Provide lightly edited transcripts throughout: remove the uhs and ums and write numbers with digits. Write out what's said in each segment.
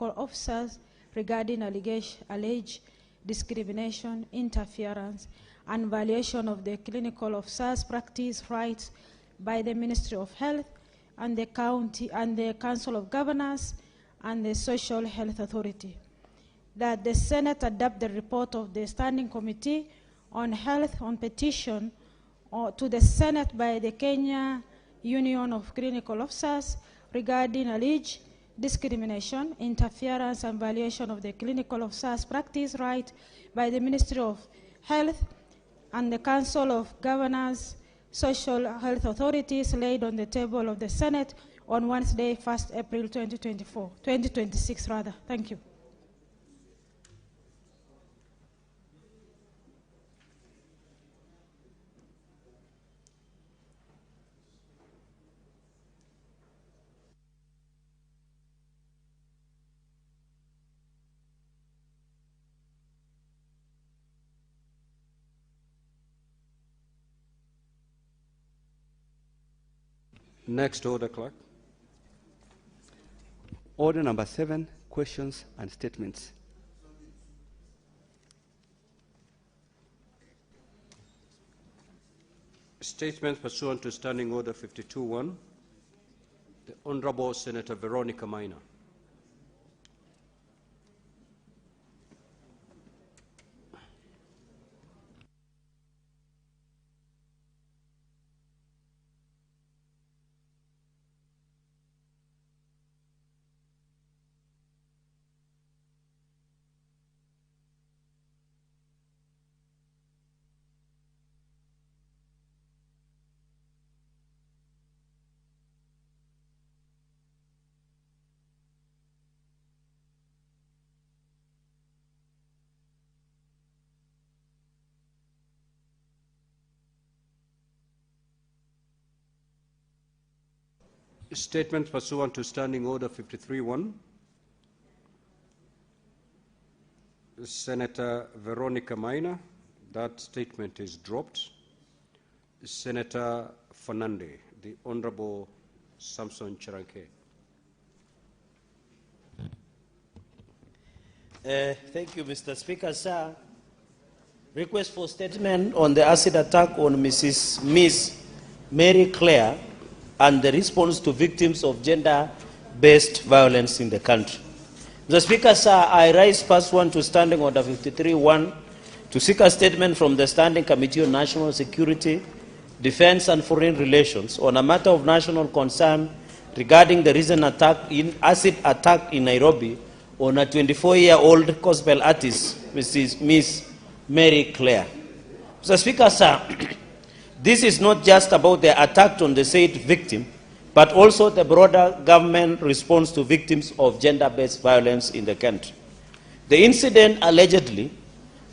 clinical officers regarding alleged discrimination, interference, and violation of the clinical officers' practice rights by the Ministry of Health and the County and the Council of Governors and the Social Health Authority. That the Senate adopt the report of the Standing Committee on Health on petition to the Senate by the Kenya Union of Clinical Officers regarding alleged discrimination, interference, and violation of the clinical officers' practice right by the Ministry of Health and the Council of Governors, Social Health Authorities laid on the table of the Senate on Wednesday, 1st April 2026 rather. Thank you. Next order, clerk. Order number 7, questions and statements. Statement pursuant to Standing Order 52-1, the Honorable Senator Veronica Maina. Statement pursuant to Standing Order 53-1, Senator Veronica Maina. That statement is dropped. Senator Fernande, the Honorable Samson Chiranke. Thank you, Mr. Speaker. Sir, request for statement on the acid attack on Miss Mary Claire and the response to victims of gender-based violence in the country. Mr. Speaker, sir, I rise pursuant to Standing Order 53-1 to seek a statement from the Standing Committee on National Security, Defense and Foreign Relations on a matter of national concern regarding the recent acid attack in Nairobi on a 24-year-old gospel artist, Miss Mary Claire. Mr. Speaker, sir, this is not just about the attack on the said victim, but also the broader government response to victims of gender-based violence in the country. The incident allegedly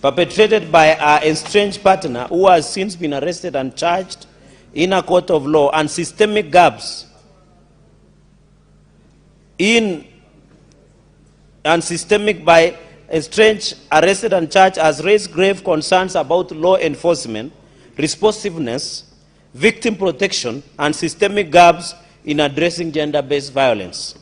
perpetrated by our estranged partner, who has since been arrested and charged in a court of law, and systemic gaps by estranged, arrested and charged, has raised grave concerns about law enforcement, responsiveness, victim protection, and systemic gaps in addressing gender-based violence.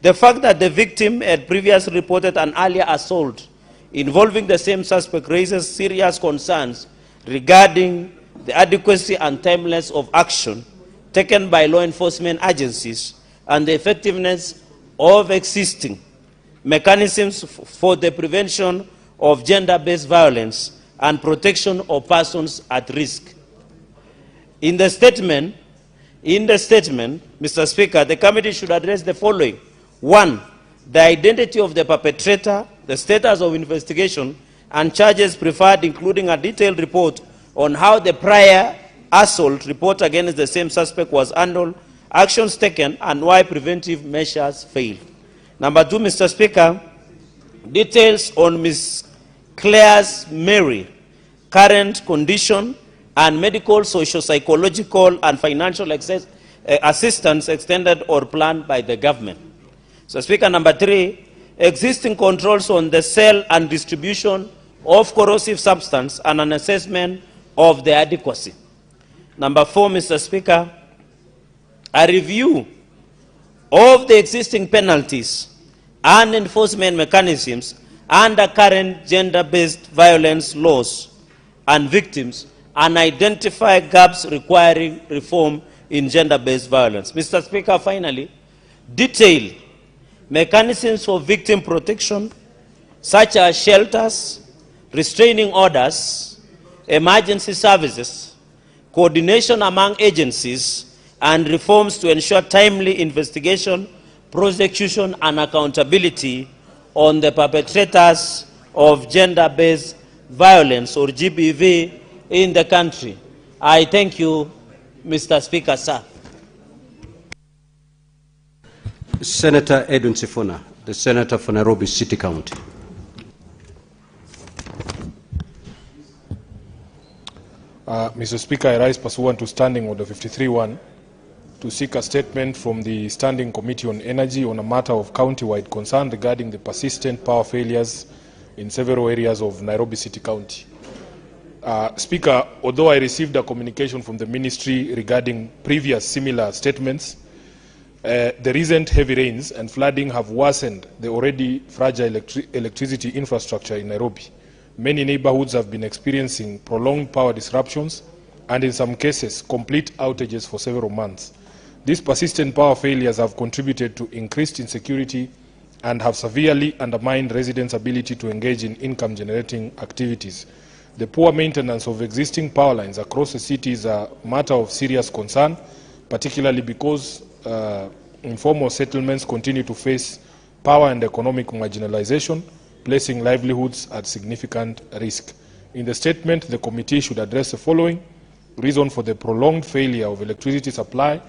The fact that the victim had previously reported an earlier assault involving the same suspect raises serious concerns regarding the adequacy and timeliness of action taken by law enforcement agencies and the effectiveness of existing mechanisms for the prevention of gender-based violence and protection of persons at risk. In the statement, Mr. Speaker, the committee should address the following. 1, the identity of the perpetrator, the status of investigation, and charges preferred, including a detailed report on how the prior assault report against the same suspect was handled, actions taken, and why preventive measures failed. Number 2, Mr. Speaker, details on Ms. Claire's Mary current condition and medical, socio-psychological, and financial assistance extended or planned by the government. So, Speaker, number 3, existing controls on the sale and distribution of corrosive substance and an assessment of the adequacy. Number 4, Mr. Speaker, a review of the existing penalties and enforcement mechanisms under current gender-based violence laws and victims, and identify gaps requiring reform in gender-based violence. Mr. Speaker, finally, detail mechanisms for victim protection, such as shelters, restraining orders, emergency services, coordination among agencies, and reforms to ensure timely investigation, prosecution, and accountability on the perpetrators of gender-based violence, or GBV, in the country. I thank you, Mr. Speaker, sir. Senator Edwin Sifuna, the Senator for Nairobi City County. Mr. Speaker, I rise pursuant to Standing Order 53-1 to seek a statement from the Standing Committee on Energy on a matter of county-wide concern regarding the persistent power failures in several areas of Nairobi City County. Speaker, although I received a communication from the Ministry regarding previous similar statements, the recent heavy rains and flooding have worsened the already fragile electricity infrastructure in Nairobi. Many neighborhoods have been experiencing prolonged power disruptions and, in some cases, complete outages for several months. These persistent power failures have contributed to increased insecurity and have severely undermined residents' ability to engage in income-generating activities. The poor maintenance of existing power lines across the city is a matter of serious concern, particularly because informal settlements continue to face power and economic marginalization, placing livelihoods at significant risk. In the statement, the committee should address the following: reason for the prolonged failure of electricity supply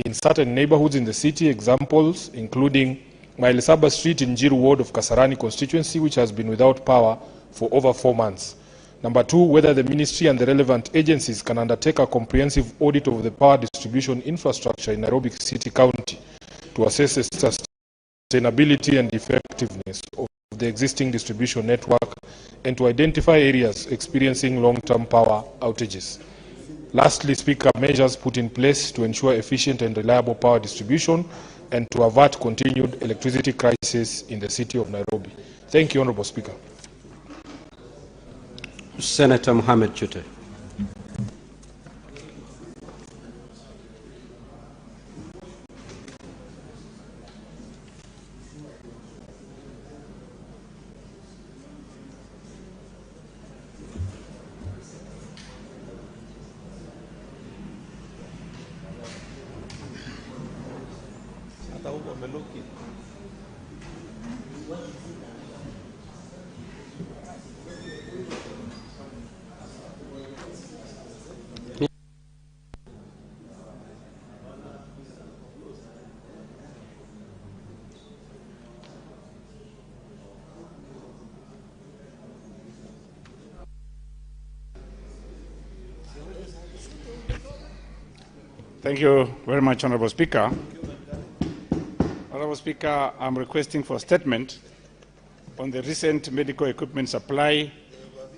in certain neighborhoods in the city, examples including Mailesaba Street in Jiru Ward of Kasarani constituency, which has been without power for over 4 months. Number two, whether the ministry and the relevant agencies can undertake a comprehensive audit of the power distribution infrastructure in Nairobi City County to assess the sustainability and effectiveness of the existing distribution network and to identify areas experiencing long-term power outages. Lastly, Speaker, measures put in place to ensure efficient and reliable power distribution and to avert continued electricity crisis in the city of Nairobi. Thank you, Honorable Speaker. Senator Mohamed Chute. Thank you very much, Honorable Speaker. Honorable Speaker, I'm requesting for a statement on the recent medical equipment supply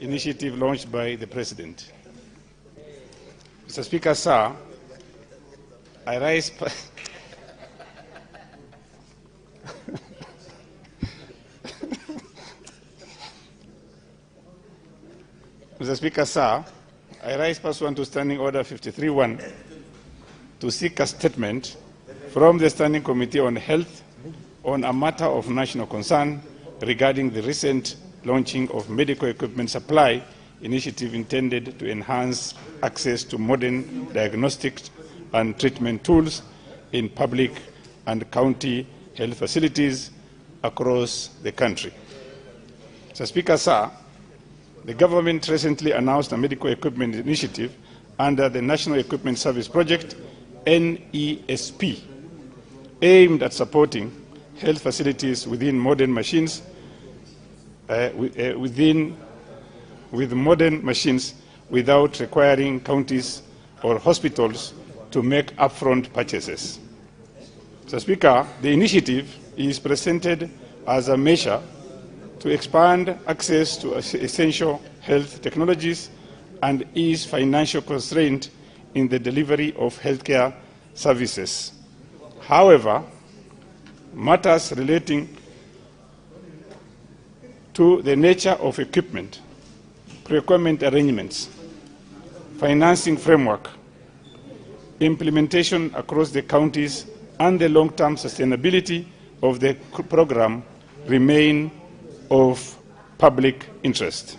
initiative launched by the President. Mr. Speaker, sir, I rise... Mr. Speaker, sir, I rise pursuant to Standing Order 53-1 to seek a statement from the Standing Committee on Health on a matter of national concern regarding the recent launching of medical equipment supply initiative intended to enhance access to modern diagnostic and treatment tools in public and county health facilities across the country. Mr. Speaker, sir, the government recently announced a medical equipment initiative under the National Equipment Service Project, NESP, aimed at supporting health facilities within modern machines, with modern machines without requiring counties or hospitals to make upfront purchases. Mr. Speaker, the initiative is presented as a measure to expand access to essential health technologies and ease financial constraint in the delivery of healthcare services. However, matters relating to the nature of equipment, procurement arrangements, financing framework, implementation across the counties, and the long-term sustainability of the program remain of public interest.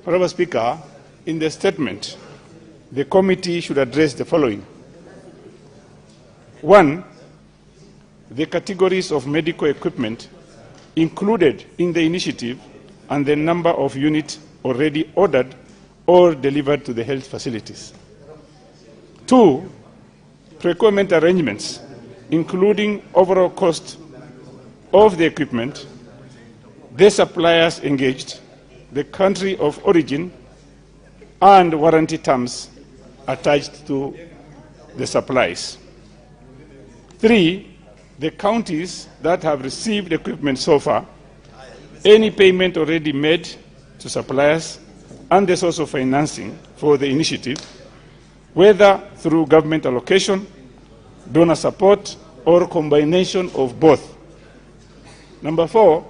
Honorable Speaker, in the statement, the committee should address the following. 1, the categories of medical equipment included in the initiative and the number of units already ordered or delivered to the health facilities. 2, procurement arrangements, including overall cost of the equipment, the suppliers engaged, the country of origin, and warranty terms attached to the supplies. 3, the counties that have received equipment so far, any payment already made to suppliers, and the source of financing for the initiative, whether through government allocation, donor support, or combination of both. Number 4,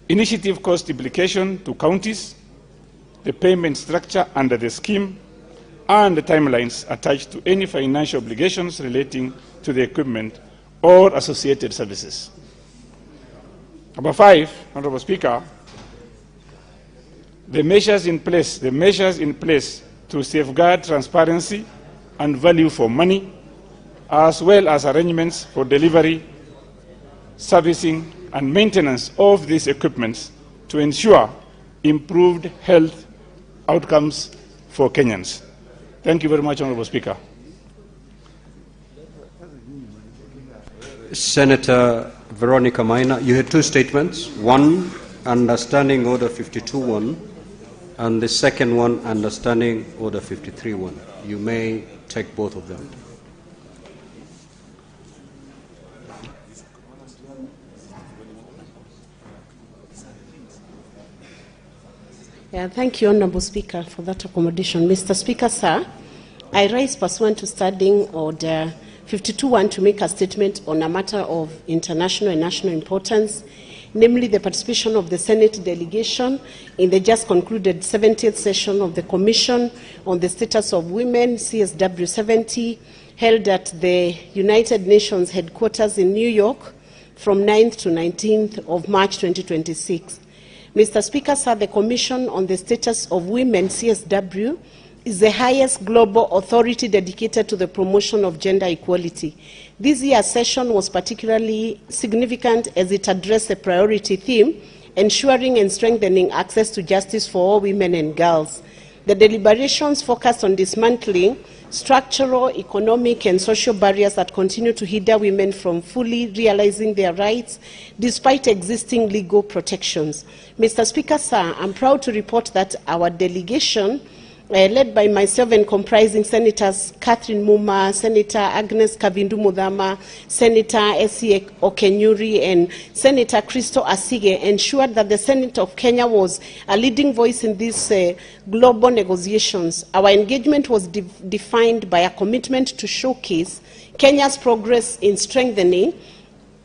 initiative cost implication to counties, the payment structure under the scheme, and the timelines attached to any financial obligations relating to the equipment or associated services. Number 5, Honorable Speaker, the measures in place to safeguard transparency and value for money, as well as arrangements for delivery, servicing, and maintenance of these equipments to ensure improved health outcomes for Kenyans. Thank you very much, Honorable Speaker. Senator Veronica Maina, you had two statements. One, under Standing Order 52.1, and the second one, under Standing Order 53.1. You may take both of them. Yeah, thank you, Honourable Speaker, for that accommodation. Mr. Speaker, sir, I rise pursuant to Standing Order 52.1 to make a statement on a matter of international and national importance, namely the participation of the Senate delegation in the just concluded 70th session of the Commission on the Status of Women, CSW 70, held at the United Nations headquarters in New York from 9th to 19th of March 2026. Mr. Speaker, sir, the Commission on the Status of Women, CSW, is the highest global authority dedicated to the promotion of gender equality. This year's session was particularly significant as it addressed a priority theme, ensuring and strengthening access to justice for all women and girls. The deliberations focused on dismantling structural, economic, and social barriers that continue to hinder women from fully realizing their rights despite existing legal protections. Mr. Speaker, sir, I'm proud to report that our delegation, led by myself and comprising Senators Catherine Muma, Senator Agnes Kavindu Mudhama, Senator Esi Okenyuri, and Senator Christo Asige, ensured that the Senate of Kenya was a leading voice in these global negotiations. Our engagement was defined by a commitment to showcase Kenya's progress in strengthening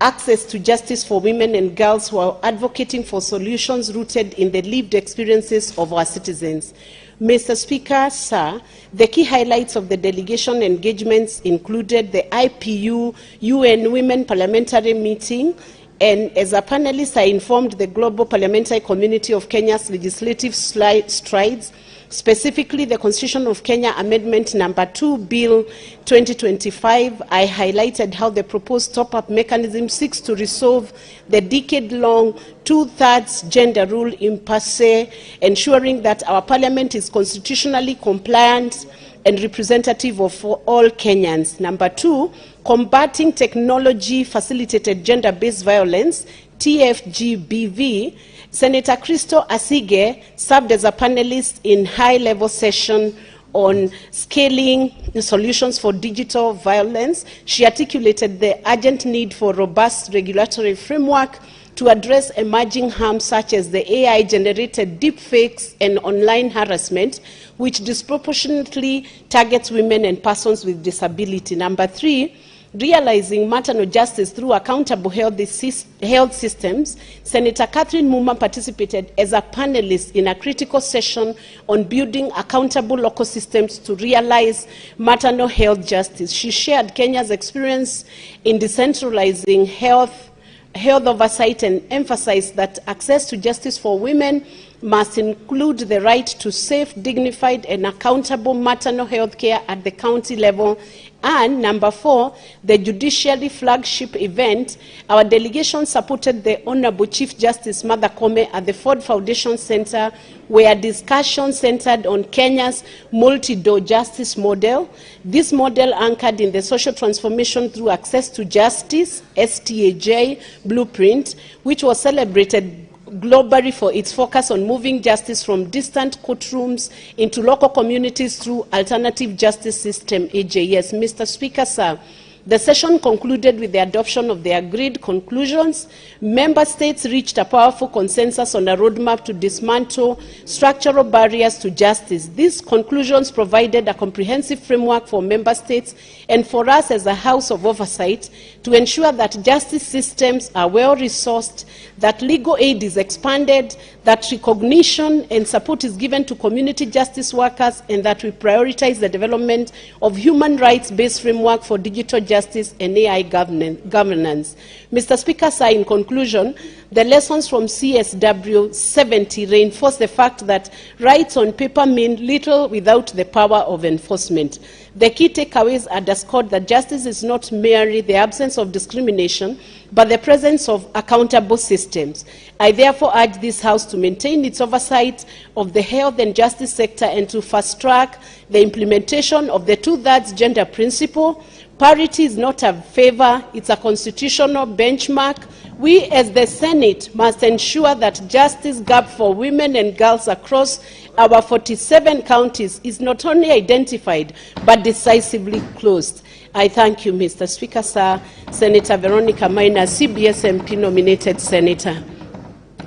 access to justice for women and girls who are advocating for solutions rooted in the lived experiences of our citizens. Mr. Speaker, sir, the key highlights of the delegation engagements included the IPU UN Women Parliamentary Meeting, and as a panelist, I informed the global parliamentary community of Kenya's legislative strides, specifically the Constitution of Kenya Amendment Number 2, Bill 2025. I highlighted how the proposed top-up mechanism seeks to resolve the decade-long two-thirds gender rule impasse, ensuring that our parliament is constitutionally compliant and representative of all Kenyans. Number 2, combating technology-facilitated gender-based violence, TFGBV. Senator Christo Asige served as a panelist in high-level session on scaling solutions for digital violence. She articulated the urgent need for robust regulatory framework to address emerging harms such as the AI-generated deepfakes and online harassment, which disproportionately targets women and persons with disability. Number 3, realizing maternal justice through accountable health systems, Senator Catherine Muma participated as a panelist in a critical session on building accountable local systems to realize maternal health justice. She shared Kenya's experience in decentralizing health oversight and emphasized that access to justice for women must include the right to safe, dignified, and accountable maternal health care at the county level. And number 4, the judiciary flagship event, our delegation supported the Honorable Chief Justice Martha Koome at the Ford Foundation Center, where discussions centered on Kenya's multi-door justice model. This model anchored in the social transformation through access to justice, STAJ blueprint, which was celebrated globally for its focus on moving justice from distant courtrooms into local communities through alternative justice system, AJS. Mr. Speaker, sir, the session concluded with the adoption of the agreed conclusions. Member states reached a powerful consensus on a roadmap to dismantle structural barriers to justice. These conclusions provided a comprehensive framework for member states and for us as a House of Oversight to ensure that justice systems are well-resourced, that legal aid is expanded, that recognition and support is given to community justice workers, and that we prioritize the development of human rights-based framework for digital justice and AI governance. Mr. Speaker, sir, in conclusion, the lessons from CSW 70 reinforce the fact that rights on paper mean little without the power of enforcement. The key takeaways underscored that justice is not merely the absence of discrimination, but the presence of accountable systems. I therefore urge this House to maintain its oversight of the health and justice sector and to fast-track the implementation of the 2/3 gender principle. Parity is not a favor, it's a constitutional benchmark. We as the Senate must ensure that justice gap for women and girls across our 47 counties is not only identified, but decisively closed. I thank you, Mr. Speaker, sir. Senator Veronica Maina, CBS MP nominated senator.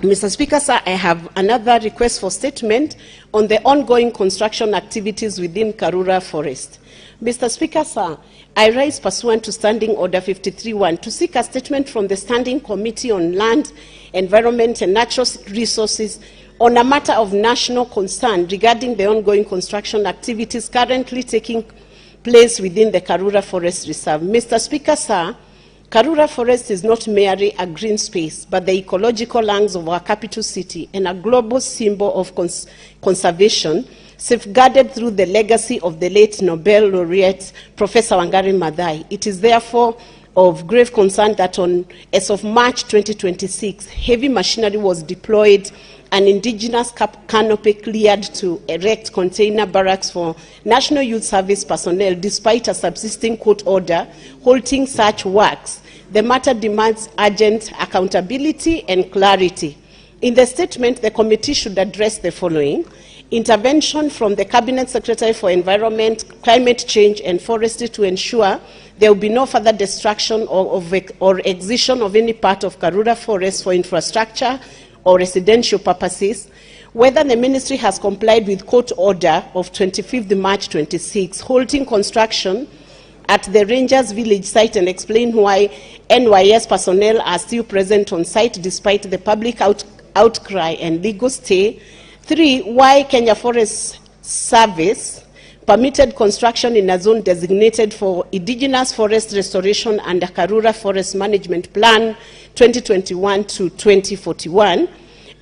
Mr. Speaker, sir, I have another request for statement on the ongoing construction activities within Karura Forest. Mr. Speaker, sir, I rise pursuant to Standing Order 53.1 to seek a statement from the Standing Committee on Land, Environment and Natural Resources on a matter of national concern regarding the ongoing construction activities currently taking place within the Karura Forest Reserve. Mr. Speaker, sir, Karura Forest is not merely a green space, but the ecological lungs of our capital city and a global symbol of conservation, safeguarded through the legacy of the late Nobel laureate, Professor Wangari Maathai. It is therefore of grave concern that as of March 2026, heavy machinery was deployed, an indigenous canopy cleared to erect container barracks for National Youth Service personnel, despite a subsisting court order halting such works. The matter demands urgent accountability and clarity. In the statement, the committee should address the following: intervention from the Cabinet Secretary for Environment, Climate Change and Forestry to ensure there will be no further destruction or excision of any part of Karura Forest for infrastructure or residential purposes, whether the ministry has complied with court order of 25th March 26, halting construction at the Rangers Village site, and explain why NYS personnel are still present on site despite the public outcry and legal stay. 3, why Kenya Forest Service permitted construction in a zone designated for indigenous forest restoration under Karura Forest Management Plan 2021 to 2041.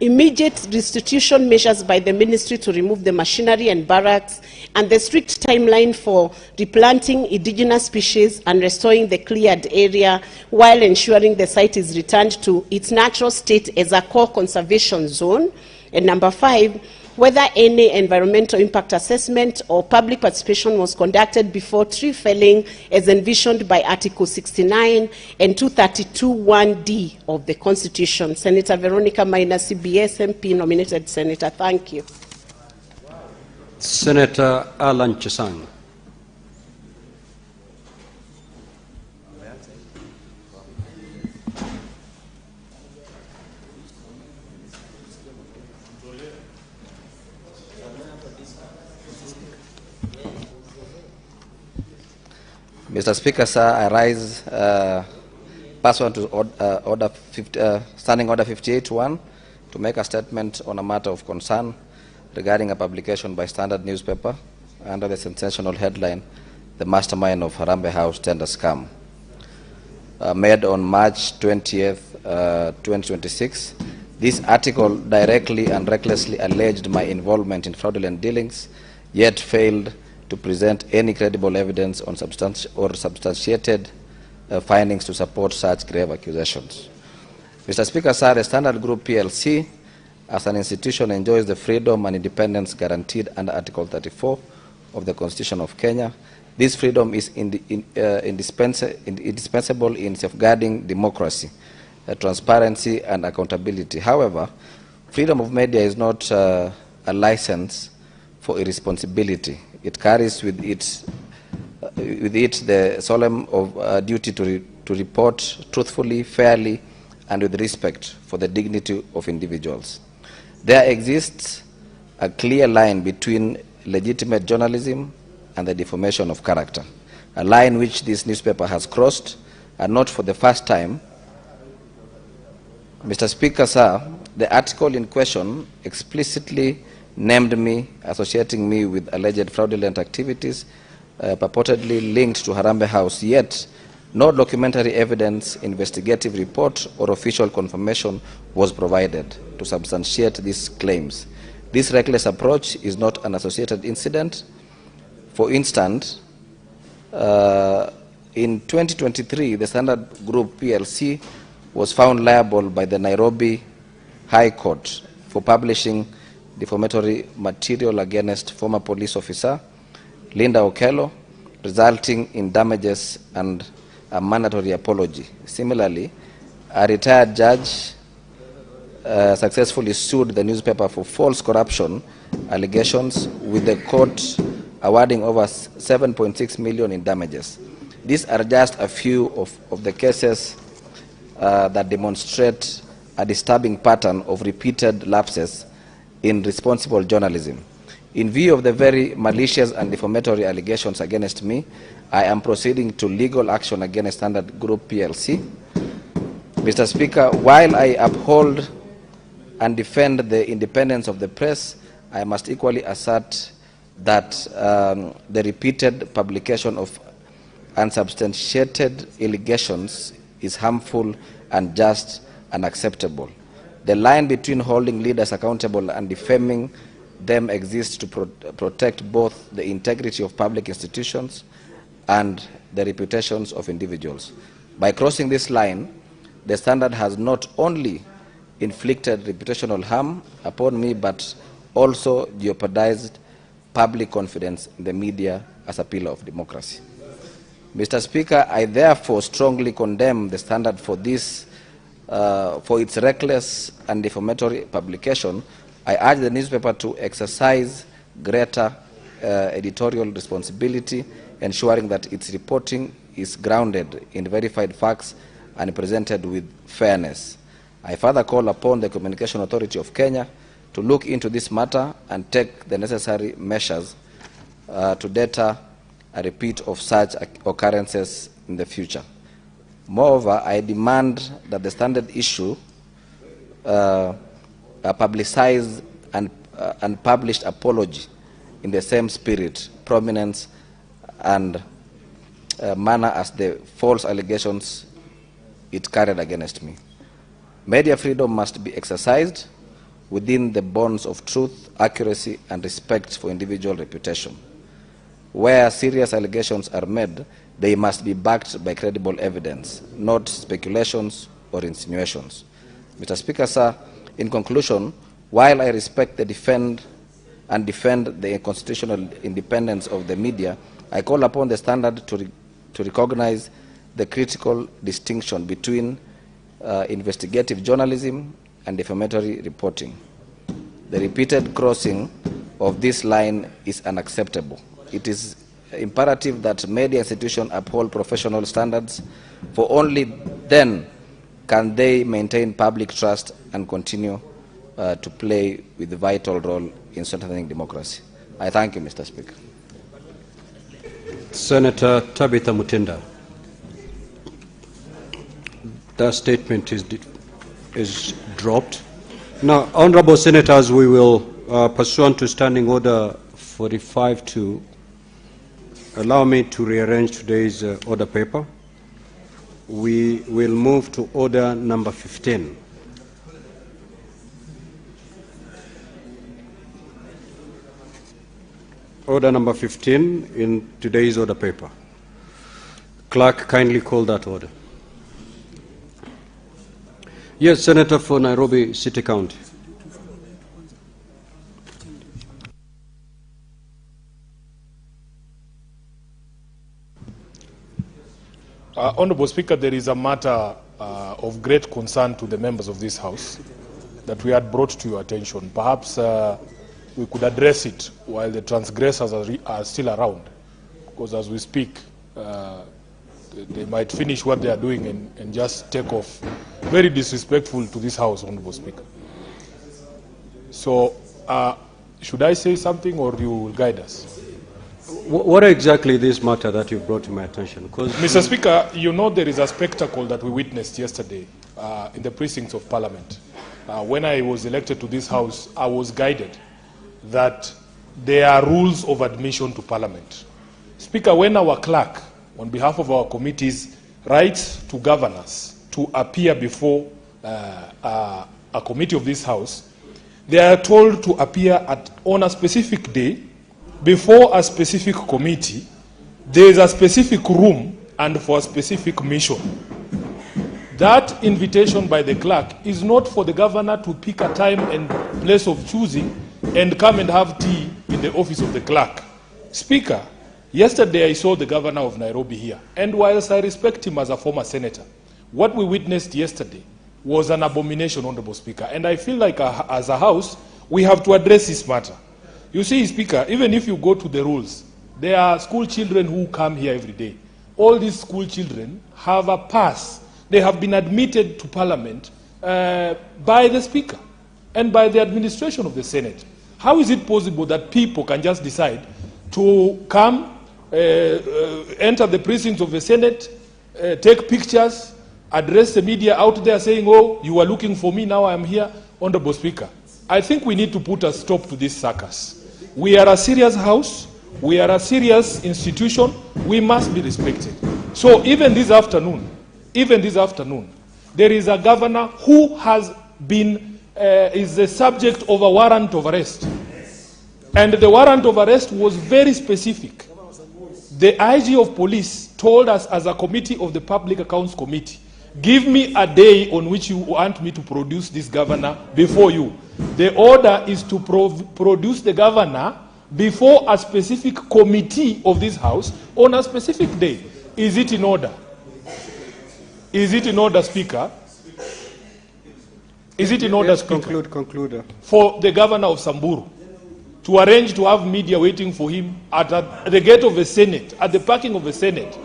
Immediate restitution measures by the ministry to remove the machinery and barracks, and the strict timeline for replanting indigenous species and restoring the cleared area while ensuring the site is returned to its natural state as a core conservation zone. And number 5, whether any environmental impact assessment or public participation was conducted before tree felling as envisioned by Article 69 and 232(1)(d) of the Constitution. Senator Veronica Maina, CBS MP, nominated senator. Thank you. Senator Alan Chesang. Mr. Speaker, sir, I rise pursuant to Standing Order 58-1 to make a statement on a matter of concern regarding a publication by Standard newspaper under the sensational headline, "The Mastermind of Harambee House Tender Scam," made on March 20th, 2026. This article directly and recklessly alleged my involvement in fraudulent dealings, yet failed to present any credible evidence on substantiated findings to support such grave accusations. Mr. Speaker, sir, the Standard Group PLC, as an institution, enjoys the freedom and independence guaranteed under Article 34 of the Constitution of Kenya. This freedom is indispensable in safeguarding democracy, transparency, and accountability. However, freedom of media is not a license for irresponsibility. It carries with it the solemn duty to report truthfully, fairly, and with respect for the dignity of individuals. There exists a clear line between legitimate journalism and the defamation of character, a line which this newspaper has crossed, and not for the first time. Mr. Speaker, sir, the article in question explicitly named me, associating me with alleged fraudulent activities purportedly linked to Harambee House, yet no documentary evidence, investigative report, or official confirmation was provided to substantiate these claims. This reckless approach is not an associated incident. For instance, in 2023, the Standard Group PLC was found liable by the Nairobi High Court for publishing defamatory material against former police officer Linda Okello, resulting in damages and a mandatory apology. Similarly, a retired judge successfully sued the newspaper for false corruption allegations, with the court awarding over 7.6 million in damages. These are just a few of the cases that demonstrate a disturbing pattern of repeated lapses in responsible journalism. In view of the very malicious and defamatory allegations against me, I am proceeding to legal action against Standard Group PLC. Mr. Speaker, while I uphold and defend the independence of the press, I must equally assert that the repeated publication of unsubstantiated allegations is harmful, unjust, and unacceptable. The line between holding leaders accountable and defaming them exists to protect both the integrity of public institutions and the reputations of individuals. By crossing this line, the Standard has not only inflicted reputational harm upon me, but also jeopardized public confidence in the media as a pillar of democracy. Mr. Speaker, I therefore strongly condemn the Standard for this, for its reckless and defamatory publication. I urge the newspaper to exercise greater editorial responsibility, ensuring that its reporting is grounded in verified facts and presented with fairness. I further call upon the Communication Authority of Kenya to look into this matter and take the necessary measures to deter a repeat of such occurrences in the future. Moreover, I demand that the Standard issue a publicized and published apology in the same spirit, prominence, and manner as the false allegations it carried against me. Media freedom must be exercised within the bonds of truth, accuracy, and respect for individual reputation. Where serious allegations are made, they must be backed by credible evidence, not speculations or insinuations. Mr. Speaker, sir, in conclusion, while I respect and defend the constitutional independence of the media, I call upon the Standard to recognize the critical distinction between investigative journalism and defamatory reporting. The repeated crossing of this line is unacceptable. It is imperative that media institutions uphold professional standards, for only then can they maintain public trust and continue to play with a vital role in strengthening democracy. I thank you, Mr. Speaker. Senator Tabitha Mutinda. That statement is dropped. Now, honorable senators, we will, pursuant to Standing Order 45-2, allow me to rearrange today's order paper. We will move to order number 15. Order number 15 in today's order paper. Clerk, kindly call that order. Yes, Senator for Nairobi City County. Honorable Speaker, there is a matter of great concern to the members of this House that we had brought to your attention. Perhaps we could address it while the transgressors are still around, because as we speak, they might finish what they are doing and just take off. Very disrespectful to this House, Honorable Speaker. So, should I say something or you will guide us? What exactly this matter that you brought to my attention? Mr. Speaker, you know there is a spectacle that we witnessed yesterday in the precincts of Parliament. When I was elected to this House, I was guided that there are rules of admission to Parliament. Speaker, when our clerk, on behalf of our committees, writes to governors to appear before a committee of this House, they are told to appear on a specific day, before a specific committee. There is a specific room and for a specific mission. That invitation by the clerk is not for the governor to pick a time and place of choosing and come and have tea in the office of the clerk. Speaker, yesterday I saw the governor of Nairobi here, and whilst I respect him as a former senator, what we witnessed yesterday was an abomination, Honorable Speaker, and I feel like as a House, we have to address this matter. You see, Speaker, even if you go to the rules, there are school children who come here every day. All these school children have a pass. They have been admitted to Parliament by the Speaker and by the administration of the Senate. How is it possible that people can just decide to come, enter the precincts of the Senate, take pictures, address the media out there saying, oh, you are looking for me, now I am here? Honorable Speaker, I think we need to put a stop to this circus. We are a serious House. We are a serious institution. We must be respected. So even this afternoon, there is a governor who has been, is the subject of a warrant of arrest. And the warrant of arrest was very specific. The IG of police told us as a committee of the Public Accounts Committee, give me a day on which you want me to produce this governor before you. The order is to produce the governor before a specific committee of this House on a specific day. Is it in order? Is it in order, Speaker? Is it in order, yes, Speaker? Conclude. For the governor of Samburu to arrange to have media waiting for him at the gate of the Senate, at the parking of the Senate,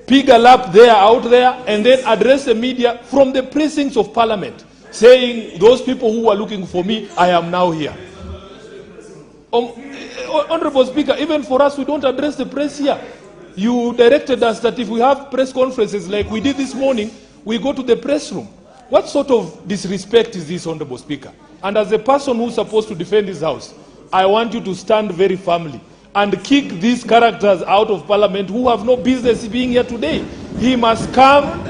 pig a lap there, out there, and then address the media from the precincts of Parliament, saying, those people who are looking for me, I am now here. Honorable Speaker, even for us, we don't address the press here. You directed us that if we have press conferences like we did this morning, we go to the press room. What sort of disrespect is this, Honorable Speaker? And as a person who's supposed to defend this House, I want you to stand very firmly and kick these characters out of Parliament who have no business being here today. He must come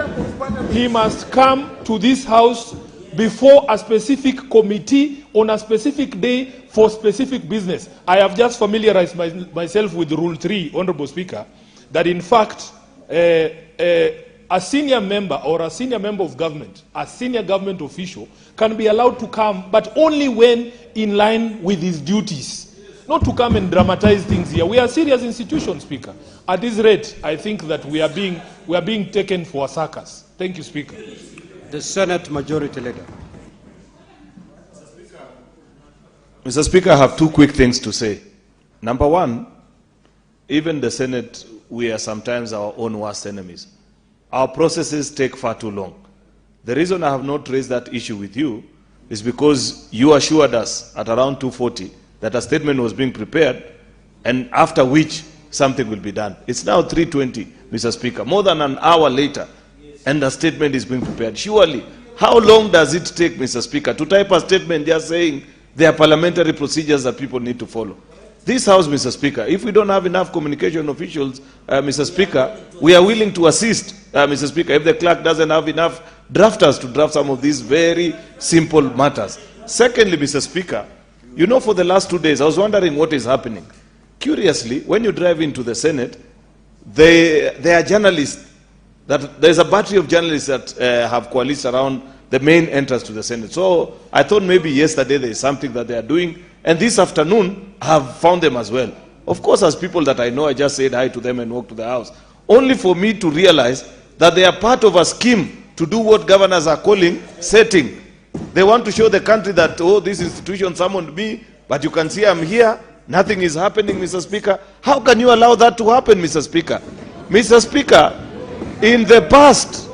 to this House before a specific committee on a specific day for specific business. I have just familiarized myself with Rule 3, Honorable Speaker, that in fact a senior member or a senior member of government, a senior government official, can be allowed to come, but only when in line with his duties. Not to come and dramatize things here. We are a serious institution, Speaker. At this rate, I think that we are being taken for a circus. Thank you, Speaker. The Senate Majority Leader. Mr. Speaker, I have two quick things to say. Number one, even the Senate, we are sometimes our own worst enemies. Our processes take far too long. The reason I have not raised that issue with you is because you assured us at around 2:40 that a statement was being prepared, and after which something will be done. It's now 3:20, Mr. Speaker, more than an hour later, and a statement is being prepared. Surely, how long does it take, Mr. Speaker, to type a statement just saying there are parliamentary procedures that people need to follow? This House, Mr. Speaker, if we don't have enough communication officials, Mr. Speaker, we are willing to assist, Mr. Speaker, if the clerk doesn't have enough drafters to draft some of these very simple matters. Secondly, Mr. Speaker, you know, for the last 2 days, I was wondering what is happening. Curiously, when you drive into the Senate, there are journalists, there's a battery of journalists that have coalesced around the main entrance to the Senate. So I thought maybe yesterday there is something that they are doing, and this afternoon I have found them as well. Of course, as people that I know, I just said hi to them and walked to the house, only for me to realize that they are part of a scheme to do what governors are calling setting. They want to show the country that, oh, this institution summoned me, but you can see I'm here, nothing is happening, Mr. Speaker. How can you allow that to happen, Mr. Speaker? Mr. Speaker, in the past,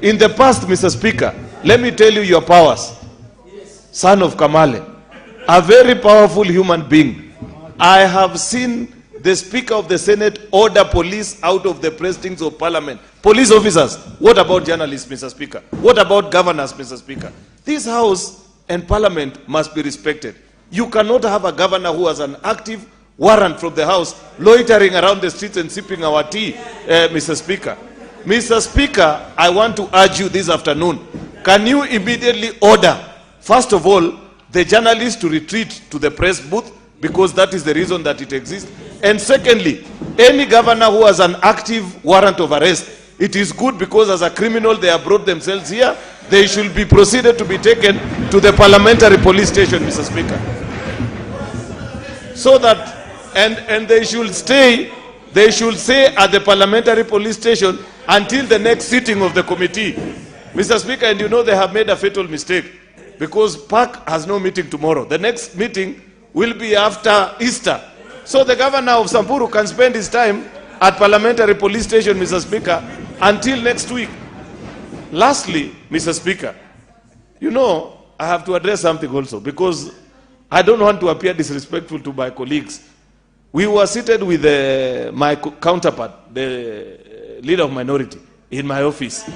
Mr. Speaker, let me tell you your powers. Son of Kamale, a very powerful human being. I have seen the Speaker of the Senate order police out of the precincts of Parliament. Police officers. What about journalists, Mr. Speaker? What about governors, Mr. Speaker? This House and Parliament must be respected. You cannot have a governor who has an active warrant from the House loitering around the streets and sipping our tea, Mr. Speaker. Mr. Speaker, I want to urge you this afternoon, can you immediately order, first of all, the journalists to retreat to the press booth, because that is the reason that it exists. And secondly, any governor who has an active warrant of arrest, it is good because as a criminal they have brought themselves here, they should be proceeded to be taken to the parliamentary police station, Mr. Speaker. So that, and they should stay at the parliamentary police station until the next sitting of the committee. Mr. Speaker, and you know they have made a fatal mistake, because PAC has no meeting tomorrow. The next meeting will be after Easter. So the governor of Samburu can spend his time at parliamentary police station, Mr. Speaker, until next week. Lastly, Mr. Speaker, you know, I have to address something also, because I don't want to appear disrespectful to my colleagues. We were seated with my counterpart, the leader of minority, in my office,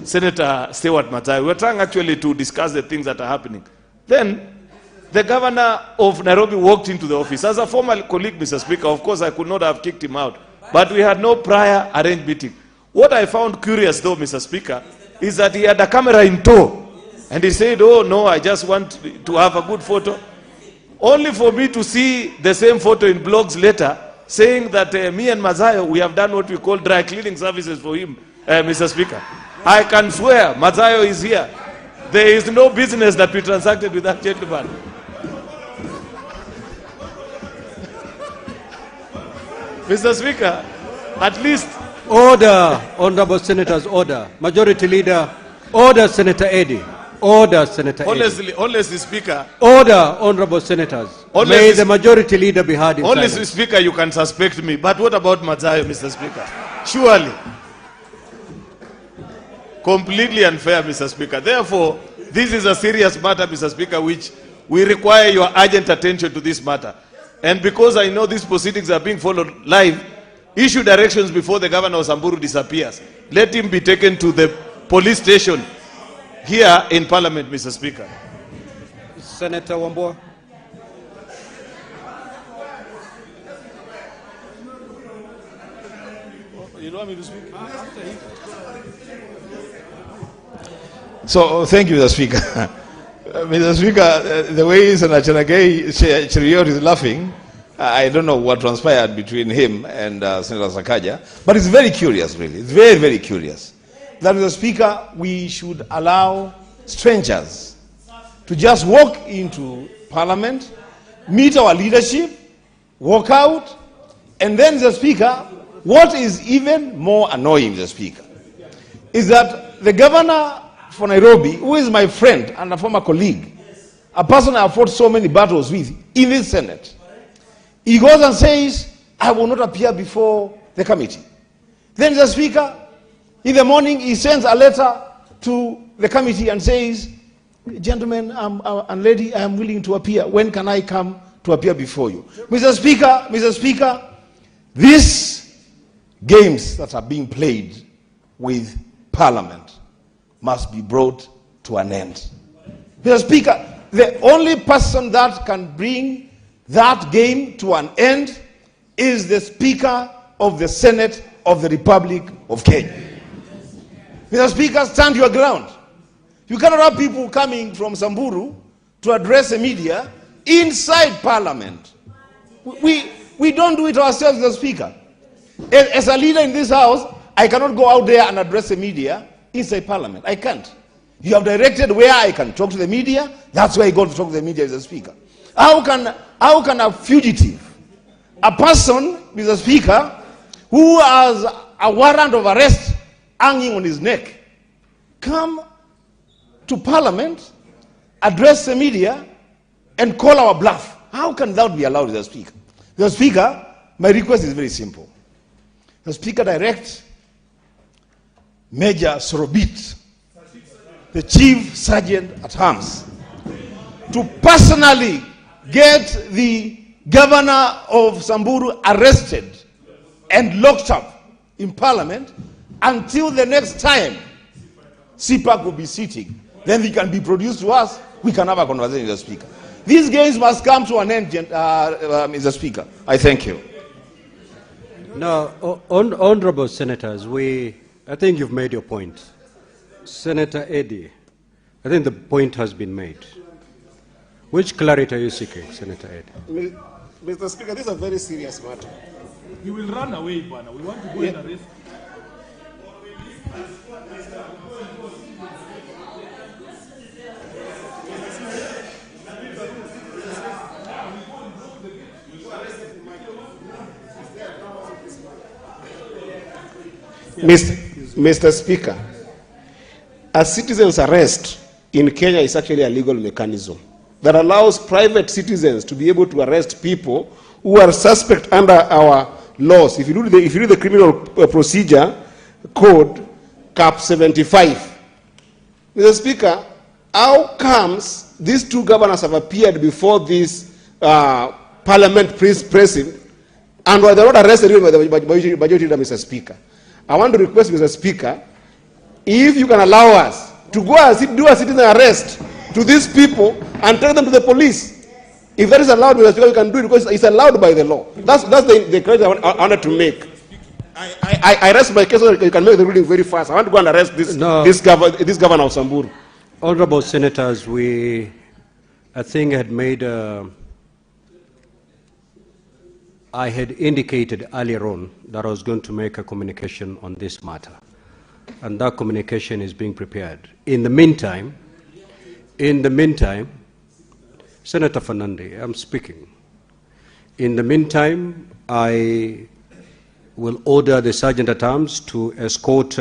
Senator Stewart Matai. We were trying actually to discuss the things that are happening. Then the governor of Nairobi walked into the office. As a former colleague, Mr. Speaker, of course I could not have kicked him out, but we had no prior arranged meeting. What I found curious though, Mr. Speaker, is that he had a camera in tow, and he said, oh no, I just want to have a good photo. Only for me to see the same photo in blogs later, saying that me and Mazayo, we have done what we call dry cleaning services for him, Mr. Speaker. I can swear Mazayo is here. There is no business that we transacted with that gentleman. Mr. Speaker, at least... Order, honorable senators, order. Majority Leader, order Senator Eddy. Order, Senator Eddy. Honestly, Speaker. Order, honorable senators. May the Majority Leader be heard in silence. Honestly, Speaker, you can suspect me, but what about Mazayo, Mr. Speaker? Surely. Completely unfair, Mr. Speaker. Therefore, this is a serious matter, Mr. Speaker, which we require your urgent attention to this matter. And because I know these proceedings are being followed live, issue directions before the governor of Samburu disappears. Let him be taken to the police station here in Parliament, Mr. Speaker. Senator Wambua. You want me to speak? So, thank you, Mr. Speaker. Mr. Speaker, the way Senator Cheriot is laughing, I don't know what transpired between him and Senator Sakaja, but it's very curious, really. It's very, very curious that, Mr. Speaker, we should allow strangers to just walk into Parliament, meet our leadership, walk out, and then, Mr. Speaker, what is even more annoying, Mr. Speaker, is that the governor for Nairobi, who is my friend and a former colleague, a person I have fought so many battles with in this Senate, he goes and says, I will not appear before the committee. Then the Speaker, in the morning, he sends a letter to the committee and says, gentlemen and lady, I am willing to appear. When can I come to appear before you? Mr. Speaker, These games that are being played with Parliament must be brought to an end. Mr. Speaker, the only person that can bring that game to an end is the Speaker of the Senate of the Republic of Kenya. Mr. Speaker, stand your ground. You cannot have people coming from Samburu to address the media inside Parliament. We don't do it ourselves, Mr. Speaker. As a leader in this House, I cannot go out there and address the media inside Parliament. I can't. You have directed where I can talk to the media. That's where I go to talk to the media, Mr. Speaker. How can a fugitive, a person, Mr. Speaker, who has a warrant of arrest hanging on his neck, come to Parliament, address the media, and call our bluff? How can that be allowed, Mr. Speaker? Mr. Speaker, my request is very simple. Mr. Speaker, direct Major Sorobit, the Chief Sergeant at Arms, to personally get the governor of Samburu arrested and locked up in Parliament until the next time CPAC will be sitting. Then he can be produced to us. We can have a conversation, Mr. Speaker. These games must come to an end, Mr. Speaker. I thank you. Now, honorable senators, I think you've made your point. Senator Eddy, I think the point has been made. Which clarity are you seeking, Senator Eddy? Mr. Speaker, this is a very serious matter. He will run away, Bwana. We want to go and arrest. Mr. Speaker, a citizen's arrest in Kenya is actually a legal mechanism that allows private citizens to be able to arrest people who are suspect under our laws. If you read the criminal procedure code, cap 75. Mr. Speaker, how comes these two governors have appeared before this Parliament precinct and were not arrested by the majority leader, Mr. Speaker? I want to request, Mr. Speaker, if you can allow us to go and do a citizen arrest to these people and take them to the police. If that is allowed, Mr. Speaker, you can do it because it's allowed by the law. That's the credit I wanted to make. I rest my case so you can make the ruling very fast. I want to go and arrest this governor of Samburu. Honorable senators, I think I had indicated earlier on that I was going to make a communication on this matter. And that communication is being prepared. In the meantime, Senator Fernande, I'm speaking. In the meantime, I will order the Sergeant at Arms to escort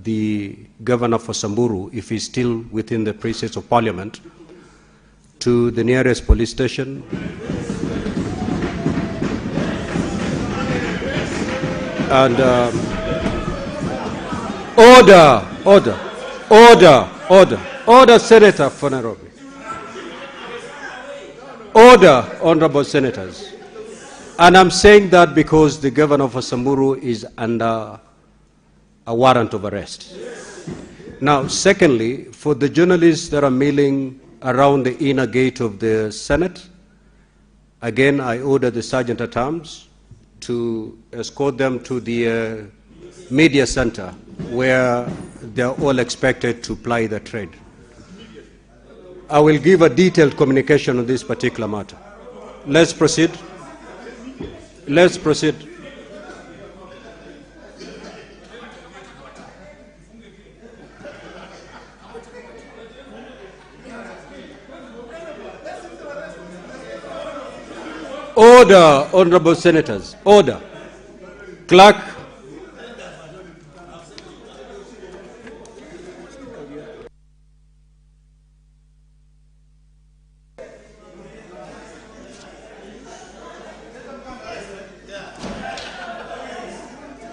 the governor for Samburu, if he's still within the precincts of Parliament, to the nearest police station. And order, Senator Fernande. Order, honorable senators. And I'm saying that because the governor of Samburu is under a warrant of arrest. Now, secondly, for the journalists that are milling around the inner gate of the Senate, again, I order the Sergeant at Arms to escort them to the media center where they're all expected to ply their trade. I will give a detailed communication on this particular matter. Let's proceed. Let's proceed. Order, honorable senators. Order. Clerk.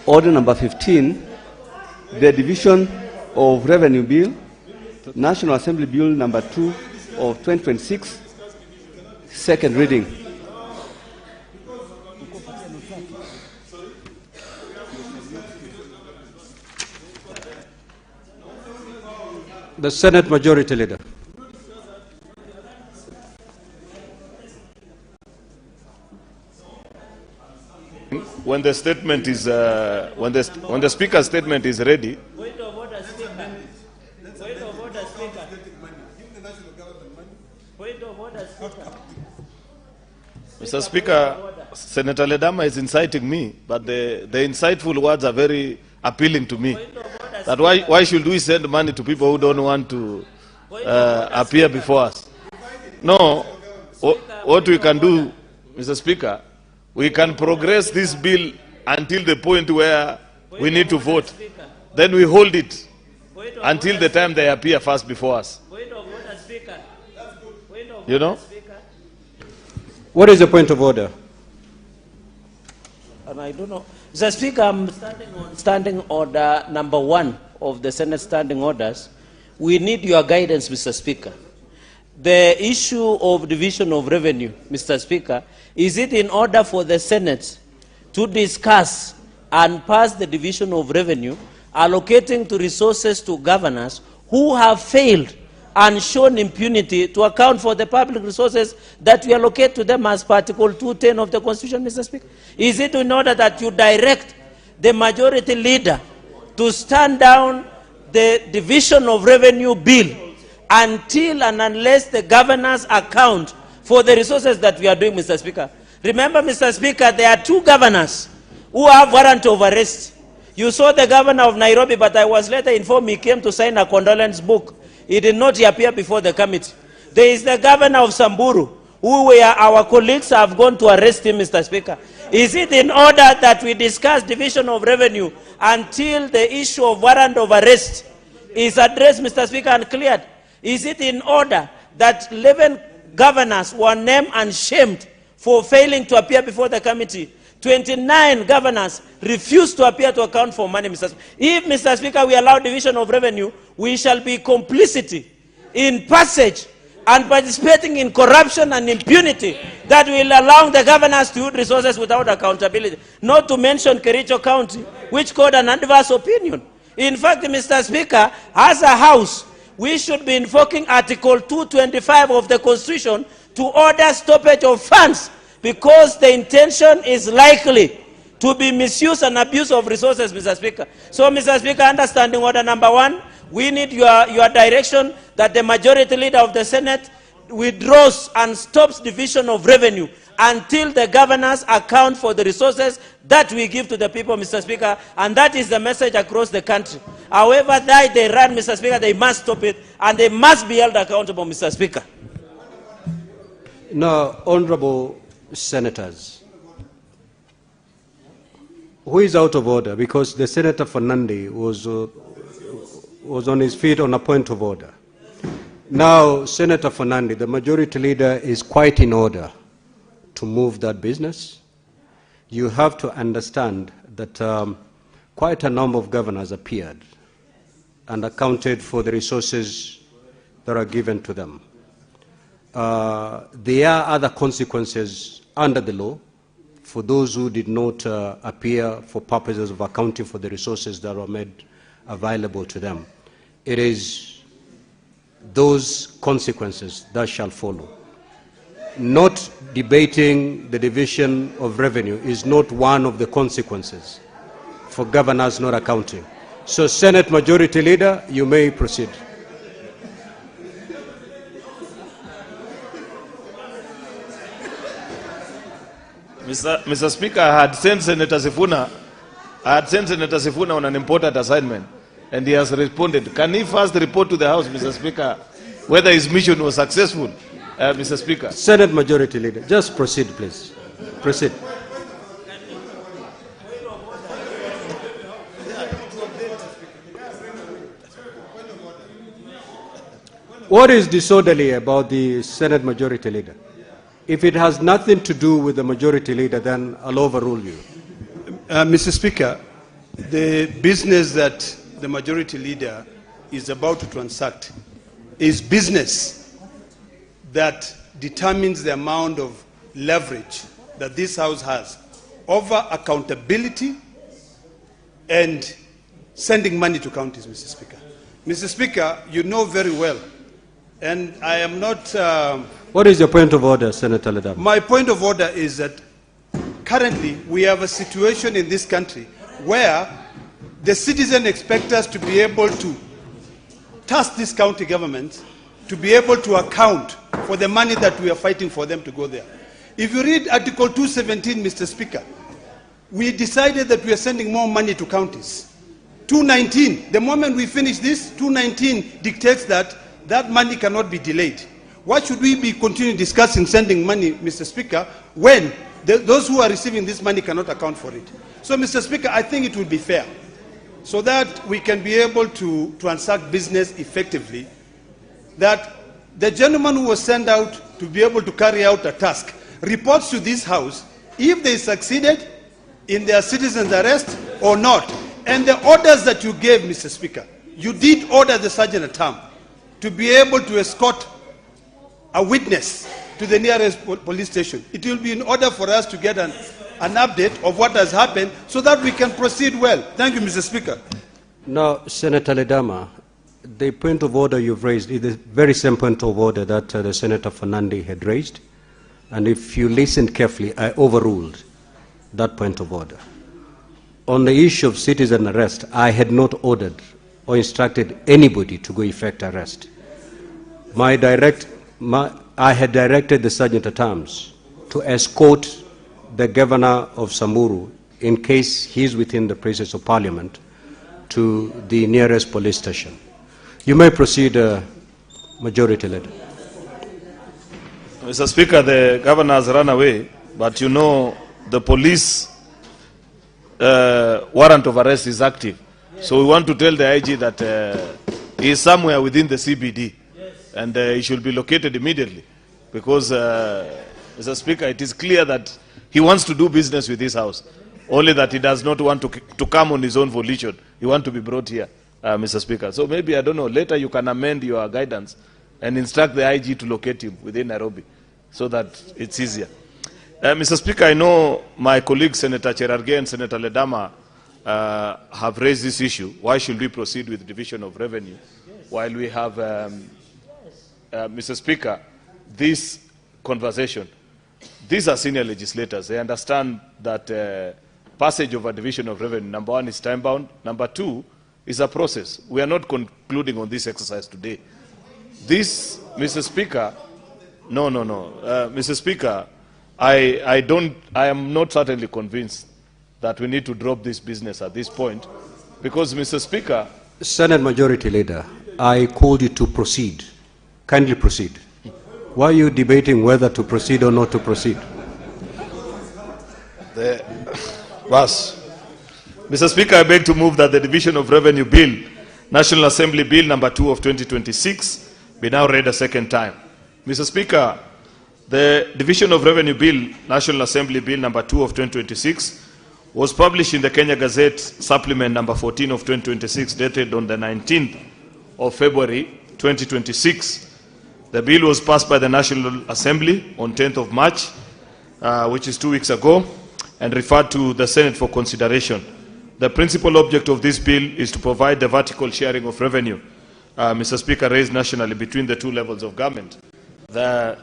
Order number 15, the Division of Revenue Bill, National Assembly Bill number 2 of 2026, second reading. The Senate Majority Leader. When the statement is, when the Speaker's statement is ready. Point of order, Speaker. Point of order, Speaker. Point of order, Speaker. Mr. Speaker, Senator Ledama is inciting me, but the insightful words are very appealing to me. That why should we send money to people who don't want to appear before us? No, what we can do, Mr. Speaker, we can progress this bill until the point where we need to vote. Then we hold it until the time they appear first before us. You know? What is the point of order? And I don't know. Mr. Speaker, I'm standing on standing order number 1 of the Senate standing orders. We need your guidance, Mr. Speaker. The issue of division of revenue, Mr. Speaker, is it in order for the Senate to discuss and pass the division of revenue, allocating to resources to governors who have failed and shown impunity to account for the public resources that we allocate to them as per Article 210 of the Constitution, Mr. Speaker? Is it in order that you direct the majority leader to stand down the division of revenue bill until and unless the governors account for the resources that we are doing, Mr. Speaker? Remember, Mr. Speaker, there are 2 governors who have warrant of arrest. You saw the governor of Nairobi, but I was later informed he came to sign a condolence book. He did not appear before the committee. There is the governor of Samburu, who our colleagues have gone to arrest him, Mr. Speaker. Is it in order that we discuss division of revenue until the issue of warrant of arrest is addressed, Mr. Speaker, and cleared? Is it in order that 11 governors were named and shamed for failing to appear before the committee? 29 governors refused to appear to account for money, Mr. Speaker. If, Mr. Speaker, we allow division of revenue, we shall be complicity in passage and participating in corruption and impunity that will allow the governors to use resources without accountability. Not to mention Kericho County, which got an adverse opinion. In fact, Mr. Speaker, as a House, we should be invoking Article 225 of the Constitution to order stoppage of funds, because the intention is likely to be misuse and abuse of resources, Mr. Speaker. So, Mr. Speaker, understanding order number 1, we need your direction that the majority leader of the Senate withdraws and stops division of revenue until the governors account for the resources that we give to the people, Mr. Speaker, and that is the message across the country. However they run, Mr. Speaker, they must stop it, and they must be held accountable, Mr. Speaker. Now, Honorable Senators, who is out of order? Because the Senator Fernandi was on his feet on a point of order. Now, Senator Fernandi, the majority leader, is quite in order to move that business. You have to understand that quite a number of governors appeared and accounted for the resources that are given to them. There are other consequences under the law for those who did not appear for purposes of accounting for the resources that were made available to them. It is those consequences that shall follow. Not debating the division of revenue is not one of the consequences for governors not accounting. So, Senate Majority Leader, you may proceed. Mr. Speaker, I had sent Senator Sifuna on an important assignment, and he has responded. Can he first report to the House, Mr. Speaker, whether his mission was successful, Mr. Speaker? Senate Majority Leader, just proceed, please. Proceed. What is disorderly about the Senate Majority Leader? If it has nothing to do with the Majority Leader, then I'll overrule you. Mr. Speaker, the business that the Majority Leader is about to transact is business that determines the amount of leverage that this House has over accountability and sending money to counties, Mr. Speaker. Mr. Speaker, you know very well, and I am not... What is your point of order, Senator Ledam? My point of order is that currently we have a situation in this country where the citizens expect us to be able to task this county government to be able to account for the money that we are fighting for them to go there. If you read Article 217, Mr. Speaker, we decided that we are sending more money to counties. 219, the moment we finish this, 219 dictates that that money cannot be delayed. Why should we be continuing discussing sending money, Mr. Speaker, when those who are receiving this money cannot account for it? So, Mr. Speaker, I think it will be fair, so that we can be able to transact business effectively, that the gentleman who was sent out to be able to carry out a task reports to this House if they succeeded in their citizens' arrest or not. And the orders that you gave, Mr. Speaker, you did order the Sergeant-at-Arms to be able to escort a witness to the nearest police station. It will be in order for us to get an update of what has happened so that we can proceed well. Thank you, Mr. Speaker. Now, Senator Ledama, the point of order you've raised is the very same point of order that the Senator Fernandi had raised. And if you listen carefully, I overruled that point of order. On the issue of citizen arrest, I had not ordered or instructed anybody to go effect arrest. I had directed the Sergeant-at-Arms to escort the governor of Samburu, in case he is within the presence of Parliament, to the nearest police station. You may proceed, Majority Leader. Mr. Speaker, the governor has run away, but you know the police warrant of arrest is active. So we want to tell the IG that he is somewhere within the CBD, and he should be located immediately, because, Mr. Speaker, it is clear that he wants to do business with this House, only that he does not want to come on his own volition. He wants to be brought here, Mr. Speaker. So maybe, I don't know, later you can amend your guidance and instruct the IG to locate him within Nairobi, so that it's easier. Mr. Speaker, I know my colleagues, Senator Cherargei and Senator Ledama, have raised this issue. Why should we proceed with division of revenue while we have, Mr. Speaker, this conversation? These are senior legislators. They understand that passage of a division of revenue, number one, is time-bound. Number two, is a process. We are not concluding on this exercise today. This, Mr. Speaker, Mr. Speaker, I am not certainly convinced that we need to drop this business at this point, because, Mr. Speaker... Senate Majority Leader, I called you to proceed. Kindly proceed. Why are you debating whether to proceed or not to proceed? Mr. Speaker, I beg to move that the Division of Revenue Bill, National Assembly Bill number 2 of 2026, be now read a second time. Mr. Speaker, the Division of Revenue Bill, National Assembly Bill number 2 of 2026, was published in the Kenya Gazette Supplement number 14 of 2026, dated on the 19th of February 2026. The bill was passed by the National Assembly on 10th of March, which is 2 weeks ago, and referred to the Senate for consideration. The principal object of this bill is to provide the vertical sharing of revenue, Mr. Speaker, raised nationally between the two levels of government, the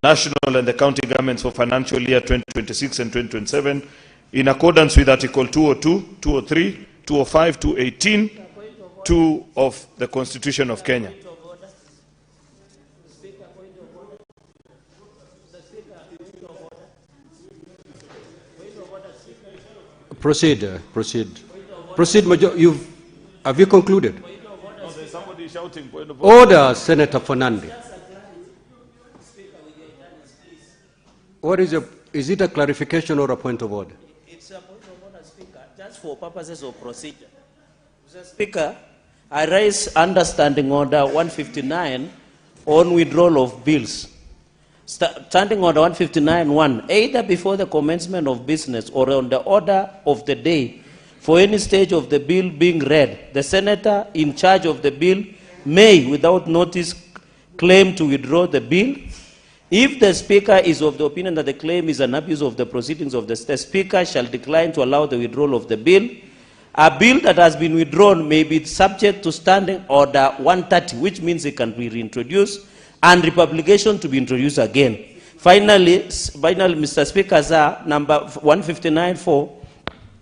national and the county governments for financial year 2026 and 2027, in accordance with Article 202, 203, 205, 218, 2 of the Constitution of Kenya. Proceed. Have you concluded? No, there's somebody shouting point of order, Senator Fernandi. What is it a clarification or a point of order? It's a point of order, Speaker, just for purposes of procedure. Mr. Speaker, I raise understanding order 159 on withdrawal of bills. Standing order 159.1, either before the commencement of business or on the order of the day, for any stage of the bill being read, the senator in charge of the bill may, without notice, claim to withdraw the bill. If the Speaker is of the opinion that the claim is an abuse of the proceedings of the Speaker shall decline to allow the withdrawal of the bill A bill that has been withdrawn may be subject to Standing Order 130, which means it can be reintroduced, and republication to be introduced again. Finally, Mr. Speaker, sir, number 159.4,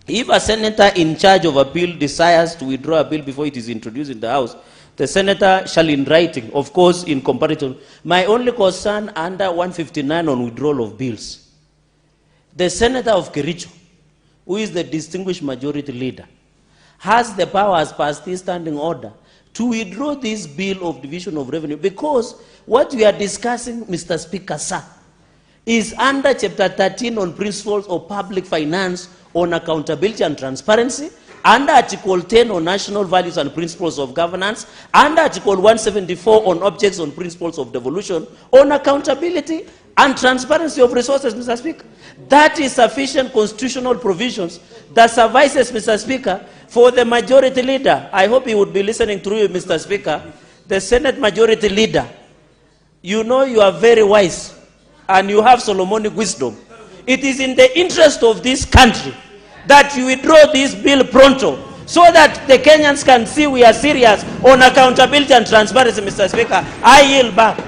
if a senator in charge of a bill desires to withdraw a bill before it is introduced in the House, the senator shall in writing, of course, in comparison. My only concern under 159 on withdrawal of bills, the senator of Kericho, who is the distinguished majority leader, has the power as per this standing order to withdraw this bill of division of revenue, because what we are discussing, Mr. Speaker, sir, is under Chapter 13 on principles of public finance on accountability and transparency, under Article 10 on national values and principles of governance, under Article 174 on objects on principles of devolution, on accountability and transparency of resources, Mr. Speaker. That is sufficient constitutional provisions that suffices, Mr. Speaker, for the majority leader. I hope he would be listening through you, Mr. Speaker. The Senate majority leader, you know you are very wise and you have Solomonic wisdom. It is in the interest of this country that you withdraw this bill pronto, so that the Kenyans can see we are serious on accountability and transparency, Mr. Speaker. I yield back.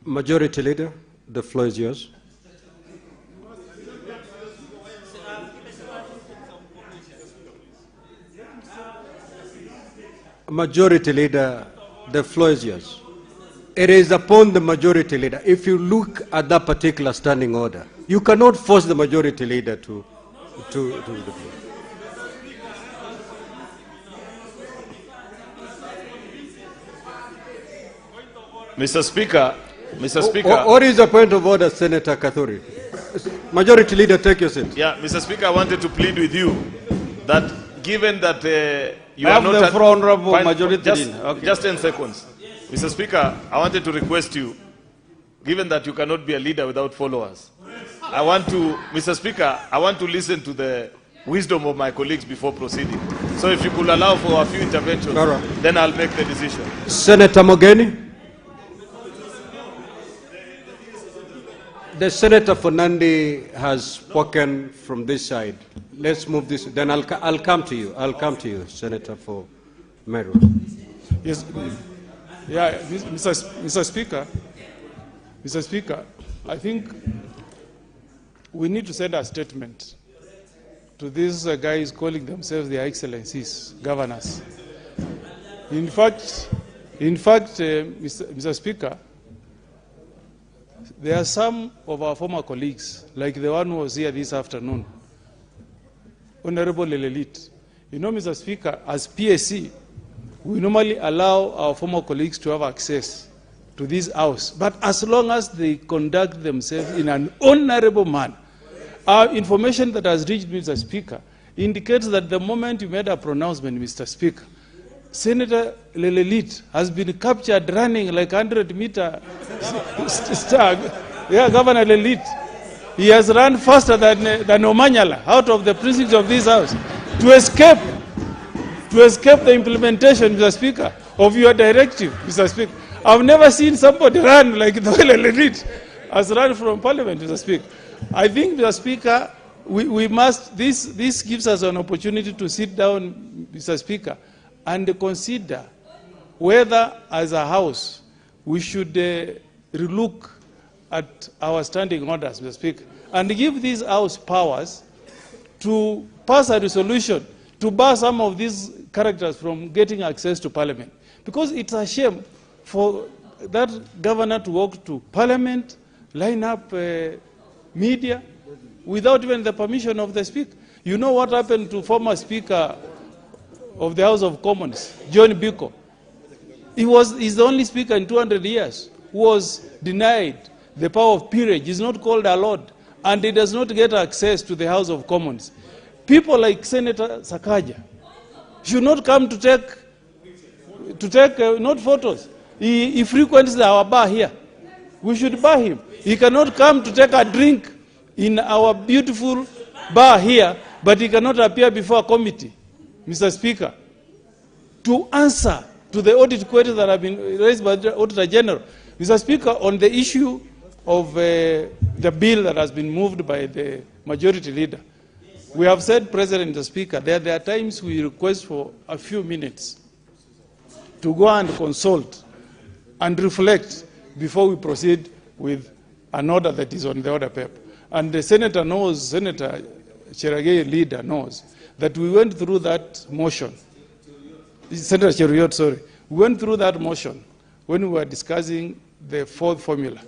Majority Leader, the floor is yours. Majority Leader, the floor is yours. It is upon the Majority Leader. If you look at that particular standing order, you cannot force the Majority Leader to the floor. Mr. Speaker, What is the point of order, Senator Kathuri? Majority Leader, take your seat. Yeah, Mr. Speaker, I wanted to plead with you that given that you I are have not... the floor, Honorable Majority Leader. Okay. Just 10 seconds. Mr. Speaker, I wanted to request you, given that you cannot be a leader without followers, Mr. Speaker, I want to listen to the wisdom of my colleagues before proceeding. So if you could allow for a few interventions, then I'll make the decision. Senator Mogeni. The Senator for Nandi has spoken from this side. Let's move this. Then I'll come to you. I'll come to you, Senator for Meru. Yes. Yeah, Mr. Speaker, I think we need to send a statement to these guys calling themselves their excellencies, governors. In fact, Mr. Speaker, there are some of our former colleagues, like the one who was here this afternoon, Honorable Lelelit. You know, Mr. Speaker, as PSC, we normally allow our former colleagues to have access to this house, but as long as they conduct themselves in an honorable manner. Our information that has reached Mr. Speaker indicates that the moment you made a pronouncement, Mr. Speaker, Senator Lelelit has been captured running like 100-meter stag. Yeah, Governor Lelelit. He has run faster than Omanyala out of the precincts of this house to escape the implementation, Mr. Speaker, of your directive, Mr. Speaker. I've never seen somebody run like the way Lelelit has run from Parliament, Mr. Speaker. I think, Mr. Speaker, we must, this gives us an opportunity to sit down, Mr. Speaker, and consider whether, as a House, we should relook at our standing orders, Mr. Speaker, and give these House powers to pass a resolution to bar some of these characters from getting access to Parliament. Because it's a shame for that governor to walk to Parliament, line up media, without even the permission of the Speaker. You know what happened to former Speaker of the House of Commons, John Biko? He's the only Speaker in 200 years who was denied the power of peerage. He's not called a lord, and he does not get access to the House of Commons. People like Senator Sakaja should not come to take not photos. He frequents our bar here. We should bar him. He cannot come to take a drink in our beautiful bar here, but he cannot appear before a committee, Mr. Speaker, to answer to the audit questions that have been raised by the Auditor General. Mr. Speaker, on the issue of the bill that has been moved by the Majority Leader, We have said, President the Speaker, there are times we request for a few minutes to go and consult and reflect before we proceed with an order that is on the order paper. And the Senator knows, Senator Cheragei leader knows, that we went through that motion. Senator Cheruiyot, sorry. We went through that motion when we were discussing the fourth formula.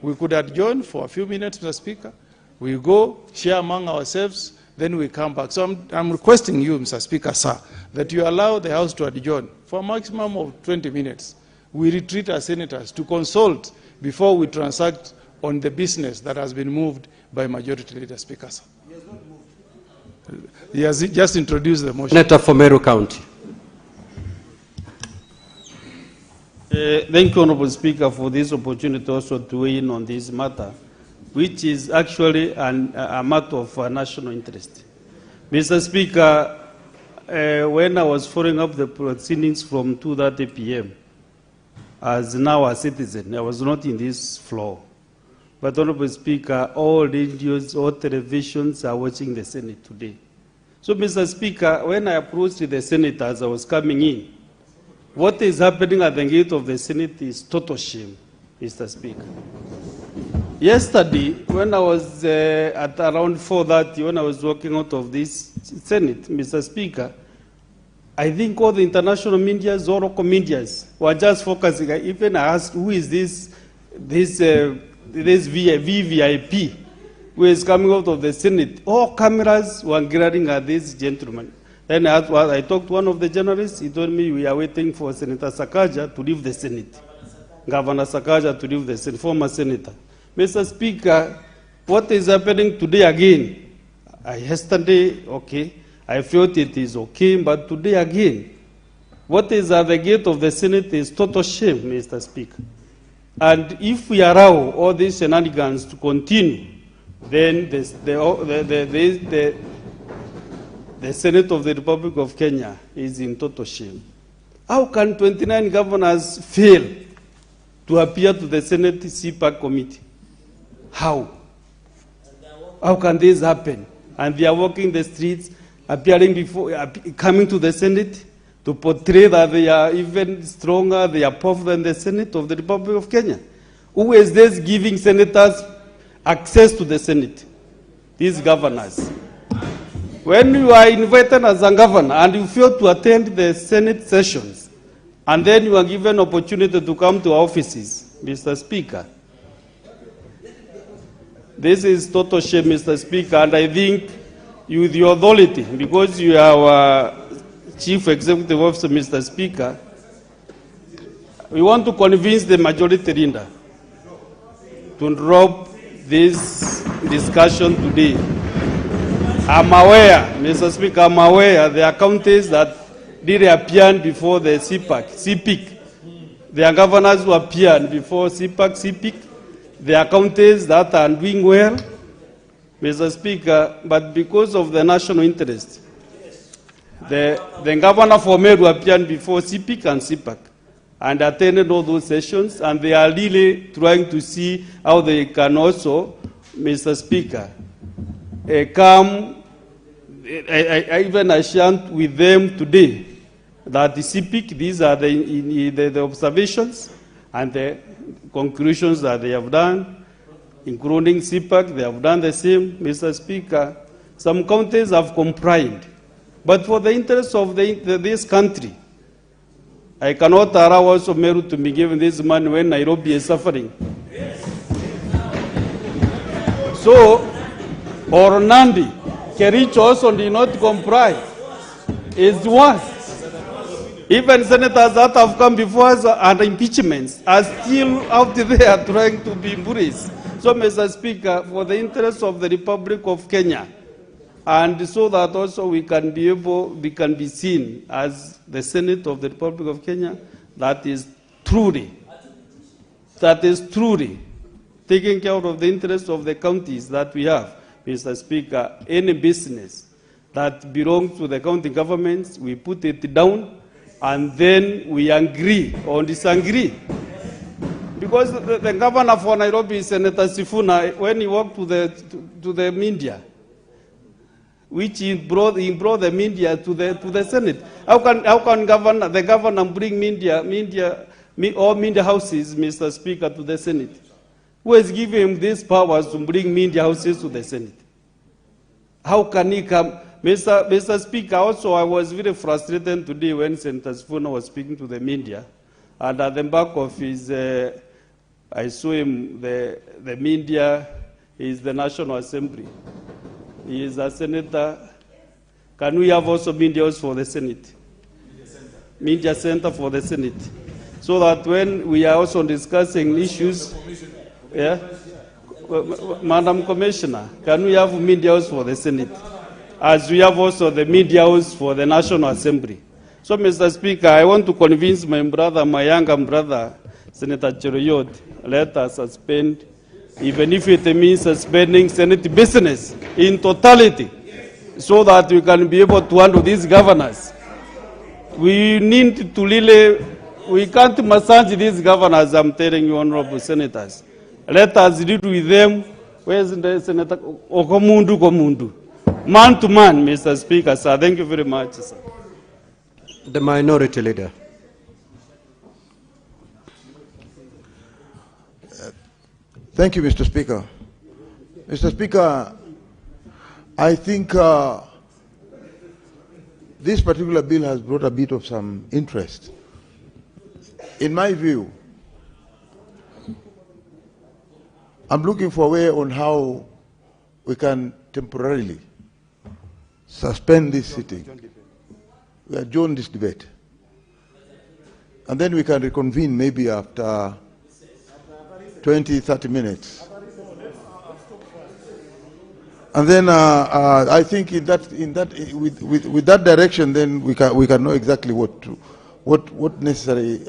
We could adjourn for a few minutes, Mr. Speaker. We go, share among ourselves, then we come back. So I'm requesting you, Mr. Speaker, sir, that you allow the House to adjourn for a maximum of 20 minutes. We retreat as senators to consult before we transact on the business that has been moved by Majority Leader Speaker, sir. He has just introduced the motion. Senator for Meru County. Thank you, Honorable Speaker, for this opportunity also to weigh in on this matter, which is actually a matter of national interest. Mr. Speaker, when I was following up the proceedings from 2:30 p.m., as now a citizen, I was not in this floor. But, Honorable Speaker, all radios, all televisions are watching the Senate today. So, Mr. Speaker, when I approached the Senate as I was coming in, what is happening at the gate of the Senate is total shame, Mr. Speaker. Yesterday, when I was at around 4:30, when I was walking out of this Senate, Mr. Speaker, I think all the international media, all local media, were just focusing. I even asked, who is this VVIP who is coming out of the Senate? All cameras were glaring at this gentleman. Then I talked to one of the journalists. He told me we are waiting for Senator Sakaja to leave the Senate. Governor Sakaja to leave the Senate, former senator. Mr. Speaker, what is happening today again? Yesterday, okay, I felt it is okay, but today again, what is at the gate of the Senate is total shame, Mr. Speaker. And if we allow all these shenanigans to continue, then the Senate of the Republic of Kenya is in total shame. How can 29 governors fail to appear to the Senate CPAC committee? How? How can this happen? And they are walking the streets, appearing before, coming to the Senate to portray that they are even stronger, they are powerful than the Senate of the Republic of Kenya. Who is this giving senators access to the Senate? These governors. When you are invited as a governor and you fail to attend the Senate sessions, and then you are given opportunity to come to offices, Mr. Speaker, this is total shame, Mr. Speaker, and I think you, with your authority, because you are our Chief Executive Officer, Mr. Speaker, we want to convince the majority leader to drop this discussion today. I'm aware, Mr. Speaker, I'm aware there are counties that did appear before the CPIC. There are governors who appeared before CPIC. There are counties that are doing well, Mr. Speaker, but because of the national interest, the governor for Meru appeared before CPIC and CPAC and attended all those sessions, and they are really trying to see how they can also, Mr. Speaker, come. I even shared with them today that the CPIC, these are the observations and the conclusions that they have done, including CPAC, they have done the same, Mr. Speaker. Some counties have complied. But for the interest of this country, I cannot allow also Meru to be given this money when Nairobi is suffering. So, or Nandi, Kericho also did not comply. It's worse. Even senators that have come before us and impeachments are still out there trying to be embraced. So, Mr. Speaker, for the interest of the Republic of Kenya, and so that also we can be seen as the Senate of the Republic of Kenya, that is truly taking care of the interests of the counties that we have. Mr. Speaker, any business that belongs to the county governments, we put it down, and then we agree or disagree. Because the governor for Nairobi, Senator Sifuna, when he walked to the media, which he brought the media to the Senate. How can the governor bring media houses, Mr. Speaker, to the Senate? Who has given him these powers to bring media houses to the Senate? How can he come? Mr. Speaker, also I was very frustrated today when Senator Sifuna was speaking to the media, and at the back of his, I saw him, the media is the National Assembly. He is a senator. Can we have also media house for the Senate? Media center for the Senate. So that when we are also discussing issues, yeah, Madam Commissioner, can we have media house for the Senate? As we have also the media house for the National Assembly. So, Mr. Speaker, I want to convince my brother, my younger brother, Senator Cheruiyot, let us suspend, even if it means suspending Senate business in totality, so that we can be able to handle these governors. We need to really, we can't massage these governors, I'm telling you, honorable senators. Let us deal with them. Where's the Senator Okomundu? Man to man, Mr. Speaker, sir. Thank you very much, sir. The Minority Leader. Thank you, Mr. Speaker. Mr. Speaker, I think this particular bill has brought a bit of some interest. In my view, I'm looking for a way on how we can temporarily suspend this sitting. We adjourn this debate. And then we can reconvene maybe after 20, 30 minutes. And then I think with that direction, then we can know exactly what necessary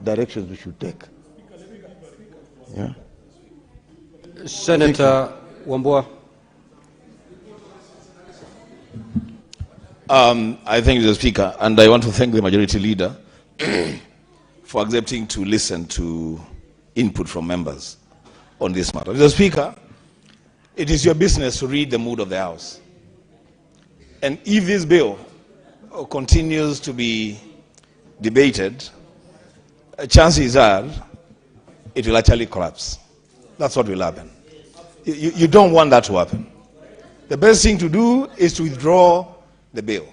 directions we should take. Yeah. Senator Wambua. I thank the Speaker, and I want to thank the Majority Leader for accepting to listen to input from members on this matter. Mr. Speaker, it is your business to read the mood of the House. And if this bill continues to be debated, chances are it will actually collapse. That's what will happen. You don't want that to happen. The best thing to do is to withdraw the bill.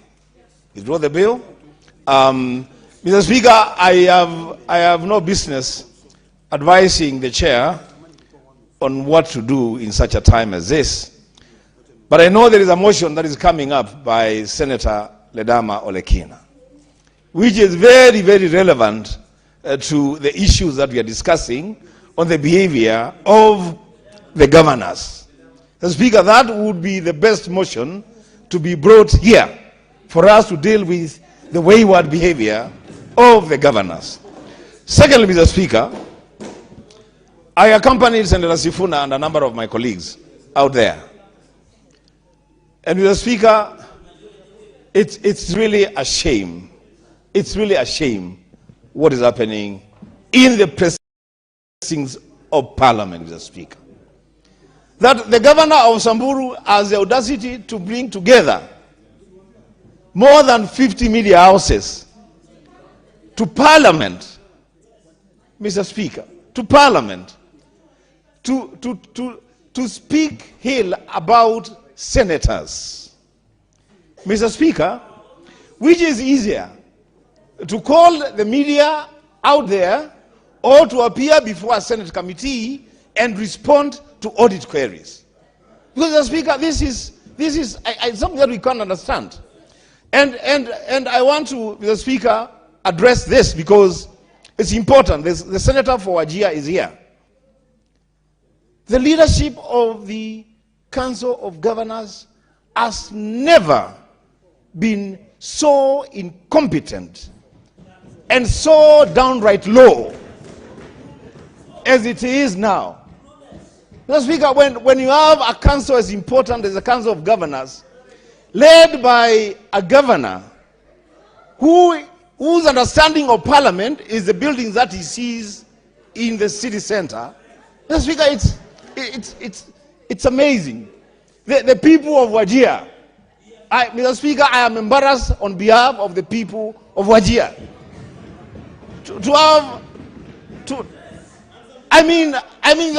Withdraw the bill. Mr. Speaker, I have no business advising the chair on what to do in such a time as this. But I know there is a motion that is coming up by Senator Ledama Olekina, which is very, very relevant to the issues that we are discussing on the behavior of the governors. Mr. Speaker, that would be the best motion to be brought here for us to deal with the wayward behavior of the governors. Secondly, Mr. Speaker, I accompanied Senator Sifuna and a number of my colleagues out there. And Mr. Speaker, it's really a shame. It's really a shame what is happening in the precincts of Parliament, Mr. Speaker. That the governor of Samburu has the audacity to bring together more than 50 media houses to Parliament, Mr. Speaker, to Parliament, to speak ill about senators. Mr. Speaker, which is easier, to call the media out there or to appear before a Senate committee and respond to audit queries? Because, Mr. Speaker, this is something that we can't understand. And I want to, Mr. Speaker, address this because it's important. The Senator for Wajir is here. The leadership of the Council of Governors has never been so incompetent and so downright low as it is now. Mr. Speaker, when you have a council as important as the Council of Governors, led by a governor whose understanding of Parliament is the buildings that he sees in the city center, Mr. Speaker, it's amazing. The people of Wajir Mr. Speaker, I am embarrassed on behalf of the people of Wajir. Mr.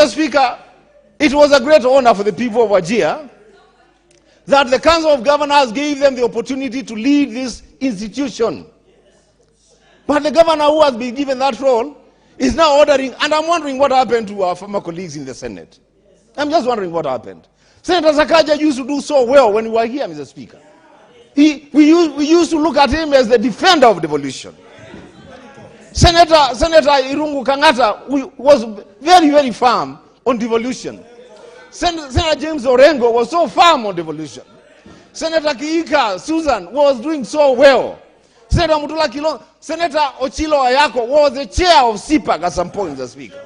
Speaker, it was a great honor for the people of Wajir that the Council of Governors gave them the opportunity to lead this institution. But the governor who has been given that role is now ordering, and I'm wondering what happened to our former colleagues in the Senate. I'm just wondering what happened. Senator Sakaja used to do so well when we were here, Mr. Speaker. We used to look at him as the defender of devolution. Senator Irungu Kangata was very, very firm on devolution. Senator James Orengo was so firm on devolution. Senator Kiika Susan was doing so well. Senator Mutula Kilon, Senator Ochilo Ayako was the chair of CPAC at some point, Mr. Speaker.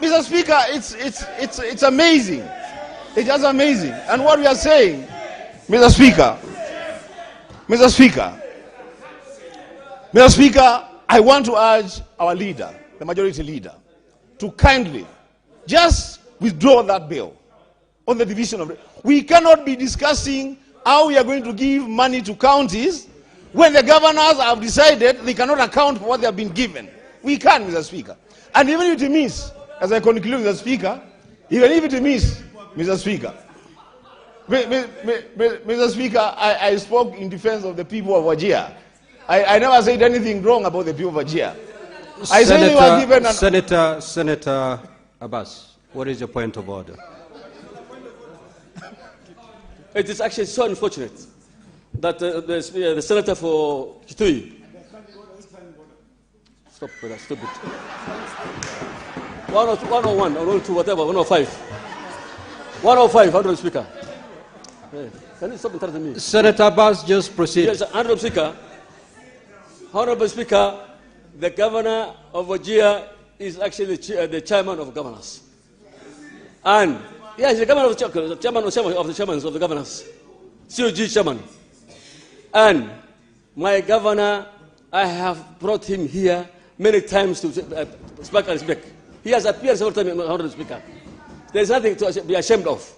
Mr. Speaker, it's amazing. It's just amazing. And what we are saying, Mr. Speaker, I want to urge our leader, the majority leader, to kindly just withdraw that bill on the division of... We cannot be discussing how we are going to give money to counties when the governors have decided they cannot account for what they have been given. We can, Mr. Speaker. And even if it means, as I conclude, Mr. Speaker, even if it means, Mr. Speaker, Mr. Speaker, I spoke in defense of the people of Wajir. I never said anything wrong about the people of Wajir. I said they were given an... Senator Abbas, what is your point of order? It is actually so unfortunate that the senator for Kitui... Stop with that, stupid. 101, 102, whatever, 105. 105, Honorable Speaker. Can you stop interrupting me? Senator Abbas, just proceed. Yes, Honorable Speaker, the governor of Wajir is actually the chairman of governors. And, yes, the governor of the chairman of the governors. COG chairman. And my governor, I have brought him here many times to speak and speak. He has appeared several times, Honorable Speaker. There is nothing to be ashamed of.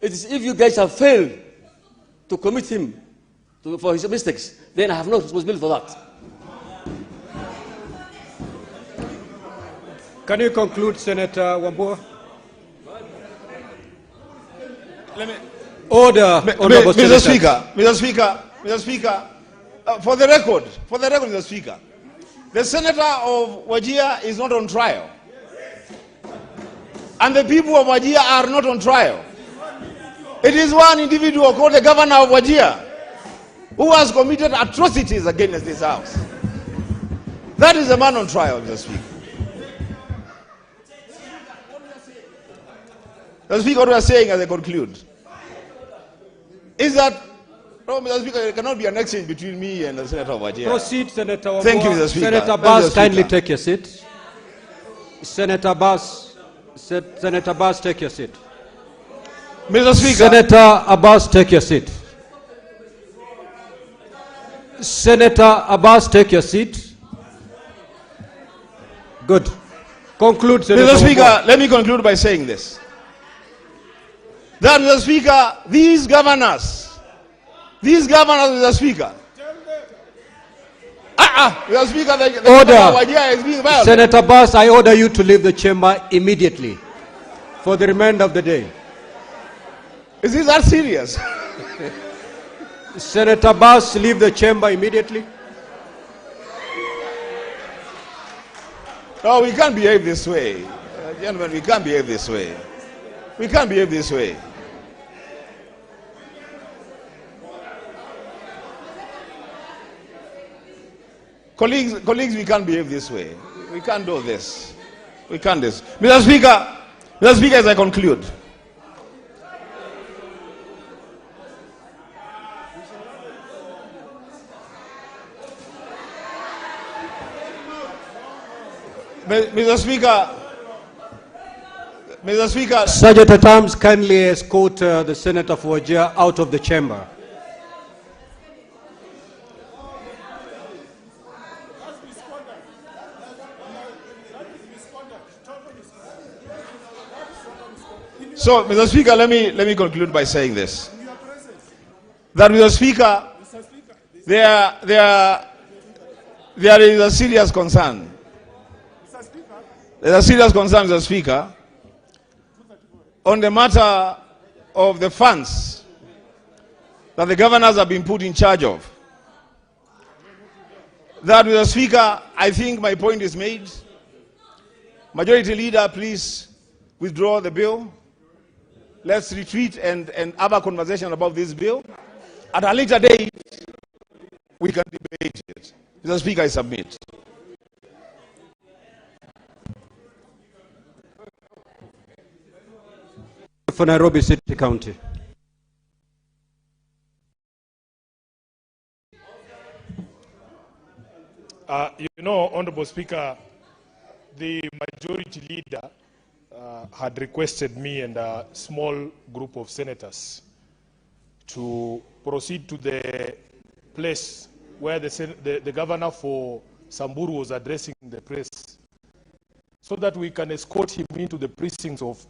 It is if you guys have failed to commit him for his mistakes, then I have no responsibility for that. Can you conclude, Senator Wambua? Order, Mr. Speaker, for the record, Mr. Speaker, the senator of Wajir is not on trial. And the people of Wajir are not on trial. It is one individual called the governor of Wajir who has committed atrocities against this house. That is the man on trial, Mr. Speaker. Mr. Speaker, what we are saying as I conclude is that, Mr. Speaker, there cannot be an exchange between me and the Senator of Wajir. Proceed, Senator Wambua. Thank you, Mr. Speaker. Senator Bass, kindly take your seat. Senator Bass, take your seat. Mr. Speaker. Senator Abbas, take your seat. Senator Abbas, take your seat. Good. Conclude, Senator Mr. Speaker, let me conclude by saying this. That, Mr. Speaker, these governors, Mr. Speaker, Mr. Speaker, the order. Is being violated. Senator Bass, I order you to leave the chamber immediately for the remainder of the day. Is this that serious? Senator Bass, leave the chamber immediately. No, we can't behave this way. Gentlemen, we can't behave this way. We can't behave this way. Colleagues, we can't behave this way. We can't do this. We can't do this. Mr. Speaker, as I conclude. Mr. Speaker. Sergeant at Arms, kindly escort the Senator for Wajir out of the chamber. So, Mr. Speaker, let me conclude by saying this. that, Mr. Speaker, there is a serious concern. There's a serious concern, Mr. Speaker, on the matter of the funds that the governors have been put in charge of. That, Mr. Speaker, I think my point is made. Majority Leader, please withdraw the bill. Let's retreat and have a conversation about this bill. At a later date, we can debate it. Mr. Speaker, I submit. For Nairobi City County. You know, Honorable Speaker, the majority leader had requested me and a small group of senators to proceed to the place where the governor for Samburu was addressing the press, so that we can escort him into the precincts of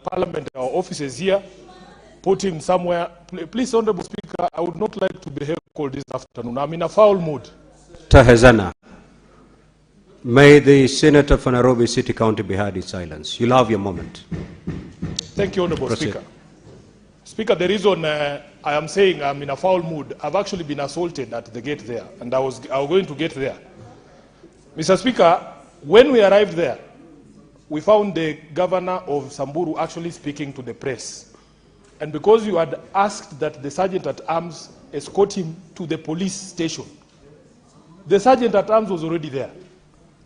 Parliament, our offices here, put him somewhere. Please, Honorable Speaker, I would not like to be heckled this afternoon. I'm in a foul mood. Tahazana. May the Senator for Nairobi City County be heard in silence. You'll have your moment. Thank you, Honorable Proceed. Speaker. Speaker, the reason I am saying I'm in a foul mood, I've actually been assaulted at the gate there, and I was going to get there. Mr. Speaker, when we arrived there, we found the governor of Samburu actually speaking to the press. And because you had asked that the sergeant at arms escort him to the police station, the sergeant at arms was already there.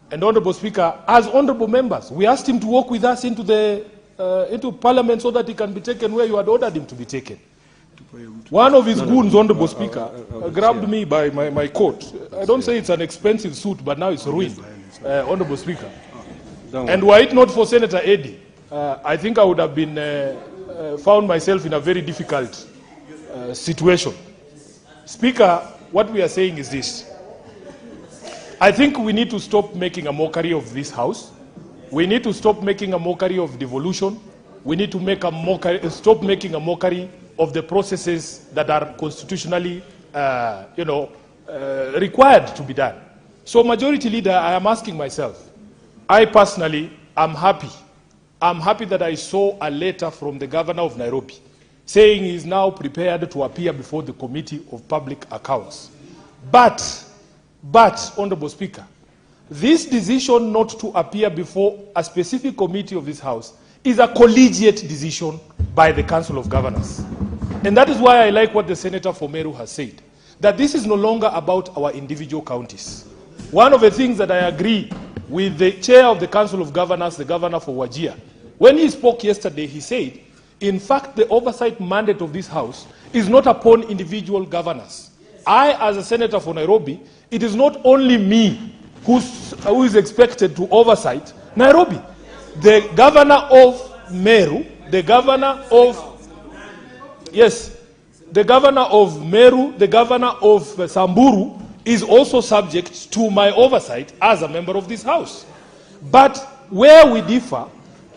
And Honorable Speaker, as honorable members, we asked him to walk with us into Parliament so that he can be taken where you had ordered him to be taken. One of his goons, Honorable Speaker, grabbed me by my coat. I don't say it's an expensive suit, but now it's ruined, Honorable Speaker. And were it not for Senator Eddy, I think I would have been found myself in a very difficult situation. Speaker, what we are saying is this. I think we need to stop making a mockery of this House. We need to stop making a mockery of devolution. We need to make stop making a mockery of the processes that are constitutionally, required to be done. So, Majority Leader, I am asking myself, I personally am happy. I'm happy that I saw a letter from the governor of Nairobi saying he is now prepared to appear before the Committee of Public Accounts. But, Honorable Speaker, this decision not to appear before a specific committee of this House is a collegiate decision by the Council of Governors. And that is why I like what the Senator for Meru has said, that this is no longer about our individual counties. One of the things that I agree with the chair of the Council of Governors, the governor for Wajir, when he spoke yesterday, he said, in fact, the oversight mandate of this House is not upon individual governors. I, as a senator for Nairobi, it is not only me who is expected to oversight Nairobi. The governor of Meru, the governor of, yes, the governor of Meru, the governor of Samburu is also subject to my oversight as a member of this House. But where we differ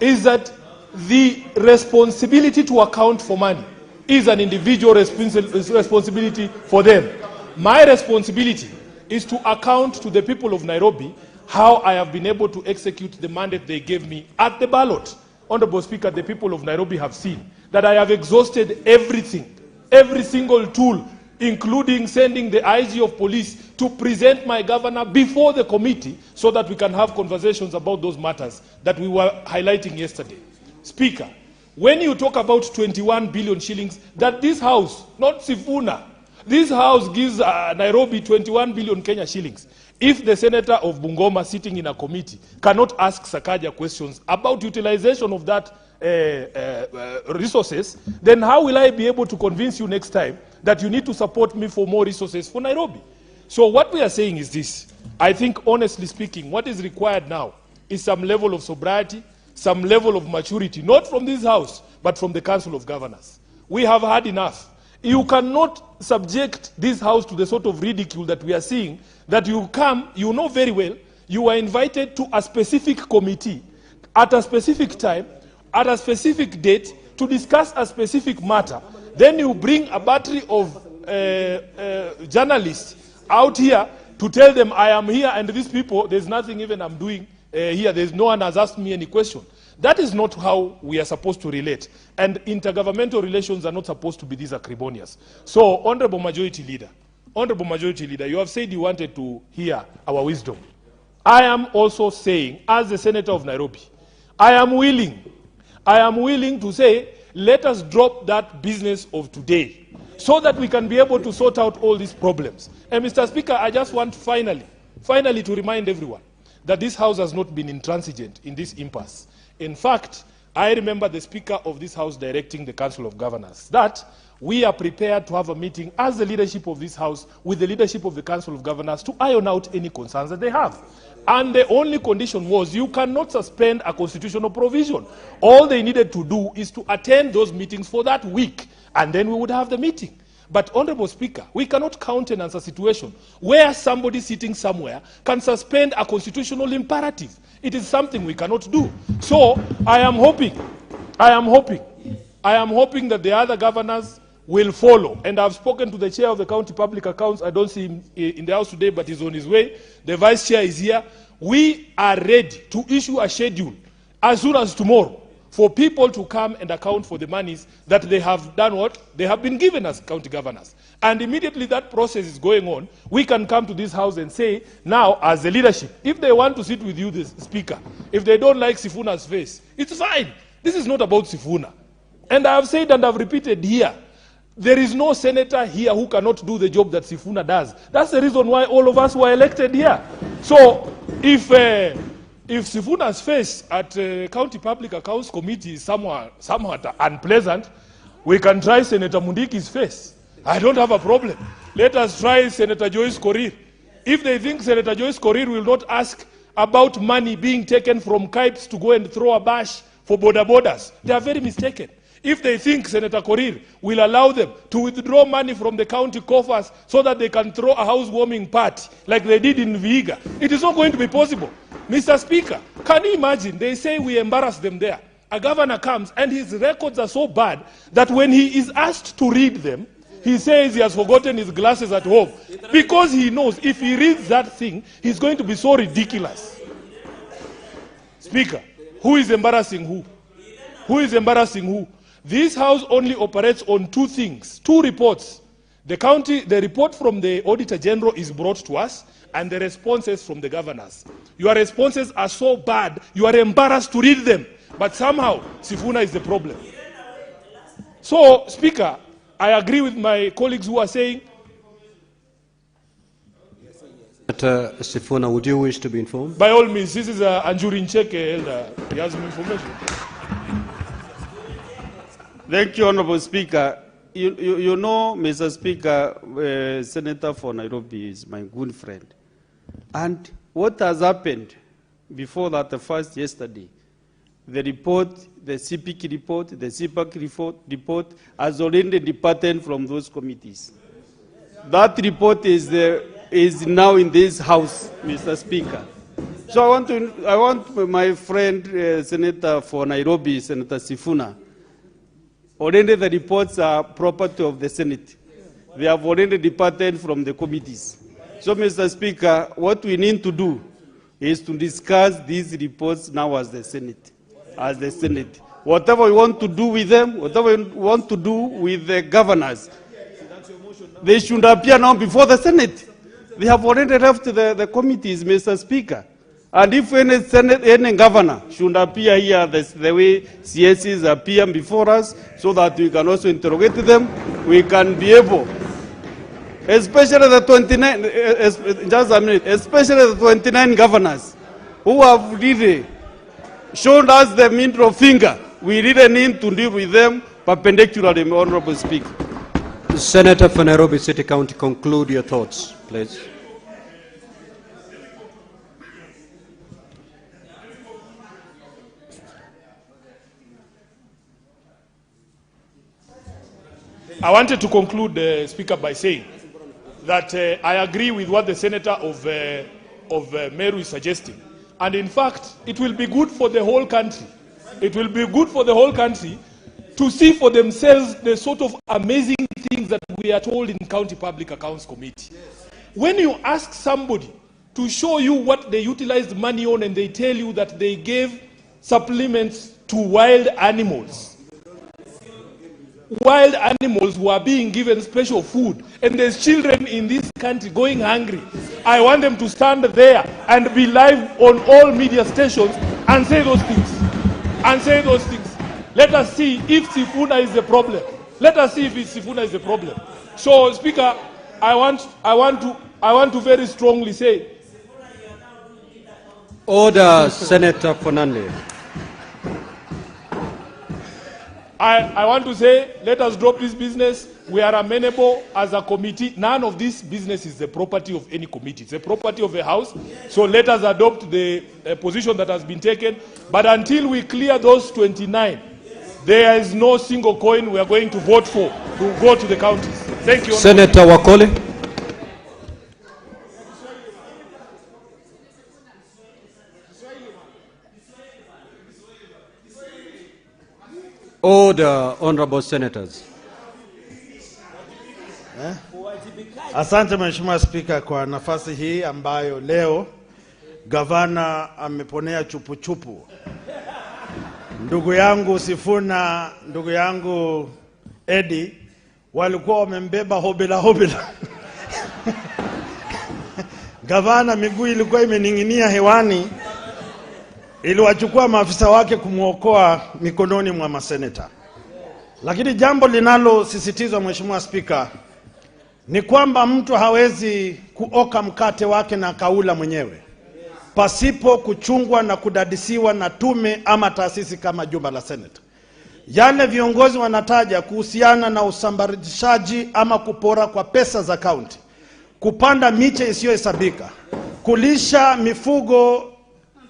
is that the responsibility to account for money is an individual responsibility for them. My responsibility is to account to the people of Nairobi how I have been able to execute the mandate they gave me at the ballot. Honorable Speaker, the people of Nairobi have seen that I have exhausted everything, every single tool, including sending the IG of police to present my governor before the committee so that we can have conversations about those matters that we were highlighting yesterday. Speaker, when you talk about 21 billion shillings, that this House, not Sifuna, this House gives Nairobi 21 billion Kenya shillings. If the senator of Bungoma sitting in a committee cannot ask Sakaja questions about utilization of that resources, then how will I be able to convince you next time that you need to support me for more resources for Nairobi? So what we are saying is this. I think, honestly speaking, what is required now is some level of sobriety, some level of maturity, not from this House, but from the Council of Governors. We have had enough. You cannot subject this House to the sort of ridicule that we are seeing, that you come, you know very well, you are invited to a specific committee at a specific time, at a specific date, to discuss a specific matter. Then you bring a battery of journalists out here to tell them I am here and these people, there's nothing even I'm doing here. There's no one has asked me any question. That is not how we are supposed to relate. And intergovernmental relations are not supposed to be these acrimonious. So, Honorable Majority Leader, you have said you wanted to hear our wisdom. I am also saying, as the Senator of Nairobi, I am willing to say, let us drop that business of today so that we can be able to sort out all these problems. And Mr. Speaker, I just want finally to remind everyone that this House has not been intransigent in this impasse. In fact, I remember the Speaker of this House directing the Council of Governors that we are prepared to have a meeting as the leadership of this House with the leadership of the Council of Governors to iron out any concerns that they have. And the only condition was you cannot suspend a constitutional provision. All they needed to do is to attend those meetings for that week, and then we would have the meeting. But, Honorable Speaker, we cannot countenance a situation where somebody sitting somewhere can suspend a constitutional imperative. It is something we cannot do. So, I am hoping that the other governors will follow. And I've spoken to the chair of the County Public Accounts. I don't see him in the House today, but he's on his way. The vice chair is here. We are ready to issue a schedule as soon as tomorrow for people to come and account for the monies that they have done what? They have been given as county governors. And immediately that process is going on, we can come to this House and say, now, as the leadership, if they want to sit with you, the Speaker, if they don't like Sifuna's face, it's fine. This is not about Sifuna. And I have said and I've repeated here, there is no senator here who cannot do the job that Sifuna does. That's the reason why all of us were elected here. So, if Sifuna's face at County Public Accounts Committee is somewhat unpleasant, we can try Senator Mundiki's face. I don't have a problem. Let us try Senator Joyce Korir. If they think Senator Joyce Korir will not ask about money being taken from Kipes to go and throw a bash for border borders, they are very mistaken. If they think Senator Korir will allow them to withdraw money from the county coffers so that they can throw a housewarming party like they did in Vihiga, it is not going to be possible. Mr. Speaker, can you imagine? They say we embarrass them there. A governor comes and his records are so bad that when he is asked to read them, he says he has forgotten his glasses at home because he knows if he reads that thing, he's going to be so ridiculous. Speaker, who is embarrassing who? Who is embarrassing who? This House only operates on two things, two reports. The report from the Auditor General is brought to us, and the responses from the governors. Your responses are so bad, you are embarrassed to read them. But somehow, Sifuna is the problem. So, Speaker, I agree with my colleagues who are saying... Sifuna, would you wish to be informed? By all means, this is Anjuri Ncheke, Elder. He has some information. Thank you, Honorable Speaker. You know, Mr. Speaker, Senator for Nairobi is my good friend. And what has happened before that, the first yesterday, the report, the CPK report, the CPAC report has already departed from those committees. That report is now in this House, Mr. Speaker. So I want my friend, Senator for Nairobi, Senator Sifuna. Already the reports are property of the Senate. They have already departed from the committees. So, Mr. Speaker, what we need to do is to discuss these reports now as the Senate. Whatever we want to do with them, whatever we want to do with the governors, they should appear now before the Senate. They have already left the committees, Mr. Speaker. And if any governor should appear here the way CSCs appear before us, so that we can also interrogate them, we can be able, especially the 29, just a minute, especially the 29 governors who have really shown us the middle finger. We really need to deal with them perpendicularly, Honorable Speaker. Senator for Nairobi City County, conclude your thoughts, please. I wanted to conclude, Speaker, by saying that I agree with what the Senator of Meru is suggesting. And in fact, it will be good for the whole country. It will be good for the whole country to see for themselves the sort of amazing things that we are told in County Public Accounts Committee. When you ask somebody to show you what they utilized money on and they tell you that they gave supplements to wild animals who are being given special food, and there's children in this country going hungry, I want them to stand there and be live on all media stations and say those things. Let us see if Sifuna is the problem. Let us see if Sifuna is the problem. So, Speaker, I want to very strongly say. Order, Senator Fernandez. I want to say, let us drop this business. We are amenable as a committee. None of this business is the property of any committee. It's the property of the House. So let us adopt the position that has been taken. But until we clear those 29, there is no single coin we are going to vote for to go to the counties. Thank you. Senator Wakoli. Order, honorable senators. Asante Mheshimiwa Spika kwa nafasi hii ambayo leo gavana ameponea chupu. Ndugu yangu Sifuna, ndugu yangu Eddie walikuwa wamembeba hobela. Gavana miguu ilikuwa imening'inia hewani ili wachukua maafisa wake kumuokoa mikononi mwa maseneta. Lakini jambo linalosisitizwa Mheshimiwa Spika ni kwamba mtu hawezi kuoka mkate wake na kaula mwenyewe pasipo kuchungwa na kudadisiwa na tume ama taasisi kama jumba la Senate. Yale viongozi wanataja kuhusiana na usambarishaji ama kupora kwa pesa za kaunti, kupanda miche isiyohesabika, kulisha mifugo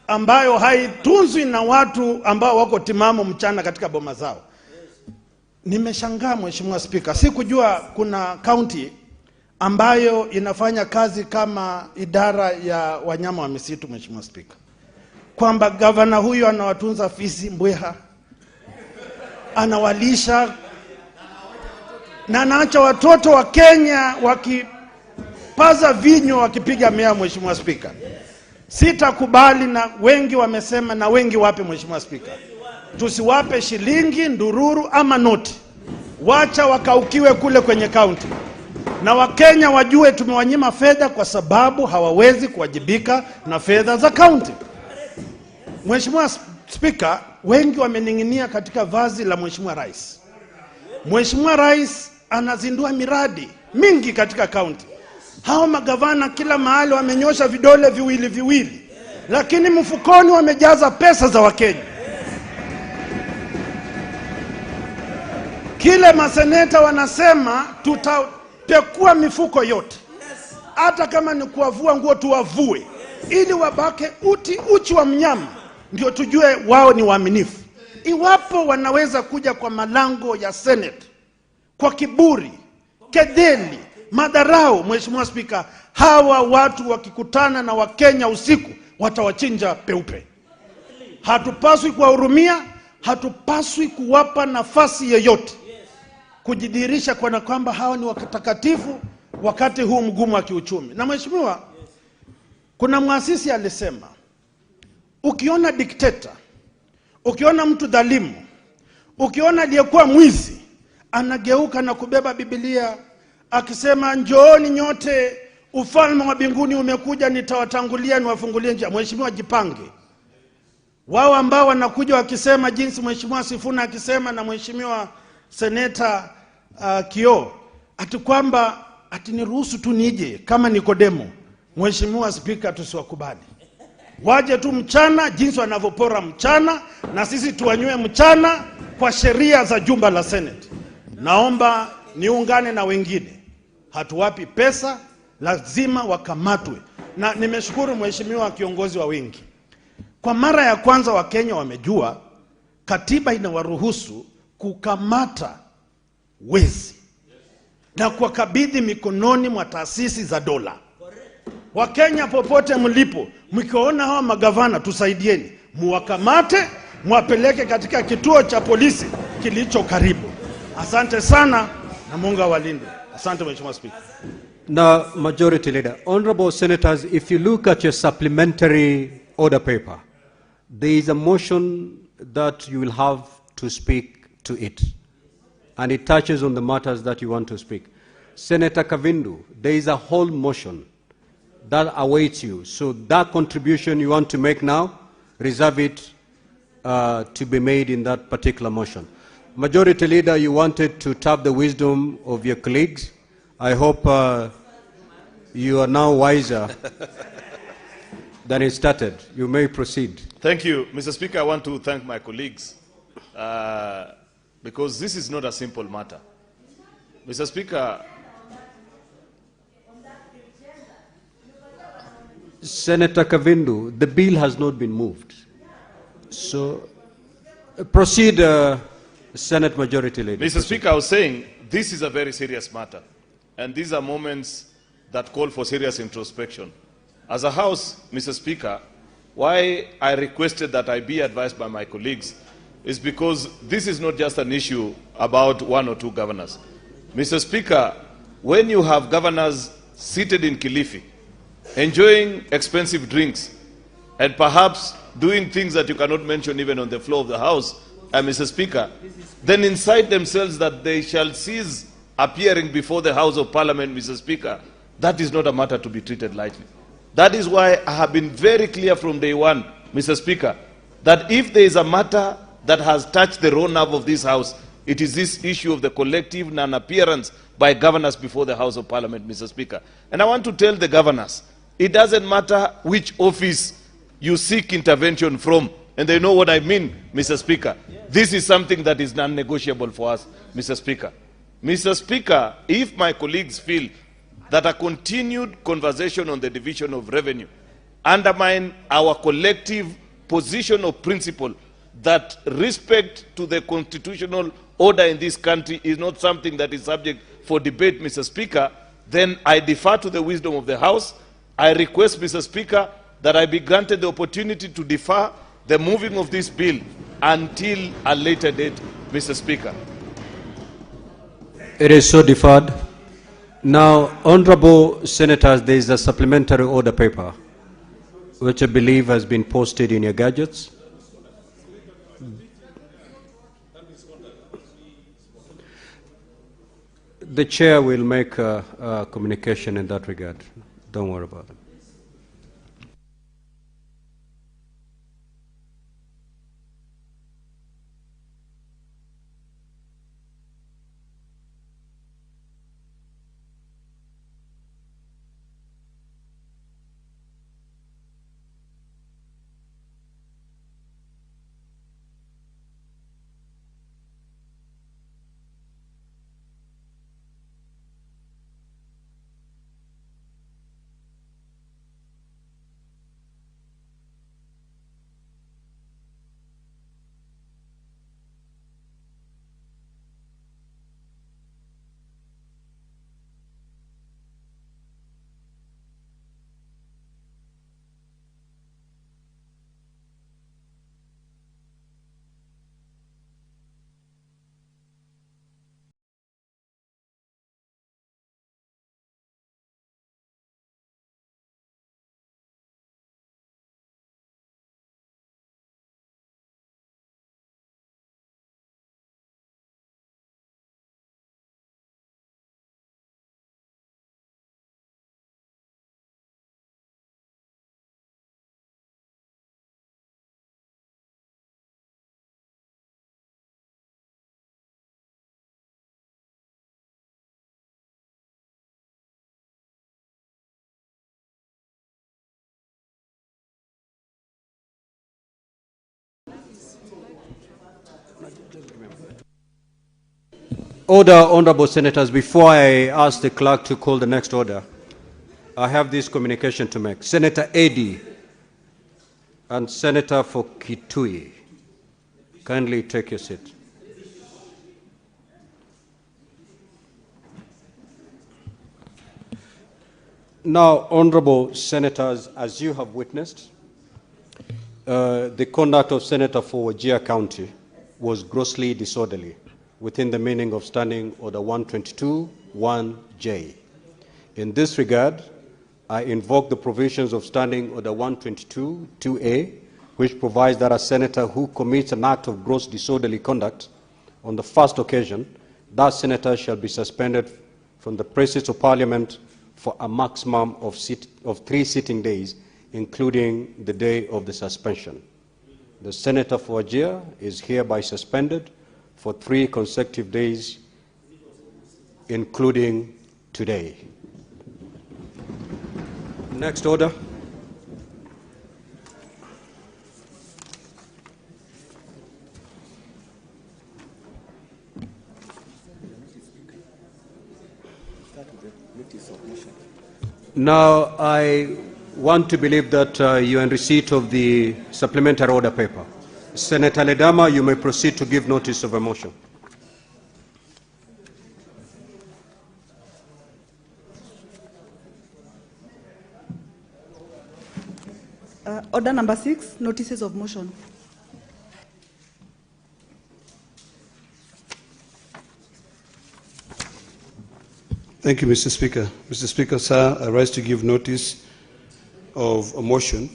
ambayo haitunzwi na watu ambao wako timamu mchana katika boma zao. Nimeshangaa Mheshimiwa Spika, sikujua kuna kaunti ambayo inafanya kazi kama idara ya wanyama wa misitu Mheshimiwa Spika, kwamba gavana huyu anawatunza fisi, mbweha, anawalisha na anaacha watoto wa Kenya wakipaza vinyo wakipiga mea. Mheshimiwa Spika, sitakubali, na wengi wamesema, na wengi wape Mheshimiwa Spika, tusiwape shilingi, ndururu ama noti. Wacha wakaukiwe kule kwenye kaunti, na Wakenya wajue tumewanyima fedha kwa sababu hawawezi kuwajibika na fedha za kaunti. Mheshimiwa Spika, wengi wamening'inia katika vazi la Mheshimiwa Rais. Mheshimiwa Rais anazindua miradi mingi katika kaunti. Hao magavana kila mahali wamenyosha vidole viwili, lakini mfukoni wamejaza pesa za Wakenya. Kile maseneta wanasema tutapekua mifuko yote, hata kama ni kuwavua nguo tuwavue, ili wabake uchi wa mnyama, ndio tujue wao ni waaminifu. Iwapo wanaweza kuja kwa malango ya Senate kwa kiburi, kedeli, madharau, Mheshimiwa Spika, hawa watu wakikutana na Wakenya usiku watawachinja peupe. Hatupaswi kuwahurumia, hatupaswi kuwapa nafasi yoyote kujidhihirisha kwa kwamba hawa ni watakatifu wakati huu mgumu wa kiuchumi. Na Mheshimiwa, kuna muasisi alisema, ukiona dikteta, ukiona mtu dhalimu, ukiona aliyekuwa mwizi anageuka na kubeba Biblia akisema njooni nyote, ufalme wa mbinguni umekuja, nitawatangulia niwafungulie njia. Mheshimiwa, jipange. Wao ambao wanakuja wakisema jinsi Mheshimiwa Sifuna akisema na Mheshimiwa Seneta Kio ati kwamba ati niruhusu tu nije kama Nikodemo. Mheshimiwa Spika, tusiwakubali. Waje tu mchana jinsi wanavyopora mchana, na sisi tuwanywe mchana kwa sheria za jumba la Senate. Naomba niungane na wengine, hatuwapi pesa, lazima wakamatwe. Na nimeshukuru Mheshimiwa kiongozi wa wengi, kwa mara ya kwanza Wakenya wamejua katiba inawaruhusu kukamata wezi na kuwakabidhi mikononi mwa taasisi za dola. Wakenya popote mlipo, mkiona hawa magavana, tusaidieni, muwakamate mwapeleke katika kituo cha polisi kilicho karibu. Asante sana na Mungu awalinde. Asante Mheshimiwa Speaker. Now, Majority Leader, honorable senators, if you look at your supplementary order paper, there is a motion that you will have to speak to it, and it touches on the matters that you want to speak. Senator Kavindu, there is a whole motion that awaits you. So that contribution you want to make now, reserve it to be made in that particular motion. Majority Leader, you wanted to tap the wisdom of your colleagues. I hope you are now wiser than it started. You may proceed. Thank you, Mr. Speaker. I want to thank my colleagues because this is not a simple matter. Mr. Speaker, Senator Kavindu, the bill has not been moved. So proceed, Senate Majority Leader. Mr. Speaker, I was saying this is a very serious matter, and these are moments that call for serious introspection. As a House, Mr. Speaker, why I requested that I be advised by my colleagues is because this is not just an issue about one or two governors. Mr. Speaker, when you have governors seated in Kilifi, enjoying expensive drinks, and perhaps doing things that you cannot mention even on the floor of the House, Mr. Speaker, then incite themselves that they shall cease appearing before the House of Parliament, Mr. Speaker, that is not a matter to be treated lightly. That is why I have been very clear from day one, Mr. Speaker, that if there is a matter that has touched the raw nerve of this House, it is this issue of the collective non-appearance by governors before the House of Parliament, Mr. Speaker. And I want to tell the governors, it doesn't matter which office you seek intervention from, and they know what I mean, Mr. Speaker. This is something that is non-negotiable for us, Mr. Speaker. Mr. Speaker, if my colleagues feel that a continued conversation on the division of revenue undermine our collective position of principle that respect to the constitutional order in this country is not something that is subject for debate, Mr. Speaker, then I defer to the wisdom of the House. I request, Mr. Speaker, that I be granted the opportunity to defer the moving of this bill until a later date, Mr. Speaker. It is so deferred. Now, honorable senators, there is a supplementary order paper, which I believe has been posted in your gadgets. The chair will make a communication in that regard. Don't worry about it. Order, honorable senators, before I ask the clerk to call the next order, I have this communication to make. Senator Eddy and Senator for Kitui, kindly take your seat. Now, honorable senators, as you have witnessed, the conduct of Senator for Wajir County was grossly disorderly within the meaning of Standing Order 122(1)J. In this regard, I invoke the provisions of Standing Order 122(2)A, which provides that a senator who commits an act of gross disorderly conduct on the first occasion, that senator shall be suspended from the presence of Parliament for a maximum of 3 sitting days, including the day of the suspension. The senator for Wajir is hereby suspended for 3 consecutive days, including today. Next order. Now, I want to believe that you are in receipt of the supplementary order paper. Senator Ledama, you may proceed to give notice of a motion. Order number 6, notices of motion. Thank you, Mr. Speaker. Mr. Speaker, sir, I rise to give notice of a motion,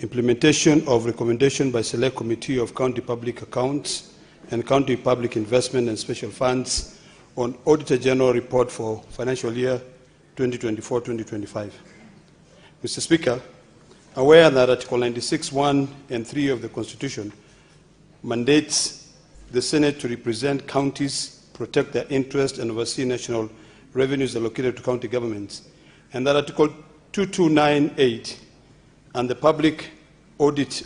implementation of recommendation by Select Committee of County Public Accounts and County Public Investment and Special Funds on Auditor General Report for financial year 2024-2025. Mr. Speaker, aware that Article 96(1) and 3 of the Constitution mandates the Senate to represent counties, protect their interests, and oversee national revenues allocated to county governments, and that Article 2298 and the Public Audit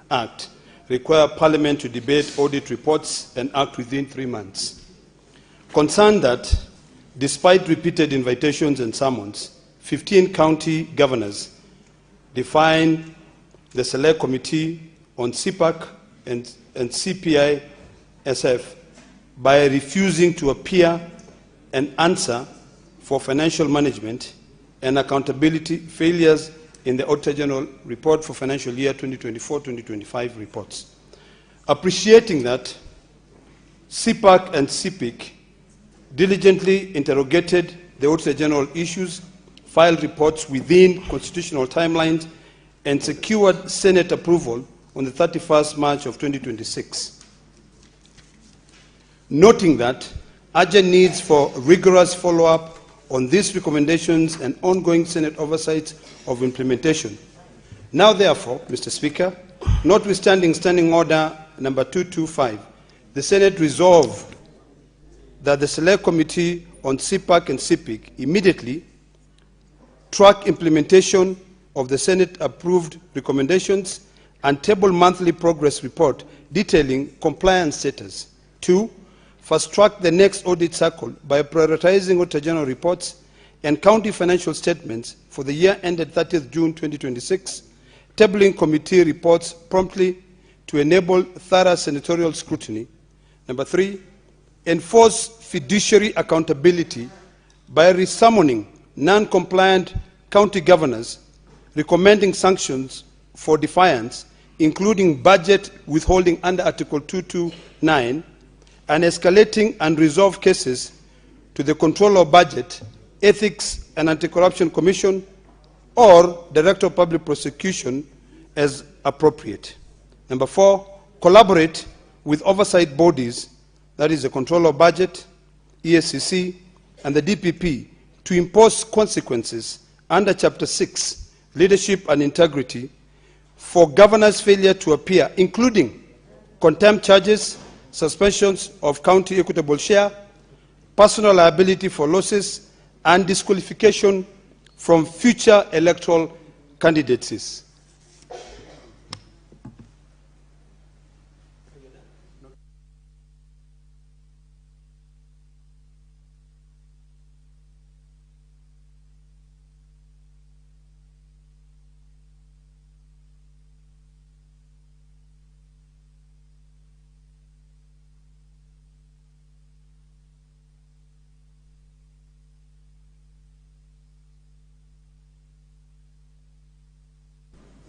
Act require Parliament to debate audit reports and act within 3 months. Concerned that, despite repeated invitations and summons, 15 county governors define the Select Committee on CPAC and CPI-SF by refusing to appear and answer for financial management and accountability failures in the Auditor General Report for financial year 2024-2025 reports. Appreciating that CPAC and CPIC diligently interrogated the Auditor General issues, filed reports within constitutional timelines, and secured Senate approval on the 31st March of 2026. Noting that urgent needs for rigorous follow-up on these recommendations and ongoing Senate oversight of implementation. Now, therefore, Mr. Speaker, notwithstanding Standing Order number 225, the Senate resolve that the Select Committee on CPAC and CPIC immediately track implementation of the Senate-approved recommendations and table monthly progress report detailing compliance status. 2, fast-track the next audit cycle by prioritizing Auditor General reports and county financial statements for the year ended 30th June 2026, tabling committee reports promptly to enable thorough senatorial scrutiny. Number 3, enforce fiduciary accountability by resummoning non-compliant county governors, recommending sanctions for defiance, including budget withholding under Article 229, and escalating unresolved cases to the Controller of Budget, Ethics and Anti-Corruption Commission, or Director of Public Prosecution as appropriate. Number 4, collaborate with oversight bodies, that is the Controller of Budget, ESCC, and the DPP, to impose consequences under Chapter 6, Leadership and Integrity, for governors' failure to appear, including contempt charges, suspensions of county equitable share, personal liability for losses, and disqualification from future electoral candidacies.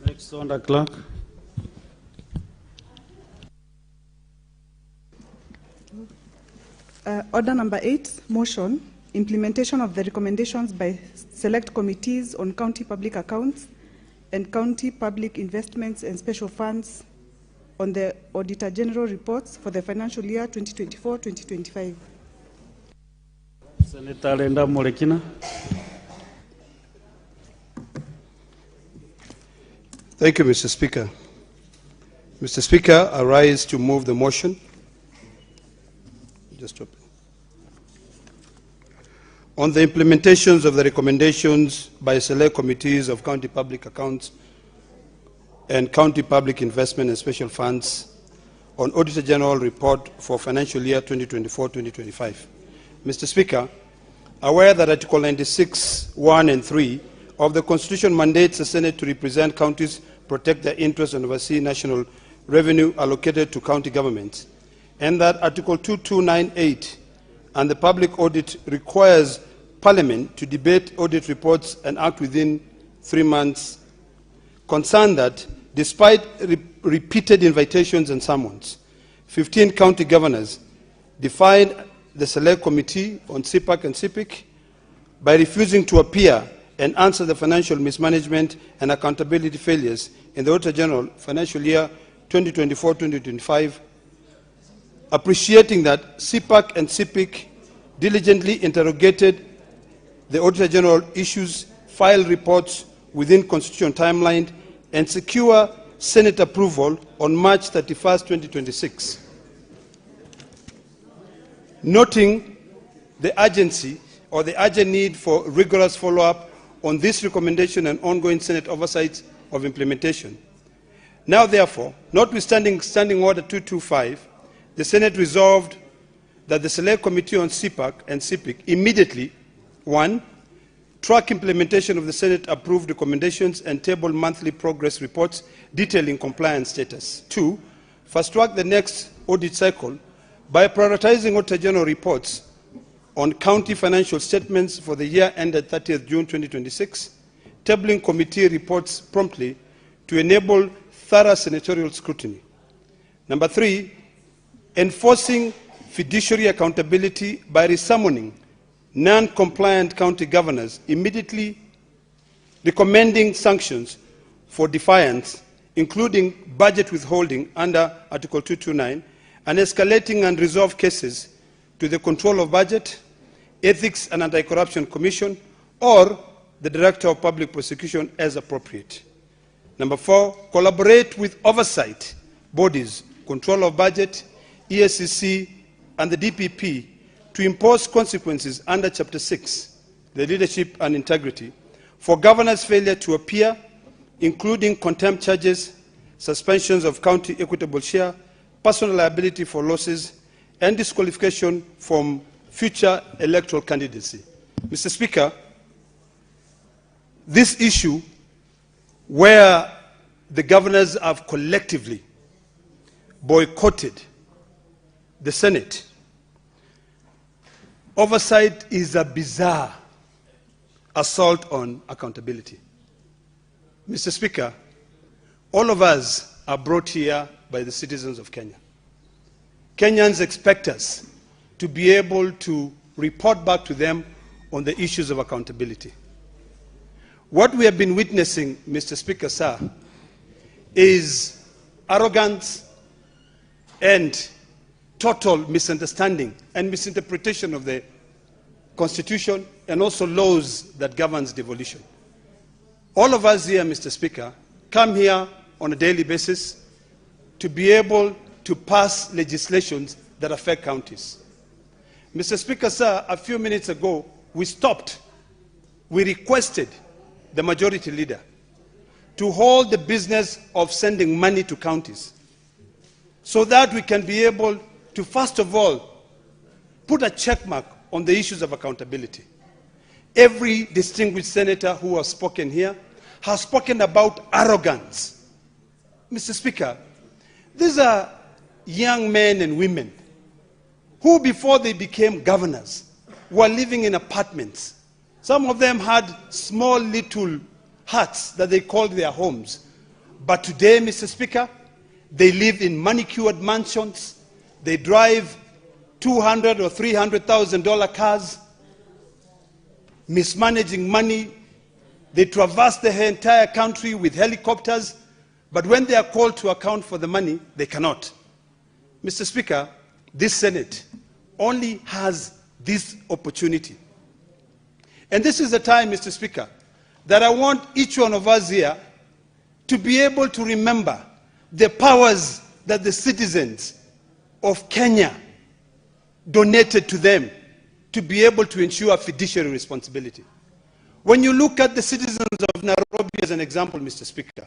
Next order, clerk. Order number 8, motion, implementation of the recommendations by select committees on county public accounts and county public investments and special funds on the Auditor General reports for the financial year 2024-2025. Senator Lenda Molekina. Thank you, Mr. Speaker. Mr. Speaker, I rise to move the motion. Just open. On the implementations of the recommendations by select committees of county public accounts and county public investment and special funds on Auditor General report for financial year 2024-2025. Mr. Speaker, aware that Article 96, 1 and 3 of the Constitution mandates the Senate to represent counties, protect their interests and oversee national revenue allocated to county governments, and that Article 2298 and the Public Audit requires Parliament to debate audit reports and act within 3 months, concerned that despite repeated invitations and summons, 15 county governors defied the Select Committee on CPAC and CPIC by refusing to appear and answer the financial mismanagement and accountability failures in the Auditor General financial year 2024-2025, appreciating that CPAC and CPIC diligently interrogated the Auditor General issues, file reports within constitutional timeline, and secure Senate approval on March 31, 2026. Noting the urgency or the urgent need for rigorous follow-up on this recommendation and ongoing Senate oversight of implementation. Now, therefore, notwithstanding Standing Order 225, the Senate resolved that the Select Committee on CPAC and CPIC immediately, 1, track implementation of the Senate-approved recommendations and table monthly progress reports detailing compliance status. 2, fast-track the next audit cycle by prioritizing Auditor General reports on county financial statements for the year ended 30th June 2026, tabling committee reports promptly to enable thorough senatorial scrutiny. Number 3, enforcing fiduciary accountability by resummoning non-compliant county governors, immediately recommending sanctions for defiance, including budget withholding under Article 229, and escalating unresolved cases to the Control of Budget, Ethics and Anti-Corruption Commission, or the Director of Public Prosecution as appropriate. Number 4, collaborate with oversight bodies, Control of Budget, ESCC, and the DPP to impose consequences under Chapter 6, the leadership and integrity, for governors' failure to appear, including contempt charges, suspensions of county equitable share, personal liability for losses, and disqualification from future electoral candidacy. Mr. Speaker, this issue where the governors have collectively boycotted the Senate, oversight is a bizarre assault on accountability. Mr. Speaker, all of us are brought here by the citizens of Kenya. Kenyans expect us to be able to report back to them on the issues of accountability. What we have been witnessing, Mr. Speaker, sir, is arrogance and total misunderstanding and misinterpretation of the Constitution and also laws that governs devolution. All of us here, Mr. Speaker, come here on a daily basis to be able to pass legislations that affect counties. Mr. Speaker, sir, a few minutes ago, we requested the majority leader to hold the business of sending money to counties so that we can be able to, first of all, put a check mark on the issues of accountability. Every distinguished senator who has spoken here has spoken about arrogance. Mr. Speaker, these are young men and women who, before they became governors, were living in apartments. Some of them had small little huts that they called their homes. But today, Mr. Speaker, they live in manicured mansions. They drive $200,000 or $300,000 cars, mismanaging money. They traverse the entire country with helicopters, but when they are called to account for the money, they cannot. Mr. Speaker, this Senate only has this opportunity. And this is the time, Mr. Speaker, that I want each one of us here to be able to remember the powers that the citizens of Kenya donated to them to be able to ensure fiduciary responsibility. When you look at the citizens of Nairobi as an example, Mr. Speaker,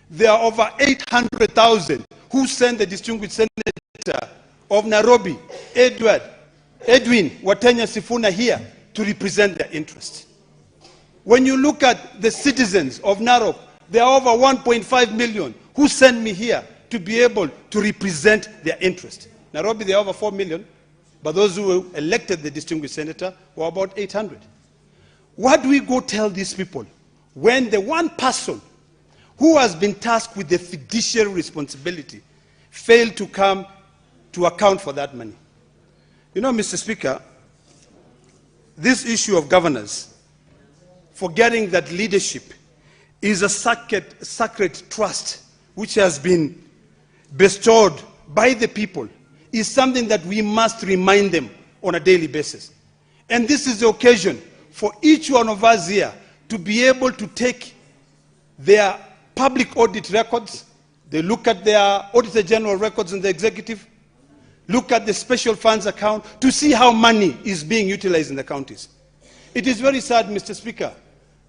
there are over 800,000 who sent the distinguished senator of Nairobi, Edwin Watenya Sifuna, here to represent their interests. When you look at the citizens of Narok, there are over 1.5 million who sent me here to be able to represent their interest. Nairobi, there are over 4 million, but those who elected the distinguished senator were about 800. What do we go tell these people when the one person who has been tasked with the fiduciary responsibility failed to come to account for that money? You know, Mr. Speaker, this issue of governance, forgetting that leadership is a sacred trust which has been bestowed by the people, is something that we must remind them on a daily basis. And this is the occasion for each one of us here to be able to take their public audit records, they look at their Auditor General records in the executive, look at the special funds account to see how money is being utilized in the counties. It is very sad, Mr. Speaker,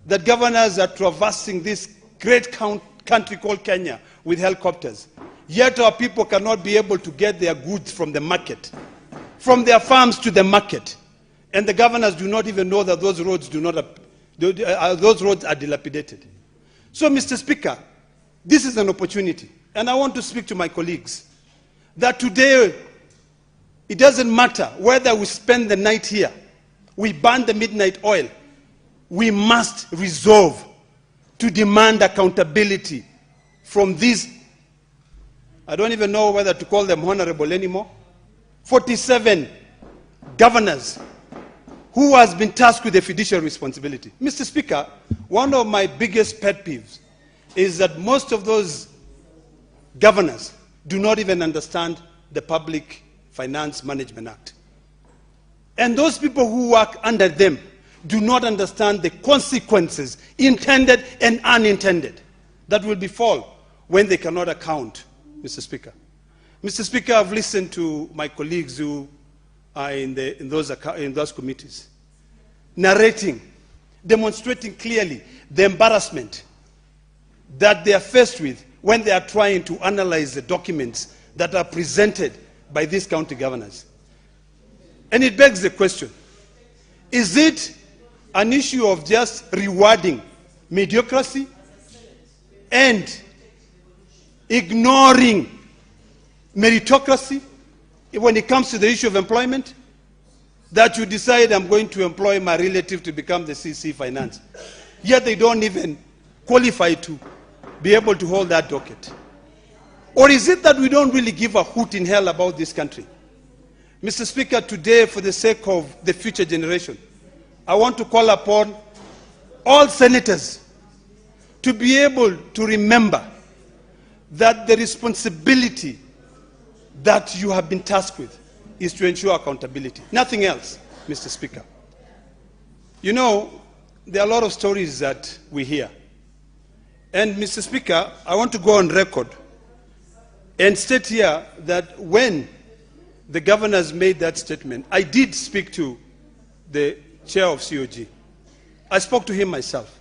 that governors are traversing this great country called Kenya with helicopters. Yet our people cannot be able to get their goods from the market, from their farms to the market. And the governors do not even know that those roads those roads are dilapidated. So, Mr. Speaker, this is an opportunity. And I want to speak to my colleagues that today, it doesn't matter whether we spend the night here, we burn the midnight oil, we must resolve to demand accountability from these, I don't even know whether to call them honorable anymore, 47 governors who has been tasked with a fiduciary responsibility. Mr. Speaker, one of my biggest pet peeves is that most of those governors do not even understand the Public Finance Management Act. And those people who work under them do not understand the consequences, intended and unintended, that will befall when they cannot account, Mr. Speaker. Mr. Speaker, I've listened to my colleagues who are in those committees, narrating, demonstrating clearly the embarrassment that they are faced with when they are trying to analyze the documents that are presented by these county governors. And it begs the question, is it an issue of just rewarding mediocrity and ignoring meritocracy when it comes to the issue of employment? That you decide, I'm going to employ my relative to become the CC Finance, yet they don't even qualify to be able to hold that docket? Or is it that we don't really give a hoot in hell about this country? Mr. Speaker, today, for the sake of the future generation, I want to call upon all senators to be able to remember that the responsibility that you have been tasked with is to ensure accountability. Nothing else, Mr. Speaker. You know, there are a lot of stories that we hear. And, Mr. Speaker, I want to go on record and state here that when the governors made that statement, I did speak to the chair of COG. I spoke to him myself.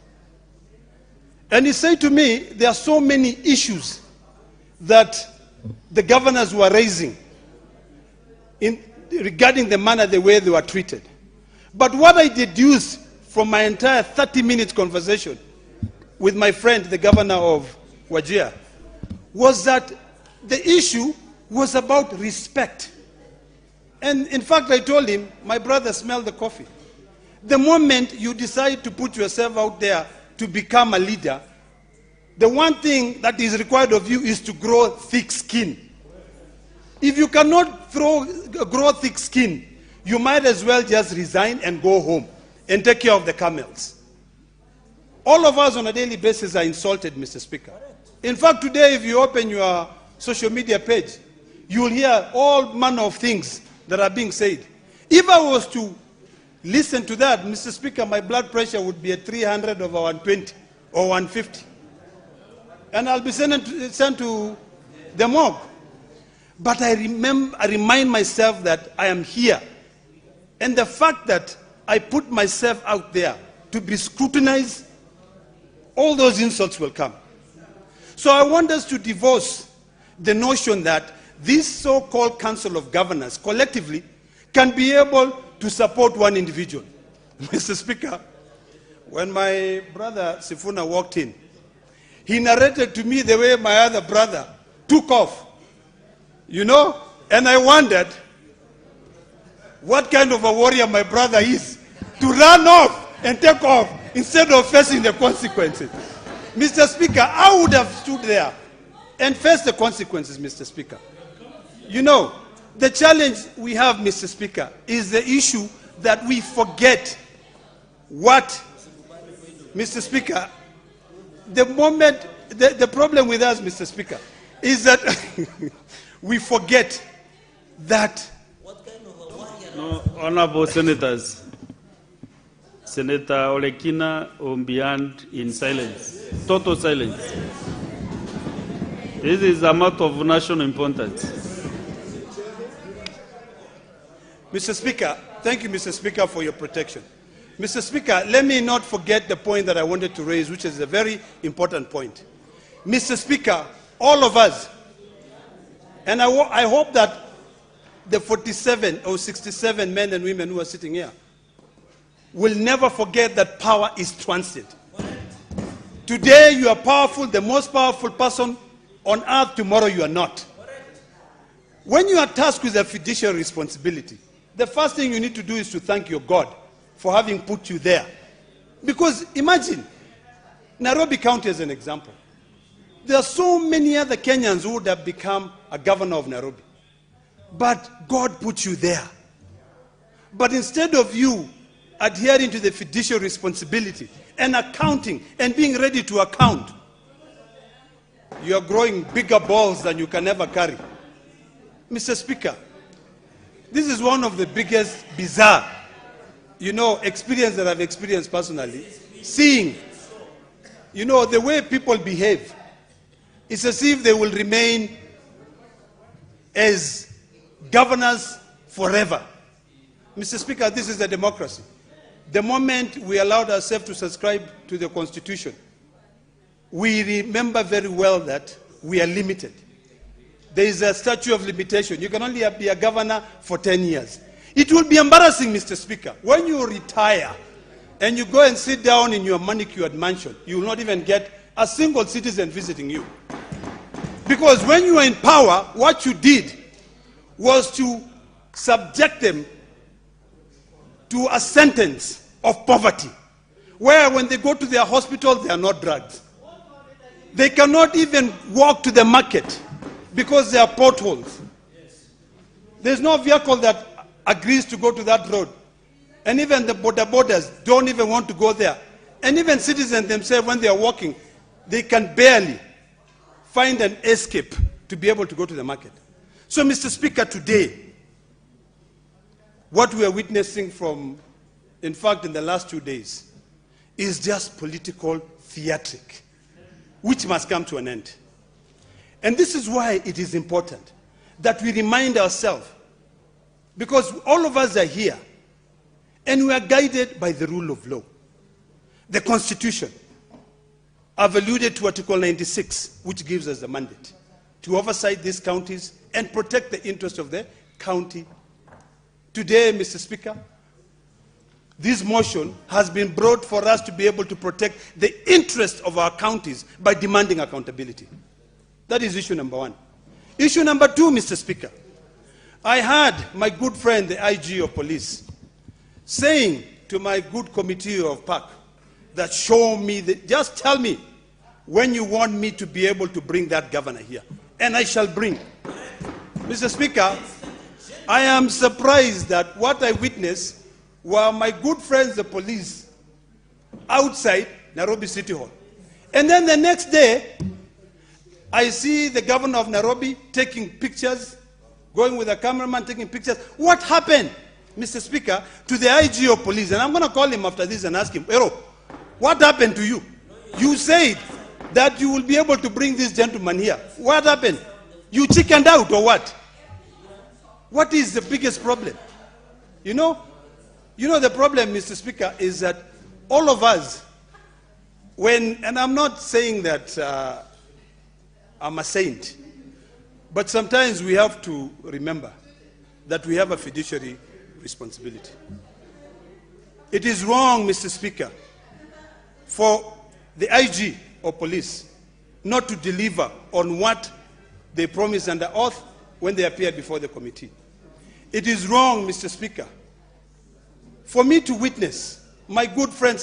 And he said to me, there are so many issues that the governors were raising regarding the manner, the way they were treated. But what I deduced from my entire 30-minute conversation with my friend, the governor of Wajir, was that the issue was about respect. And in fact, I told him, my brother, smell the coffee. The moment you decide to put yourself out there to become a leader, the one thing that is required of you is to grow thick skin. If you cannot grow thick skin, you might as well just resign and go home and take care of the camels. All of us on a daily basis are insulted, Mr. Speaker. In fact, today, if you open your social media page, you will hear all manner of things that are being said. If I was to listen to that, Mr. Speaker, my blood pressure would be at 300 over 120 or 150. And I'll be sent to the morgue. But I remind myself that I am here. And the fact that I put myself out there to be scrutinized, all those insults will come. So I want us to divorce the notion that this so-called Council of Governors collectively can be able to support one individual. Mr. Speaker, when my brother Sifuna walked in, he narrated to me the way my other brother took off, you know, and I wondered what kind of a warrior my brother is to run off and take off instead of facing the consequences. Mr. Speaker, I would have stood there and faced the consequences, Mr. Speaker. You know, the challenge we have, Mr. Speaker, is the issue that we forget what, Mr. Speaker, the problem with us, Mr. Speaker, is that we forget that. No, honorable senators, Senator Olekina Ombiand in silence, total silence. This is a matter of national importance. Mr. Speaker, thank you, Mr. Speaker, for your protection. Mr. Speaker, let me not forget the point that I wanted to raise, which is a very important point. Mr. Speaker, all of us, and I hope that the 47 or 67 men and women who are sitting here will never forget that power is transit. Today you are powerful, the most powerful person on earth. Tomorrow you are not. When you are tasked with a fiduciary responsibility, the first thing you need to do is to thank your God for having put you there. Because imagine, Nairobi County as an example. There are so many other Kenyans who would have become a governor of Nairobi. But God put you there. But instead of you adhering to the fiduciary responsibility and accounting and being ready to account, you are growing bigger balls than you can ever carry. Mr. Speaker, this is one of the biggest bizarre, experience that I've experienced personally. Seeing, the way people behave. It's as if they will remain as governors forever. Mr. Speaker, this is a democracy. The moment we allowed ourselves to subscribe to the Constitution, we remember very well that we are limited. There is a statute of limitation. You can only be a governor for 10 years. It will be embarrassing, Mr. Speaker, when you retire and you go and sit down in your manicured mansion, you will not even get a single citizen visiting you. Because when you were in power, what you did was to subject them to a sentence of poverty, where when they go to their hospital, they are not drugged. They cannot even walk to the market because there are potholes. There's no vehicle that agrees to go to that road. And even the borders don't even want to go there. And even citizens themselves, when they are walking, they can barely find an escape to be able to go to the market. So, Mr. Speaker, today, what we are witnessing from, in fact, in the last 2 days, is just political theatric, which must come to an end. And this is why it is important that we remind ourselves, because all of us are here, and we are guided by the rule of law. The Constitution. I've alluded to Article 96, which gives us the mandate to oversight these counties and protect the interests of the county. Today, Mr. Speaker, this motion has been brought for us to be able to protect the interests of our counties by demanding accountability. That is issue number one. Issue number two, Mr. Speaker, I heard my good friend, the IG of police, saying to my good committee of PAC that show me, just tell me when you want me to be able to bring that governor here, and I shall bring. Mr. Speaker, I am surprised that what I witnessed were my good friends, the police, outside Nairobi City Hall. And then the next day, I see the governor of Nairobi taking pictures, going with a cameraman taking pictures. What happened, Mr. Speaker, to the IG of police? And I'm going to call him after this and ask him, Ero, what happened to you? You said that you will be able to bring this gentleman here. What happened? You chickened out or what? What is the biggest problem? You know the problem, Mr. Speaker, is that all of us, and I'm not saying that I'm a saint, but sometimes we have to remember that we have a fiduciary responsibility. It is wrong, Mr. Speaker, for the IG or police not to deliver on what they promised under oath when they appeared before the committee. It is wrong, Mr. Speaker, for me to witness my good friend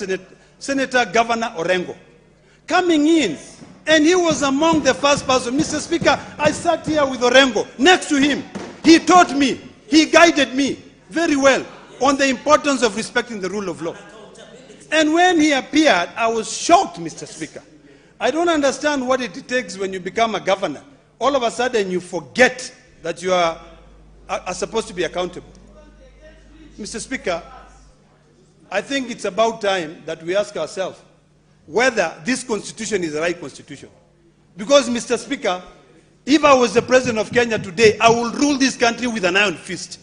Senator Governor Orengo coming in, and he was among the first person. Mr. Speaker, I sat here with Orengo next to him. He taught me, he guided me very well on the importance of respecting the rule of law. And when he appeared, I was shocked, Mr. Speaker. I don't understand what it takes when you become a governor. All of a sudden you forget that you are supposed to be accountable. Mr. Speaker, I think it's about time that we ask ourselves whether this constitution is the right constitution. Because, Mr. Speaker, if I was the president of Kenya today, I will rule this country with an iron fist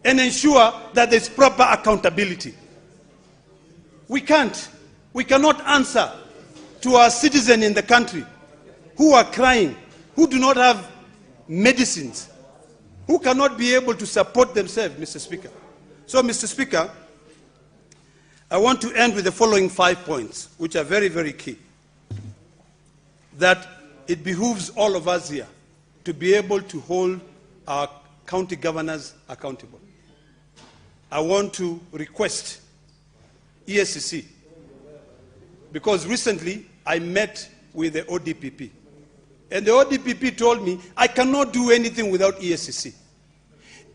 and ensure that there's proper accountability. We cannot answer to our citizens in the country who are crying, who do not have medicines, who cannot be able to support themselves, Mr. Speaker. So, Mr. Speaker, I want to end with the following 5 points, which are very, very key. That it behooves all of us here to be able to hold our county governors accountable. I want to request ESCC, because recently I met with the ODPP. And the ODPP told me, I cannot do anything without ESCC.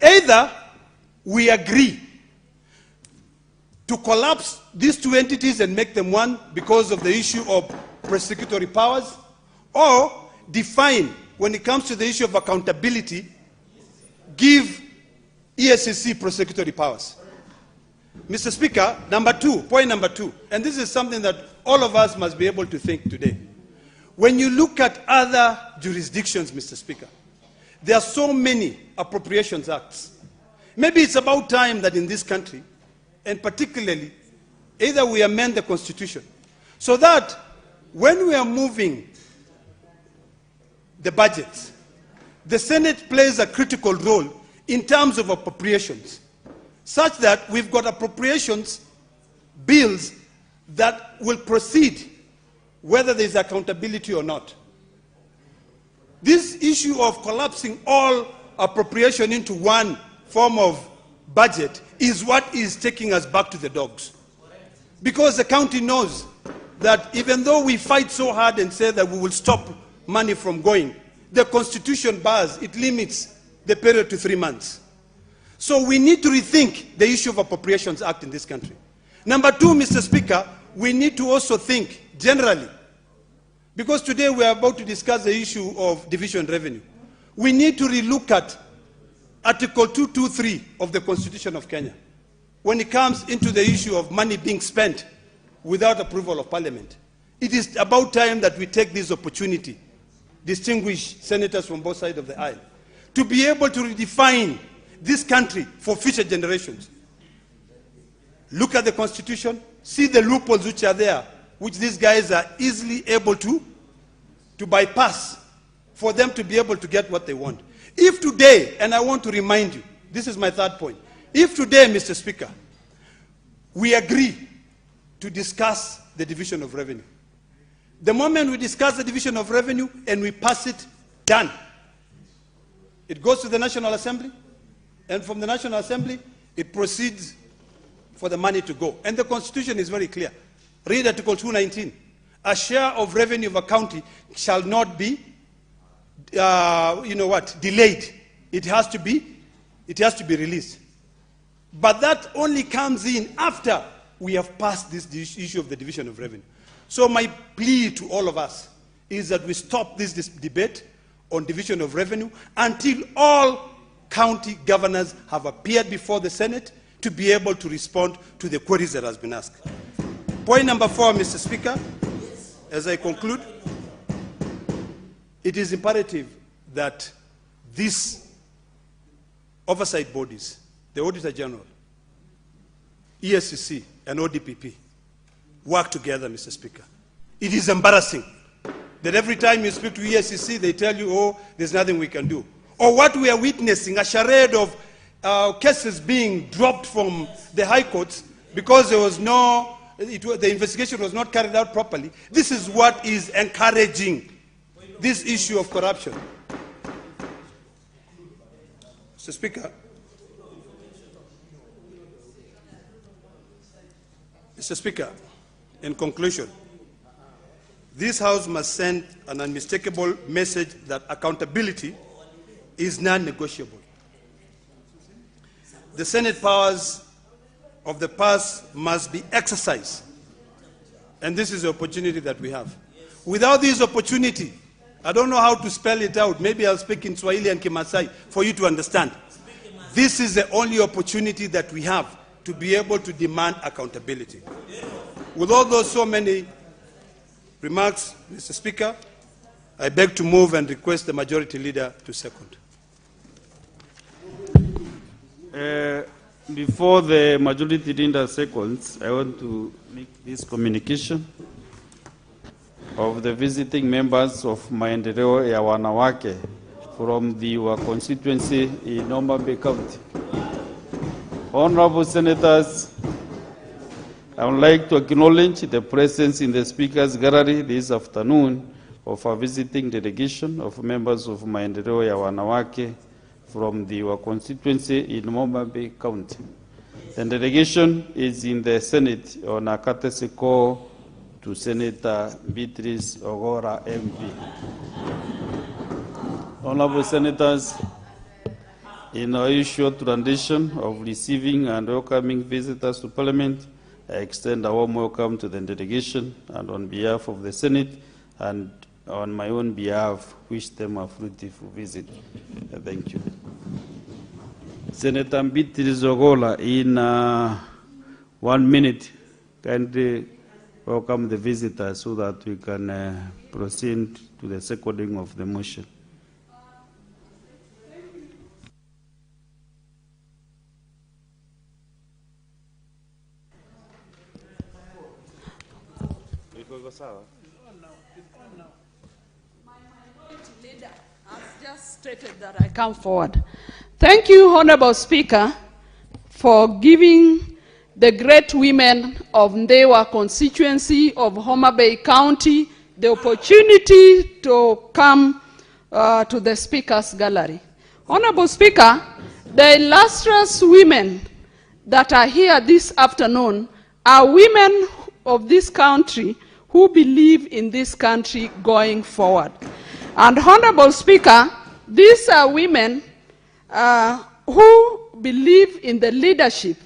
Either we agree to collapse these two entities and make them one because of the issue of prosecutory powers, or define, when it comes to the issue of accountability, give ESCC prosecutory powers. Mr. Speaker, point number two, and this is something that all of us must be able to think today. When you look at other jurisdictions, Mr. Speaker, there are so many appropriations acts. Maybe it's about time that in this country, and particularly, either we amend the Constitution so that when we are moving the budgets, the Senate plays a critical role in terms of appropriations, such that we've got appropriations bills that will proceed whether there is accountability or not. This issue of collapsing all appropriation into one form of budget is what is taking us back to the dogs. Because the county knows that even though we fight so hard and say that we will stop money from going, the Constitution bars, it limits the period to 3 months. So we need to rethink the issue of Appropriations Act in this country. Number two, Mr. Speaker, we need to also think generally, because today we are about to discuss the issue of division revenue. We need to relook at Article 223 of the Constitution of Kenya when it comes into the issue of money being spent without approval of Parliament. It is about time that we take this opportunity, distinguished senators from both sides of the aisle, to be able to redefine this country for future generations. Look at the Constitution, see the loopholes which are there, which these guys are easily able to bypass for them to be able to get what they want. If today, and I want to remind you, this is my third point, if today, Mr. Speaker, we agree to discuss the division of revenue, the moment we discuss the division of revenue and we pass it, done. It goes to the National Assembly, and from the National Assembly, it proceeds for the money to go. And the Constitution is very clear. Read Article 219. A share of revenue of a county shall not be, delayed it has to be released. But that only comes in after we have passed this issue of the division of revenue. So my plea to all of us is that we stop this debate on division of revenue until all county governors have appeared before the Senate to be able to respond to the queries that has been asked. Point number 4, Mr. Speaker, as I conclude, it is imperative that these oversight bodies, the Auditor General, ESCC, and ODPP, work together, Mr. Speaker. It is embarrassing that every time you speak to ESCC, they tell you, oh, there's nothing we can do. Or what we are witnessing, a charade of cases being dropped from the high courts because there was the investigation was not carried out properly. This is what is encouraging this issue of corruption. Mr. Speaker, in conclusion, this House must send an unmistakable message that accountability is non-negotiable. The Senate powers of the past must be exercised, and this is the opportunity that we have. Without this opportunity, I don't know how to spell it out. Maybe I'll speak in Swahili and Kimasai for you to understand. This is the only opportunity that we have to be able to demand accountability. With all those so many remarks, Mr. Speaker, I beg to move and request the Majority Leader to second. Before the Majority Leader seconds, I want to make this communication of the visiting members of Maendeleo ya Wanawake from the constituency in Homa Bay County. Honorable Senators, I would like to acknowledge the presence in the Speaker's Gallery this afternoon of a visiting delegation of members of Maendeleo ya Wanawake from the constituency in Homa Bay County. The delegation is in the Senate on a courtesy call to Senator Beatrice Ogora MP. Honorable Senators, in our short tradition of receiving and welcoming visitors to Parliament, I extend a warm welcome to the delegation, and on behalf of the Senate and on my own behalf, wish them a fruitful visit. Thank you. Senator Beatrice Ogora, in 1 minute, kindly welcome the visitors so that we can proceed to the seconding of the motion. Leader has just stated that I come forward. Thank you, Honorable Speaker, for giving the great women of Ndewa constituency of Homa Bay County the opportunity to come to the Speaker's Gallery. Honorable Speaker, the illustrious women that are here this afternoon are women of this country who believe in this country going forward. And Honorable Speaker, these are women who believe in the leadership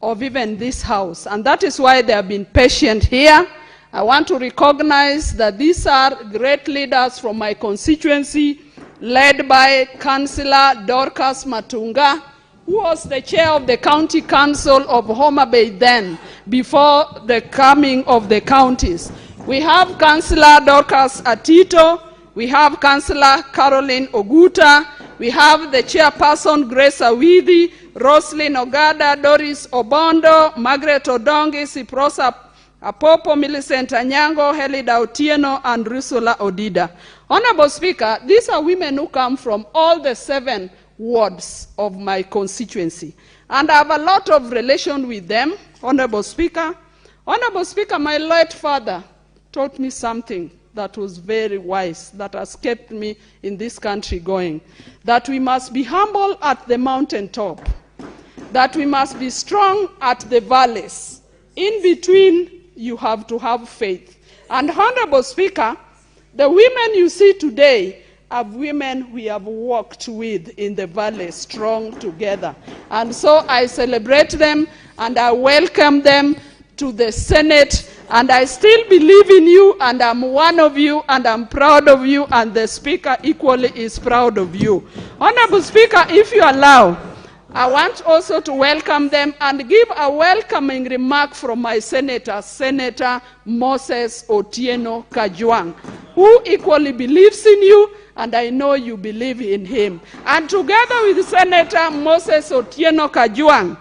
of even this House, and that is why they have been patient here. I want to recognize that these are great leaders from my constituency, led by Councillor Dorcas Matunga, who was the chair of the County Council of Homa Bay then, before the coming of the counties. We have Councillor Dorcas Atito, we have Councillor Caroline Oguta, we have the chairperson Grace Awidi, Roslyn Ogada, Doris Obondo, Margaret Odongi, Siprosa Apopo, Millicent Anyango, Helida Otieno, and Rusula Odida. Honorable Speaker, these are women who come from all the 7 wards of my constituency, and I have a lot of relation with them. Honorable Speaker, my late father taught me something that was very wise, that has kept me in this country going, that we must be humble at the mountaintop, that we must be strong at the valleys. In between, you have to have faith. And Honorable Speaker, the women you see today of women we have worked with in the valley, strong together. And so I celebrate them and I welcome them to the Senate, and I still believe in you, and I'm one of you, and I'm proud of you, and the Speaker equally is proud of you. Honorable Speaker, if you allow, I want also to welcome them and give a welcoming remark from my senator, Senator Moses Otieno Kajwang, who equally believes in you, and I know you believe in him. And together with Senator Moses Otieno Kajwang,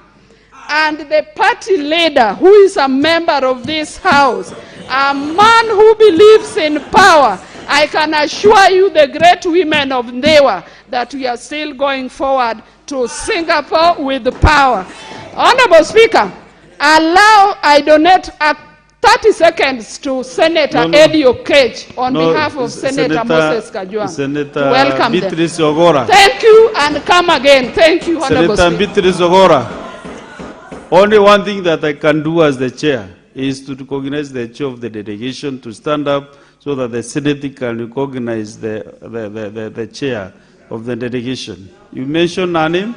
and the party leader, who is a member of this House, a man who believes in power, I can assure you, the great women of Ndewa, that we are still going forward to Singapore with power. Honorable Speaker, allow I donate 30 seconds to Senator Eddie Okech on behalf of Senator Moses Kajwang. Senator to welcome Beatrice them. Ogora. Thank you, and come again. Thank you, Honorable Senator Speaker. Beatrice Ogora. Only one thing that I can do as the chair is to recognize the chair of the delegation to stand up so that the Senate can recognize the chair of the delegation. You mentioned her name?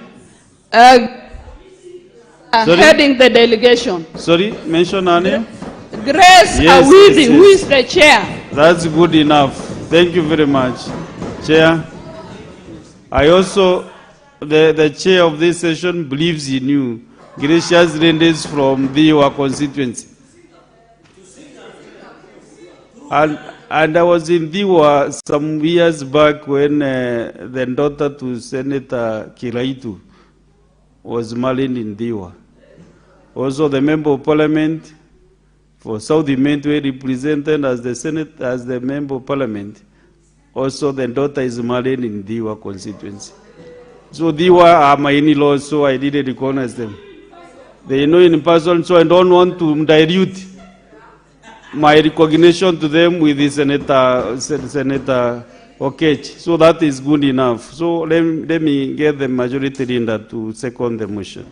Heading the delegation. Sorry, mention her name? Grace Awidi, who is the chair. That's good enough. Thank you very much, Chair. I also, the chair of this session believes in you. Gracious Rendes from your constituency. And I was in Diwa some years back when the daughter to Senator Kiraitu was married in Diwa. Also the Member of Parliament for South Imantwe represented as the Senate, as the Member of Parliament. Also the daughter is married in Diwa constituency. So Diwa are my in-laws, so I didn't recognize them. They know in person, so I don't want to dilute my recognition to them with the Senator Okech. So that is good enough. So let me get the majority leader to second the motion.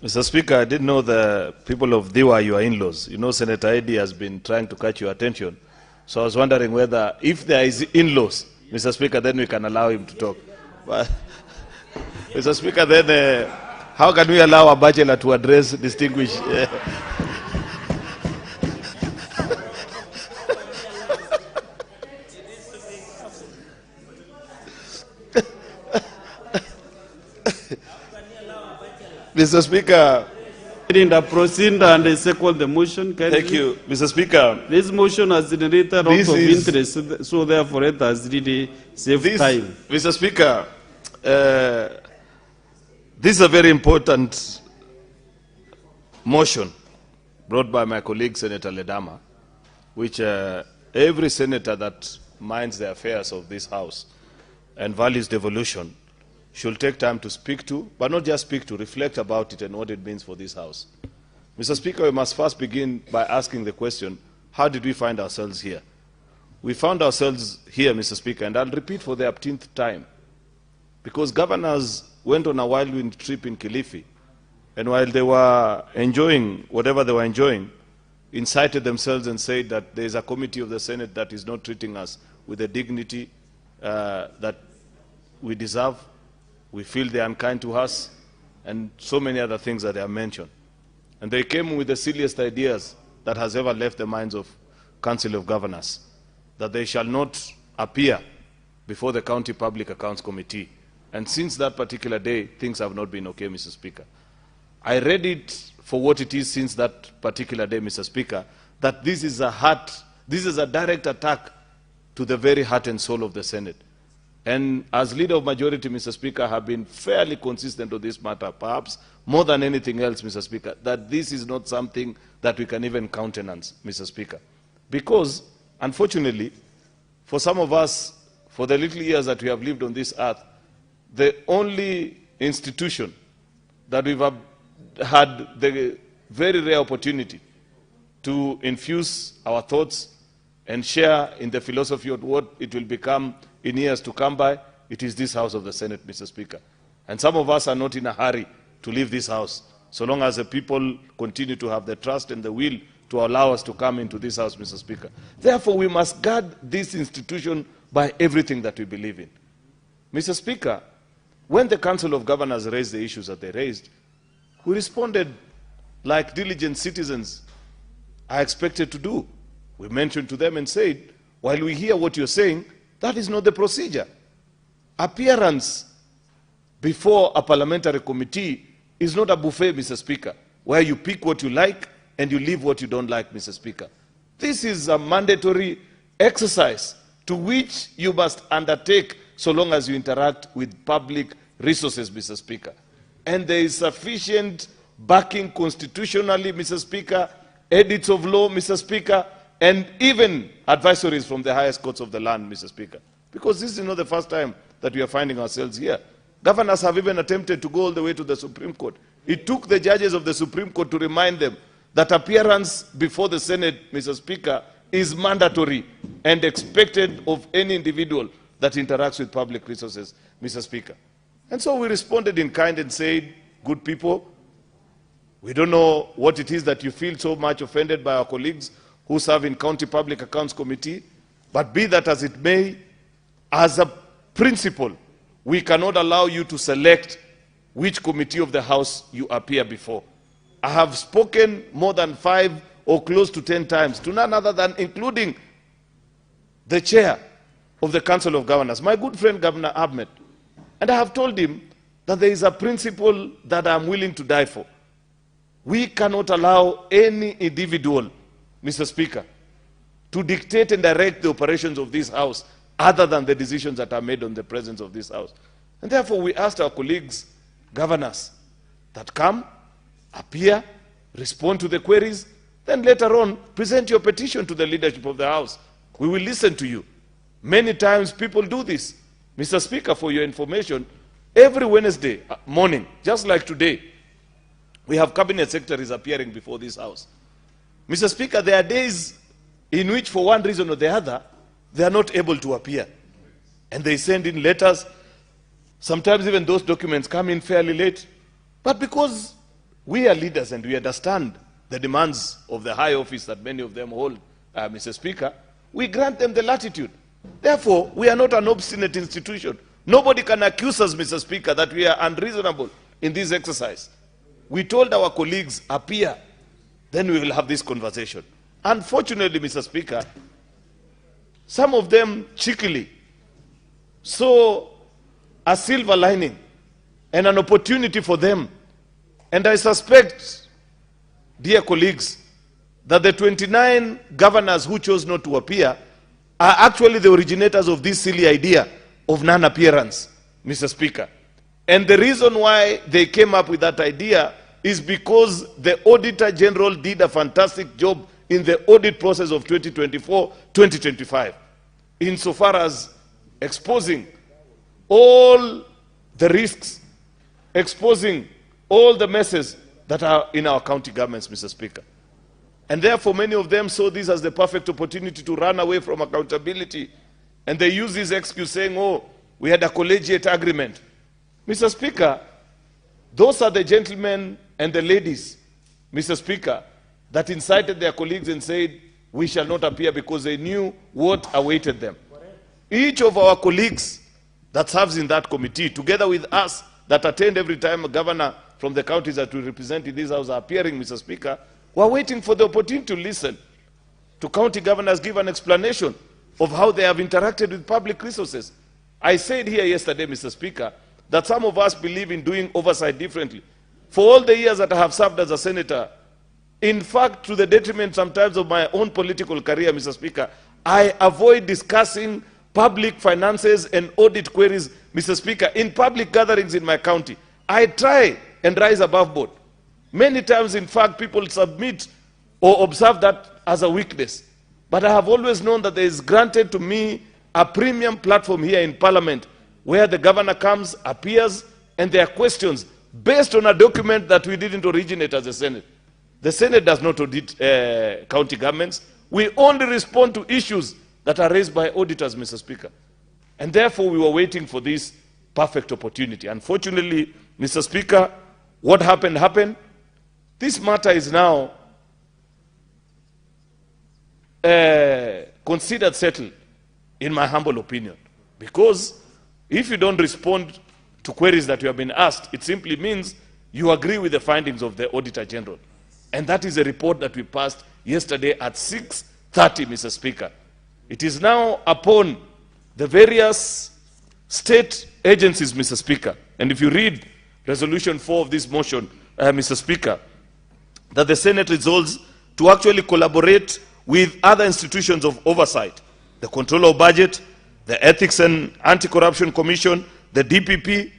Mr. Speaker, I didn't know the people of Diwa are your in-laws. You know, Senator Eddie has been trying to catch your attention. So I was wondering whether, if there is in-laws, Mr. Speaker, then we can allow him to talk. But, Mr. Speaker, then how can we allow a bachelor to address distinguished? Mr. Speaker. Proceed and second the motion. Thank you, Mr. Speaker. This motion has generated a lot of interest, so therefore it has really saved time. Mr. Speaker, this is a very important motion brought by my colleague Senator Ledama, which every senator that minds the affairs of this House and values devolution should take time to speak to, but not just speak to, reflect about it and what it means for this House. Mr. Speaker, we must first begin by asking the question, how did we find ourselves here? We found ourselves here, Mr. Speaker, and I'll repeat for the 18th time, because governors went on a whirlwind trip in Kilifi, and while they were enjoying whatever they were enjoying, incited themselves and said that there is a committee of the Senate that is not treating us with the dignity that we deserve. We feel they are unkind to us, and so many other things that they have mentioned. And they came with the silliest ideas that has ever left the minds of Council of Governors, that they shall not appear before the County Public Accounts Committee. And since that particular day, things have not been okay, Mr. Speaker. I read it for what it is since that particular day, Mr. Speaker, that this is a direct attack to the very heart and soul of the Senate. And as leader of majority, Mr. Speaker, I have been fairly consistent on this matter, perhaps more than anything else, Mr. Speaker, that this is not something that we can even countenance, Mr. Speaker. Because, unfortunately, for some of us, for the little years that we have lived on this earth, the only institution that we've had the very rare opportunity to infuse our thoughts and share in the philosophy of what it will become in years to come by, it is this House of the Senate, Mr. Speaker. And some of us are not in a hurry to leave this House, so long as the people continue to have the trust and the will to allow us to come into this house, Mr. Speaker. Therefore, we must guard this institution by everything that we believe in. Mr. Speaker, when the Council of Governors raised the issues that they raised, we responded like diligent citizens are expected to do. We mentioned to them and said, while we hear what you're saying, that is not the procedure. Appearance before a parliamentary committee is not a buffet, Mr. Speaker, where you pick what you like and you leave what you don't like, Mr. Speaker. This is a mandatory exercise to which you must undertake so long as you interact with public resources, Mr. Speaker. And there is sufficient backing constitutionally, Mr. Speaker, edits of law, Mr. Speaker, and even advisories from the highest courts of the land, Mr. Speaker. Because this is not the first time that we are finding ourselves here. Governors have even attempted to go all the way to the Supreme Court. It took the judges of the Supreme Court to remind them that appearance before the Senate, Mr. Speaker, is mandatory and expected of any individual that interacts with public resources, Mr. Speaker. And so we responded in kind and said, good people, we don't know what it is that you feel so much offended by our colleagues who serve in County Public Accounts Committee, but be that as it may, as a principle, we cannot allow you to select which committee of the House you appear before. I have spoken more than 5 or close to 10 times to none other than including the chair of the Council of Governors, my good friend Governor Ahmed. And I have told him that there is a principle that I'm willing to die for. We cannot allow any individual, Mr. Speaker, to dictate and direct the operations of this House other than the decisions that are made on the presence of this House. And therefore we asked our colleagues, governors, that come, appear, respond to the queries, then later on present your petition to the leadership of the House. We will listen to you. Many times people do this. Mr. Speaker, for your information, every Wednesday morning, just like today, we have cabinet secretaries appearing before this House. Mr. Speaker, there are days in which for one reason or the other, they are not able to appear. And they send in letters. Sometimes even those documents come in fairly late. But because we are leaders and we understand the demands of the high office that many of them hold, Mr. Speaker, we grant them the latitude. Therefore, we are not an obstinate institution. Nobody can accuse us, Mr. Speaker, that we are unreasonable in this exercise. We told our colleagues, appear, then we will have this conversation. Unfortunately, Mr. Speaker, some of them cheekily saw a silver lining and an opportunity for them. And I suspect, dear colleagues, that the 29 governors who chose not to appear are actually the originators of this silly idea of non-appearance, Mr. Speaker. And the reason why they came up with that idea is because the Auditor General did a fantastic job in the audit process of 2024-2025, insofar as exposing all the risks, exposing all the messes that are in our county governments, Mr. Speaker. And therefore, many of them saw this as the perfect opportunity to run away from accountability. And they use this excuse saying, oh, we had a collegiate agreement. Mr. Speaker, those are the gentlemen and the ladies, Mr. Speaker, that incited their colleagues and said, we shall not appear, because they knew what awaited them. Each of our colleagues that serves in that committee, together with us that attend every time a governor from the counties that we represent in this House are appearing, Mr. Speaker, we're waiting for the opportunity to listen to county governors give an explanation of how they have interacted with public resources. I said here yesterday, Mr. Speaker, that some of us believe in doing oversight differently. For all the years that I have served as a senator, in fact, to the detriment sometimes of my own political career, Mr. Speaker, I avoid discussing public finances and audit queries, Mr. Speaker, in public gatherings in my county. I try and rise above board. Many times, in fact, people submit or observe that as a weakness. But I have always known that there is granted to me a premium platform here in Parliament where the governor comes, appears, and there are questions based on a document that we didn't originate as a Senate. The Senate does not audit county governments. We only respond to issues that are raised by auditors, Mr. Speaker. And therefore, we were waiting for this perfect opportunity. Unfortunately, Mr. Speaker, what happened happened. This matter is now considered settled, in my humble opinion. Because if you don't respond to queries that you have been asked, it simply means you agree with the findings of the Auditor General. And that is a report that we passed yesterday at 6:30, Mr. Speaker. It is now upon the various state agencies, Mr. Speaker, and if you read Resolution 4 of this motion, Mr. Speaker, that the Senate resolves to actually collaborate with other institutions of oversight, the Controller of Budget, the Ethics and Anti-Corruption Commission, the DPP.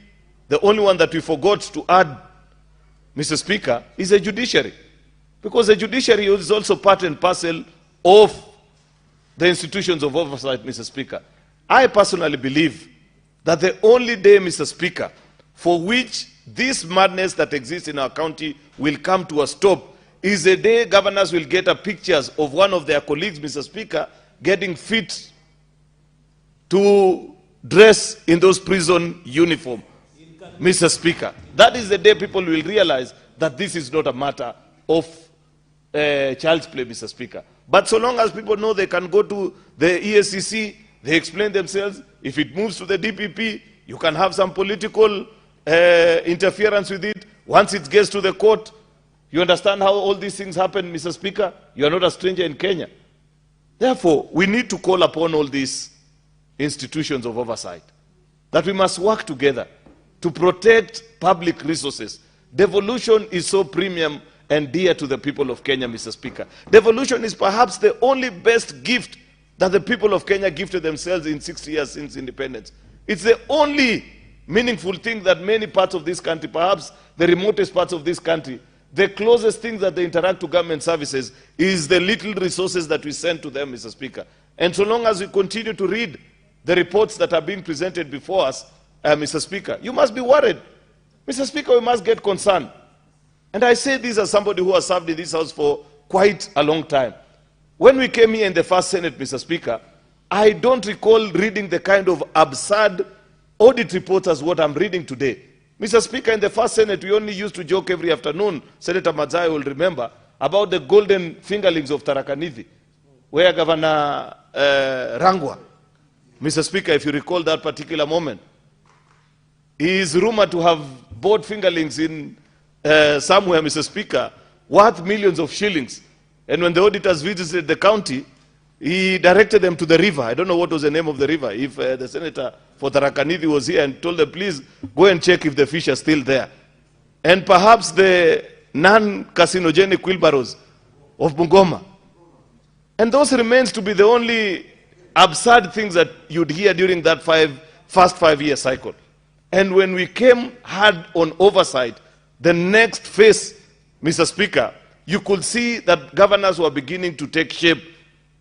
The only one that we forgot to add, Mr. Speaker, is the judiciary. Because the judiciary is also part and parcel of the institutions of oversight, Mr. Speaker. I personally believe that the only day, Mr. Speaker, for which this madness that exists in our county will come to a stop is the day governors will get a pictures of one of their colleagues, Mr. Speaker, getting fit to dress in those prison uniform, Mr. Speaker. That is the day people will realize that this is not a matter of child's play, Mr. Speaker. But so long as people know they can go to the ESCC, they explain themselves. If it moves to the DPP, you can have some political interference with it. Once it gets to the court, you understand how all these things happen, Mr. Speaker? You are not a stranger in Kenya. Therefore, we need to call upon all these institutions of oversight that we must work together to protect public resources. Devolution is so premium and dear to the people of Kenya, Mr. Speaker. Devolution is perhaps the only best gift that the people of Kenya gifted themselves in 60 years since independence. It's the only meaningful thing that many parts of this country, perhaps the remotest parts of this country, the closest thing that they interact to government services is the little resources that we send to them, Mr. Speaker. And so long as we continue to read the reports that are being presented before us, Mr. Speaker, you must be worried. Mr. Speaker, we must get concerned. And I say this as somebody who has served in this house for quite a long time. When we came here in the first Senate, Mr. Speaker, I don't recall reading the kind of absurd audit reports as what I'm reading today. Mr. Speaker, in the first Senate, we only used to joke every afternoon, Senator Mazai will remember, about the golden fingerlings of Tharaka Nithi, where Governor Rangwa, Mr. Speaker, if you recall that particular moment, he is rumored to have bought fingerlings in somewhere, Mr. Speaker, worth millions of shillings. And when the auditors visited the county, he directed them to the river. I don't know what was the name of the river. If the senator for Tharaka Nithi was here and told them, please go and check if the fish are still there. And perhaps the non-carcinogenic wheelbarrows of Bungoma. And those remains to be the only absurd things that you'd hear during that first 5-year cycle. And when we came hard on oversight, the next phase, Mr. Speaker, you could see that governors were beginning to take shape.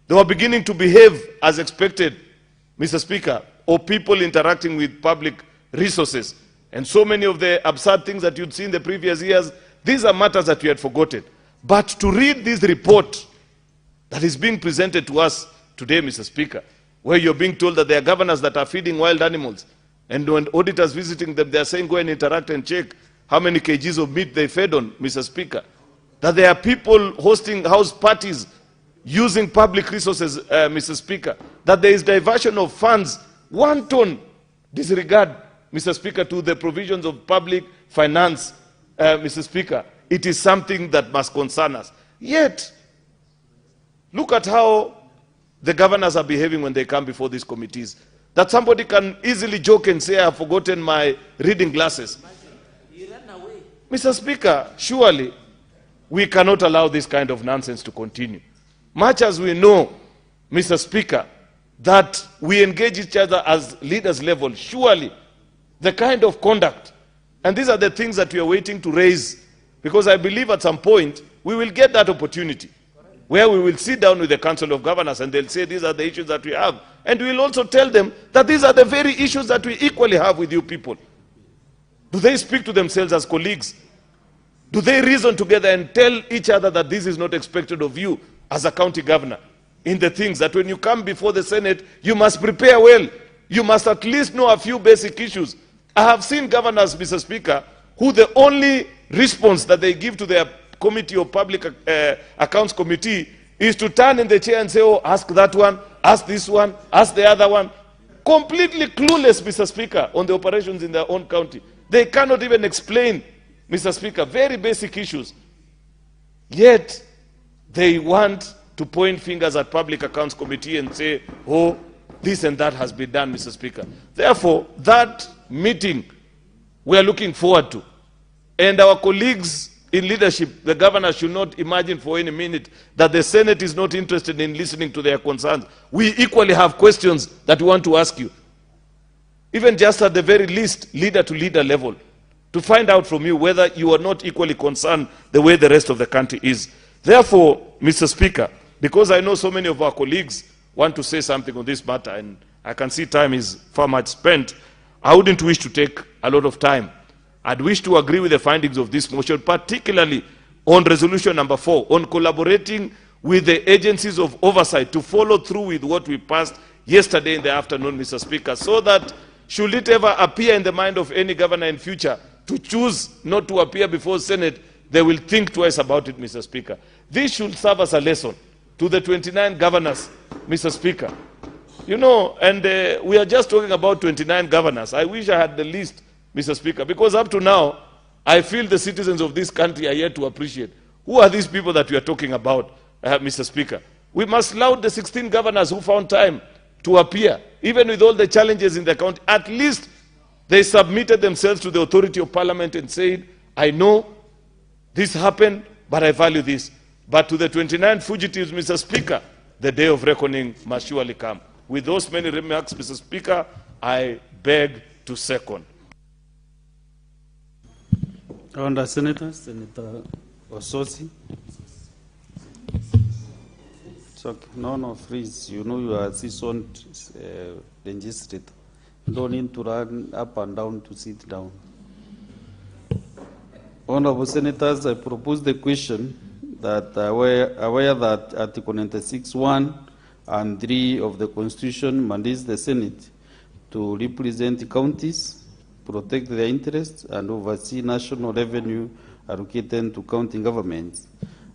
They were beginning to behave as expected, Mr. Speaker, of people interacting with public resources. And so many of the absurd things that you'd seen in the previous years, these are matters that we had forgotten. But to read this report that is being presented to us today, Mr. Speaker, where you're being told that there are governors that are feeding wild animals, and when auditors visiting them, they're saying go and interact and check how many kgs of meat they fed on, Mr. Speaker. That there are people hosting house parties using public resources, Mr. Speaker. That there is diversion of funds, wanton disregard, Mr. Speaker, to the provisions of public finance, Mr. Speaker. It is something that must concern us. Yet, look at how the governors are behaving when they come before these committees. That somebody can easily joke and say, I have forgotten my reading glasses. Mr. Speaker, surely we cannot allow this kind of nonsense to continue. Much as we know, Mr. Speaker, that we engage each other as leaders level, surely the kind of conduct, and these are the things that we are waiting to raise, because I believe at some point we will get that opportunity where we will sit down with the Council of Governors and they'll say these are the issues that we have. And we will also tell them that these are the very issues that we equally have with you people. Do they speak to themselves as colleagues? Do they reason together and tell each other that this is not expected of you as a county governor? In the things that when you come before the Senate, you must prepare well. You must at least know a few basic issues. I have seen governors, Mr. Speaker, who the only response that they give to their Committee of Public Accounts Committee is to turn in the chair and say, oh, ask that one, ask this one, ask the other one. Completely clueless, Mr. Speaker, on the operations in their own county. They cannot even explain, Mr. Speaker, very basic issues. Yet, they want to point fingers at Public Accounts Committee and say, oh, this and that has been done, Mr. Speaker. Therefore, that meeting we are looking forward to. And our colleagues in leadership, the governor should not imagine for any minute that the Senate is not interested in listening to their concerns. We equally have questions that we want to ask you. Even just at the very least, leader-to-leader level, to find out from you whether you are not equally concerned the way the rest of the country is. Therefore, Mr. Speaker, because I know so many of our colleagues want to say something on this matter, and I can see time is far much spent, I wouldn't wish to take a lot of time. I'd wish to agree with the findings of this motion, particularly on resolution number 4, on collaborating with the agencies of oversight to follow through with what we passed yesterday in the afternoon, Mr. Speaker, so that should it ever appear in the mind of any governor in future to choose not to appear before Senate, they will think twice about it, Mr. Speaker. This should serve as a lesson to the 29 governors, Mr. Speaker. You know, and we are just talking about 29 governors. I wish I had the list, Mr. Speaker, because up to now, I feel the citizens of this country are yet to appreciate. Who are these people that we are talking about, Mr. Speaker? We must laud the 16 governors who found time to appear, even with all the challenges in the county. At least they submitted themselves to the authority of Parliament and said, I know this happened, but I value this. But to the 29 fugitives, Mr. Speaker, the day of reckoning must surely come. With those many remarks, Mr. Speaker, I beg to second. Honourable Senator Ososi. It's okay. No, freeze. You know you are a seasoned legislator. You don't need to run up and down to sit down. Honourable Senators, I propose the question that aware that Article 96(1) and 3 of the Constitution mandates the Senate to represent counties, protect their interests, and oversee national revenue allocated to county governments,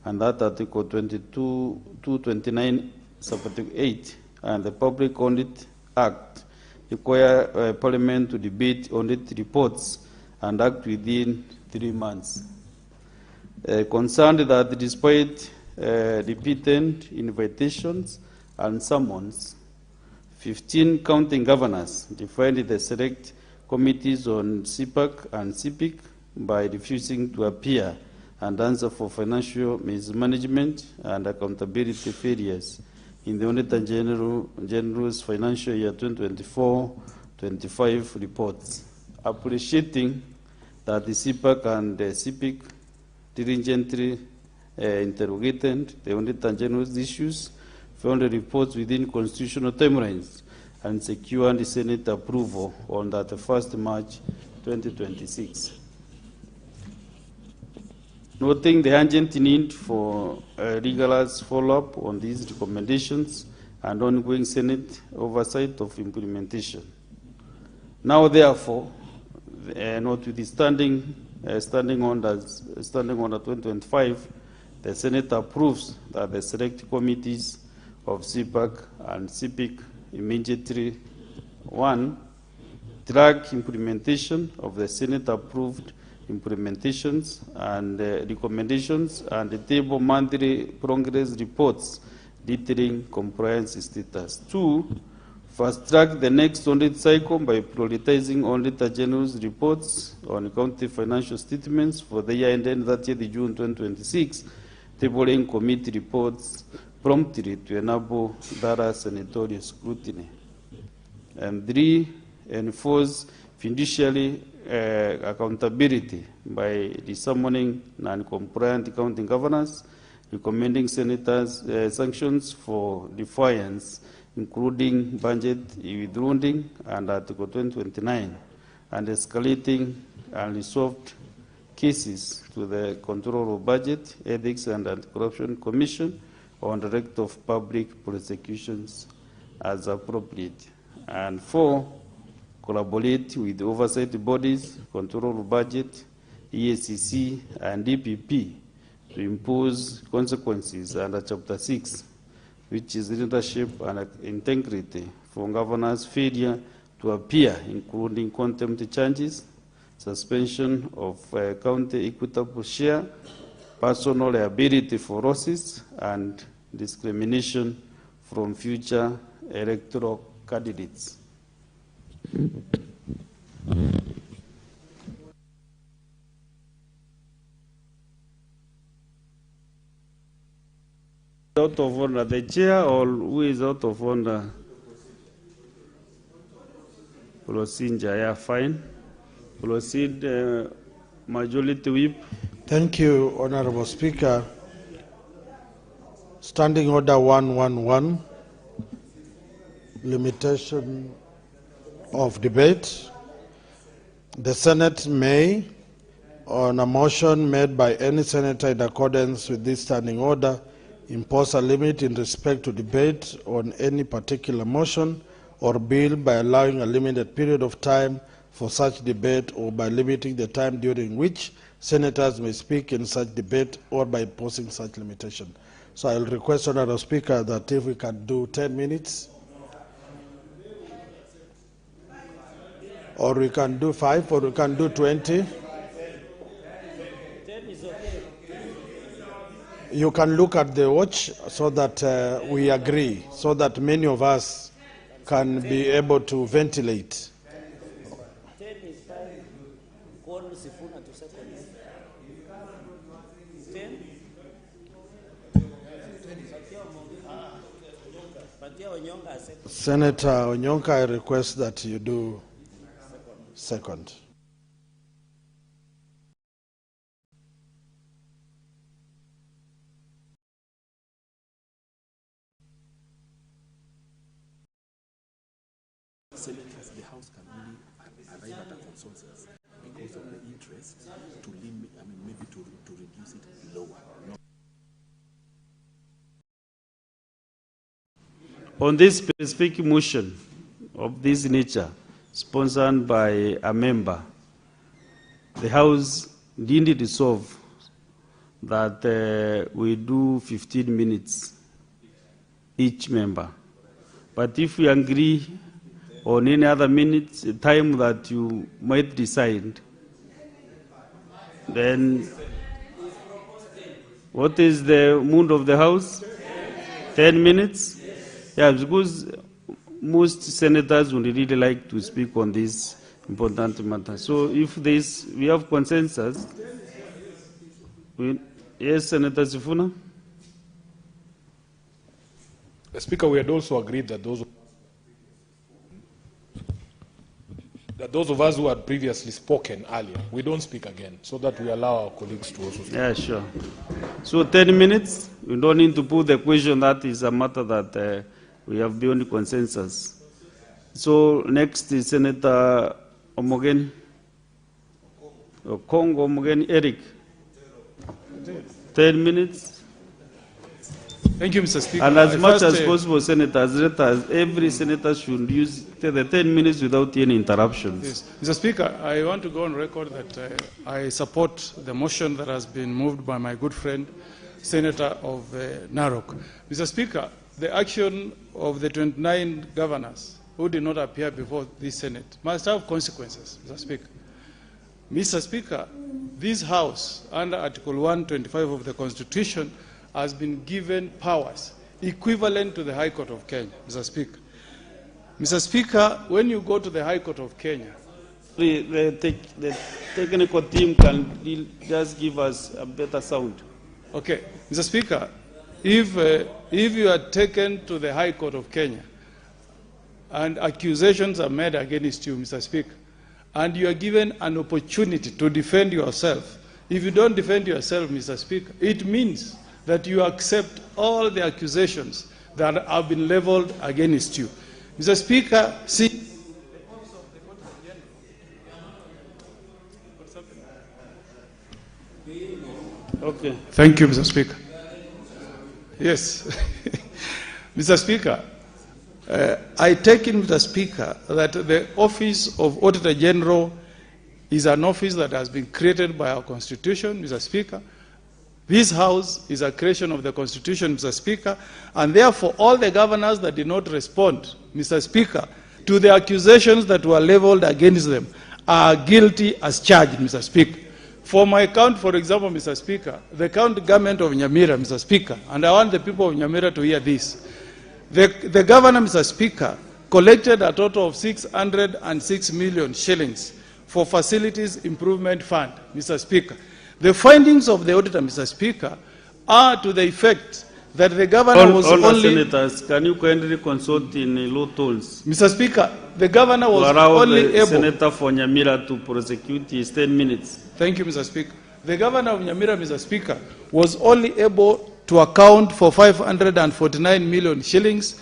and that Article 229, Subarticle 8, and the Public Audit Act require Parliament to debate audit reports and act within 3 months. Concerned that despite repeated invitations and summons, 15 county governors defined the select committees on CPAC and CPIC by refusing to appear and answer for financial mismanagement and accountability failures in the Auditor General's financial year 2024-25 reports. Appreciating that the CPAC and the CPIC diligently interrogated the Auditor General's issues, found the reports within constitutional timelines, and secured the Senate approval on that 1st March 2026. Noting the urgent need for rigorous follow-up on these recommendations and ongoing Senate oversight of implementation. Now, therefore, notwithstanding Standing Order 2025, the Senate approves that the select committees of CPAC and CPIC immediately 1. Track implementation of the Senate-approved implementations and recommendations and the table monthly progress reports detailing compliance status. 2. Fast-track the next audit cycle by prioritizing Auditor General's reports on county financial statements for the year ending 30th June 2026, tabling committee reports promptly to enable thorough senatorial scrutiny. And 3, enforce fiduciary accountability by resummoning non-compliant county governors, recommending senators sanctions for defiance, including budget withholding and Article 229, and escalating unresolved cases to the Control of Budget, Ethics and Anti-Corruption Commission on the Director of Public Prosecutions as appropriate. And 4, collaborate with oversight bodies, Control of Budget, EACC, and DPP to impose consequences under Chapter 6, which is leadership and integrity for governors' failure to appear, including contempt charges, suspension of county equitable share, personal liability for losses, and discrimination from future electoral candidates. Out of order, the chair, or who is out of order? Proceed, yeah, fine. Proceed, Majority Whip. Thank you, Honorable Speaker. Standing Order 111, limitation of debate. The Senate may, on a motion made by any senator in accordance with this standing order, impose a limit in respect to debate on any particular motion or bill by allowing a limited period of time for such debate, or by limiting the time during which senators may speak in such debate, or by imposing such limitation. So I will request, Honorable Speaker, that if we can do 10 minutes, or we can do 5, or we can do 20. You can look at the watch so that we agree, so that many of us can be able to ventilate. Senator Onyonka, I request that you do second. Senators, the House can only arrive at a consensus because of the interest to limit, maybe to reduce it lower. On this specific motion of this nature, sponsored by a member, the House didn't resolve that we do 15 minutes each member. But if we agree on any other minutes, time that you might decide, then what is the mood of the House? 10 minutes? Yeah, because most senators would really like to speak on this important matter. So if we have consensus, yes, Senator Sifuna? Speaker, we had also agreed that those of us who had previously spoken earlier, we don't speak again, so that we allow our colleagues to also speak. Yeah, sure. So 10 minutes, we don't need to put the question. That is a matter that we have beyond consensus. So next is Senator Omogen, Congo Omogen Eric. 10 minutes. Thank you, Mr. Speaker. And as much as possible, senators, every senator should use the 10 minutes without any interruptions. Yes. Mr. Speaker, I want to go on record that I support the motion that has been moved by my good friend, Senator of Narok. Mr. Speaker, the action of the 29 governors who did not appear before this Senate must have consequences, Mr. Speaker. Mr. Speaker, this House, under Article 125 of the Constitution, has been given powers equivalent to the High Court of Kenya, Mr. Speaker. Mr. Speaker, when you go to the High Court of Kenya, the technical team can just give us a better sound. Okay, Mr. Speaker, if you are taken to the High Court of Kenya and accusations are made against you, Mr. Speaker, and you are given an opportunity to defend yourself, if you don't defend yourself, Mr. Speaker, it means that you accept all the accusations that have been leveled against you. Mr. Speaker, see. Okay. Thank you, Mr. Speaker. Yes. Mr. Speaker, I take in, Mr. Speaker, that the office of Auditor General is an office that has been created by our Constitution, Mr. Speaker. This house is a creation of the Constitution, Mr. Speaker, and therefore all the governors that did not respond, Mr. Speaker, to the accusations that were leveled against them are guilty as charged, Mr. Speaker. For my count, for example, Mr. Speaker, the county government of Nyamira, Mr. Speaker, and I want the people of Nyamira to hear this. The governor, Mr. Speaker, collected a total of 606 million shillings for Facilities Improvement Fund, Mr. Speaker. The findings of the auditor, Mr. Speaker, are to the effect that the governor was all only... senators, can you kindly consult in low tones? Mr. Speaker, the governor was to allow only the able... Senator for Nyamira to prosecute his 10 minutes. Thank you, Mr. Speaker. The governor of Nyamira, Mr. Speaker, was only able to account for 549 million shillings,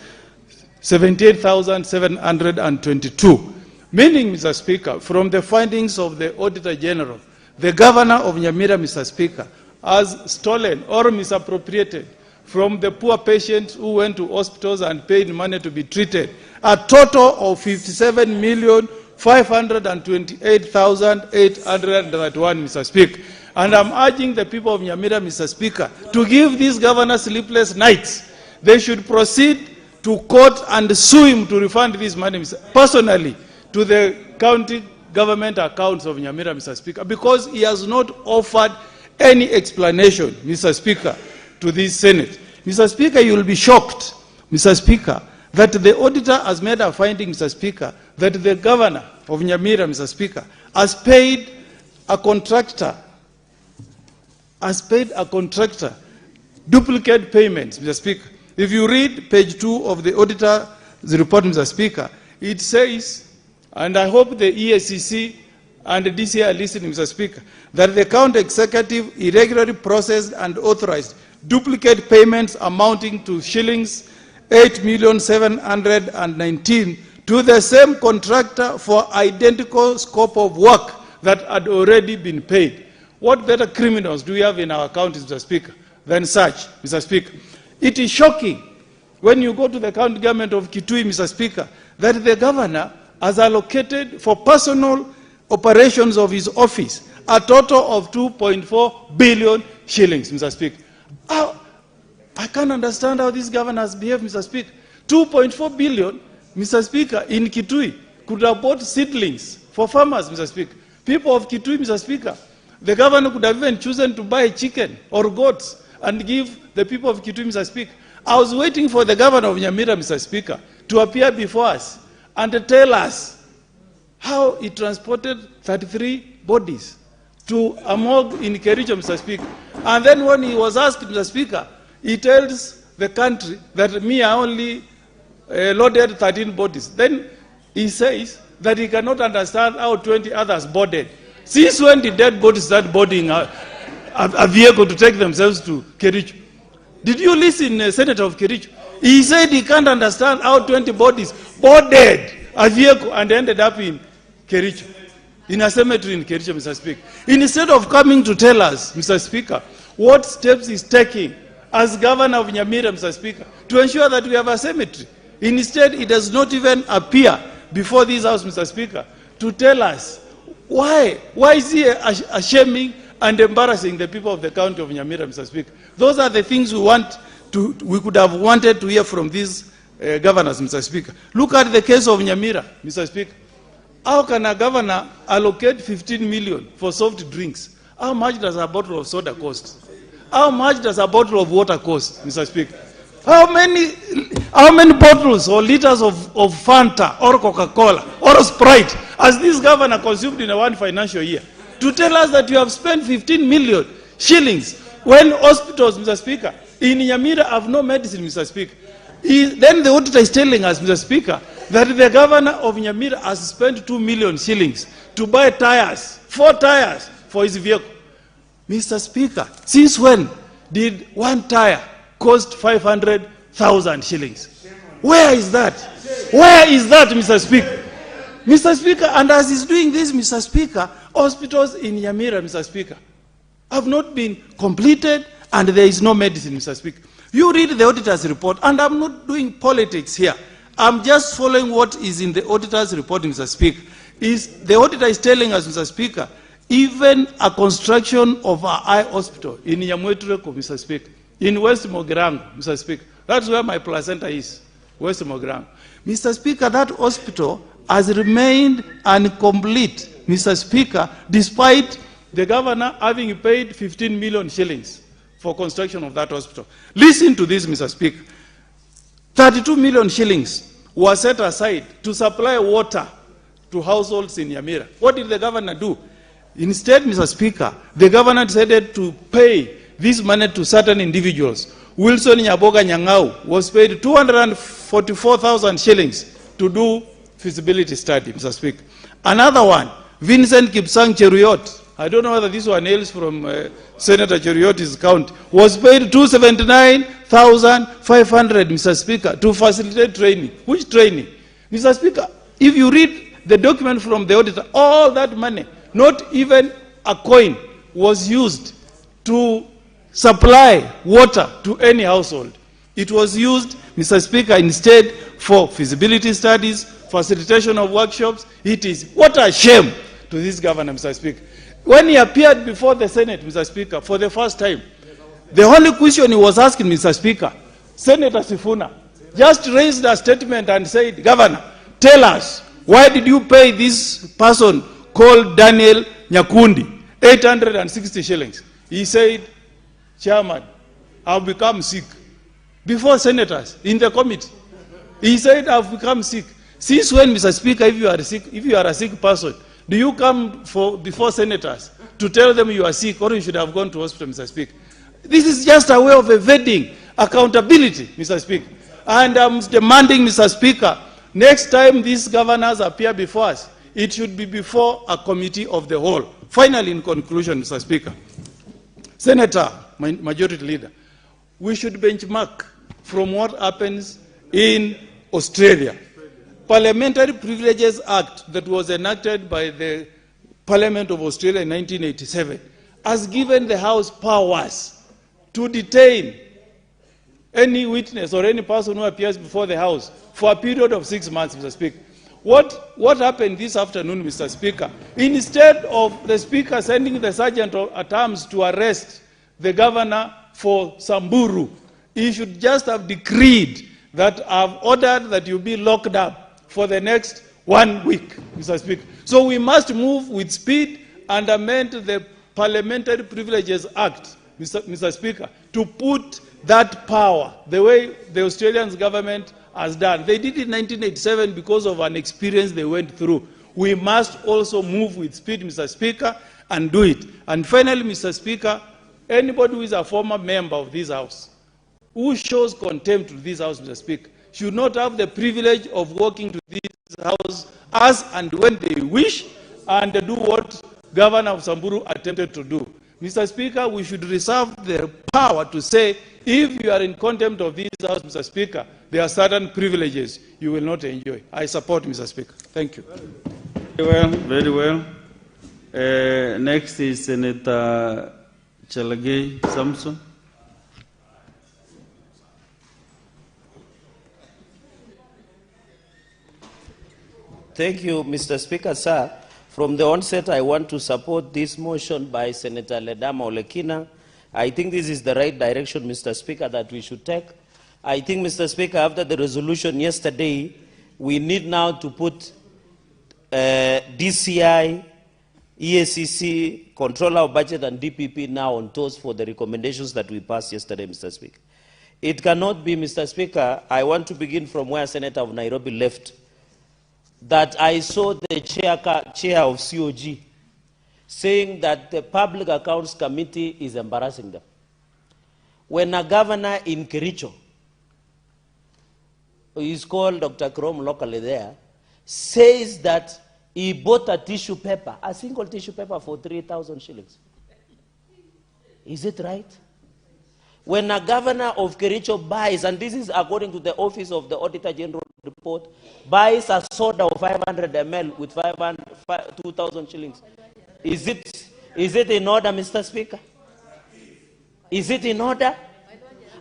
78,722. Meaning, Mr. Speaker, from the findings of the Auditor General, the governor of Nyamira, Mr. Speaker, has stolen or misappropriated from the poor patients who went to hospitals and paid money to be treated a total of 57,528,831, Mr. Speaker. And I'm urging the people of Nyamira, Mr. Speaker, to give these governors sleepless nights. They should proceed to court and sue him to refund this money, personally, to the county government accounts of Nyamira, Mr. Speaker, because he has not offered any explanation, Mr. Speaker, to this Senate. Mr. Speaker, you will be shocked, Mr. Speaker, that the auditor has made a finding, Mr. Speaker, that the governor of Nyamira, Mr. Speaker, has paid a contractor duplicate payments, Mr. Speaker. If you read page 2 of the auditor's report, Mr. Speaker, it says, and I hope the EACC and the DCI are listening, Mr. Speaker, that the county executive irregularly processed and authorized duplicate payments amounting to shillings 8,719,000 to the same contractor for identical scope of work that had already been paid. What better criminals do we have in our counties, Mr. Speaker, than such, Mr. Speaker? It is shocking when you go to the county government of Kitui, Mr. Speaker, that the governor has allocated for personal operations of his office a total of 2.4 billion shillings, Mr. Speaker. I can't understand how these governors behave, Mr. Speaker. 2.4 billion, Mr. Speaker, in Kitui could have bought seedlings for farmers, Mr. Speaker. People of Kitui, Mr. Speaker, the governor could have even chosen to buy chicken or goats and give the people of Kitui, Mr. Speaker. I was waiting for the governor of Nyamira, Mr. Speaker, to appear before us and to tell us how he transported 33 bodies to a morgue in Kericho, Mr. Speaker. And then when he was asked, Mr. Speaker, he tells the country that I only loaded 13 bodies. Then he says that he cannot understand how 20 others boarded. Since when did dead bodies start boarding a vehicle to take themselves to Kericho? Did you listen, Senator of Kericho? He said he can't understand how 20 bodies boarded a vehicle and ended up in Kericho, in a cemetery in Kericho, Mr. Speaker. Instead of coming to tell us, Mr. Speaker, what steps he's taking as governor of Nyamira, Mr. Speaker, to ensure that we have a cemetery. Instead, it does not even appear before this House, Mr. Speaker, to tell us why is he shaming and embarrassing the people of the county of Nyamira, Mr. Speaker. Those are the things we could have wanted to hear from these governors, Mr. Speaker. Look at the case of Nyamira, Mr. Speaker. How can a governor allocate 15 million for soft drinks? How much does a bottle of soda cost? How much does a bottle of water cost, Mr. Speaker? How many bottles or liters of Fanta or Coca-Cola or Sprite has this governor consumed in one financial year? To tell us that you have spent 15 million shillings when hospitals, Mr. Speaker, in Nyamira have no medicine, Mr. Speaker. Then the auditor is telling us, Mr. Speaker, that the governor of Nyamira has spent 2 million shillings to buy tires, 4 tires for his vehicle. Mr. Speaker, since when did one tire cost 500,000 shillings? Where is that? Where is that, Mr. Speaker? Mr. Speaker, and as he's doing this, Mr. Speaker, hospitals in Nyamira, Mr. Speaker, have not been completed and there is no medicine, Mr. Speaker. You read the auditor's report, and I'm not doing politics here. I'm just following what is in the auditor's report, Mr. Speaker. The auditor is telling us, Mr. Speaker, even a construction of our eye hospital in Nyamwetureko, Mr. Speaker, in West Mogirango, Mr. Speaker. That's where my placenta is, West Mogirango. Mr. Speaker, that hospital has remained incomplete, Mr. Speaker, despite the governor having paid 15 million shillings for construction of that hospital. Listen to this, Mr. Speaker. 32 million shillings was set aside to supply water to households in Nyamira. What did the governor do? Instead, Mr. Speaker, the governor decided to pay this money to certain individuals. Wilson Nyaboga Nyang'au was paid 244,000 shillings to do feasibility study, Mr. Speaker. Another one, Vincent Kipsang Cheruyot, I don't know whether this one hails from Senator Cheruyot's count, was paid 279,500, Mr. Speaker, to facilitate training. Which training? Mr. Speaker, if you read the document from the auditor, all that money, not even a coin, was used to supply water to any household. It was used, Mr. Speaker, instead for feasibility studies, facilitation of workshops. It is, what a shame to this governor, Mr. Speaker. When he appeared before the Senate, Mr. Speaker, for the first time, the only question he was asking, Mr. Speaker, Senator Sifuna just raised a statement and said, Governor, tell us, why did you pay this person called Daniel Nyakundi 860 shillings? He said, Chairman, I've become sick. Before senators, in the committee, he said, I've become sick. Since when, Mr. Speaker, if you are a sick person, do you come before senators to tell them you are sick, or you should have gone to hospital, Mr. Speaker? This is just a way of evading accountability, Mr. Speaker. And I'm demanding, Mr. Speaker, next time these governors appear before us, it should be before a committee of the whole. Finally, in conclusion, Mr. Speaker, Senator, Majority Leader, we should benchmark from what happens in Australia. Parliamentary Privileges Act that was enacted by the Parliament of Australia in 1987 has given the House powers to detain any witness or any person who appears before the House for a period of 6 months, Mr. Speaker. What happened this afternoon, Mr. Speaker? Instead of the Speaker sending the Sergeant at Arms to arrest the governor for Samburu, he should just have decreed that I've ordered that you be locked up for the next 1 week, Mr. Speaker. So we must move with speed and amend the Parliamentary Privileges Act, Mr. Speaker, to put that power the way the Australian government has done. They did it in 1987 because of an experience they went through. We must also move with speed, Mr. Speaker, and do it. And finally, Mr. Speaker, anybody who is a former member of this House, who shows contempt to this House, Mr. Speaker, should not have the privilege of walking to this House as and when they wish and do what Governor of Samburu attempted to do. Mr. Speaker, we should reserve the power to say, if you are in contempt of this House, Mr. Speaker, there are certain privileges you will not enjoy. I support, Mr. Speaker. Thank you. Very well, very well. Next is Senator Chalagay Samson. Thank you, Mr. Speaker, sir. From the onset, I want to support this motion by Senator Ledama Olekina. I think this is the right direction, Mr. Speaker, that we should take. I think, Mr. Speaker, after the resolution yesterday, we need now to put DCI, EACC, Controller of Budget, and DPP now on toes for the recommendations that we passed yesterday, Mr. Speaker. It cannot be, Mr. Speaker, I want to begin from where Senator of Nairobi left, that I saw the chair of COG saying that the Public Accounts Committee is embarrassing them. When a governor in Kericho, who is called Dr. Krom locally there, says that he bought a tissue paper, a single tissue paper for 3,000 shillings. Is it right? When a governor of Kericho buys, and this is according to the Office of the Auditor General report, buys a soda of 500 ml with 2,000 shillings. Is it in order, Mr. Speaker? Is it in order?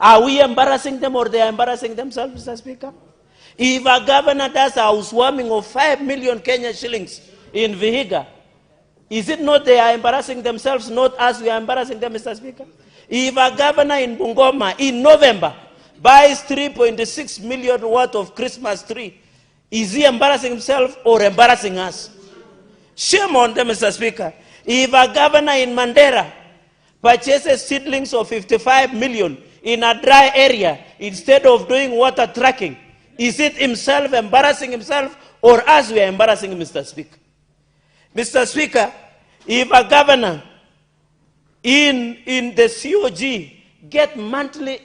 Are we embarrassing them or they are embarrassing themselves, Mr. Speaker? If a governor does a housewarming of 5 million Kenyan shillings in Vihiga, Is it not they are embarrassing themselves, not us, we are embarrassing them, Mr. Speaker? If a governor in Bungoma in November buys 3.6 million worth of Christmas tree, is he embarrassing himself or embarrassing us? Shame on them, Mr. Speaker. If a governor in Mandera purchases seedlings of 55 million in a dry area instead of doing water tracking, is it himself embarrassing himself or us we are embarrassing him, Mr. Speaker? Mr. Speaker, if a governor in the COG get monthly,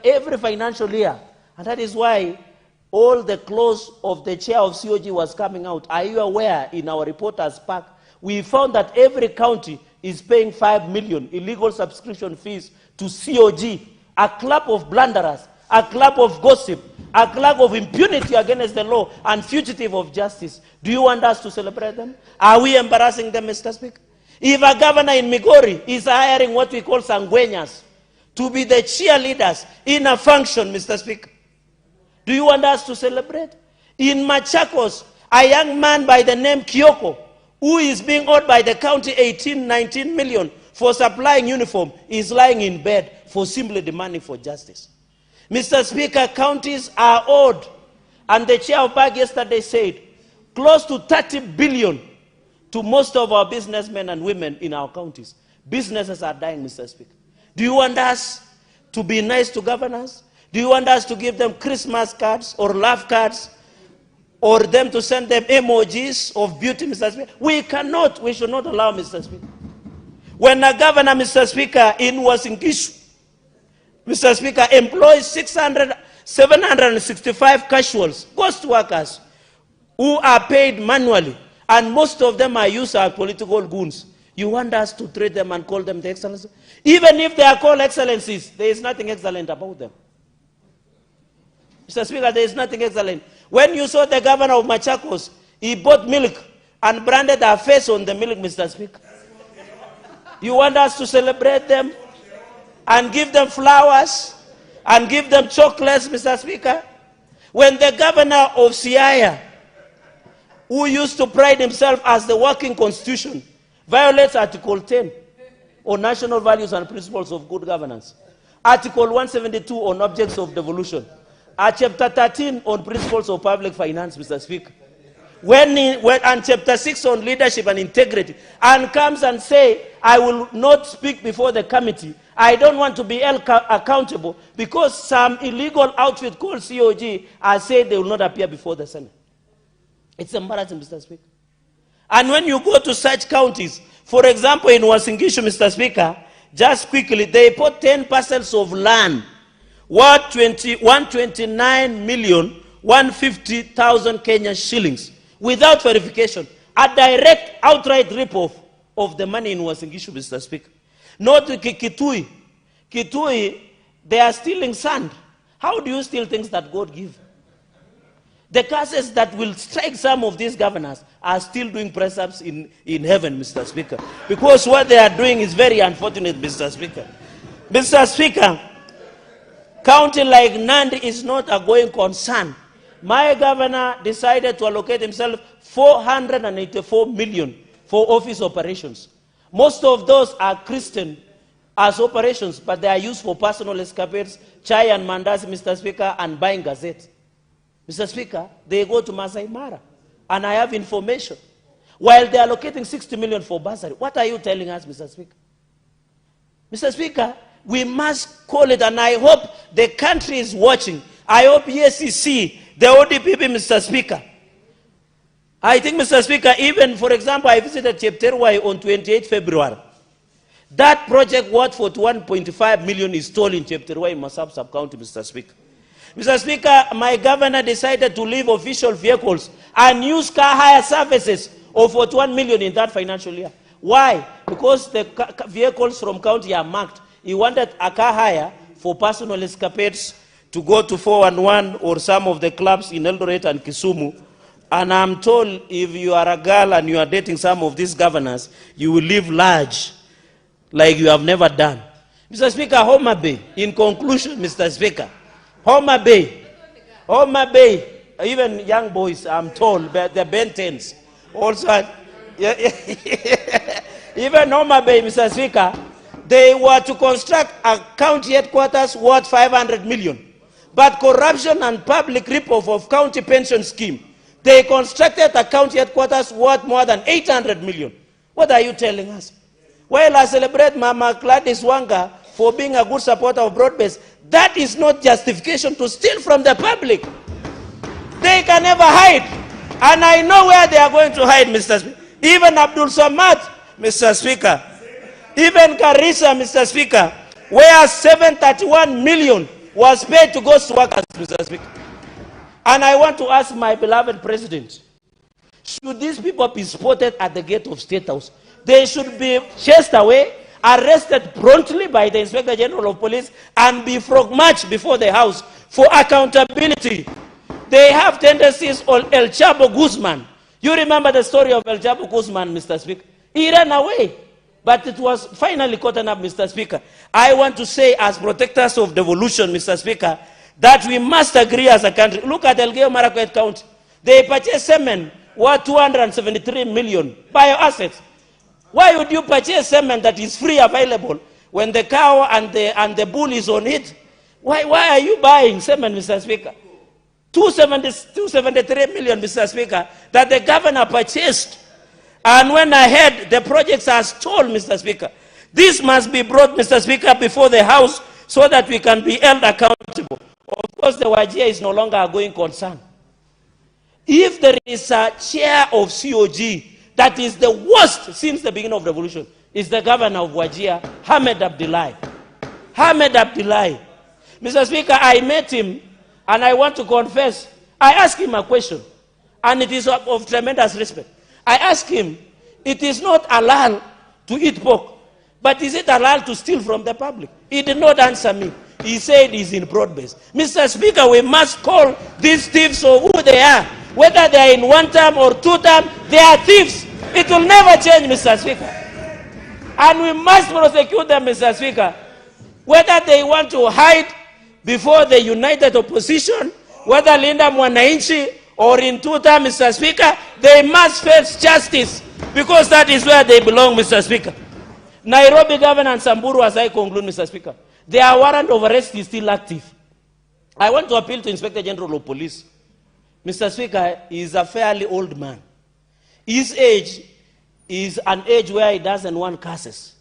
every financial year, and that is why all the close of the chair of COG was coming out. Are you aware, in our reporters pack, we found that every county is paying 5 million illegal subscription fees to COG, a club of blunderers, a club of gossip, a club of impunity against the law and fugitive of justice. Do you want us to celebrate them? Are we embarrassing them, Mr. Speaker? If a governor in Migori is hiring what we call sangwenyas to be the cheerleaders in a function, Mr. Speaker, do you want us to celebrate? In Machakos, a young man by the name Kyoko, who is being owed by the county 19 million for supplying uniform, is lying in bed for simply demanding for justice. Mr. Speaker, counties are owed, and the chair of PAG yesterday said, close to 30 billion to most of our businessmen and women in our counties. Businesses are dying, Mr. Speaker. Do you want us to be nice to governors? Do you want us to give them Christmas cards or love cards, or them to send them emojis of beauty, Mr. Speaker? We cannot, we should not allow, Mr. Speaker. When a governor, Mr. Speaker, in Wasingishu, Mr. Speaker, employs 765 casuals, ghost workers, who are paid manually, and most of them are used as political goons. You want us to treat them and call them the excellencies? Even if they are called excellencies, there is nothing excellent about them. Mr. Speaker, there is nothing excellent. When you saw the governor of Machakos, he bought milk and branded her face on the milk, Mr. Speaker. You want us to celebrate them and give them flowers and give them chocolates, Mr. Speaker? When the governor of Siaya, who used to pride himself as the working constitution, violates Article 10 on national values and principles of good governance, Article 172 on objects of devolution, Chapter 13 on principles of public finance, Mr. Speaker, and Chapter 6 on leadership and integrity, and comes and say, I will not speak before the committee. I don't want to be held accountable because some illegal outfit called COG has said they will not appear before the Senate. It's embarrassing, Mr. Speaker. And when you go to such counties, for example, in Wasingishu, Mr. Speaker, just quickly, they put 10 parcels of land worth 129,150,000 Kenyan shillings without verification. A direct, outright rip-off of the money in Wasingishu, Mr. Speaker. Not Kitui. Kitui, they are stealing sand. How do you steal things that God gives? The curses that will strike some of these governors are still doing press-ups in heaven, Mr. Speaker. Because what they are doing is very unfortunate, Mr. Speaker. Mr. Speaker, county like Nandi is not a going concern. My governor decided to allocate himself 484 million for office operations. Most of those are Christian as operations, but they are used for personal escapades, chai and mandas, Mr. Speaker, and buying gazettes. Mr. Speaker, they go to Masai Mara, and I have information. While they are allocating 60 million for bursary, what are you telling us, Mr. Speaker? Mr. Speaker, we must call it, and I hope the country is watching. I hope EACC, the ODPP, Mr. Speaker. I think, Mr. Speaker, even, for example, I visited Chepterwai on 28 February. That project worth 41.5 million is stalled in Chepterwai, Masab sub-county, Mr. Speaker. Mr. Speaker, my governor decided to leave official vehicles and use car hire services of 41 million in that financial year. Why? Because the vehicles from county are marked. He wanted a car hire for personal escapades to go to 411 or some of the clubs in Eldoret and Kisumu. And I'm told if you are a girl and you are dating some of these governors, you will live large like you have never done. Mr. Speaker, Homa Bay, in conclusion, Mr. Speaker, Homa Bay, even young boys, I'm told, the Ben 10s, also, Even Homa Bay, Mr. Speaker, they were to construct a county headquarters worth 500 million. But corruption and public rip-off of county pension scheme, they constructed a county headquarters worth more than 800 million. What are you telling us? While I celebrate Mama Gladys Wanga for being a good supporter of broad-based, that is not justification to steal from the public. They can never hide. And I know where they are going to hide, Mr. Speaker. Even Abdul Samad, Mr. Speaker. Even Garissa, Mr. Speaker, where 731 million was paid to ghost workers, Mr. Speaker. And I want to ask my beloved president, should these people be spotted at the gate of State House? They should be chased away, arrested promptly by the Inspector General of Police, and be frog-marched before the House for accountability. They have tendencies on El Chapo Guzman. You remember the story of El Chapo Guzman, Mr. Speaker? He ran away, but it was finally caught up, Mr. Speaker. I want to say, as protectors of devolution, Mr. Speaker, that we must agree as a country. Look at Elgeyo Marakwet County. They purchased semen worth 273 million bioassets. Why would you purchase semen that is free available when the cow and the bull is on it? Why are you buying semen, Mr. Speaker? 273 million, Mr. Speaker, that the governor purchased. And when I heard the projects are stalled, Mr. Speaker, this must be brought, Mr. Speaker, before the House so that we can be held accountable. Of course, the Wajir is no longer a going concern. If there is a chair of COG that is the worst since the beginning of revolution, is the governor of Wajir, Hamed Abdullahi. Hamed Abdullahi. Mr. Speaker, I met him, and I want to confess, I asked him a question, and it is of tremendous respect. I asked him, it is not halal to eat pork, but is it halal to steal from the public? He did not answer me. He said he's in broad-based. Mr. Speaker, we must call these thieves for who they are. Whether they are in one term or two term, they are thieves. It will never change, Mr. Speaker. And we must prosecute them, Mr. Speaker. Whether they want to hide before the united opposition, whether Linda Mwananchi or in two terms, Mr. Speaker, they must face justice because that is where they belong, Mr. Speaker. Nairobi Governor and Samburu, as I conclude, Mr. Speaker, their warrant of arrest is still active. I want to appeal to Inspector General of Police. Mr. Speaker, he is a fairly old man. His age is an age where he doesn't want cases.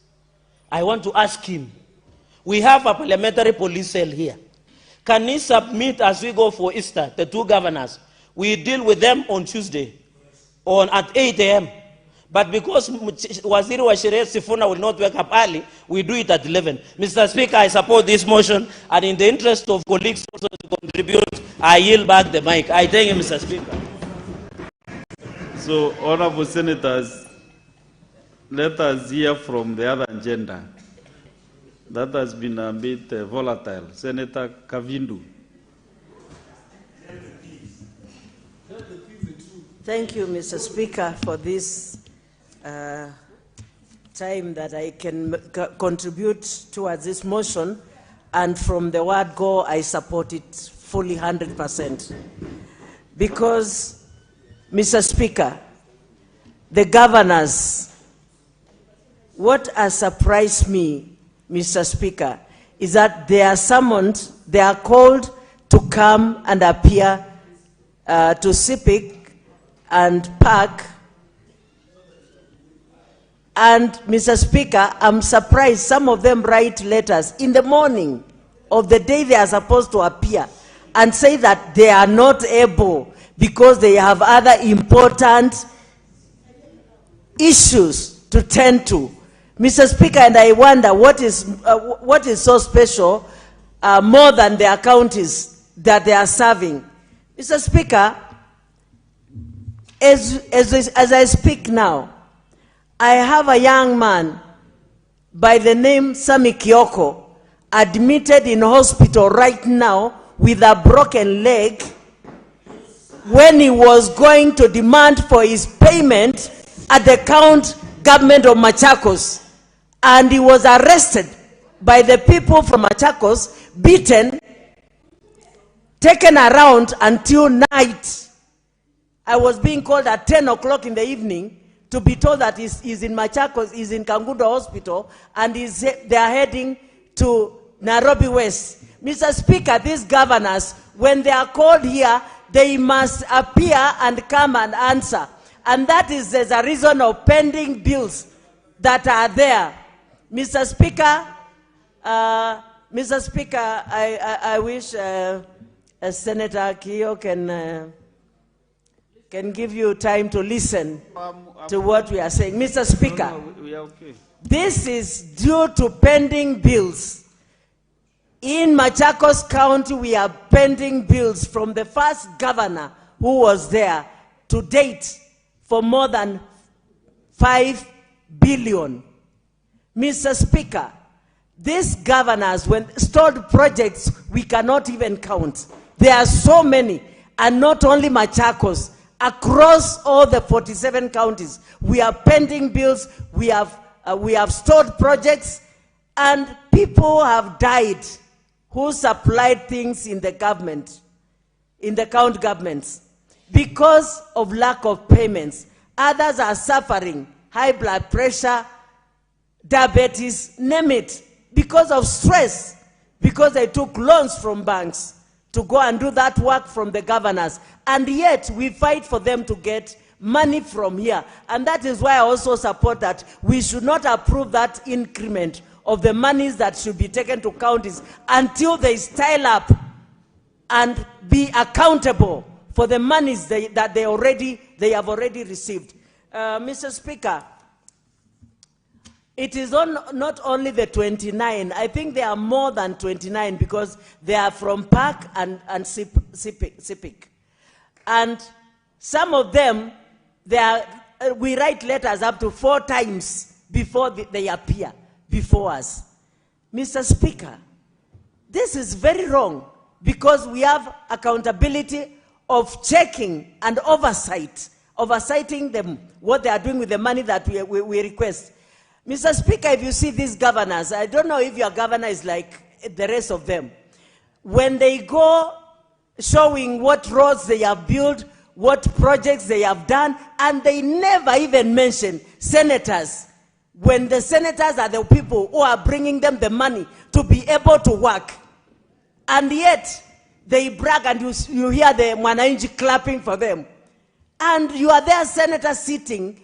I want to ask him, we have a parliamentary police cell here. Can he submit as we go for Easter, the two governors? We deal with them on Tuesday at 8 a.m. But because Waziri wa Sheria Sifuna will not wake up early, we do it at 11. Mr. Speaker, I support this motion, and in the interest of colleagues also to contribute, I yield back the mic. I thank you, Mr. Speaker. So, honorable senators, let us hear from the other agenda. That has been a bit volatile. Senator Kavindu. Thank you, Mr. Speaker, for this time that I can contribute towards this motion. And from the word go, I support it fully 100%. Because, Mr. Speaker, the governors, what has surprised me, Mr. Speaker, is that they are summoned, they are called to come and appear to CPIC and PAC. And, Mr. Speaker, I'm surprised some of them write letters in the morning of the day they are supposed to appear and say that they are not able because they have other important issues to tend to. Mr. Speaker, and I wonder what is so special more than their counties that they are serving. Mr. Speaker, as I speak now, I have a young man by the name Sami Kioko admitted in hospital right now with a broken leg when he was going to demand for his payment at the county government of Machakos. And he was arrested by the people from Machakos, beaten, taken around until night. I was being called at 10 o'clock in the evening to be told that he's in Machakos, he's in Kangundo Hospital, and they are heading to Nairobi West. Mr. Speaker, these governors, when they are called here, they must appear and come and answer. And that is as a reason of pending bills that are there. Mr. Speaker, I wish Senator Kio can give you time to listen to what we are saying. Mr. Speaker, we are okay. This is due to pending bills. In Machakos County, we are pending bills from the first governor who was there to date for more than 5 billion. Mr. Speaker, these governors, when stalled projects, we cannot even count. There are so many, and not only Machakos, across all the 47 counties, we are pending bills, we have stalled projects, and people have died who supplied things in the government, in the county governments, because of lack of payments. Others are suffering high blood pressure, diabetes, name it, because of stress, because they took loans from banks to go and do that work from the governors. And yet, we fight for them to get money from here. And that is why I also support that we should not approve that increment of the monies that should be taken to counties until they style up and be accountable for the monies that they have already received. Mr. Speaker, it is not only the 29, I think there are more than 29 because they are from PAC and CIPIC. And some of them, we write letters up to 4 times before they appear before us. Mr. Speaker, this is very wrong because we have accountability of checking and oversighting them, what they are doing with the money that we request. Mr. Speaker, if you see these governors, I don't know if your governor is like the rest of them. When they go showing what roads they have built, what projects they have done, and they never even mention senators, when the senators are the people who are bringing them the money to be able to work. And yet, they brag and you hear the MATIANG'I clapping for them. And you are there, senator, sitting,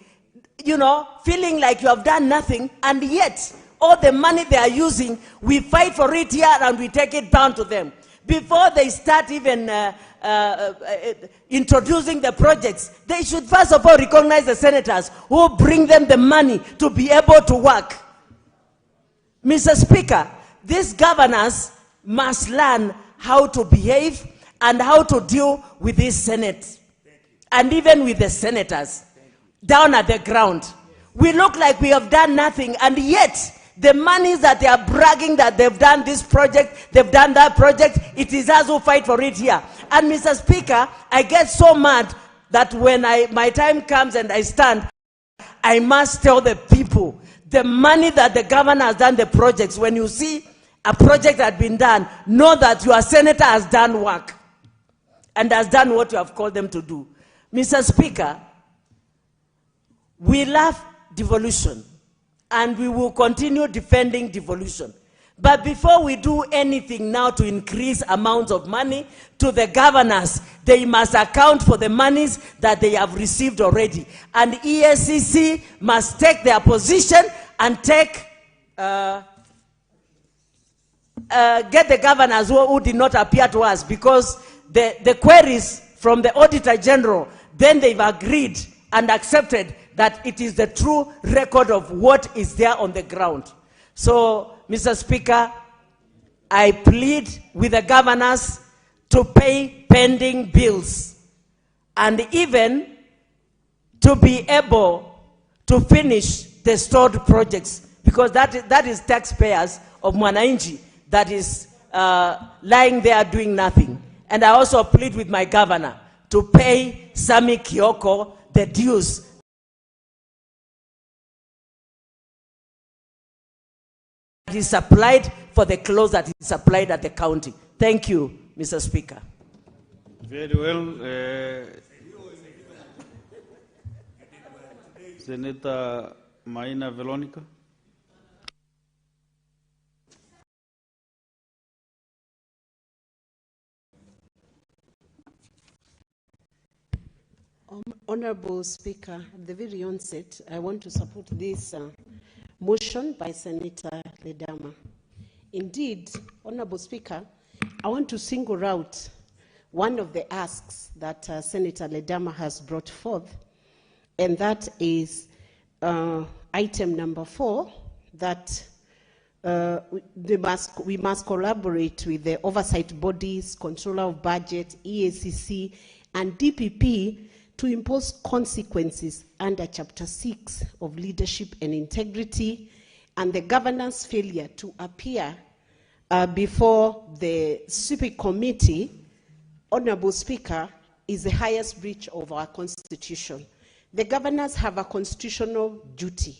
feeling like you have done nothing, and yet, all the money they are using, we fight for it here and we take it down to them. Before they start even introducing the projects, they should first of all recognize the senators who bring them the money to be able to work. Mr. Speaker, these governors must learn how to behave and how to deal with this Senate and even with the senators down at the ground. We look like we have done nothing, and yet the monies that they are bragging that they've done this project, they've done that project, it is us who fight for it here. And Mr. Speaker, I get so mad that when my time comes and I stand, I must tell the people the money that the governor has done the projects. When you see a project that has been done, know that your senator has done work and has done what you have called them to do. Mr. Speaker, we love devolution, and we will continue defending devolution. But before we do anything now to increase amounts of money to the governors, they must account for the monies that they have received already. And EACC must take their position and get the governors who did not appear to us, because the queries from the Auditor General, then they've agreed and accepted that it is the true record of what is there on the ground. So, Mr. Speaker, I plead with the governors to pay pending bills and even to be able to finish the stalled projects, because that is taxpayers of MATIANG'I that is lying there doing nothing. And I also plead with my governor to pay Sami Kioko the dues that is supplied for the clothes that is supplied at the county. Thank you, Mr. Speaker. Very well. Senator Maina Veronica. Honorable Speaker, at the very onset, I want to support this motion by Senator Ledama. Indeed, Honorable Speaker, I want to single out one of the asks that Senator Ledama has brought forth, and that is item number 4, that we must collaborate with the oversight bodies, controller of budget, EACC, and DPP to impose consequences under Chapter 6 of Leadership and Integrity, and the governor's failure to appear before the Civic Committee, Honorable Speaker, is the highest breach of our Constitution. The governors have a constitutional duty,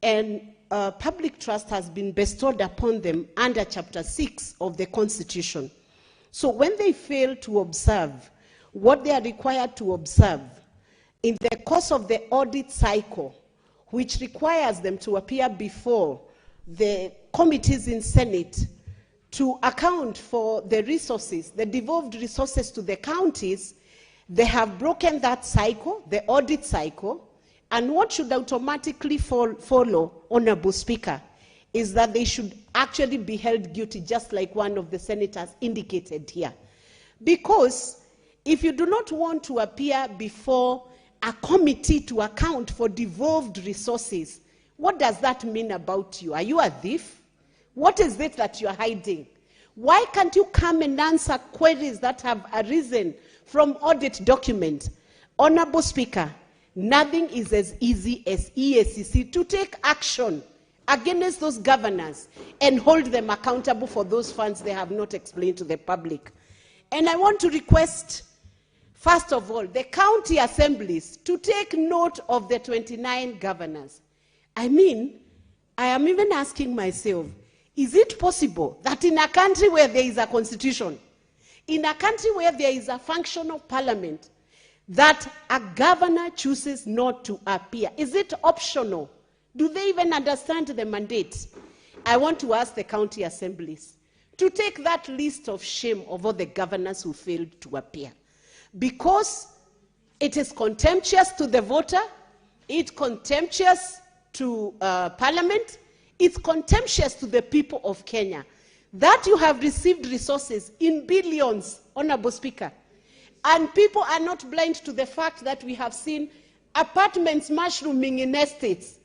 and public trust has been bestowed upon them under Chapter 6 of the Constitution. So when they fail to observe what they are required to observe in the course of the audit cycle, which requires them to appear before the committees in Senate to account for the resources, the devolved resources to the counties, they have broken that cycle, the audit cycle, and what should automatically follow, Honorable Speaker, is that they should actually be held guilty, just like one of the senators indicated here. Because if you do not want to appear before a committee to account for devolved resources, what does that mean about you? Are you a thief? What is it that you are hiding? Why can't you come and answer queries that have arisen from audit documents? Honorable Speaker, nothing is as easy as EACC to take action against those governors and hold them accountable for those funds they have not explained to the public. And I want to request, first of all, the county assemblies to take note of the 29 governors. I mean, I am even asking myself, is it possible that in a country where there is a constitution, in a country where there is a functional parliament, that a governor chooses not to appear? Is it optional? Do they even understand the mandate? I want to ask the county assemblies to take that list of shame of all the governors who failed to appear, because it is contemptuous to the voter, it's contemptuous to Parliament, it's contemptuous to the people of Kenya, that you have received resources in billions, Honorable Speaker, and people are not blind to the fact that we have seen apartments mushrooming in estates,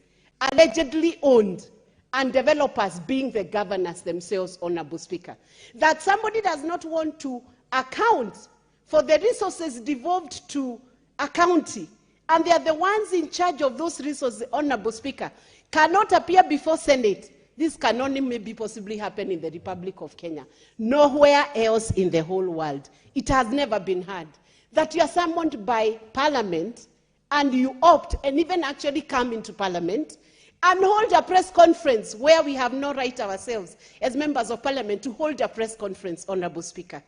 allegedly owned, and developers being the governors themselves, Honorable Speaker. That somebody does not want to account for the resources devolved to a county, and they are the ones in charge of those resources, Honorable Speaker, cannot appear before Senate. This can only maybe possibly happen in the Republic of Kenya. Nowhere else in the whole world. It has never been heard that you are summoned by Parliament and you opt and even actually come into Parliament and hold a press conference where we have no right ourselves as members of Parliament to hold a press conference, Honorable Speaker.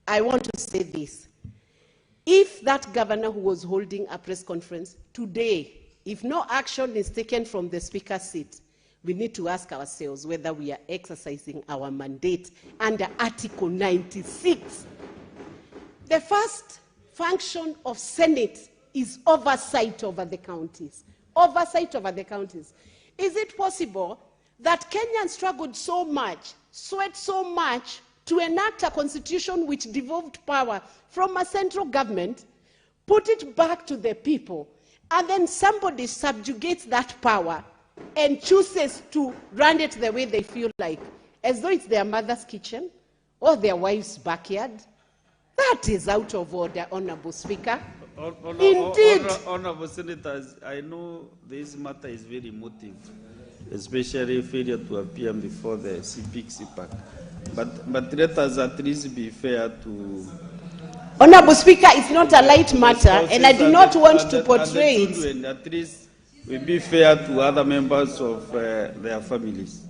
I want to say this. If that governor who was holding a press conference today, if no action is taken from the Speaker's seat, we need to ask ourselves whether we are exercising our mandate under Article 96. The first function of Senate is oversight over the counties. Oversight over the counties. Is it possible that Kenyans struggled so much, sweat so much, to enact a constitution which devolved power from a central government, put it back to the people, and then somebody subjugates that power and chooses to run it the way they feel like, as though it's their mother's kitchen or their wife's backyard? That is out of order, Honorable Speaker. Indeed. Honorable Senators, I know this matter is very emotive, especially failure to appear before the CPAC. But let us at least be fair to... Honorable Speaker, it's not a light matter, and I do not want to portray it. At least we be fair to other members of their families.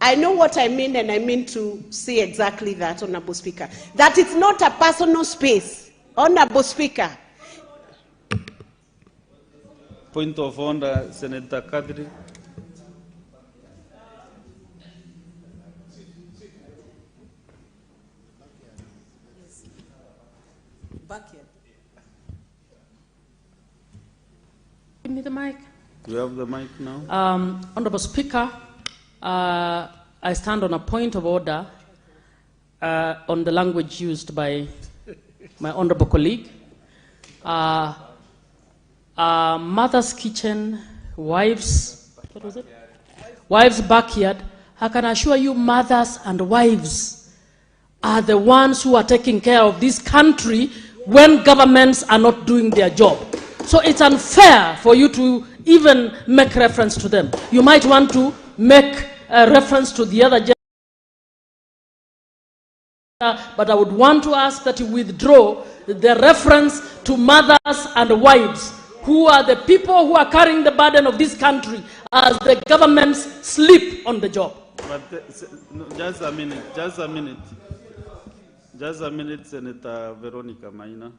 I know what I mean, and I mean to say exactly that, Honorable Speaker. That it's not a personal space, Honorable Speaker. Point of order, Senator Kadri. Back here. Give me the mic. You have the mic now. Honorable Speaker, I stand on a point of order on the language used by my honorable colleague. Mother's kitchen, wives, what was it? Wives' backyard. I can assure you, mothers and wives are the ones who are taking care of this country when governments are not doing their job. So it's unfair for you to even make reference to them. You might want to make a reference to the other gender, but I would want to ask that you withdraw the reference to mothers and wives, who are the people who are carrying the burden of this country as the governments sleep on the job. But no, just a minute, just a minute. Just a minute, Senator Veronica Maina.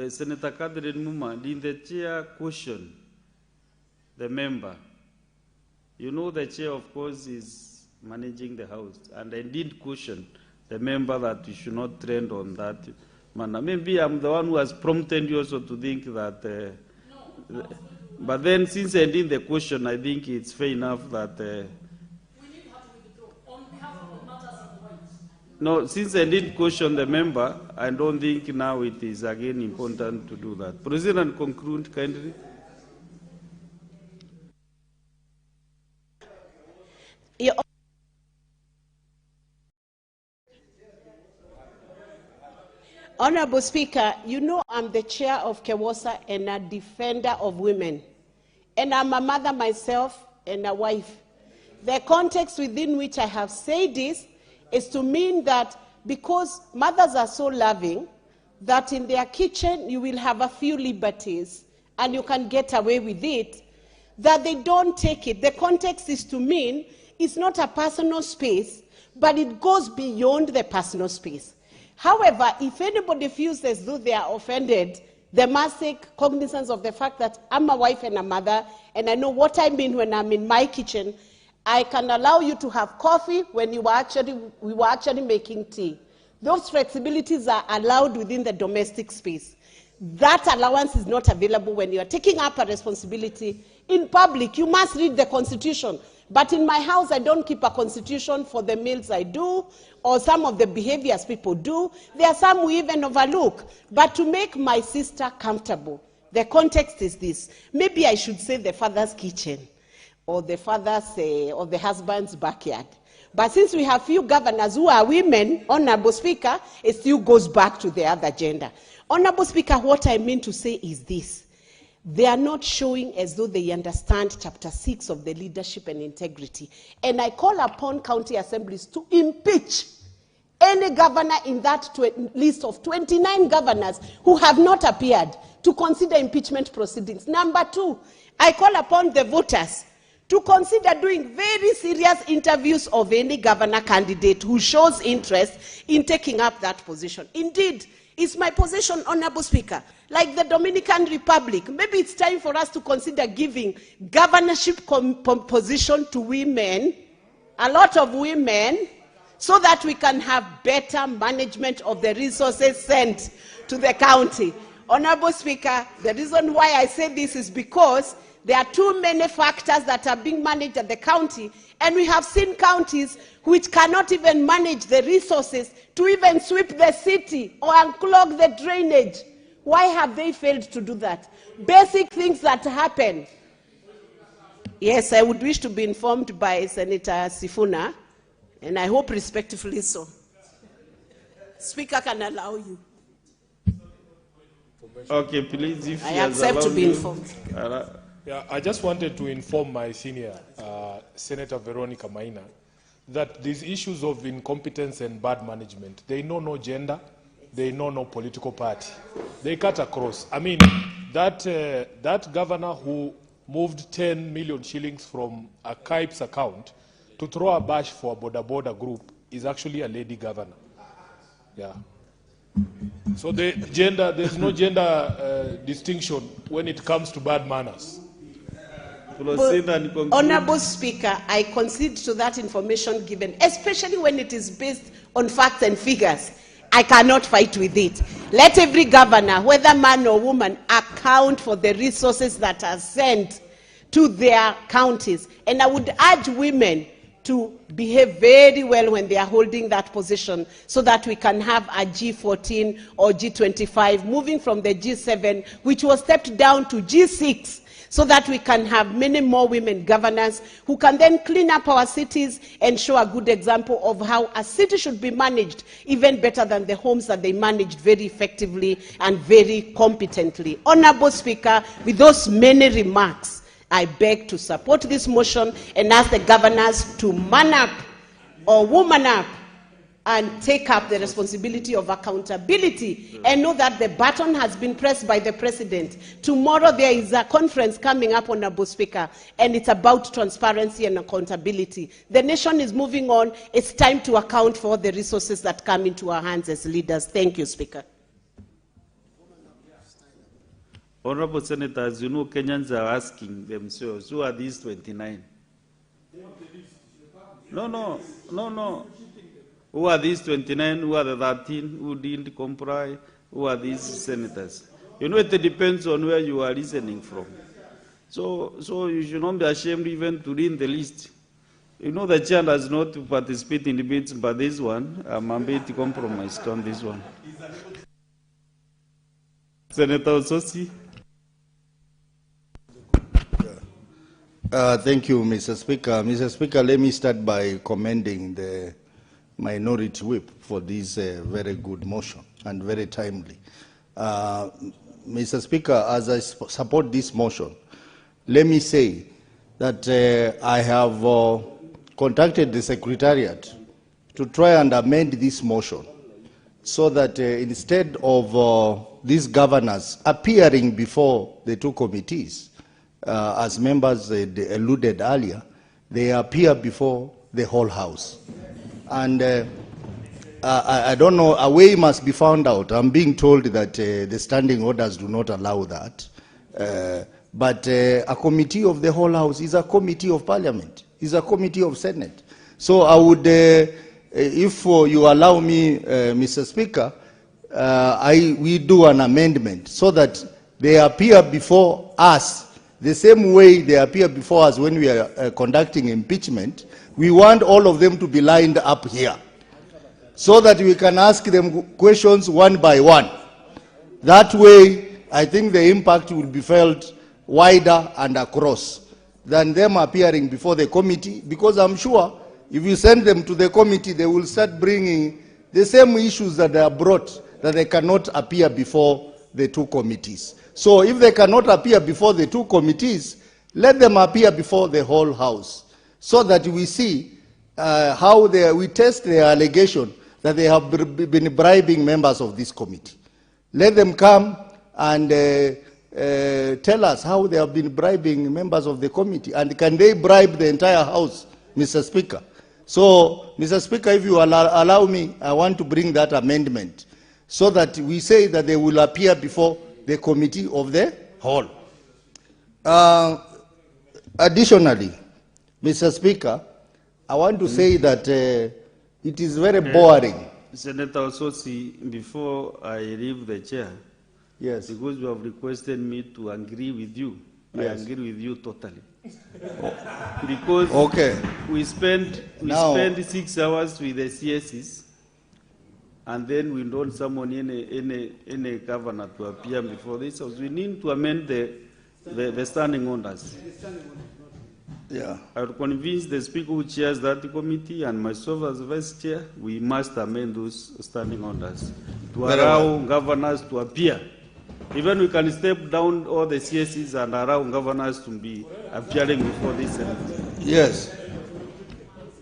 Senator Kadri Muma, did the chair question the member? You know the chair, of course, is managing the House, and I did question the member that you should not trend on that manner. Maybe I'm the one who has prompted you also to think that... but then, since I did the question, I think it's fair enough that... No, since I did question the member, I don't think now it is again important to do that. President, conclude kindly. Honorable Speaker, you know I'm the chair of KEWOSA and a defender of women. And I'm a mother myself and a wife. The context within which I have said this is to mean that because mothers are so loving, that in their kitchen you will have a few liberties and you can get away with it, that they don't take it. The context is to mean it's not a personal space, but it goes beyond the personal space. However, if anybody feels as though they are offended, they must take cognizance of the fact that I'm a wife and a mother, and I know what I mean when I'm in my kitchen. I can allow you to have coffee when we were actually making tea. Those flexibilities are allowed within the domestic space. That allowance is not available when you are taking up a responsibility in public. You must read the Constitution. But in my house, I don't keep a constitution for the meals I do, or some of the behaviors people do. There are some we even overlook. But to make my sister comfortable, the context is this. Maybe I should say the father's kitchen, or the father's, or the husband's backyard. But since we have few governors who are women, Honorable Speaker, it still goes back to the other gender. Honorable Speaker, what I mean to say is this. They are not showing as though they understand Chapter 6 of the Leadership and Integrity. And I call upon county assemblies to impeach any governor in that list of 29 governors who have not appeared to consider impeachment proceedings. Number two, I call upon the voters to consider doing very serious interviews of any governor candidate who shows interest in taking up that position. Indeed, it's my position, Honorable Speaker, like the Dominican Republic, maybe it's time for us to consider giving governorship position to women, a lot of women, so that we can have better management of the resources sent to the county. Honorable Speaker, the reason why I say this is because there are too many factors that are being managed at the county, and we have seen counties which cannot even manage the resources to even sweep the city or unclog the drainage. Why have they failed to do that? Basic things that happen. Yes, I would wish to be informed by Senator Sifuna, and I hope respectfully so. Speaker can allow you. Okay, please, if I accept to be informed. Yeah, I just wanted to inform my senior, Senator Veronica Maina, that these issues of incompetence and bad management, they know no gender, they know no political party. They cut across. I mean, that governor who moved 10 million shillings from a KIPES account to throw a bash for a border group is actually a lady governor. Yeah. So there's no gender distinction when it comes to bad manners. Honorable Speaker, I concede to that information given, especially when it is based on facts and figures. I cannot fight with it. Let every governor, whether man or woman, account for the resources that are sent to their counties. And I would urge women to behave very well when they are holding that position so that we can have a G14 or G25, moving from the G7, which was stepped down to G6, so that we can have many more women governors who can then clean up our cities and show a good example of how a city should be managed, even better than the homes that they managed very effectively and very competently. Honorable Speaker, with those many remarks, I beg to support this motion and ask the governors to man up or woman up and take up the responsibility of accountability and know that the baton has been pressed by the President. Tomorrow there is a conference coming up, Honorable Speaker, and it's about transparency and accountability. The nation is moving on. It's time to account for the resources that come into our hands as leaders. Thank you, Speaker. Honorable Senators, you know Kenyans are asking themselves, who are these 29? No. Who are these 29? Who are the 13 who didn't comply? Who are these senators? You know, it depends on where you are listening from. So you should not be ashamed even to read the list. You know, the chair does not participate in debates, but this one, I'm a bit compromised on this one. Senator Ososi. Thank you, Mr. Speaker. Mr. Speaker, let me start by commending the Minority Whip for this very good motion and very timely. Mr. Speaker, as I support this motion, let me say that I have contacted the Secretariat to try and amend this motion so that instead of these governors appearing before the two committees, as members alluded earlier, they appear before the whole House. And I don't know, a way must be found out. I'm being told that the standing orders do not allow that. But a committee of the whole House is a committee of Parliament, is a committee of Senate. So I would, if you allow me, Mr. Speaker, we do an amendment so that they appear before us the same way they appear before us when we are conducting impeachment. We want all of them to be lined up here so that we can ask them questions one by one. That way, I think the impact will be felt wider and across than them appearing before the committee, because I'm sure if you send them to the committee, they will start bringing the same issues that they are brought, that they cannot appear before the two committees. So if they cannot appear before the two committees, let them appear before the whole House, so that we see how we test their allegation that they have been bribing members of this committee. Let them come and tell us how they have been bribing members of the committee, and can they bribe the entire House, Mr. Speaker? So, Mr. Speaker, if you allow me, I want to bring that amendment so that we say that they will appear before the committee of the whole. Additionally, Mr. Speaker, I want to say that it is very boring. Senator Ososi, before I leave the chair, yes, because you have requested me to agree with you, yes, I agree with you totally. Because we spend 6 hours with the CSs, and then we don't summon any governor to appear before this House. We need to amend the standing orders. Yeah. I will convince the Speaker who chairs that committee and myself as Vice Chair, we must amend those standing orders to allow governors to appear. Even we can step down all the CSs and allow governors to be appearing before this Senate. Yes.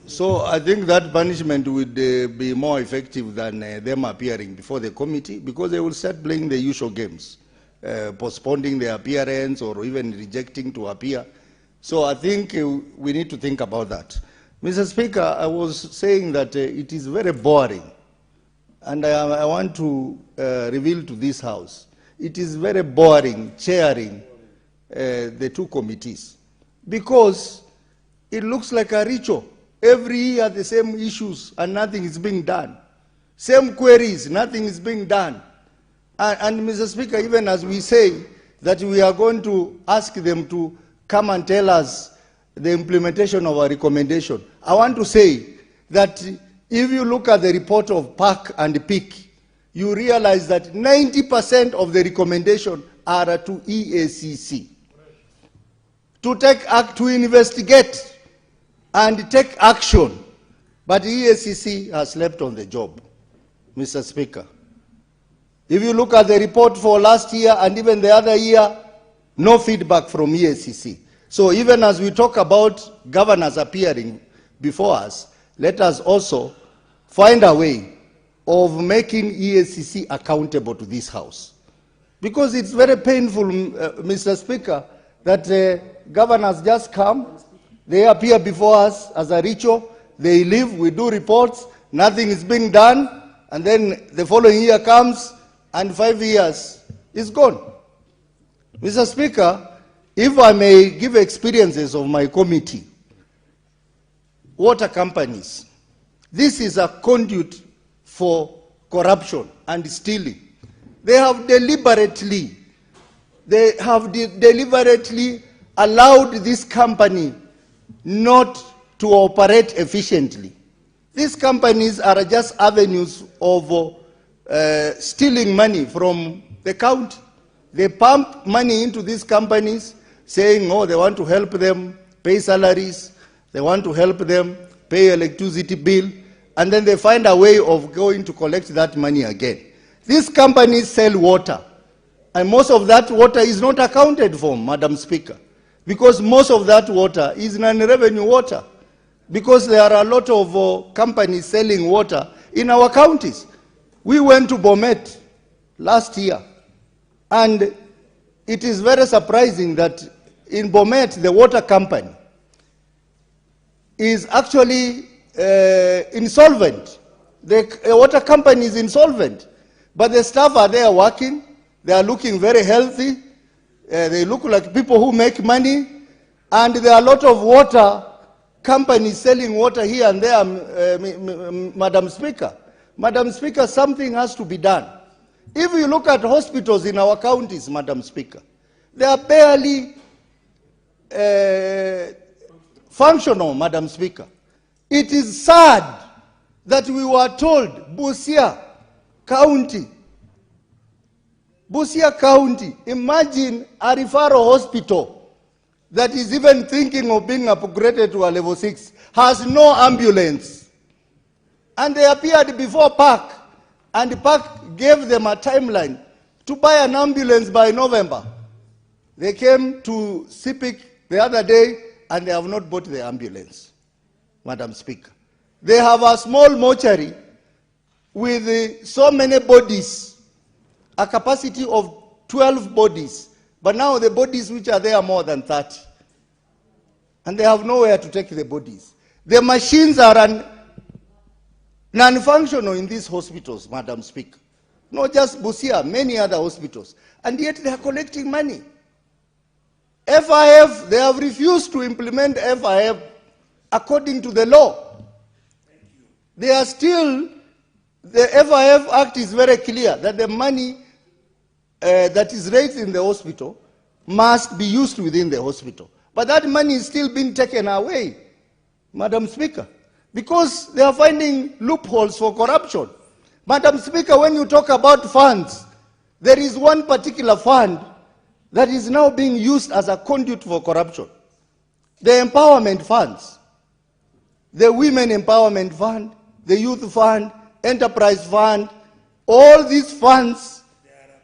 So I think that punishment would be more effective than them appearing before the committee, because they will start playing the usual games, postponing their appearance or even rejecting to appear. So I think we need to think about that. Mr. Speaker, I was saying that it is very boring and I want to reveal to this House, it is very boring chairing the two committees, because it looks like a ritual. Every year the same issues and nothing is being done. Same queries, nothing is being done. And Mr. Speaker, even as we say that we are going to ask them to come and tell us the implementation of our recommendation, I want to say that if you look at the report of PAC and PIC, you realize that 90% of the recommendation are to EACC. To take act, to investigate and take action. But EACC has slept on the job, Mr. Speaker. If you look at the report for last year and even the other year, no feedback from EACC. So even as we talk about governors appearing before us, let us also find a way of making EACC accountable to this House. Because it's very painful, Mr. Speaker, that governors just come, they appear before us as a ritual, they leave, we do reports, nothing is being done, and then the following year comes, and 5 years is gone. Mr. Speaker, if I may give experiences of my committee, water companies, this is a conduit for corruption and stealing. They have deliberately allowed this company not to operate efficiently. These companies are just avenues of stealing money from the county. They pump money into these companies saying, oh, they want to help them pay salaries, they want to help them pay electricity bill, and then they find a way of going to collect that money again. These companies sell water, and most of that water is not accounted for, Madam Speaker, because most of that water is non-revenue water, because there are a lot of companies selling water in our counties. We went to Bomet last year, and it is very surprising that in Bomet, the water company is actually insolvent. The water company is insolvent, but the staff are there working. They are looking very healthy. They look like people who make money, and there are a lot of water companies selling water here and there, Madam Speaker. Madam Speaker, something has to be done. If you look at hospitals in our counties, Madam Speaker, they are barely functional, Madam Speaker. It is sad that we were told Busia County, imagine a referral hospital that is even thinking of being upgraded to a level 6, has no ambulance. And they appeared before PAC, and PAC gave them a timeline to buy an ambulance by November. They came to CPIC the other day, and they have not bought the ambulance, Madam Speaker. They have a small mortuary with so many bodies, a capacity of 12 bodies, but now the bodies which are there are more than 30. And they have nowhere to take the bodies. The machines are non-functional in these hospitals, Madam Speaker. Not just Busia, many other hospitals. And yet they are collecting money. FIF, they have refused to implement FIF according to the law. They are still, the FIF Act is very clear that the money that is raised in the hospital must be used within the hospital. But that money is still being taken away, Madam Speaker, because they are finding loopholes for corruption. Madam Speaker, when you talk about funds, there is one particular fund that is now being used as a conduit for corruption. The empowerment funds, the Women Empowerment Fund, the Youth Fund, Enterprise Fund, all these funds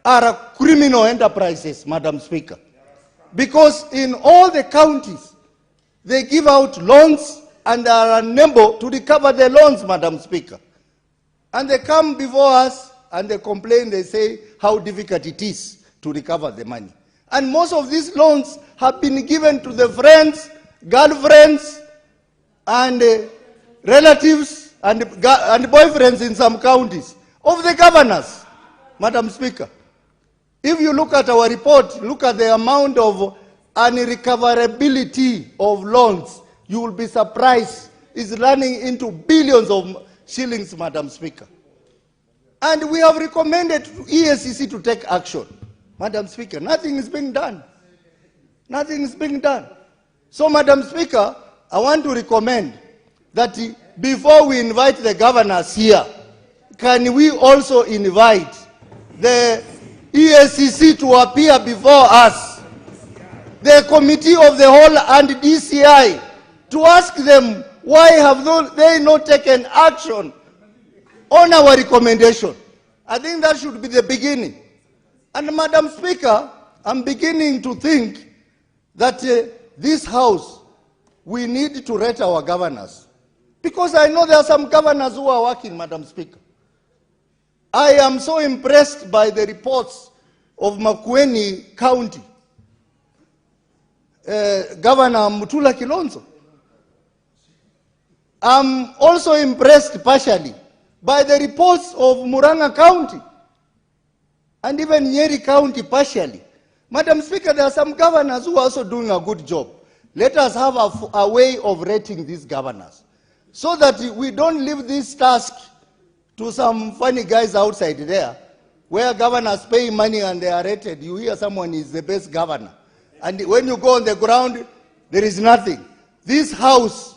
are criminal enterprises, Madam Speaker. Because in all the counties, they give out loans and are unable to recover the loans, Madam Speaker. And they come before us and they complain, they say how difficult it is to recover the money. And most of these loans have been given to the friends, girlfriends, and relatives and boyfriends in some counties of the governors, Madam Speaker. If you look at our report, look at the amount of unrecoverability of loans, you will be surprised. It's running into billions of shillings, Madam Speaker. And we have recommended to EACC to take action. Madam Speaker, nothing is being done. Nothing is being done. So, Madam Speaker, I want to recommend that before we invite the governors here, can we also invite the EACC to appear before us, the Committee of the Whole and DCI, to ask them why have they not taken action on our recommendation? I think that should be the beginning. And Madam Speaker, I'm beginning to think that this House, we need to rate our governors. Because I know there are some governors who are working, Madam Speaker. I am so impressed by the reports of Makueni County, Governor Mutula Kilonzo. I'm also impressed partially by the reports of Murang'a County and even Nyeri County partially. Madam Speaker, there are some governors who are also doing a good job. Let us have a way of rating these governors so that we don't leave this task to some funny guys outside there, where governors pay money and they are rated. You hear someone is the best governor. And when you go on the ground, there is nothing. This House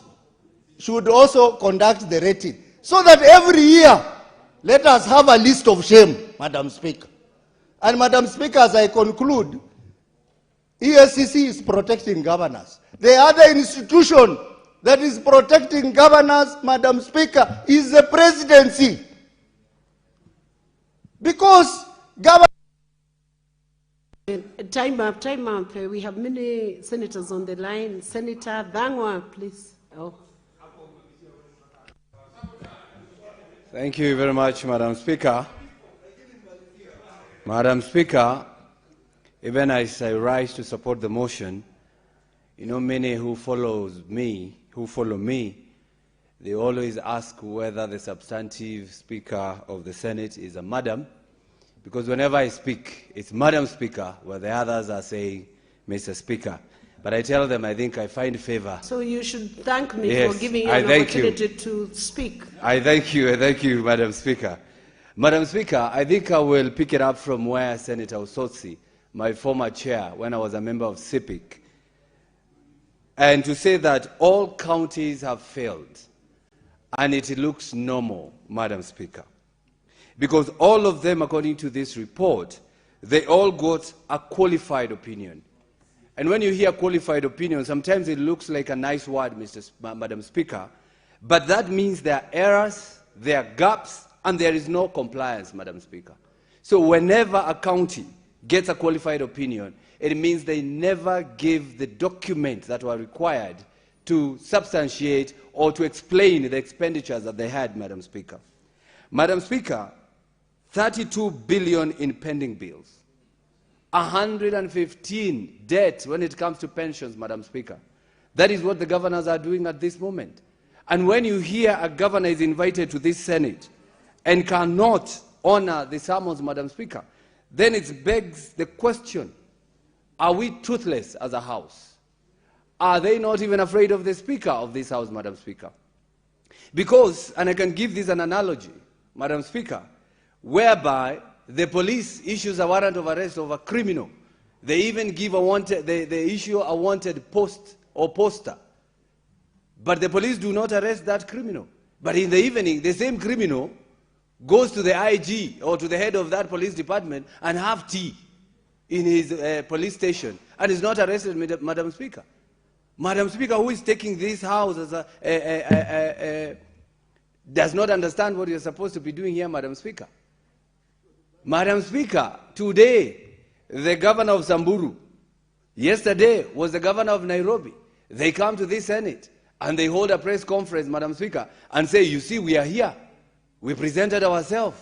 should also conduct the rating, so that every year, let us have a list of shame, Madam Speaker. And Madam Speaker, as I conclude, EACC is protecting governors. The other institution that is protecting governors, Madam Speaker, is the presidency. Because government... Time up. We have many senators on the line. Senator Dhangwa, please. Oh. Thank you very much, Madam Speaker. Madam Speaker, even as I rise to support the motion, you know, many who follow me, they always ask whether the substantive Speaker of the Senate is a madam, because whenever I speak, it's Madam Speaker, where the others are saying Mr. Speaker. But I tell them I think I find favor. So you should thank me Yes, for giving you I an thank opportunity to speak. I thank you, Madam Speaker. Madam Speaker, I think I will pick it up from where Senator Osotsi, my former chair, when I was a member of CIPIC, and to say that all counties have failed, and it looks normal, Madam Speaker, because all of them, according to this report, they all got a qualified opinion. And when you hear qualified opinion, sometimes it looks like a nice word, Madam Speaker, but that means there are errors, there are gaps, and there is no compliance, Madam Speaker. So whenever a county gets a qualified opinion, it means they never give the documents that were required to substantiate or to explain the expenditures that they had, Madam Speaker. Madam Speaker, 32 billion in pending bills. 115 debt when it comes to pensions, Madam Speaker. That is what the governors are doing at this moment. And when you hear a governor is invited to this Senate and cannot honor the summons, Madam Speaker, then it begs the question, are we toothless as a House? Are they not even afraid of the Speaker of this House, Madam Speaker? Because, and I can give this an analogy, Madam Speaker, whereby the police issues a warrant of arrest of a criminal. They even give a wanted, they issue a wanted post or poster. But the police do not arrest that criminal. But in the evening, the same criminal goes to the IG or to the head of that police department and have tea in his police station and is not arrested, Madam Speaker. Madam Speaker, who is taking this House as does not understand what you're supposed to be doing here, Madam Speaker. Madam Speaker, today, the governor of Samburu, yesterday was the governor of Nairobi. They come to this Senate and they hold a press conference, Madam Speaker, and say, you see, we are here. We presented ourselves.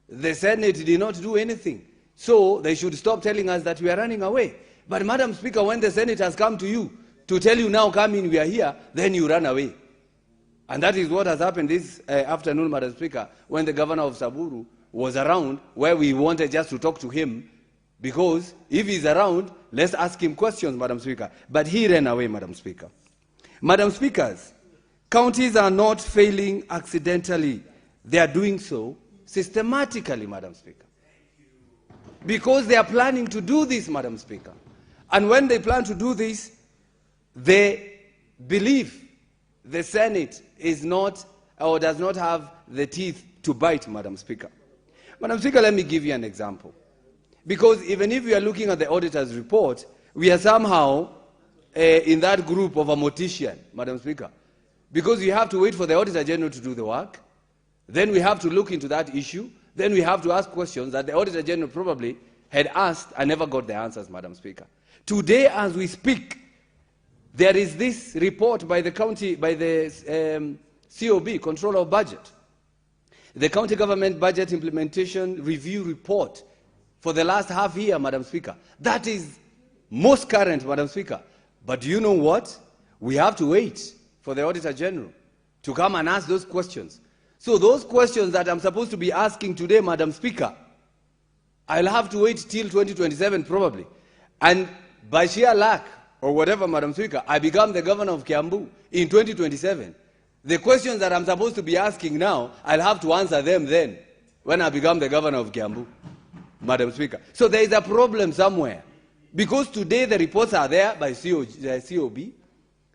The Senate did not do anything. So they should stop telling us that we are running away. But Madam Speaker, when the Senate has come to you to tell you now, come in, we are here, then you run away. And that is what has happened this afternoon, Madam Speaker, when the governor of Samburu was around, where we wanted just to talk to him, because if he's around, let's ask him questions, Madam Speaker. But he ran away, Madam Speaker. Madam Speakers, counties are not failing accidentally. They are doing so systematically, Madam Speaker. Because they are planning to do this, Madam Speaker. And when they plan to do this, they believe the Senate is not or does not have the teeth to bite, Madam Speaker. Madam Speaker, let me give you an example. Because even if we are looking at the auditor's report, we are somehow in that group of a mortician, Madam Speaker. Because we have to wait for the Auditor General to do the work, then we have to look into that issue, then we have to ask questions that the Auditor General probably had asked and never got the answers, Madam Speaker. Today, as we speak, there is this report by the county, by the COB, Controller of Budget, the County Government Budget Implementation Review Report for the last half year, Madam Speaker. That is most current, Madam Speaker. But do you know what? We have to wait for the Auditor General to come and ask those questions. So those questions that I'm supposed to be asking today, Madam Speaker, I'll have to wait till 2027 probably. And by sheer luck, or whatever, Madam Speaker, I become the governor of Kiambu in 2027. The questions that I'm supposed to be asking now, I'll have to answer them then, when I become the governor of Kiambu, Madam Speaker. So there is a problem somewhere. Because today the reports are there by COB.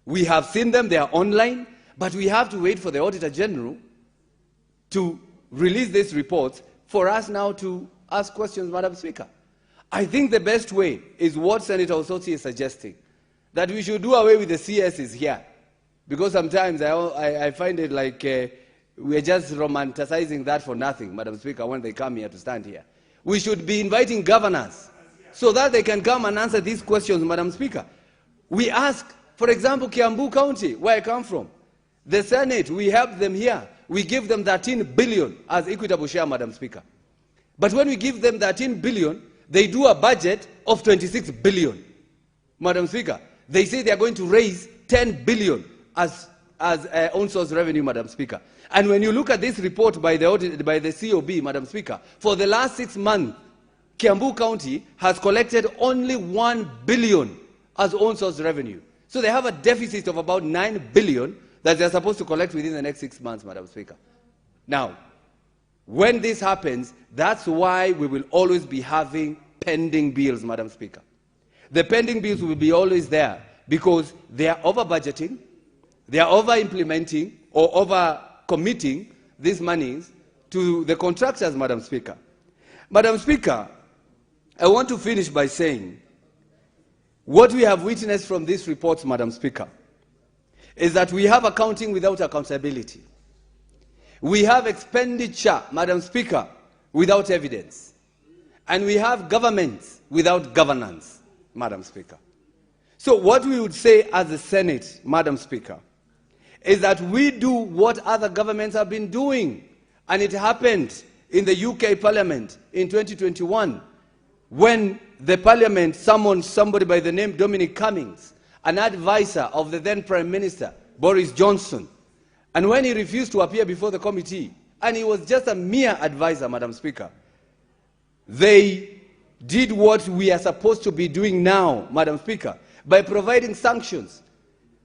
We have seen them, they are online, but we have to wait for the Auditor General to release these reports for us now to ask questions, Madam Speaker. I think the best way is what Senator Osotsi is suggesting, that we should do away with the CSs here. Because sometimes I find it like we're just romanticizing that for nothing, Madam Speaker, when they come here to stand here. We should be inviting governors so that they can come and answer these questions, Madam Speaker. We ask, for example, Kiambu County, where I come from. The Senate, we help them here. We give them 13 billion as equitable share, Madam Speaker. But when we give them 13 billion, they do a budget of 26 billion. Madam Speaker, they say they are going to raise 10 billion as own source revenue, Madam Speaker. And when you look at this report by the COB, Madam Speaker, for the last 6 months, Kiambu County has collected only 1 billion as own source revenue. So they have a deficit of about 9 billion that they're supposed to collect within the next 6 months, Madam Speaker. Now, when this happens, that's why we will always be having pending bills, Madam Speaker. The pending bills will be always there because they are over-budgeting, they are over-implementing or over-committing these monies to the contractors, Madam Speaker. Madam Speaker, I want to finish by saying what we have witnessed from these reports, Madam Speaker, is that we have accounting without accountability. We have expenditure, Madam Speaker, without evidence. And we have governments without governance, Madam Speaker. So what we would say as the Senate, Madam Speaker, is that we do what other governments have been doing. And it happened in the UK Parliament in 2021 when the Parliament summoned somebody by the name Dominic Cummings, an advisor of the then Prime Minister, Boris Johnson. And when he refused to appear before the committee, and he was just a mere advisor, Madam Speaker, they did what we are supposed to be doing now, Madam Speaker, by providing sanctions,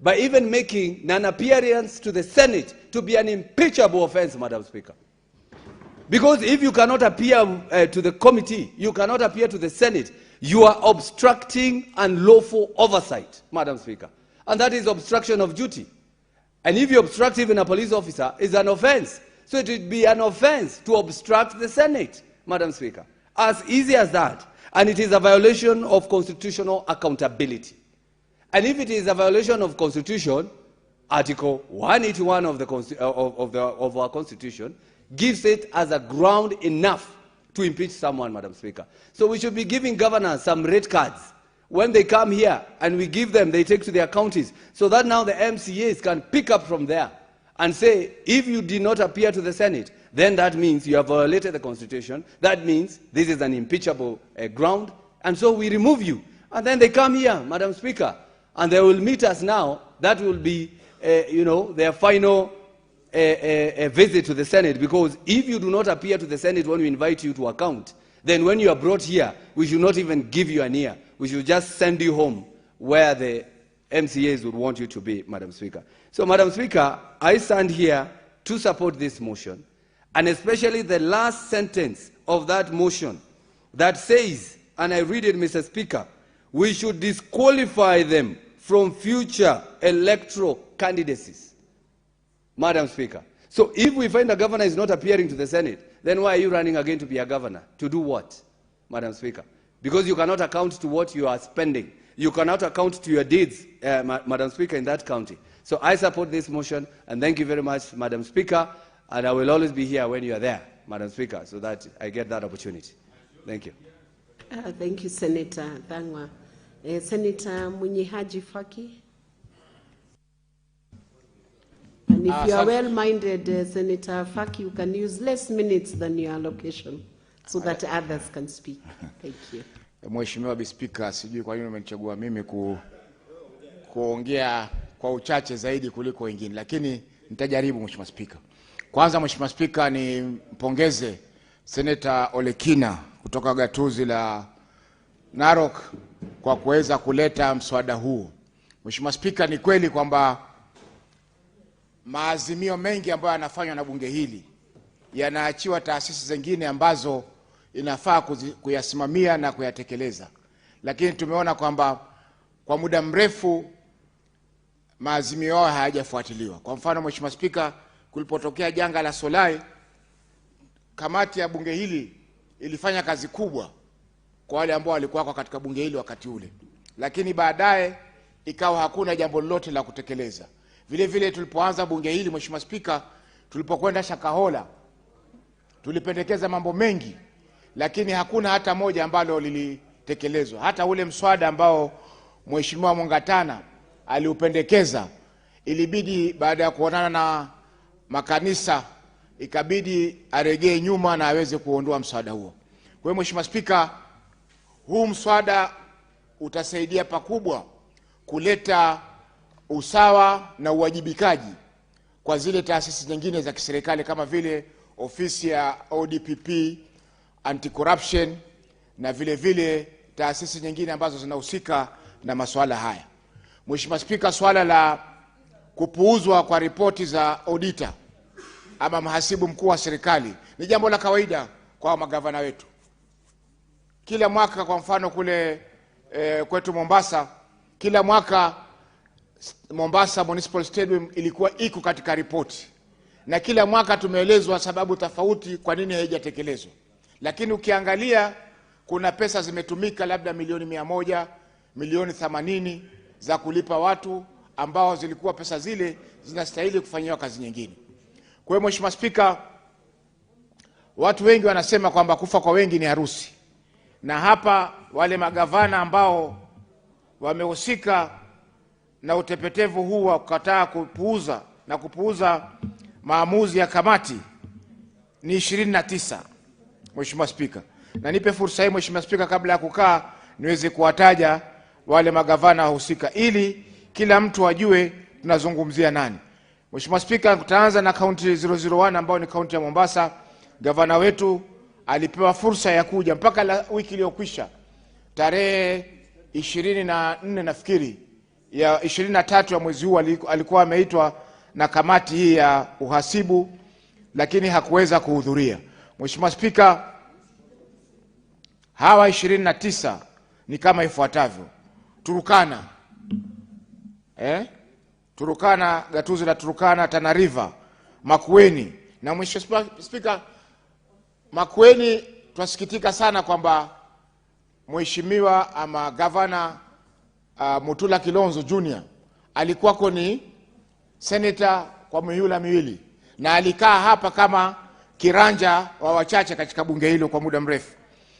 by even making non-appearance to the Senate to be an impeachable offense, Madam Speaker. Because if you cannot appear to the committee, you cannot appear to the Senate, you are obstructing unlawful oversight, Madam Speaker. And that is obstruction of duty. And if you obstruct even a police officer, it's an offense. So it would be an offense to obstruct the Senate, Madam Speaker. As easy as that. And it is a violation of constitutional accountability. And if it is a violation of Constitution, Article 181 of our Constitution gives it as a ground enough to impeach someone, Madam Speaker. So we should be giving governors some red cards. When they come here and we give them, they take to their counties, so that now the MCAs can pick up from there and say, if you did not appear to the Senate, then that means you have violated the Constitution. That means this is an impeachable ground, and so we remove you. And then they come here, Madam Speaker, and they will meet us now. That will be, their final a visit to the Senate, because if you do not appear to the Senate when we invite you to account, then when you are brought here, we should not even give you an ear. We should just send you home where the MCAs would want you to be, Madam Speaker. So, Madam Speaker, I stand here to support this motion, and especially the last sentence of that motion that says, and I read it, Mr. Speaker, we should disqualify them from future electoral candidacies. Madam Speaker. So if we find a governor is not appearing to the Senate, then why are you running again to be a governor? To do what, Madam Speaker? Because you cannot account to what you are spending. You cannot account to your deeds, Madam Speaker, in that county. So I support this motion, and thank you very much, Madam Speaker, and I will always be here when you are there, Madam Speaker, so that I get that opportunity. Thank you. Thank you, Senator Thangwa. Senator Munyihaji Faki. And if you are well-minded, Senator Faki, you can use less minutes than your allocation so that others can speak. Thank you. Mheshimiwa Speaker, sijui kwa nini umenichagua mimi kuongea kwa uchache zaidi kuliko wengine, lakini nitajaribu, Mheshimiwa Speaker. Kwanza, Mheshimiwa Speaker, ni mpongeze Senator Olekina kutoka gatuzi la Narok kwa kuweza kuleta mswada huu. Mheshimiwa Speaker, ni kweli kwamba maazimio mengi ambayo yanafanywa na bunge hili yanaachiwa taasisi zingine ambazo inafaa kuyasimamia na kuyatekeleza. Lakini tumeona kwamba kwa muda mrefu maazimio yao hayajafuatiliwa. Kwa mfano, Mheshimiwa Speaker, kulipotokea janga la Solai, kamati ya bunge hili ilifanya kazi kubwa kwa wale ambao walikuwa katika bunge hili wakati ule. Lakini baadaye ikawa hakuna jambo lolote la kutekeleza. Vile vile tulipoanza bunge hili, Mheshimiwa Speaker, tulipokwenda Shakahola, tulipendekeza mambo mengi, lakini hakuna hata moja ambalo lilitekelezwa. Hata ule mswada ambao Mheshimiwa Mungatana aliupendekeza, ilibidi baada ya kuonana na makanisa, ikabidi aregee nyuma na aweze kuondoa mswada huo. Kwa hiyo, Mheshimiwa Speaker, huu mswada utasaidia pakubwa kuleta usawa na uwajibikaji kwa zile taasisi nyingine za kiserikali kama vile ofisi ya ODPP, anti-corruption, na vile vile taasisi nyingine ambazo zinahusika na masuala haya. Mheshimiwa Speaker, swala la kupuuzwa kwa ripoti za auditor ama mhasibu mkuu wa serikali ni jambo la kawaida kwa magavana wetu. Kila mwaka, kwa mfano kule kwetu Mombasa, kila mwaka Mombasa Municipal Stadium ilikuwa iko katika ripoti, na kila mwaka tumeelezwa sababu tofauti kwa nini haijatekelezwa. Lakini ukiangalia, kuna pesa zimetumika labda milioni 100, milioni 80 za kulipa watu ambao zilikuwa pesa zile zinastahili kufanyiwa kazi nyingine. Kwa hiyo, Mheshimiwa Speaker, watu wengi wanasema kwamba kufa kwa wengi ni harusi, na hapa wale magavana ambao wamehusika na utepetevu huu wa kukataa kupuuza maamuzi ya kamati ni 29, Mheshimiwa Speaker. Na nipe fursa hii, Mheshimiwa Speaker, kabla ya kukaa niweze kuwataja wale magavana wahusika ili kila mtu ajue tunazungumzia nani. Mheshimiwa Speaker, tutaanza na kaunti 001 ambao ni kaunti ya Mombasa. Gavana wetu alipewa fursa ya kuja mpaka wiki iliyokwisha tarehe 24 nafikiri ya 23 ya mwezi huu alikuwa ameitwa na kamati hii ya uhasibu, lakini hakuweza kuhudhuria. Mheshimiwa Speaker, hawa 29 ni kama ifuatavyo: Turukana, Turukana, gatuzi la Turukana, Tana River, Makueni. Na Mheshimiwa Speaker, Makueni tunasikitika sana kwamba Mheshimiwa ama Governor Mutula Kilonzo Junior alikuwako ni senator kwa mihula miwili, na alikaa hapa kama kiranja wa wachache katika bunge hilo kwa muda mrefu.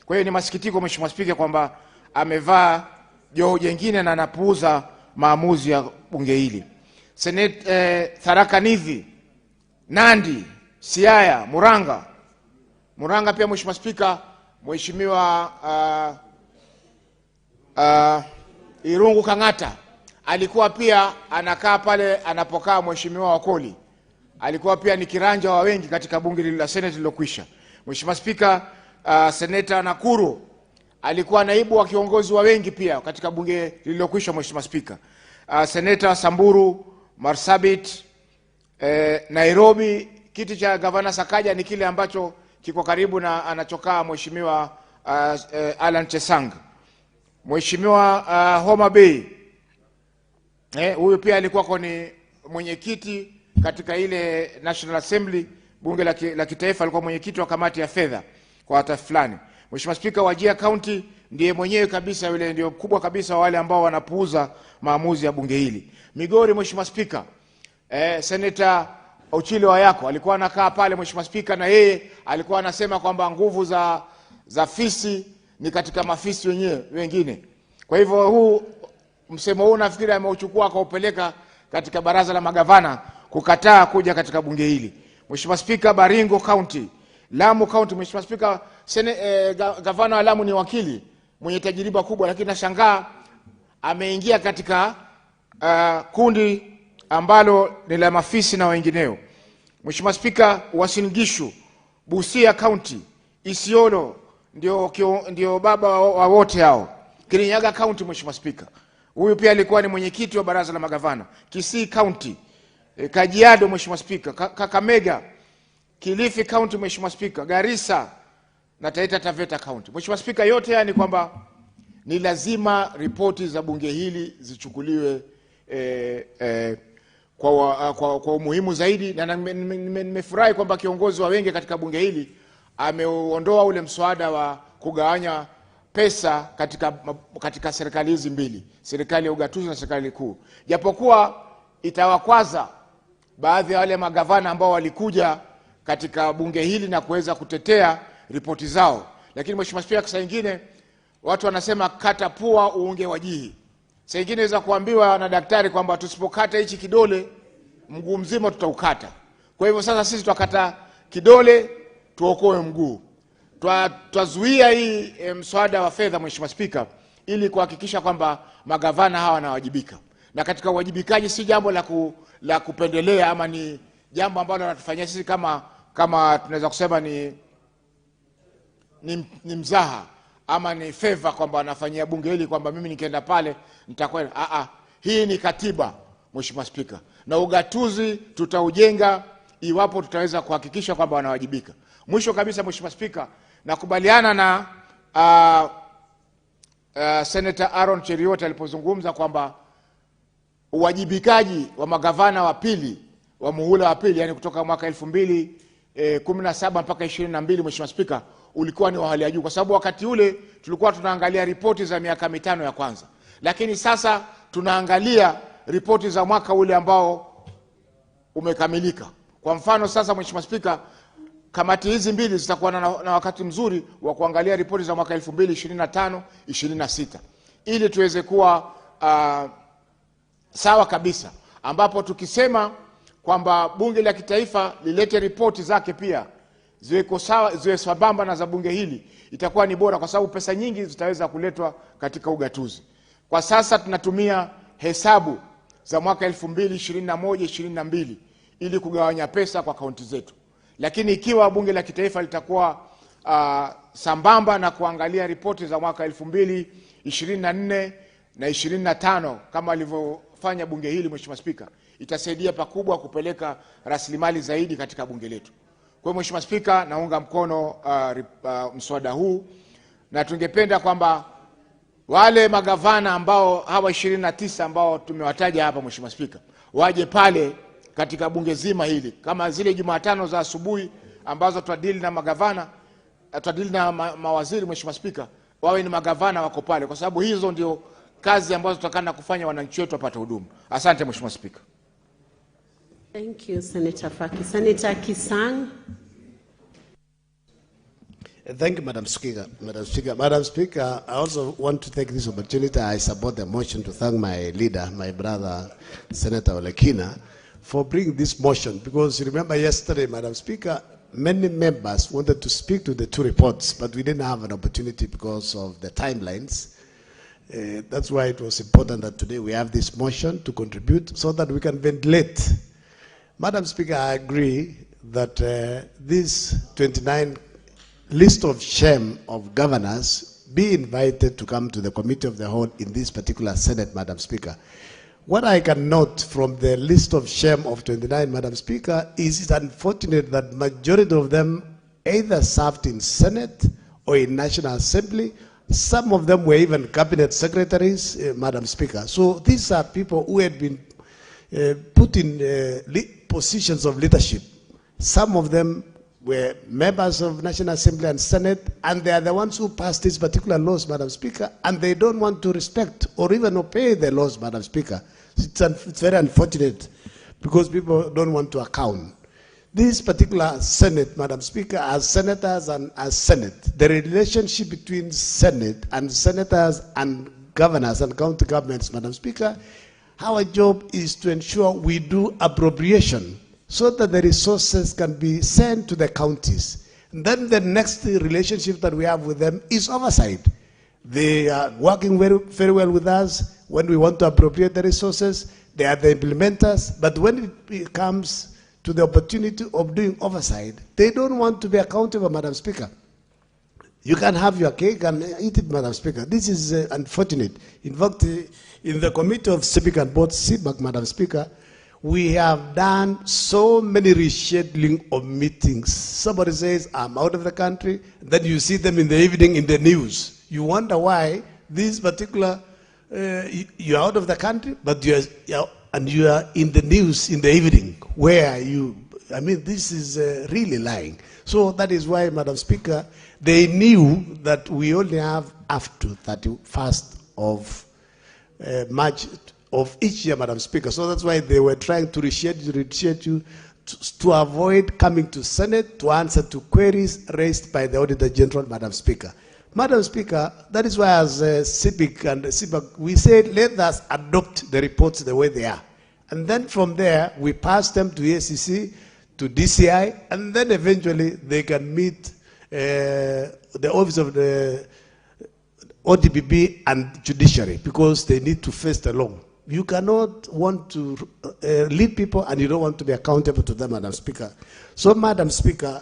Kwa hiyo ni masikitiko, Mheshimiwa Speaker, kwamba amevaa joho jingine na anapuuza maamuzi ya bunge hili. Tharaka Nithi, Nandi, Siaya, Muranga pia, Mheshimiwa Speaker, Mheshimiwa Irungu Kang'ata alikuwa pia anakaa pale anapokaa Mheshimiwa Wakoli alikuwa pia ni kiranja wa wengi katika bunge la Senate lililokwisha. Mheshimiwa Spika, Seneta Nakuru alikuwa naibu wa kiongozi wa wengi pia katika bunge lililokwisha. Mheshimiwa Spika, Seneta Samburu, Marsabit, Nairobi, kiti cha gavana Sakaja ni kile ambacho kiko karibu na anachokaa Mheshimiwa Alan Chesang. Mheshimiwa Homa Bay, huyu pia alikuwa ni mwenyekiti katika ile National Assembly, bunge la kitaifa, alikuwa mwenyekiti wa kamati ya fedha kwa hata fulani. Mheshimiwa Spika, Wajir County ndiye mwenyewe kabisa, yule ndio kubwa kabisa wale ambao wanapuuza maamuzi ya bunge hili. Migori, Mheshimiwa Spika, Senator Ochilo Wayako alikuwa anakaa pale Mheshimiwa Spika, na yeye alikuwa anasema kwamba nguvu za fisi ni katika mafisi wengine. Kwa hivyo huu msemo huu nafikiri ameuchukua akaupeleka katika baraza la magavana kukataa kuja katika bunge hili. Mheshimiwa Spika, Baringo County, Lamu County, Mheshimiwa Spika, gavana wa Lamu ni wakili mwenye tajiriba kubwa, lakini nashangaa ameingia katika kundi ambalo ni la mafisi na wengineo. Mheshimiwa Spika, Uasin Gishu, Busia County, Isiolo ndio baba wa wote hao. Kirinyaga County, Mheshimiwa Spika, huyu pia alikuwa ni mwenyekiti wa baraza la magavana. Kisii County, Kajiado, Mheshimiwa Spika, Kakamega, Kilifi County, Mheshimiwa Spika, Garissa na Taita Taveta County. Mheshimiwa Spika, yote haya ni kwamba ni lazima ripoti za bunge hili zichukuliwe kwa umuhimu zaidi, na nimefurahi kwamba kiongozi wa wengi katika bunge hili ameondoa ule mswada wa kugawanya pesa katika serikali hizi mbili, serikali ya ugatuzi na serikali kuu. Japokuwa itawakwaza baadhi ya wale magavana ambao walikuja katika bunge hili na kuweza kutetea ripoti zao, lakini Mheshimiwa Spika, saa nyingine watu wanasema kata pua uunge wajihi. Saa nyingine inaweza kuambiwa na daktari kwamba tusipokata hichi kidole mguu mzima tutaukata. Kwa hivyo sasa sisi tutakata kidole tuokoe mguu. Twazuia hii mswada wa fedha, Mheshimiwa Spika, ili kuhakikisha kwamba magavana hawa wanawajibika. Na katika uwajibikaji si jambo la kupendelea, ama ni jambo ambalo wanatufanyia sisi kama tunaweza kusema ni mzaha ama ni favor, kwamba wanafanyia bunge hili kwamba mimi nikienda pale nitakwenda. Hii ni katiba, Mheshimiwa Spika, na ugatuzi tutaujenga iwapo tutaweza kuhakikisha kwamba wanawajibika. Mwisho kabisa, Mheshimiwa Spika, nakubaliana na Senator Aaron Cheriot alipozungumza kwamba uwajibikaji wa magavana wa pili wa muhula wa pili, yani kutoka mwaka 2017 mpaka 22, Mheshimiwa Spika, ulikuwa ni wa hali ya juu, kwa sababu wakati ule tulikuwa tunaangalia ripoti za miaka mitano ya kwanza, lakini sasa tunaangalia ripoti za mwaka ule ambao umekamilika. Kwa mfano sasa, Mheshimiwa Spika, kamati hizi mbili zitakuwa na wakati mzuri wa kuangalia ripoti za mwaka 2025-26 ili tuweze kuwa sawa kabisa, ambapo tukisema kwamba bunge la kitaifa lilete ripoti zake pia ziwe sambamba na za bunge hili, itakuwa ni bora, kwa sababu pesa nyingi zitaweza kuletwa katika ugatuzi. Kwa sasa tunatumia hesabu za mwaka 2021-22 ili kugawanya pesa kwa kaunti zetu, lakini ikiwa bunge la kitaifa litakuwa sambamba na kuangalia ripoti za mwaka 2024 na 25 kama alivyofanya bunge hili, Mheshimiwa Spika, itasaidia pakubwa kupeleka rasilimali zaidi katika bunge letu. Kwa hiyo Mheshimiwa Spika, naunga mkono mswada huu, na tungependa kwamba wale magavana ambao hawa 29 ambao tumewataja hapa, Mheshimiwa Spika, waje pale katika bunge zima hili, kama zile Jumatano za asubuhi ambazo twadili na magavana, twadili na mawaziri, Mheshimiwa Spika, wawe ni magavana wako pale, kwa sababu hizo ndio kazi ambazo tutakana kufanya wananchi wetu wapate huduma. Asante Mheshimiwa Spika. Thank you, Senator Faki. Senator Kisang. Thank you, Madam Speaker. Madam Speaker, I also want to take this opportunity. I support the motion to thank my leader, my brother, Senator Olekina, for bringing this motion. Because remember yesterday, Madam Speaker, many members wanted to speak to the two reports, but we didn't have an opportunity because of the timelines. That's why it was important that today we have this motion to contribute so that we can ventilate Madam Speaker, I agree that this 29 list of shame of governors be invited to come to the committee of the whole in this particular Senate, Madam Speaker. What I can note from the list of shame of 29, Madam Speaker, is it's unfortunate that majority of them either served in Senate or in National Assembly. Some of them were even cabinet secretaries, Madam Speaker. So these are people who had been put in positions of leadership. Some of them were members of National Assembly and Senate, and they are the ones who passed these particular laws, Madam Speaker, and they don't want to respect or even obey the laws, Madam Speaker. It's very unfortunate because people don't want to account. This particular Senate, Madam Speaker, as senators and as Senate, the relationship between Senate and senators and governors and county governments, Madam Speaker, our job is to ensure we do appropriation so that the resources can be sent to the counties. And then the next relationship that we have with them is oversight. They are working very, very well with us when we want to appropriate the resources. They are the implementers, but when it comes to the opportunity of doing oversight, they don't want to be accountable, Madam Speaker. You can have your cake and eat it, Madam Speaker. This is unfortunate. In fact, in the Committee of Civic and Board, CBAC, Madam Speaker, we have done so many rescheduling of meetings. Somebody says, I'm out of the country. Then you see them in the evening in the news. You wonder why this particular, you're out of the country, but you are in the news in the evening. Where are you? I mean, this is really lying. So that is why, Madam Speaker, they knew that we only have up to 31st of March of each year, Madam Speaker. So that's why they were trying to reschedule to avoid coming to Senate to answer to queries raised by the Auditor General, Madam Speaker. Madam Speaker, that is why as CIPIC and CIPAC, we said let us adopt the reports the way they are. And then from there, we pass them to ACC, to DCI, and then eventually they can meet the office of the ODPP and judiciary because they need to face the law. You cannot want to lead people and you don't want to be accountable to them, Madam Speaker. So, Madam Speaker,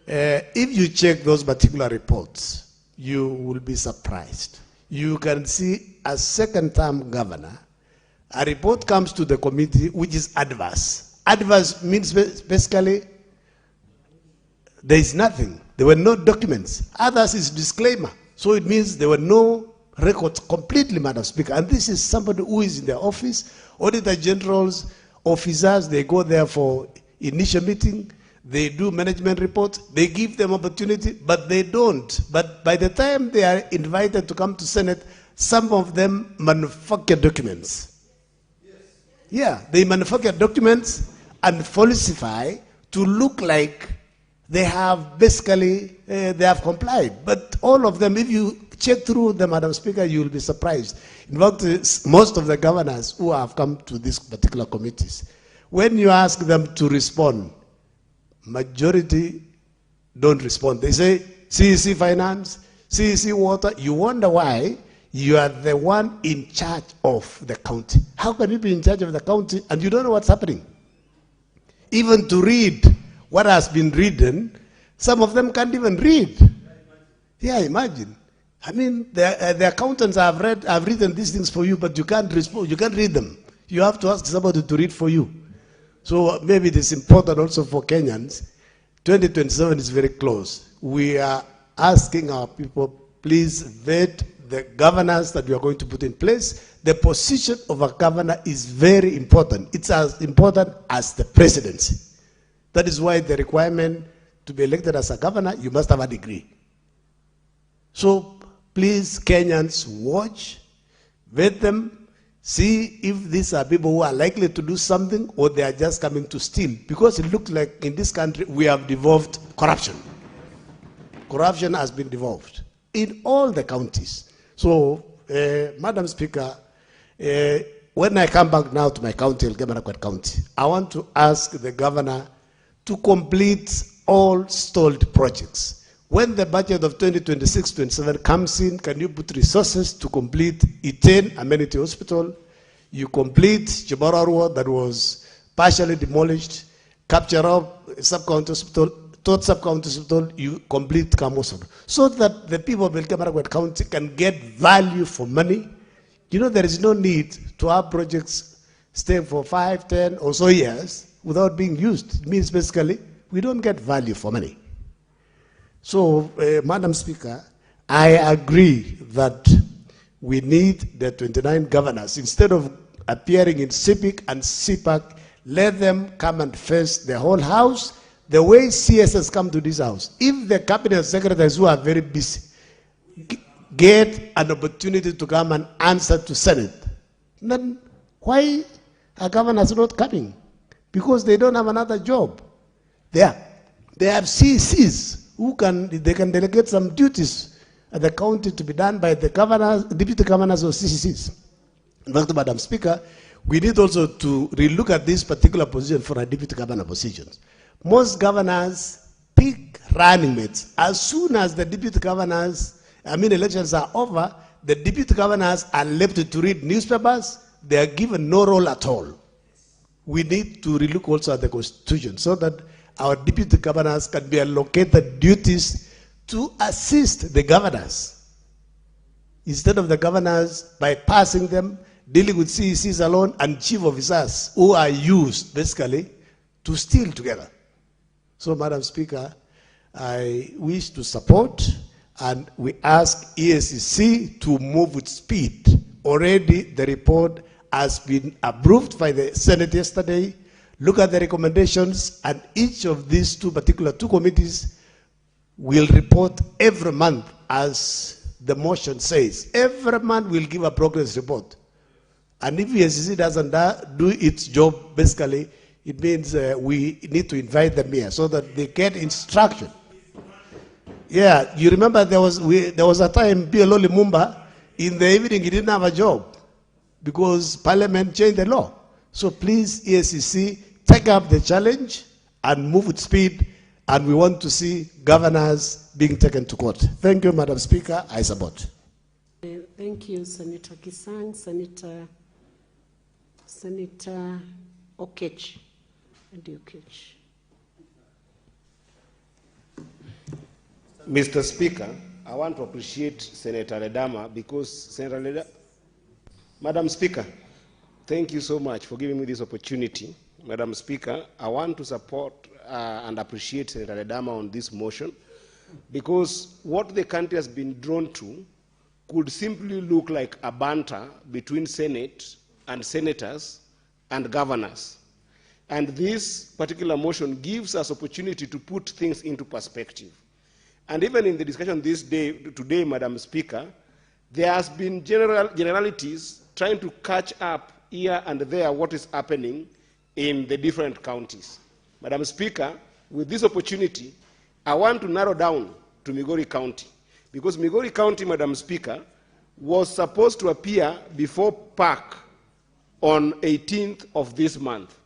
if you check those particular reports, you will be surprised. You can see a second-term governor, a report comes to the committee which is adverse. Adverse means basically there is nothing. There were no documents. Others is disclaimer. So it means there were no records completely, Madam Speaker. And this is somebody who is in the office. Auditor General's officers, they go there for initial meeting. They do management reports. They give them opportunity, but they don't. But by the time they are invited to come to Senate, some of them manufacture documents. Yeah, they manufacture documents and falsify to look like they have basically, they have complied. But all of them, if you check through them, Madam Speaker, you will be surprised. In fact, most of the governors who have come to these particular committees, when you ask them to respond, majority don't respond. They say, CEC Finance, CEC Water. You wonder why you are the one in charge of the county. How can you be in charge of the county and you don't know what's happening? Even to read what has been written, some of them can't even read. Yeah, imagine. I mean, the accountants have written these things for you, but you can't respond. You can't read them. You have to ask somebody to read for you. So maybe it is important also for Kenyans. 2027 is very close. We are asking our people, please vet the governors that we are going to put in place. The position of a governor is very important. It's as important as the presidency. That is why the requirement to be elected as a governor, you must have a degree. So please, Kenyans, watch, vet them, see if these are people who are likely to do something or they are just coming to steal. Because it looks like in this country we have devolved corruption. Corruption has been devolved in all the counties. So, Madam Speaker, when I come back now to my county, Elgeyo-Marakwet County, I want to ask the governor to complete all stalled projects. When the budget of 2026-27 comes in, can you put resources to complete Iten Amenity Hospital? You complete Chibararua that was partially demolished. capture up sub-county hospital, third sub-county hospital, you complete Kamoson. So that the people of Belkemarakwet County can get value for money. You know, there is no need to have projects stay for 5, 10 or so years without being used. It means basically we don't get value for money. So, Madam Speaker, I agree that we need the 29 governors. Instead of appearing in CIPIC and CPAC, let them come and face the whole house the way CSS come to this house. If the cabinet secretaries who are very busy get an opportunity to come and answer to Senate, then why are governors not coming? Because they don't have another job. They have CCs who can delegate some duties at the county to be done by the governors, deputy governors or CCs. In fact, Madam Speaker, we need also to relook at this particular position for our deputy governor positions. Most governors pick running mates. As soon as the deputy governors, elections are over, the deputy governors are left to read newspapers. They are given no role at all. We need to relook also at the Constitution so that our deputy governors can be allocated duties to assist the governors. Instead of the governors bypassing them, dealing with CECs alone and chief officers who are used basically to steal together. So, Madam Speaker, I wish to support and we ask EACC to move with speed. Already the report has been approved by the Senate yesterday. Look at the recommendations, and each of these two committees will report every month, as the motion says. Every month we'll give a progress report. And if EACC doesn't do its job, basically, it means we need to invite them here so that they get instruction. Yeah, you remember there was a time, Biolo Lumumba, in the evening he didn't have a job because Parliament changed the law. So please, EACC, take up the challenge and move with speed, and we want to see governors being taken to court. Thank you, Madam Speaker. I support. Thank you, Senator Kisang. Senator Okech. Mr. Speaker, I want to appreciate Senator Ledama because Senator Ledama, Madam Speaker, thank you so much for giving me this opportunity. Madam Speaker, I want to support and appreciate Senator Ledama on this motion because what the country has been drawn to could simply look like a banter between Senate and senators and governors. And this particular motion gives us opportunity to put things into perspective. And even in the discussion today, Madam Speaker, there has been generalities trying to catch up here and there what is happening in the different counties. Madam Speaker, with this opportunity, I want to narrow down to Migori County, because Migori County, Madam Speaker, was supposed to appear before PAC on 18th of this month,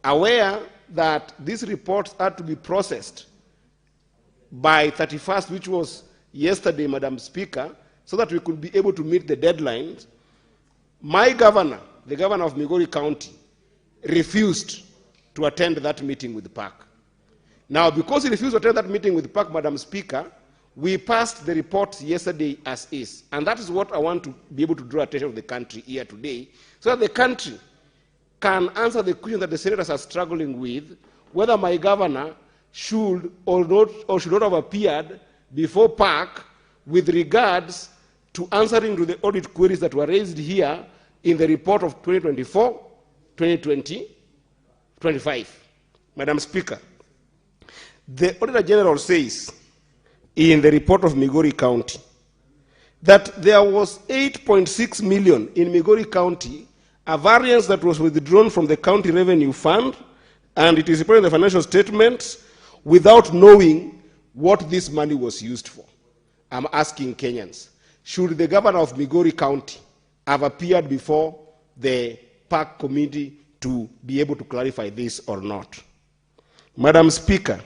aware that these reports had to be processed by 31st, which was yesterday, Madam Speaker, so that we could be able to meet the deadlines. My governor, the governor of Migori County, refused to attend that meeting with PAC. Now, because he refused to attend that meeting with PAC, Madam Speaker, we passed the report yesterday as is. And that is what I want to be able to draw attention of the country here today, so that the country can answer the question that the senators are struggling with, whether my governor should or should not have appeared before PAC with regards to answering to the audit queries that were raised here in the report of 2024, 2020, 25. Madam Speaker, the Auditor General says in the report of Migori County that there was 8.6 million in Migori County, a variance that was withdrawn from the county revenue fund, and it is reported in the financial statements without knowing what this money was used for. I'm asking Kenyans, should the governor of Migori County have appeared before the PAC committee to be able to clarify this or not? Madam Speaker,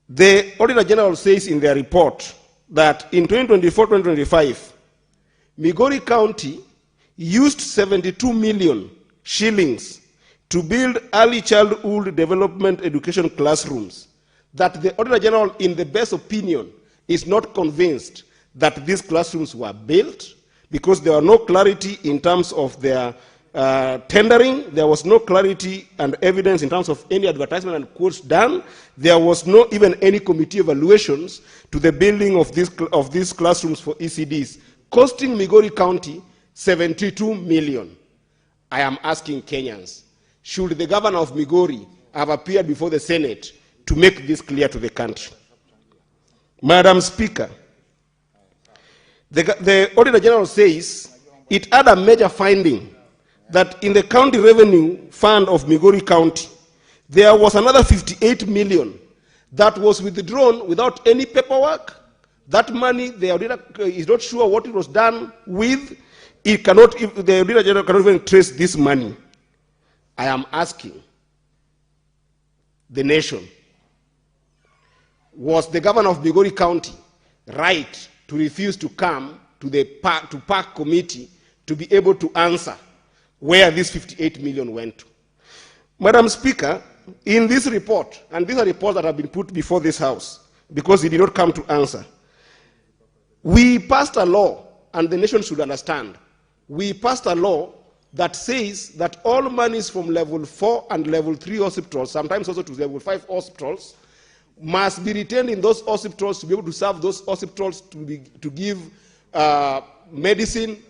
the Auditor General says in their report that in 2024-2025, Migori County used 72 million shillings to build early childhood development education classrooms, that the Auditor General, in the best opinion, is not convinced that these classrooms were built because there were no clarity in terms of their tendering. There was no clarity and evidence in terms of any advertisement and quotes done. There was no even any committee evaluations to the building of these classrooms for ECDs, costing Migori County 72 million. I am asking Kenyans, should the governor of Migori have appeared before the Senate to make this clear to the country? Madam Speaker, the Auditor General says it had a major finding that in the county revenue fund of Migori County, there was another 58 million that was withdrawn without any paperwork. That money, the auditor is not sure what it was done with. The Auditor General cannot even trace this money. I am asking the nation, was the governor of Migori County right to refuse to come to the park committee to be able to answer where this 58 million went to? Madam Speaker, in this report, and these are reports that have been put before this House because it did not come to answer, we passed a law, and the nation should understand, we passed a law that says that all monies from level 4 and level 3 hospitals, sometimes also to level 5 hospitals, must be retained in those hospitals to be able to serve those hospitals, to give medicine,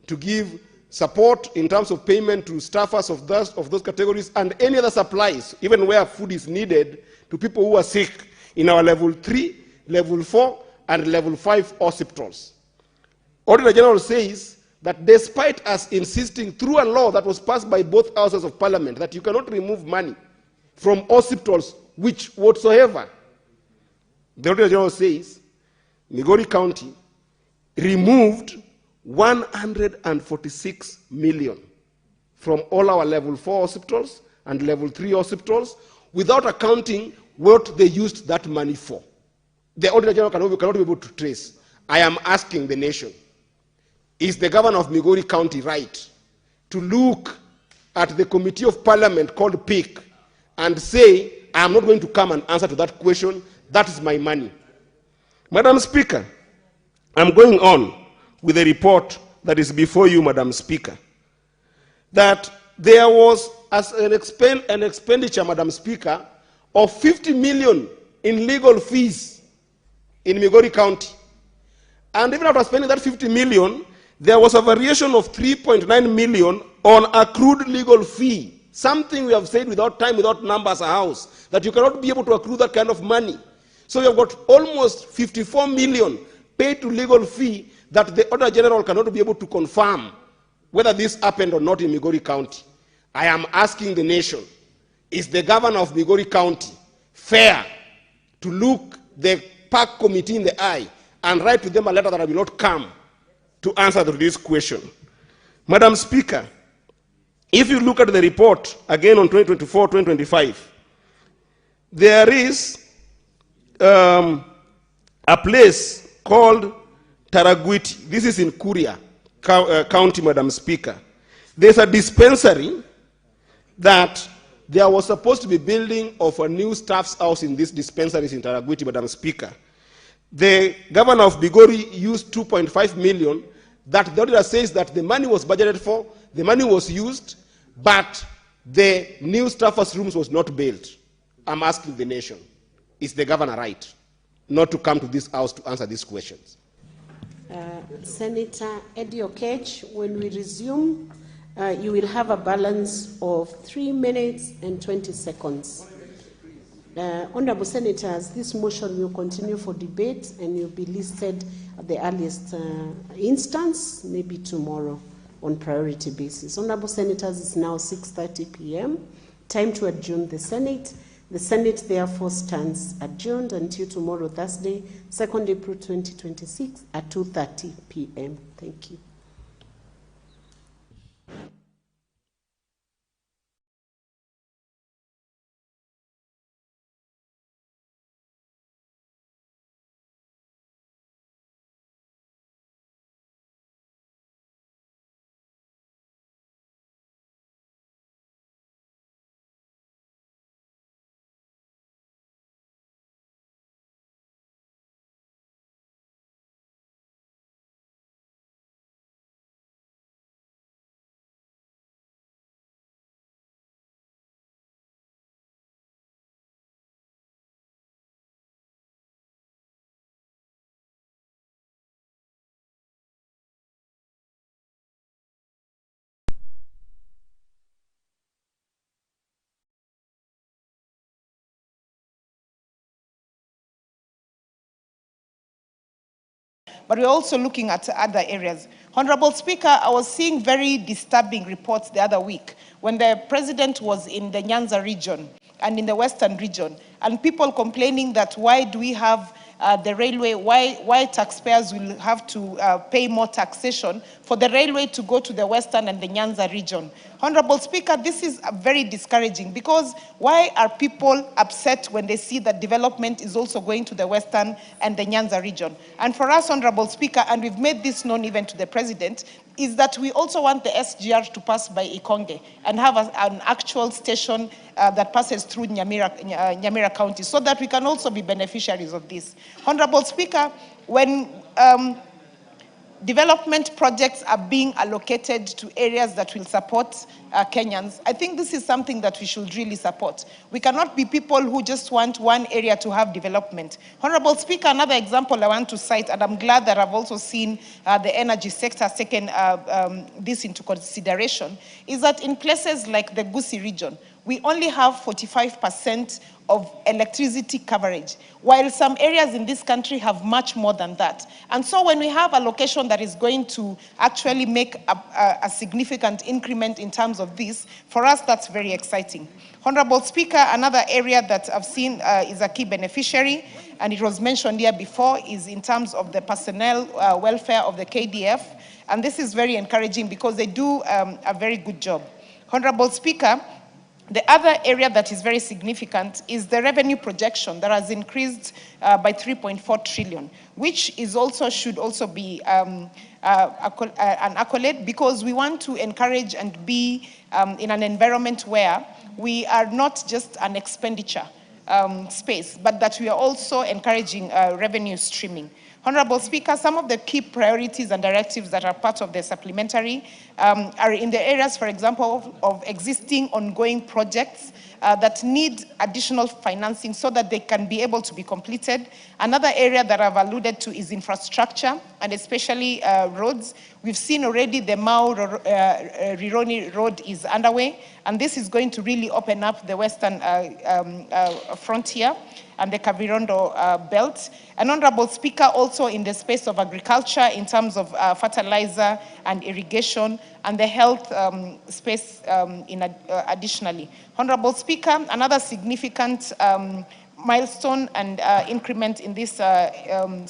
to give support in terms of payment to staffers of those categories, and any other supplies, even where food is needed, to people who are sick in our level 3, level 4, and level 5 hospitals. Auditor General says that despite us insisting through a law that was passed by both houses of parliament that you cannot remove money from hospitals which whatsoever, the Auditor General says Migori County removed 146 million from all our level 4 hospitals and level 3 hospitals without accounting what they used that money for. The Auditor General cannot be able to trace. I am asking the nation, is the governor of Migori County right to look at the committee of parliament called PIC and say, I am not going to come and answer to that question, that is my money? Madam Speaker, I'm going on with a report that is before you, Madam Speaker, that there was an expenditure, Madam Speaker, of 50 million in legal fees in Migori County. And even after spending that 50 million, there was a variation of 3.9 million on accrued legal fee. Something we have said without time, without numbers, a house, that you cannot be able to accrue that kind of money. So you have got almost 54 million paid to legal fee that the Auditor General cannot be able to confirm whether this happened or not in Migori County. I am asking the nation, is the governor of Migori County fair to look the park committee in the eye and write to them a letter that will not come to answer to this question? Madam Speaker, if you look at the report again on 2024-2025, there is a place called Taraguiti. This is in Kuria County, Madam Speaker. There's a dispensary that there was supposed to be building of a new staff's house in this dispensary in Taraguiti, Madam Speaker. The governor of Migori used 2.5 million that the auditor says that the money was budgeted for, the money was used, but the new staffers' rooms was not built. I'm asking the nation, is the governor right not to come to this house to answer these questions? Senator Eddie Okech, when we resume, you will have a balance of 3 minutes and 20 seconds. Honorable Senators, this motion will continue for debate and will be listed at the earliest instance, maybe tomorrow on priority basis. Honorable Senators, it's now 6:30 p.m. Time to adjourn the Senate. The Senate therefore stands adjourned until tomorrow, Thursday, 2nd April 2026 at 2:30 p.m. Thank you. but we're also looking at other areas. Honorable Speaker, I was seeing very disturbing reports the other week when the president was in the Nyanza region and in the western region, and people complaining that why do we have the railway, why taxpayers will have to pay more taxation for the railway to go to the western and the Nyanza region. Honorable Speaker, this is very discouraging, because why are people upset when they see that development is also going to the western and the Nyanza region? And for us, Honorable Speaker, and we've made this known even to the President, is that we also want the SGR to pass by Ikonge and have an actual station that passes through Nyamira County, so that we can also be beneficiaries of this. Honorable Speaker, when development projects are being allocated to areas that will support Kenyans, I think this is something that we should really support. We cannot be people who just want one area to have development. Honorable Speaker, another example I want to cite, and I'm glad that I've also seen the energy sector taken this into consideration, is that in places like the Gusii region, we only have 45% of electricity coverage, while some areas in this country have much more than that. And so when we have a location that is going to actually make a significant increment in terms of this, for us that's very exciting. Honorable Speaker, another area that I've seen is a key beneficiary, and it was mentioned here before, is in terms of the personnel welfare of the KDF. And this is very encouraging because they do a very good job. Honorable Speaker, the other area that is very significant is the revenue projection that has increased by 3.4 trillion, which is also should also be an accolade, because we want to encourage and be in an environment where we are not just an expenditure space, but that we are also encouraging revenue streaming. Honorable Speaker, some of the key priorities and directives that are part of the supplementary are in the areas, for example, of existing ongoing projects that need additional financing so that they can be able to be completed. Another area that I've alluded to is infrastructure, and especially roads. We've seen already the Mau-Rironi road is underway, and this is going to really open up the western frontier and the Kavirondo belt. And Honorable Speaker, also in the space of agriculture in terms of fertilizer and irrigation, and the health space additionally. Honorable Speaker, another significant milestone and increment in this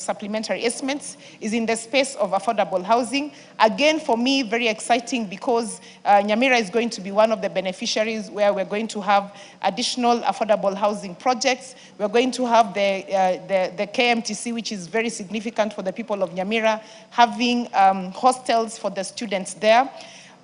supplementary estimates is in the space of affordable housing. Again, for me, very exciting, because Nyamira is going to be one of the beneficiaries where we're going to have additional affordable housing projects. We're going to have the KMTC, which is very significant for the people of Nyamira, having hostels for the students there.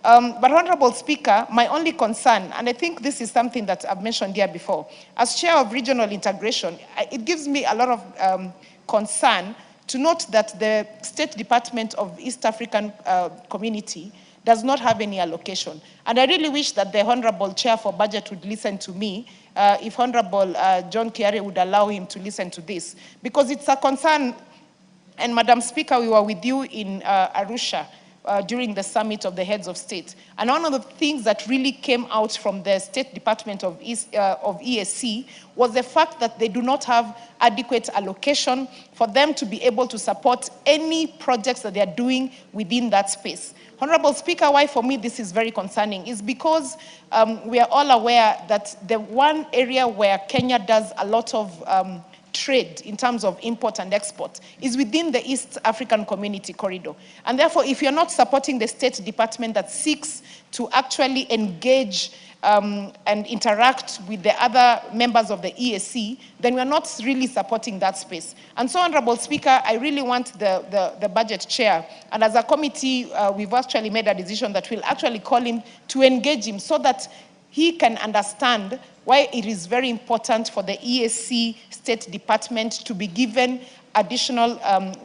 But Honorable Speaker, my only concern, and I think this is something that I've mentioned here before, as Chair of Regional Integration, it gives me a lot of concern to note that the State Department of East African Community does not have any allocation. And I really wish that the Honorable Chair for Budget would listen to me, if Honorable John Kiare would allow him to listen to this, because it's a concern. And Madam Speaker, we were with you in Arusha during the summit of the heads of state. And one of the things that really came out from the State Department of EAC was the fact that they do not have adequate allocation for them to be able to support any projects that they are doing within that space. Honorable Speaker, why for me this is very concerning is because we are all aware that the one area where Kenya does a lot of trade in terms of import and export is within the East African Community Corridor. And therefore, if you're not supporting the State Department that seeks to actually engage and interact with the other members of the EAC, then we're not really supporting that space. And so, Honorable Speaker, I really want the budget chair, and as a committee, we've actually made a decision that we'll actually call him to engage him so that he can understand why it is very important for the EAC State Department to be given additional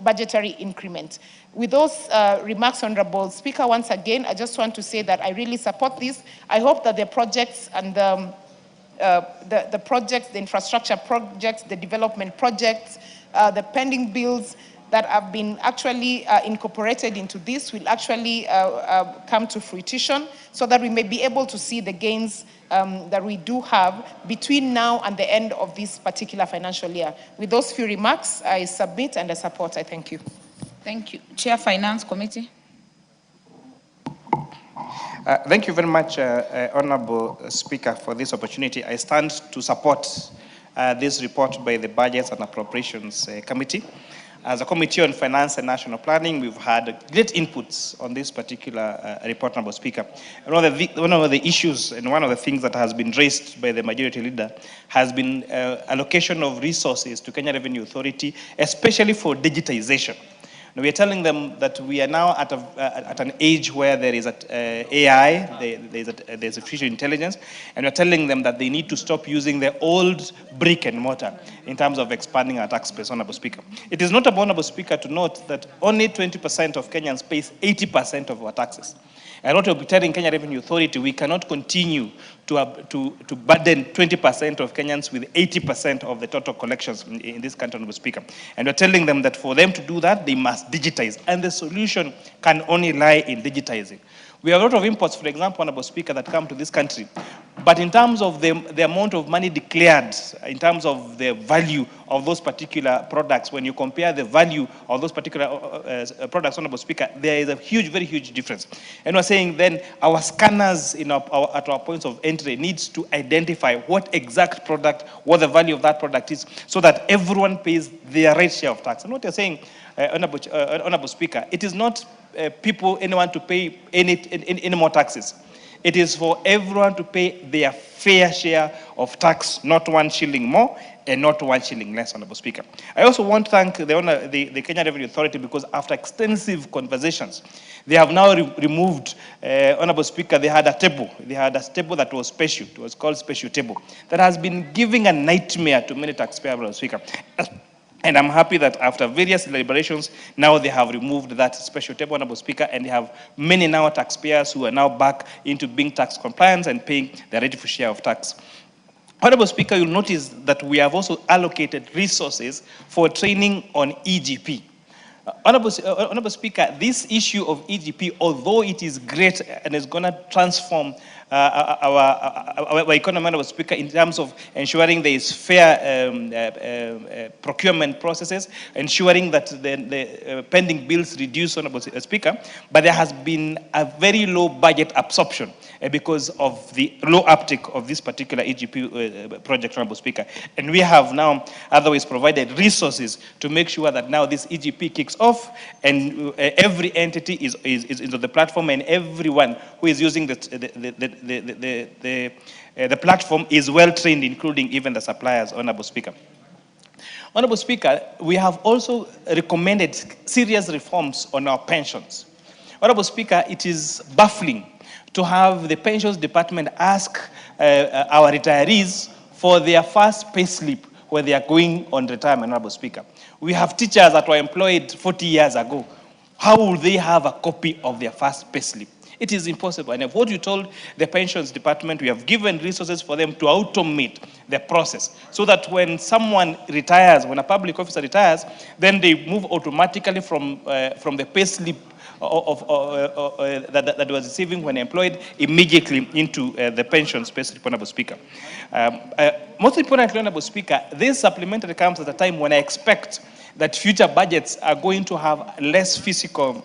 budgetary increment. With those remarks, Honorable Speaker, once again, I just want to say that I really support this. I hope that the projects and the projects, the infrastructure projects, the development projects, the pending bills that have been actually incorporated into this will actually come to fruition, so that we may be able to see the gains that we do have between now and the end of this particular financial year. With those few remarks, I submit and I support. I thank you. Thank you. Chair, Finance Committee. Thank you very much, Honorable Speaker, for this opportunity. I stand to support this report by the Budgets and Appropriations Committee. As a Committee on Finance and National Planning, we've had great inputs on this particular report, Honorable Speaker. And one of the issues and one of the things that has been raised by the Majority Leader has been allocation of resources to Kenya Revenue Authority, especially for digitization. Now, we are telling them that we are now at an age where there is AI, there's artificial intelligence, and we're telling them that they need to stop using the old brick and mortar in terms of expanding our tax base, Honorable Speaker. It is notable, Honorable Speaker, to note that only 20% of Kenyans pay 80% of our taxes. And what we're telling Kenya Revenue Authority, we cannot continue to burden 20% of Kenyans with 80% of the total collections in this country, Honorable Speaker. And we're telling them that for them to do that, they must digitize. And the solution can only lie in digitizing. We have a lot of imports, for example, Honorable Speaker, that come to this country. But in terms of the amount of money declared, in terms of the value of those particular products, when you compare the value of those particular products, Honorable Speaker, there is a huge, very huge difference. And we're saying then our scanners at our points of entry needs to identify what exact product, what the value of that product is, so that everyone pays their right share of tax. And what you're saying, Honorable Speaker, it is not anyone to pay any more taxes. It is for everyone to pay their fair share of tax, not 1 shilling more and not 1 shilling less, Honorable Speaker. I also want to thank the Kenya Revenue Authority, because after extensive conversations, they have now removed, Honorable Speaker, they had a table that was special. It was called special table, that has been giving a nightmare to many taxpayers, Honorable Speaker. And I'm happy that after various deliberations, now they have removed that special table, Honorable Speaker, and they have many now taxpayers who are now back into being tax compliant and paying their rightful share of tax. Honorable Speaker, you'll notice that we have also allocated resources for training on EGP. Honorable Speaker, this issue of EGP, although it is great and is going to transform our economy, Honorable Speaker, in terms of ensuring there is fair procurement processes, ensuring that the pending bills reduce, Honorable Speaker, but there has been a very low budget absorption because of the low uptake of this particular EGP project, Honorable Speaker. And we have now otherwise provided resources to make sure that now this EGP kicks off and every entity is on the platform, and everyone who is using the platform is well trained, including even the suppliers, Honorable Speaker. Honorable Speaker, we have also recommended serious reforms on our pensions. Honorable Speaker, it is baffling to have the pensions department ask our retirees for their first pay slip when they are going on retirement, Honorable Speaker. We have teachers that were employed 40 years ago. How will they have a copy of their first pay slip? It is impossible. And if what you told the pensions department, we have given resources for them to automate the process so that when someone retires, when a public officer retires, then they move automatically from the pay slip that was receiving when employed immediately into the pensions pay slip, Honorable Speaker. Most importantly, Honorable Speaker, this supplementary comes at a time when I expect that future budgets are going to have less fiscal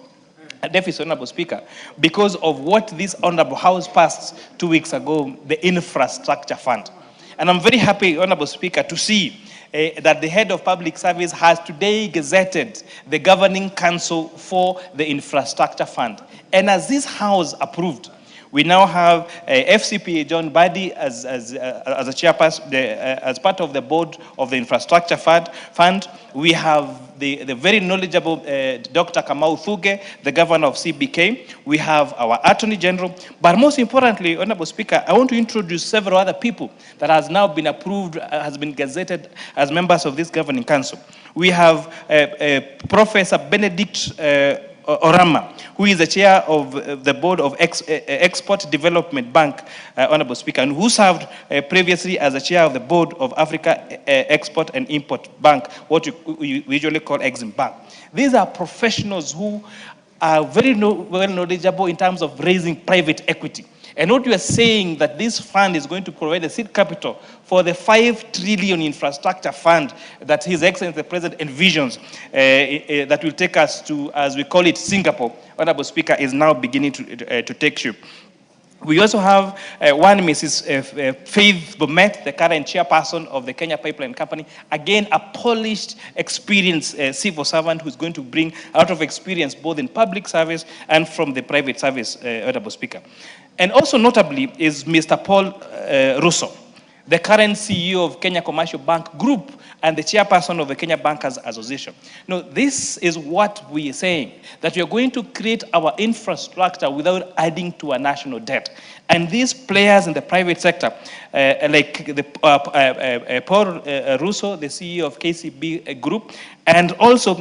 deficit, Honorable Speaker, because of what this Honorable House passed 2 weeks ago, the Infrastructure Fund. And I'm very happy, Honorable Speaker, to see that the head of public service has today gazetted the governing council for the Infrastructure Fund. And as this House approved, we now have FCPA John Badi as a chairperson, as part of the board of the Infrastructure Fund. We have the very knowledgeable Dr. Kamau Thuge, the governor of CBK. We have our Attorney General. But most importantly, Honorable Speaker, I want to introduce several other people that has now been approved, has been gazetted as members of this governing council. We have Professor Benedict Orama, who is the chair of the board of Export Development Bank, Honorable Speaker, and who served previously as the chair of the board of Africa Export and Import Bank, what we usually call Exim Bank. These are professionals who are very well knowledgeable in terms of raising private equity. And what you are saying that this fund is going to provide a seed capital for the 5 trillion infrastructure fund that His Excellency the President envisions that will take us to, as we call it, Singapore, Honorable Speaker, is now beginning to take shape. We also have one Mrs. Faith Bomet, the current chairperson of the Kenya Pipeline Company. Again, a polished, experienced civil servant who's going to bring a lot of experience both in public service and from the private service, Honorable Speaker. And also notably is Mr. Paul Russo, the current CEO of Kenya Commercial Bank Group and the chairperson of the Kenya Bankers Association. Now, this is what we are saying, that we are going to create our infrastructure without adding to a national debt. And these players in the private sector, like the, Paul Russo, the CEO of KCB Group, and also,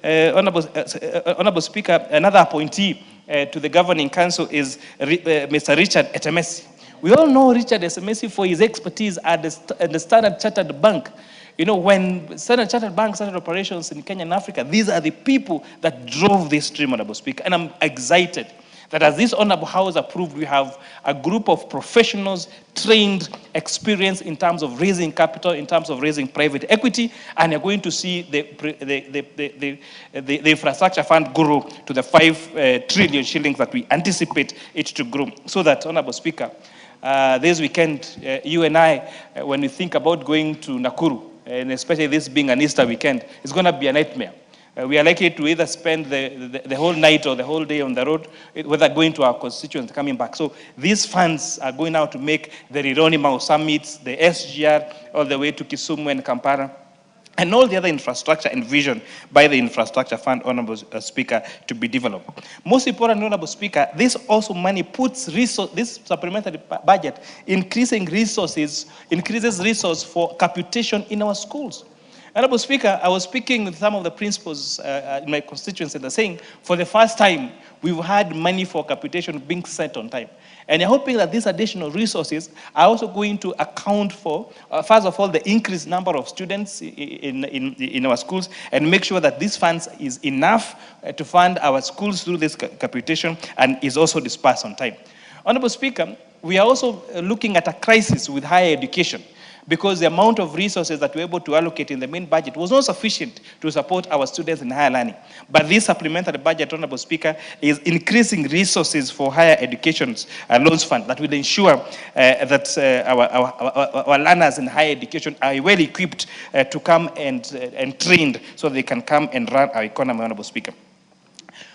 Honorable Speaker, another appointee to the Governing Council is Mr. Richard Etemesi. We all know Richard Etemesi for his expertise at the Standard Chartered Bank. You know, when Standard Chartered Bank started operations in Kenya and Africa, these are the people that drove this stream, Honorable Speaker. And I'm excited that as this Honorable House approved, we have a group of professionals, trained, experienced in terms of raising capital, in terms of raising private equity, and you're going to see the infrastructure fund grow to the 5 trillion shillings that we anticipate it to grow. So that, Honorable Speaker, this weekend, you and I, when we think about going to Nakuru, and especially this being an Easter weekend, it's going to be a nightmare. We are likely to either spend the whole night or the whole day on the road, whether going to our constituents, coming back. So these funds are going out to make the Rironi Mau summits, the SGR, all the way to Kisumu and Kampala, and all the other infrastructure envisioned by the Infrastructure Fund, Honorable Speaker, to be developed. Most important, Honorable Speaker, this also money puts this supplementary budget increases resources for capitation in our schools. Honorable Speaker, I was speaking with some of the principals in my constituency and they're saying, for the first time, we've had money for capitation being set on time. And I'm hoping that these additional resources are also going to account for, first of all, the increased number of students in our schools and make sure that these funds is enough to fund our schools through this capitation and is also dispersed on time. Honorable Speaker, we are also looking at a crisis with higher education, because the amount of resources that we're able to allocate in the main budget was not sufficient to support our students in higher learning. But this supplementary budget, Honorable Speaker, is increasing resources for higher education loans fund that will ensure that our learners in higher education are well equipped to come and trained so they can come and run our economy, Honorable Speaker.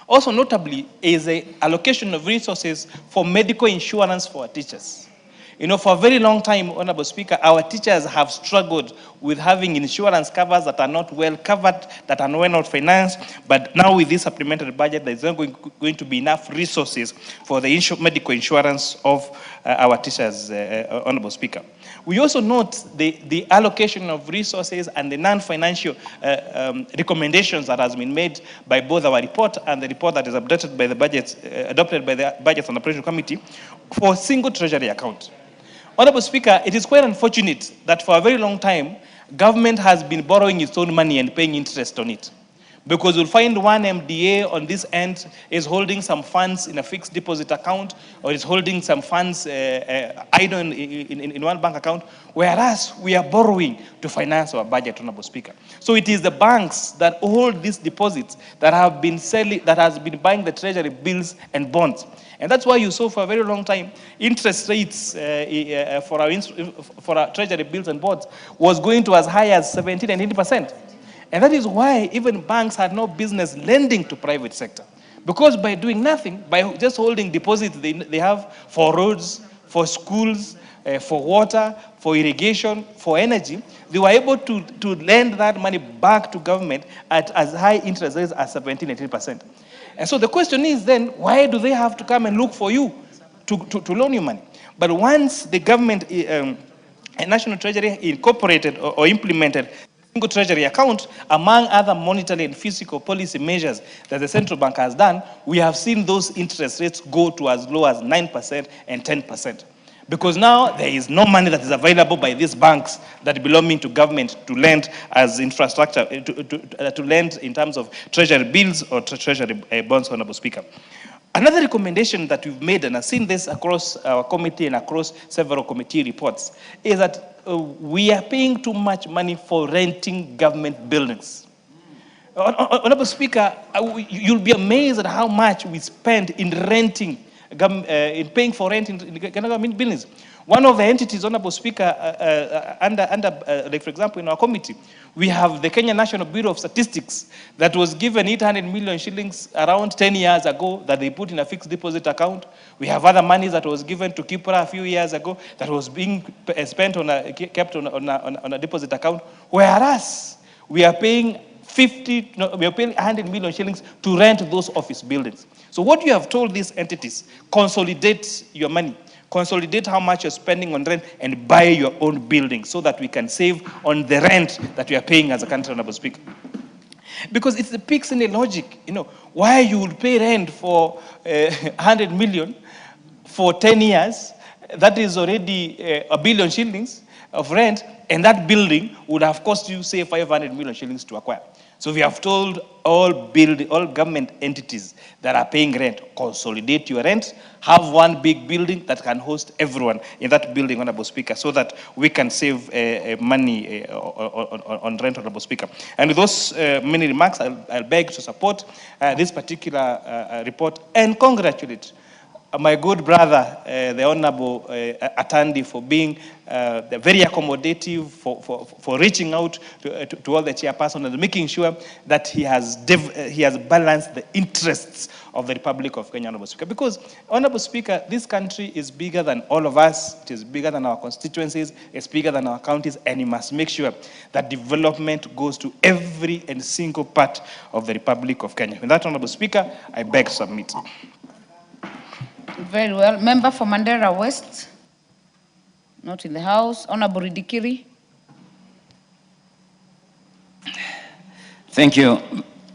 Also notably is the allocation of resources for medical insurance for our teachers. You know, for a very long time, Honorable Speaker, our teachers have struggled with having insurance covers that are not well covered, that are well financed. But now with this supplementary budget, there's not going to be enough resources for the medical insurance of our teachers, Honorable Speaker. We also note the allocation of resources and the non-financial recommendations that has been made by both our report and the report that is adopted by the Budgets and Operation Committee for single treasury account. Honorable Speaker, it is quite unfortunate that for a very long time, government has been borrowing its own money and paying interest on it. Because you'll find one MDA on this end is holding some funds in a fixed deposit account or is holding some funds idle in one bank account, whereas we are borrowing to finance our budget, Honorable Speaker. So it is the banks that hold these deposits that have been selling, that has been buying the treasury bills and bonds. And that's why you saw for a very long time, interest rates for our treasury bills and bonds was going to as high as 17 and 80%. And that is why even banks had no business lending to private sector. Because by doing nothing, by just holding deposits they have for roads, for schools, for water, for irrigation, for energy, they were able to lend that money back to government at as high interest rates as 17 and 18%. And so the question is then, why do they have to come and look for you to loan you money? But once the government and National Treasury incorporated or implemented single treasury account, among other monetary and fiscal policy measures that the central bank has done, we have seen those interest rates go to as low as 9% and 10%. Because now there is no money that is available by these banks that belonging to government to lend as infrastructure, to lend in terms of treasury bills or treasury bonds, Honorable Speaker. Another recommendation that we've made, and I've seen this across our committee and across several committee reports, is that we are paying too much money for renting government buildings. Honorable Speaker, you'll be amazed at how much we spend in renting, in paying for rent in government buildings. One of the entities, Honorable Speaker, like for example, in our committee, we have the Kenyan National Bureau of Statistics that was given 800 million shillings around 10 years ago that they put in a fixed deposit account. We have other money that was given to Kipra a few years ago that was being spent kept on a deposit account. Whereas we are paying we are paying 100 million shillings to rent those office buildings. So what you have told these entities, consolidate your money. Consolidate how much you're spending on rent and buy your own building so that we can save on the rent that we are paying as a country, Honorable Speaker. Because it's the Pixel logic, why you would pay rent for 100 million for 10 years, that is already 1 billion shillings of rent, and that building would have cost you, say, 500 million shillings to acquire. So we have told all government entities that are paying rent, consolidate your rent, have one big building that can host everyone in that building, Honorable Speaker, so that we can save money on rent, Honorable Speaker. And with those many remarks, I'll beg to support this particular report and congratulate my good brother, the Honorable Atandi, for being very accommodative, for reaching out to all the chairpersons and making sure that he has balanced the interests of the Republic of Kenya, Honorable Speaker. Because, Honorable Speaker, this country is bigger than all of us. It is bigger than our constituencies. It's bigger than our counties. And he must make sure that development goes to every and single part of the Republic of Kenya. With that, Honorable Speaker, I beg to submit. Very well. Member for Mandera West, not in the House. Honorable Ridikiri. Thank you,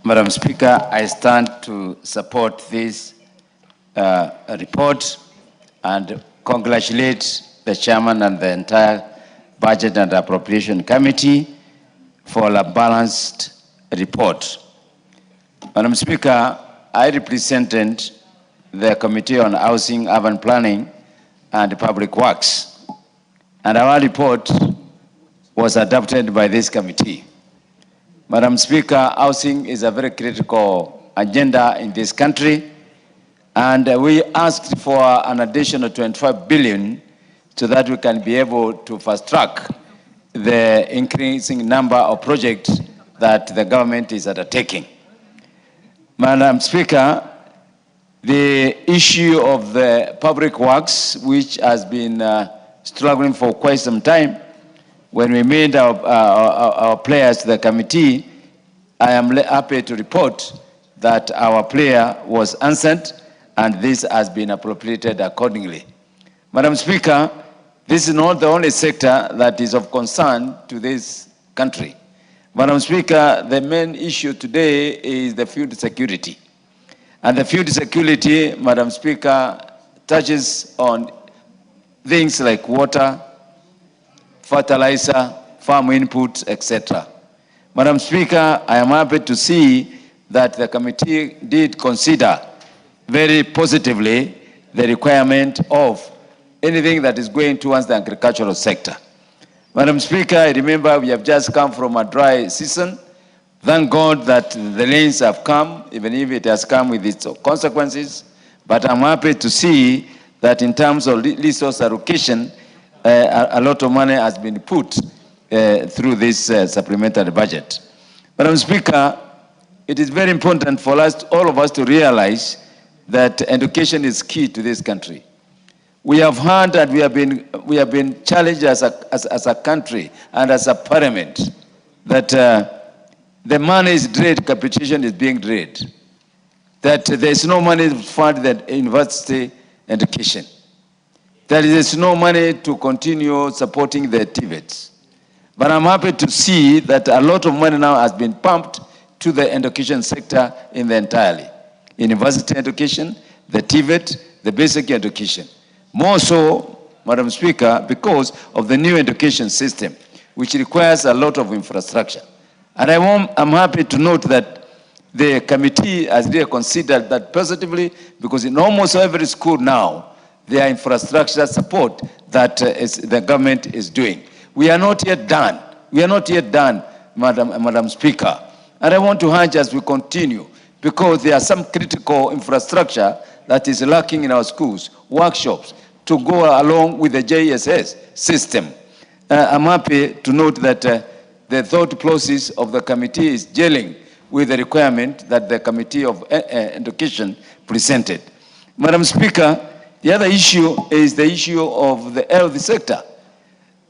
Madam Speaker. I stand to support this report and congratulate the chairman and the entire Budget and Appropriation Committee for a balanced report. Madam Speaker, I represented the Committee on Housing, Urban Planning, and Public Works. And our report was adopted by this committee. Madam Speaker, housing is a very critical agenda in this country, and we asked for an additional 25 billion so that we can be able to fast-track the increasing number of projects that the government is undertaking. Madam Speaker, the issue of the public works, which has been struggling for quite some time, when we made our players to the committee, I am happy to report that our player was answered and this has been appropriated accordingly. Madam Speaker, this is not the only sector that is of concern to this country. Madam Speaker, the main issue today is the food security. And the food security, Madam Speaker, touches on things like water, fertilizer, farm inputs, etc. Madam Speaker, I am happy to see that the committee did consider very positively the requirement of anything that is going towards the agricultural sector. Madam Speaker, I remember we have just come from a dry season. Thank God that the rains have come, even if it has come with its consequences. But I'm happy to see that in terms of resource allocation, a lot of money has been put through this supplementary budget. Madam Speaker, it is very important for us, all of us, to realize that education is key to this country. We have heard that we have been challenged as a country and as a parliament that the money is drained, capitation is being drained. That there is no money to fund the university education. There is no money to continue supporting the TVETs. But I'm happy to see that a lot of money now has been pumped to the education sector in the entirely. University education, the TVET, the basic education. More so, Madam Speaker, because of the new education system, which requires a lot of infrastructure. And I'm happy to note that the committee has really considered that positively, because in almost every school now, there are infrastructure support that the government is doing. We are not yet done. We are not yet done, Madam Speaker. And I want to urge as we continue, because there are some critical infrastructure that is lacking in our schools, workshops, to go along with the JSS system. I'm happy to note that the thought process of the committee is gelling with the requirement that the Committee of Education presented. Madam Speaker, the other issue is the issue of the health sector.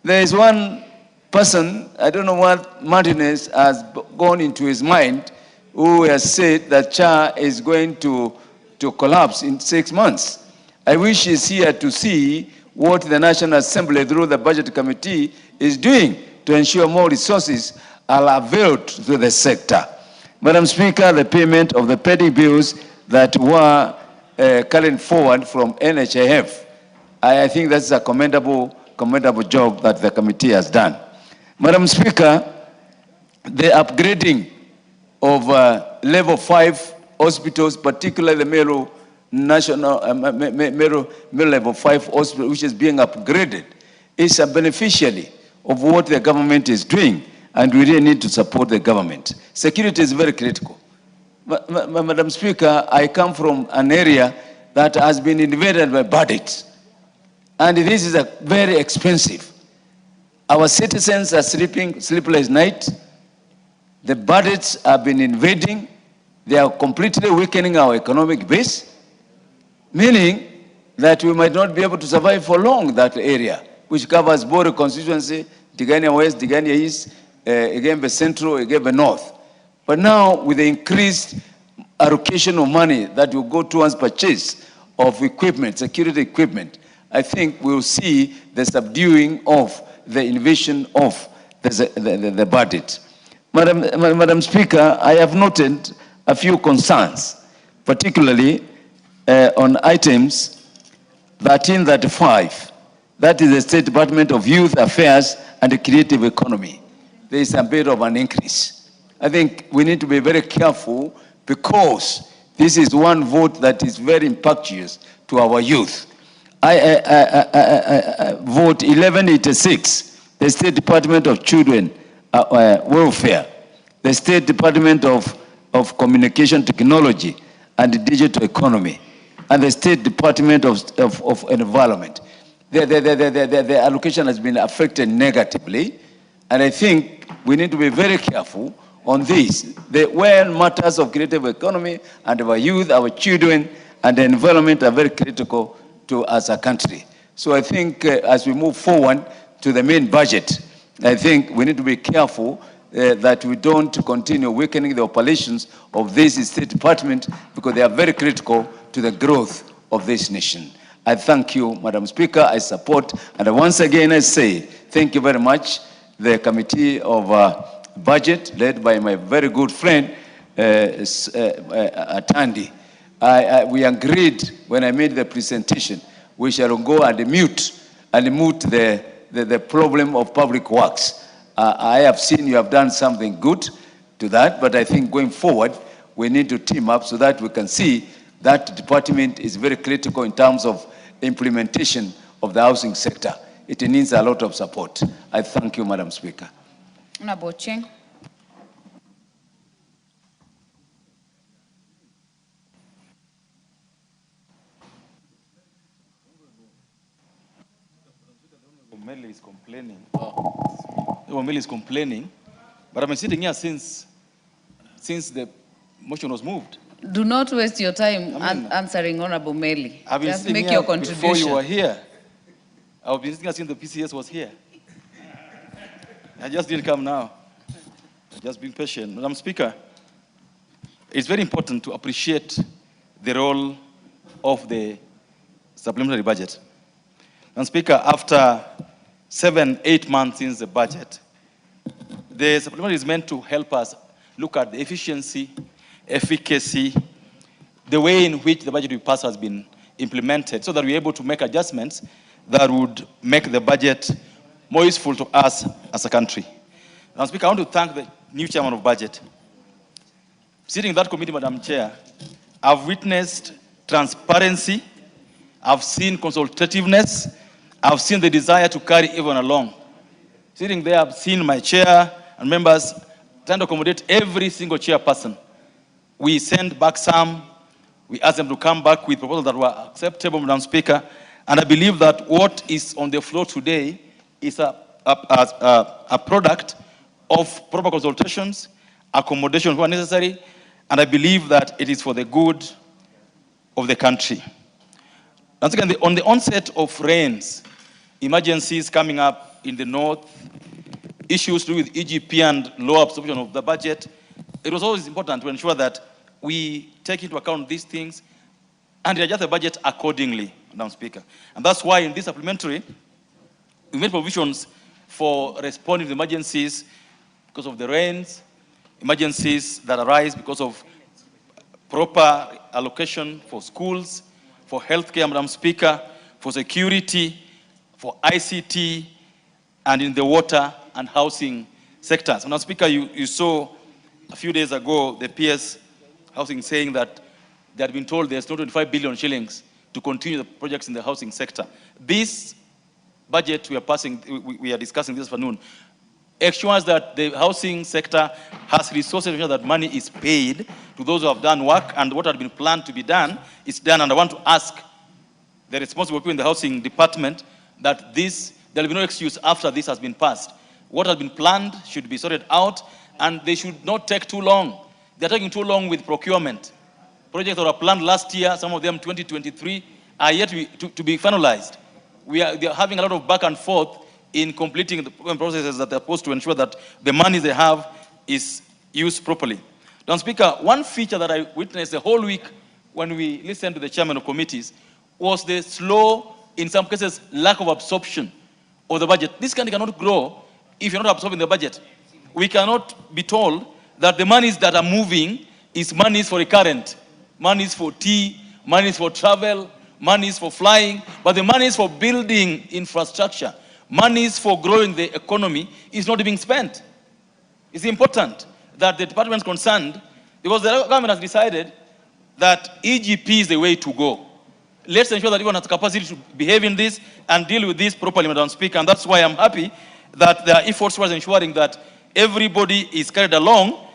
There is one person, I don't know what Martinez has gone into his mind, who has said that CHA is going to collapse in 6 months. I wish he's here to see what the National Assembly through the Budget Committee is doing to ensure more resources are availed to the sector. Madam Speaker, the payment of the petty bills that were carried forward from NHIF, I think that's a commendable job that the committee has done. Madam Speaker, the upgrading of level 5 hospitals, particularly the Meru National Meru level 5 hospital, which is being upgraded, is a beneficiary of what the government is doing, and we really need to support the government. Security is very critical. Madam Speaker, I come from an area that has been invaded by bandits, and this is very expensive. Our citizens are sleeping sleepless night. The bandits have been invading. They are completely weakening our economic base, meaning that we might not be able to survive for long, that area, which covers Boro constituency, Tigania West, Tigania East, Igembe Central, Igembe North. But now, with the increased allocation of money that will go towards purchase of equipment, security equipment, I think we'll see the subduing of the invasion of the budget. Madam Speaker, I have noted a few concerns, particularly on items 1335. That is the State Department of Youth Affairs and the Creative Economy. There is a bit of an increase. I think we need to be very careful, because this is one vote that is very impactful to our youth. I vote 1186, the State Department of Children Welfare, the State Department of Communication Technology and Digital Economy, and the State Department of Environment. The allocation has been affected negatively, and I think we need to be very careful on this. Where matters of creative economy and our youth, our children, and the environment are very critical to us as a country. So I think as we move forward to the main budget, I think we need to be careful that we don't continue weakening the operations of this State Department, because they are very critical to the growth of this nation. I thank you, Madam Speaker. I support, and once again I say, thank you very much, the Committee of Budget, led by my very good friend, Atandi. We agreed when I made the presentation, we shall go and moot the problem of public works. I have seen you have done something good to that, but I think going forward, we need to team up so that we can see that department is very critical in terms of implementation of the housing sector. It needs a lot of support. I thank you, Madam Speaker. Honorable Cheng. Omele is complaining. Omele is complaining, but I've been sitting here since the motion was moved. Do not waste your time answering Honorable Meli. Just make your contribution. Before you were here. I've been sitting here since the PCS was here. I just didn't come now. Just being patient. Madam Speaker, it's very important to appreciate the role of the supplementary budget. Madam Speaker, after 7-8 months since the budget, the supplementary is meant to help us look at the efficiency, efficacy, the way in which the budget we passed has been implemented, so that we're able to make adjustments that would make the budget more useful to us as a country. Madam Speaker, I want to thank the new chairman of budget sitting in that committee, Madam Chair, I've witnessed transparency, I've seen consultativeness, I've seen the desire to carry everyone along. Sitting there, I've seen my chair and members trying to accommodate every single chairperson. We send back some, we ask them to come back with proposals that were acceptable, Madam Speaker, and I believe that what is on the floor today is a product of proper consultations, accommodation where necessary, and I believe that it is for the good of the country. Once again, on the onset of rains, emergencies coming up in the north, issues to do with EGP and low absorption of the budget, it was always important to ensure that we take into account these things and adjust the budget accordingly, Madam Speaker. And that's why in this supplementary, we made provisions for responding to emergencies because of the rains, emergencies that arise because of proper allocation for schools, for healthcare, Madam Speaker, for security, for ICT, and in the water and housing sectors. Madam Speaker, you saw a few days ago the PS Housing saying that they had been told there's no 25 billion shillings to continue the projects in the housing sector. This budget we are discussing this afternoon ensures that the housing sector has resources to ensure that money is paid to those who have done work, and what had been planned to be done is done. And I want to ask the responsible people in the housing department that there will be no excuse after this has been passed. What has been planned should be sorted out, and they should not take too long. They're taking too long with procurement. Projects that were planned last year, some of them 2023, are yet to be finalized. They are having a lot of back and forth in completing the processes that they're supposed to ensure that the money they have is used properly. Madam Speaker, one feature that I witnessed the whole week when we listened to the chairman of committees was the slow, in some cases, lack of absorption of the budget. This country cannot grow if you're not absorbing the budget. We cannot be told that the monies that are moving is monies for recurrent, monies for tea, monies for travel, monies for flying, but the monies for building infrastructure, monies for growing the economy is not being spent. It's important that the department is concerned because the government has decided that EGP is the way to go. Let's ensure that everyone has the capacity to behave in this and deal with this properly, Madam Speaker, and that's why I'm happy that there are efforts towards ensuring that everybody is carried along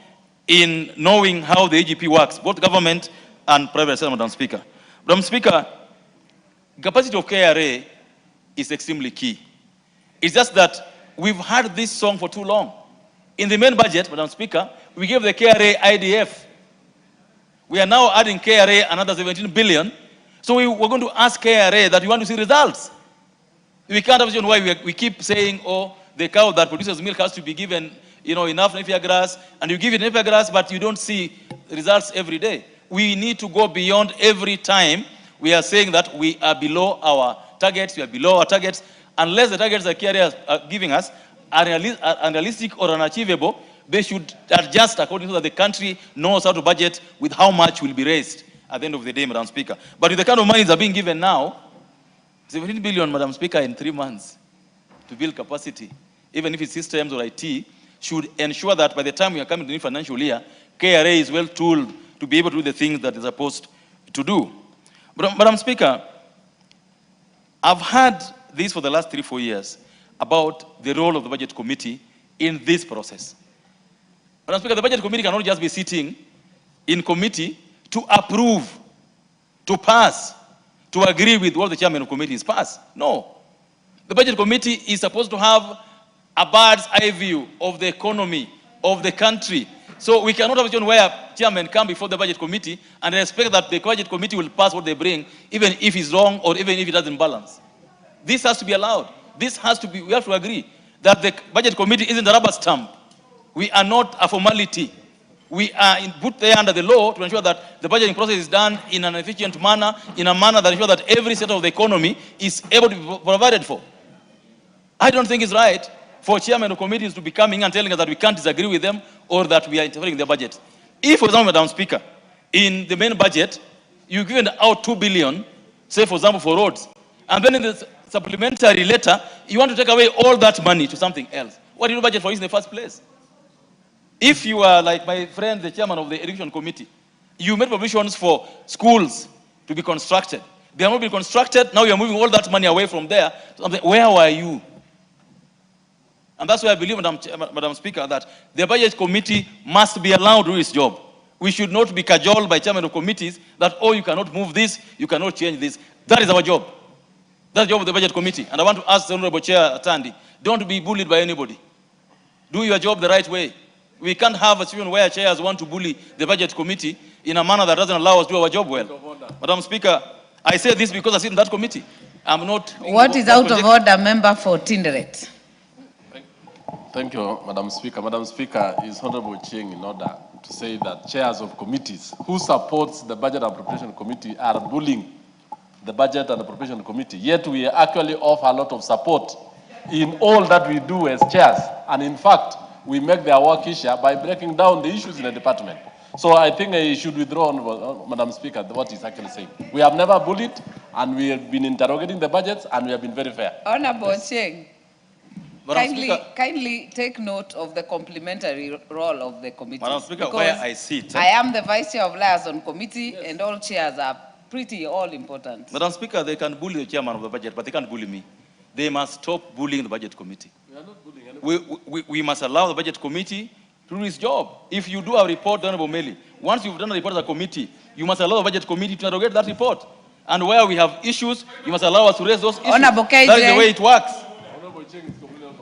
in knowing how the EGP works, both government and private sector, Madam Speaker. Madam Speaker, capacity of KRA is extremely key. It's just that we've had this song for too long. In the main budget, Madam Speaker, we gave the KRA IDF. We are now adding KRA another 17 billion. So we're going to ask KRA that we want to see results. We can't understand why we keep saying, oh, the cow that produces milk has to be given enough Napier grass, and you give it Napier grass, but you don't see results every day. We need to go beyond every time we are saying that we are below our targets, we are below our targets, unless the targets that KRA are giving us are unrealistic or unachievable. They should adjust according to that the country knows how to budget with how much will be raised at the end of the day, Madam Speaker. But with the kind of money that are being given now, 17 billion, Madam Speaker, in 3 months to build capacity, even if it's systems or IT, should ensure that by the time we are coming to the new financial year, KRA is well tooled to be able to do the things that it's supposed to do. But, Madam Speaker, I've had this for the last 3-4 years about the role of the Budget Committee in this process. Madam Speaker, the Budget Committee cannot just be sitting in committee to approve, to pass, to agree with what the chairman of committee is passed. No. The Budget Committee is supposed to have a bird's eye view of the economy, of the country. So we cannot have a situation where chairman come before the Budget Committee and expect that the Budget Committee will pass what they bring, even if it's wrong or even if it doesn't balance. This has to be allowed. This has to be, we have to agree that the Budget Committee isn't a rubber stamp. We are not a formality. We are put there under the law to ensure that the budgeting process is done in an efficient manner, in a manner that ensures that every sector of the economy is able to be provided for. I don't think it's right for chairman of committees to be coming and telling us that we can't disagree with them or that we are interfering in their budget. If, for example, Madam Speaker, in the main budget, you've given out 2 billion, say, for example, for roads, and then in the supplementary letter, you want to take away all that money to something else. What did you budget for in the first place? If you are like my friend, the chairman of the Education Committee, you made provisions for schools to be constructed. They have not been constructed. Now you are moving all that money away from there. Where were you? And that's why I believe, Madam Speaker, that the Budget Committee must be allowed to do its job. We should not be cajoled by chairmen of committees that, oh, you cannot move this, you cannot change this. That is our job. That's the job of the Budget Committee. And I want to ask the Honorable Chair Tandy, don't be bullied by anybody. Do your job the right way. We can't have a situation where chairs want to bully the Budget Committee in a manner that doesn't allow us to do our job well. Madam Speaker, I say this because I sit in that committee. I'm not... What is out of order, member for Tinderet? Thank you, Madam Speaker. Madam Speaker, is Honorable Cheng in order to say that chairs of committees who supports the Budget and Appropriation Committee are bullying the Budget and Appropriation Committee, yet we actually offer a lot of support in all that we do as chairs. And in fact, we make their work easier by breaking down the issues in the department. So I think I should withdraw, Madam Speaker, what he's actually saying. We have never bullied, and we have been interrogating the budgets, and we have been very fair. Honorable Cheng, kindly take note of the complementary role of the committee. Madam Speaker, where I sit. I am the Vice Chair of Liaison Committee, and all chairs are pretty all important. Madam Speaker, they can bully the chairman of the budget, but they can't bully me. They must stop bullying the Budget Committee. We are not bullying anybody. We must allow the Budget Committee to do its job. If you do a report, Honorable Meli, once you've done a report as a committee, you must allow the Budget Committee to interrogate that report. And where we have issues, you must allow us to raise those issues. Honorable KJ. That is the way it works.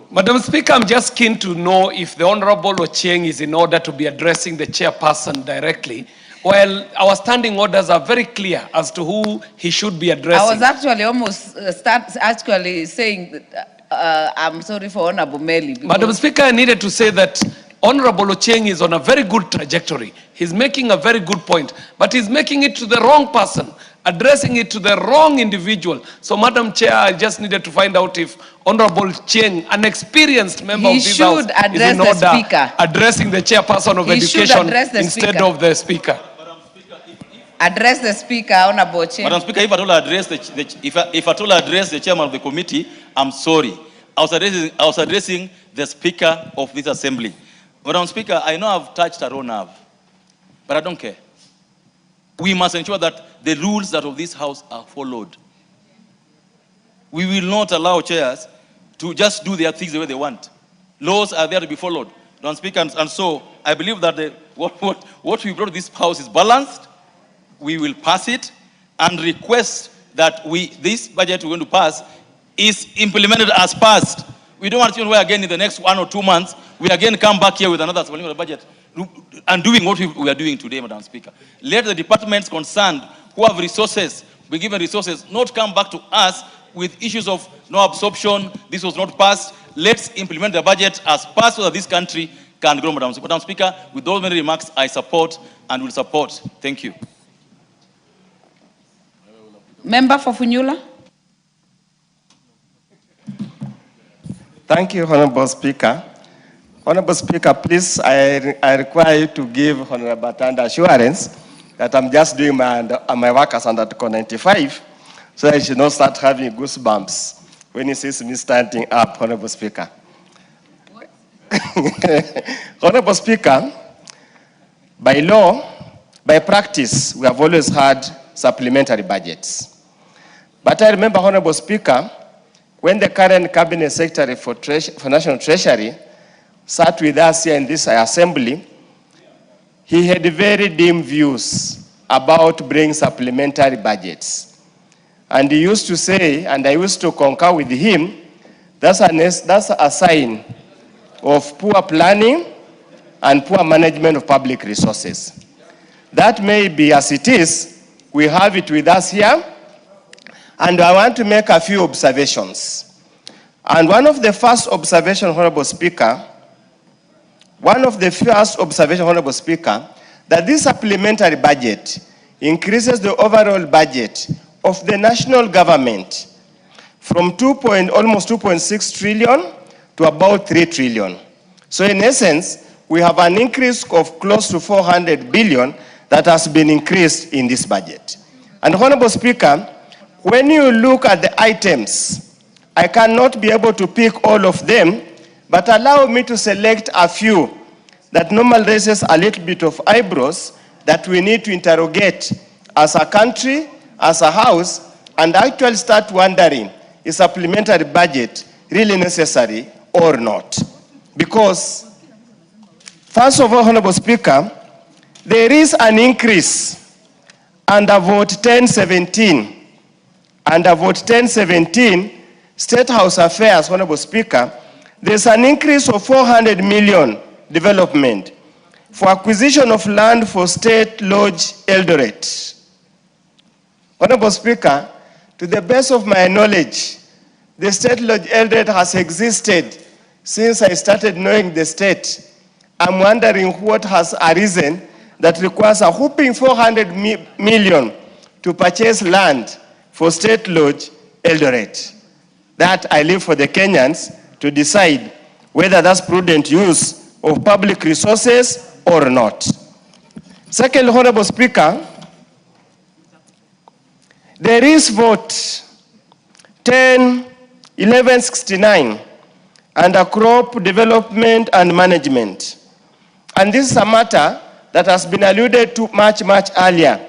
Madam Speaker, I'm just keen to know if the Honorable Ochieng is in order to be addressing the chairperson directly, while our standing orders are very clear as to who he should be addressing. I was actually almost saying that, I'm sorry for Honorable Meli. Madam Speaker, I needed to say that Honorable Ochieng is on a very good trajectory. He's making a very good point, but he's making it to the wrong person, addressing it to the wrong individual. So, Madam Chair, I just needed to find out if Honorable Cheng, an experienced member of this House, is in order addressing the chairperson of education instead of the Speaker. Address the Speaker, Honorable Cheng. Madam Speaker, if I told address the chairman of the committee, I'm sorry. I was addressing the Speaker of this Assembly. Madam Speaker, I know I've touched a raw nerve, but I don't care. We must ensure that the rules that of this House are followed. We will not allow chairs to just do their things the way they want. Laws are there to be followed. Madam Speaker, and so I believe that what we brought to this House is balanced. We will pass it and request that this budget we're going to pass is implemented as passed. We don't want to where again in the next 1 or 2 months, we again come back here with another supplemental budget and doing what we are doing today, Madam Speaker. Let the departments concerned who have resources, be given resources, not come back to us with issues of no absorption, this was not passed. Let's implement the budget as passed so that this country can grow, Madam Speaker. With those many remarks, I support and will support. Thank you. Member for Funyula. Thank you, Honorable Speaker. Honorable Speaker, please, I require you to give Honorable Tanda assurance that I'm just doing my work as under Article 95, so that I should not start having goosebumps when he sees me standing up, Honorable Speaker. Honorable Speaker, by law, by practice, we have always had supplementary budgets. But I remember, Honorable Speaker, when the current Cabinet Secretary for National Treasury sat with us here in this assembly, he had very dim views about bringing supplementary budgets. And he used to say, and I used to concur with him, that's a sign of poor planning and poor management of public resources. That may be as it is. We have it with us here. And I want to make a few observations. And one of the first observations, Honorable Speaker, that this supplementary budget increases the overall budget of the national government from almost 2.6 trillion to about 3 trillion. So in essence, we have an increase of close to 400 billion that has been increased in this budget. And Honorable Speaker, when you look at the items, I cannot be able to pick all of them, but allow me to select a few that normally raises a little bit of eyebrows that we need to interrogate as a country, as a house, and actually start wondering, is supplementary budget really necessary or not? Because, first of all, Honorable Speaker, there is an increase under Vote 1017. Under Vote 1017, State House Affairs, Honorable Speaker, there's an increase of 400 million development for acquisition of land for State Lodge Eldoret. Honorable Speaker, to the best of my knowledge, the State Lodge Eldoret has existed since I started knowing the state. I'm wondering what has arisen that requires a whopping 400 million to purchase land for State Lodge Eldoret. That I leave for the Kenyans to decide whether that's prudent use of public resources or not. Second, Honorable Speaker, there is Vote 1169 under Crop Development and Management. And this is a matter that has been alluded to much earlier.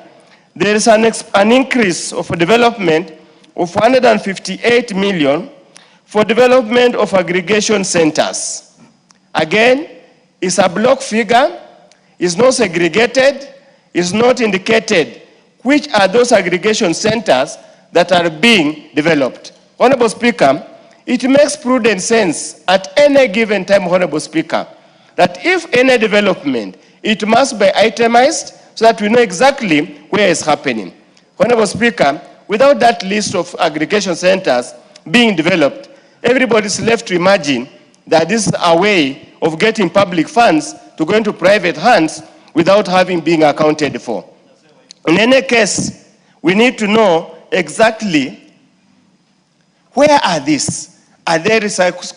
There is an increase of development of 158 million for development of aggregation centers. Again, it's a block figure, it's not segregated, it's not indicated which are those aggregation centers that are being developed. Honorable Speaker, it makes prudent sense at any given time, Honorable Speaker, that if any development, it must be itemized so that we know exactly where it's happening. Honorable Speaker, without that list of aggregation centers being developed, everybody's left to imagine that this is a way of getting public funds to go into private hands without having been accounted for. In any case, we need to know exactly where are these? Are they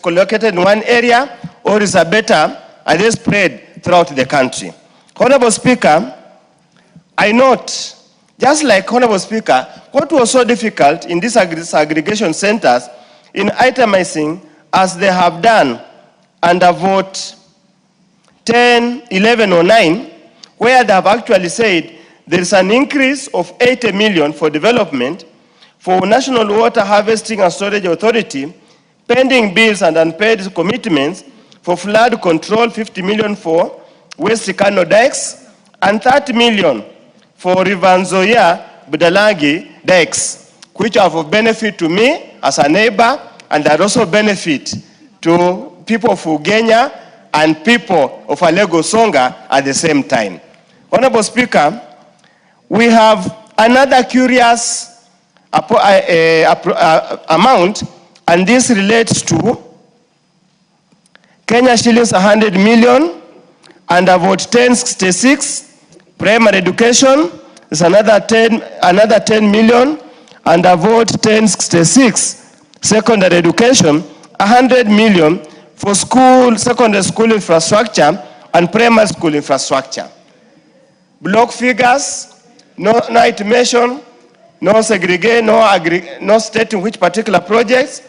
collocated in one area, or is it better, are they spread throughout the country? Honorable Speaker, I note, just like Honorable Speaker, what was so difficult in these aggregation centers in itemizing as they have done under Vote 101109, where they have actually said there is an increase of 80 million for development for National Water Harvesting and Storage Authority, pending bills and unpaid commitments for flood control, 50 million for West Kano dikes, and 30 million for River Nzoia, Budalangi dikes, which are of benefit to me as a neighbor, and that also benefit to people of Ugenya and people of Alego Songa at the same time. Honorable Speaker, we have another curious amount, and this relates to Kenya shillings 100 million under Vote 1066, primary education is another 10 million under Vote 1066, secondary education, 100 million for school, secondary school infrastructure and primary school infrastructure. Block figures, no itemation, no segregate, no stating which particular projects,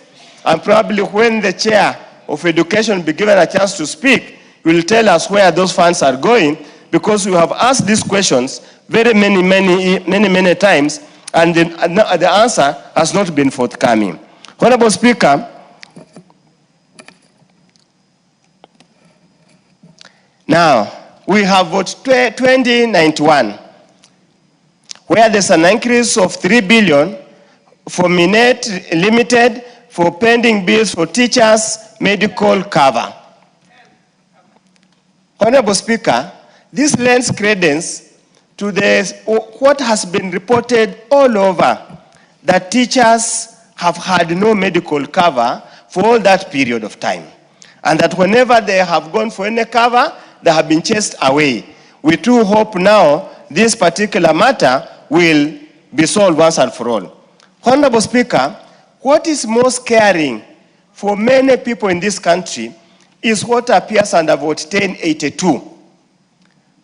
and probably when the chair of education be given a chance to speak, will tell us where those funds are going, because we have asked these questions very many times, and the answer has not been forthcoming. Honorable Speaker, now we have Vote 2091, where there's an increase of 3 billion for Minet Limited for pending bills for teachers' medical cover. Honorable Speaker, this lends credence to what has been reported all over, that teachers have had no medical cover for all that period of time, and that whenever they have gone for any cover, they have been chased away. We too hope now this particular matter will be solved once and for all. Honorable Speaker, what is most scaring for many people in this country is what appears under Vote 1082.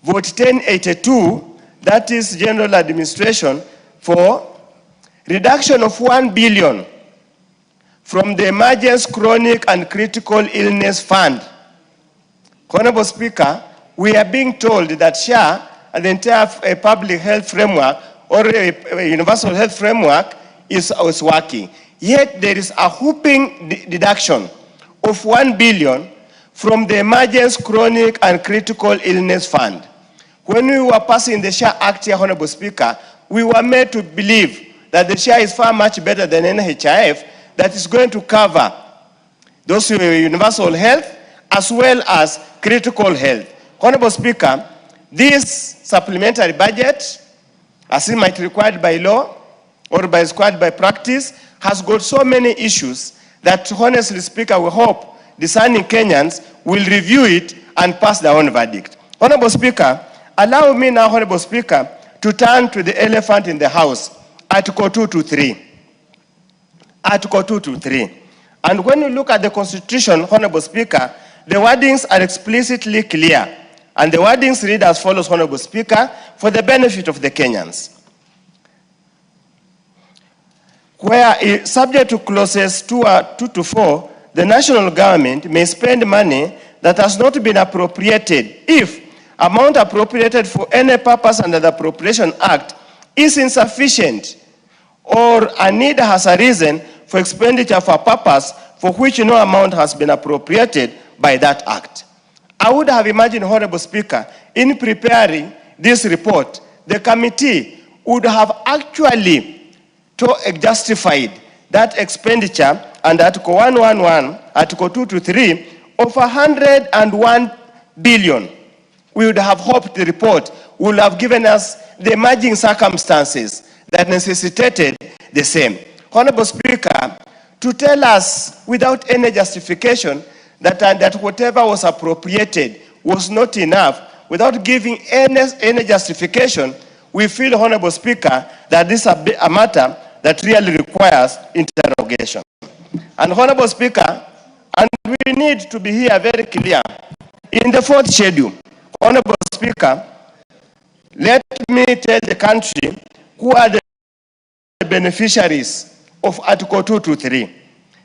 Vote 1082, that is general administration for reduction of 1 billion from the Emergency Chronic and Critical Illness Fund. Honorable Speaker, we are being told that SHA and the entire public health framework or a universal health framework is working. Yet there is a whooping deduction of 1 billion from the Emergency Chronic and Critical Illness Fund. When we were passing the SHA Act here, Honorable Speaker, we were made to believe that the SHA is far much better than NHIF, that is going to cover those who are universal health as well as critical health. Honorable Speaker, this supplementary budget, as it might be required by law or required by practice, has got so many issues that, honestly, Speaker, we hope discerning Kenyans will review it and pass their own verdict. Honorable Speaker, allow me now, Honorable Speaker, to turn to the elephant in the House, Article 223. Article 223. And when you look at the Constitution, Honorable Speaker, the wordings are explicitly clear. And the wordings read as follows, Honorable Speaker, for the benefit of the Kenyans. Where, subject to clauses 2 to 4, the national government may spend money that has not been appropriated if amount appropriated for any purpose under the Appropriation Act is insufficient or a need has arisen for expenditure for a purpose for which no amount has been appropriated by that act. I would have imagined, Honorable Speaker, in preparing this report, the committee would have actually justified that expenditure under Article 111, Article 223 of 101 billion. We would have hoped the report would have given us the emerging circumstances that necessitated the same. Honorable Speaker, to tell us without any justification that whatever was appropriated was not enough, without giving any justification, we feel, Honorable Speaker, that this is a matter that really requires interrogation. And Honorable Speaker, and we need to be here very clear, in the fourth schedule, Honorable Speaker, let me tell the country who are the beneficiaries of Article 223.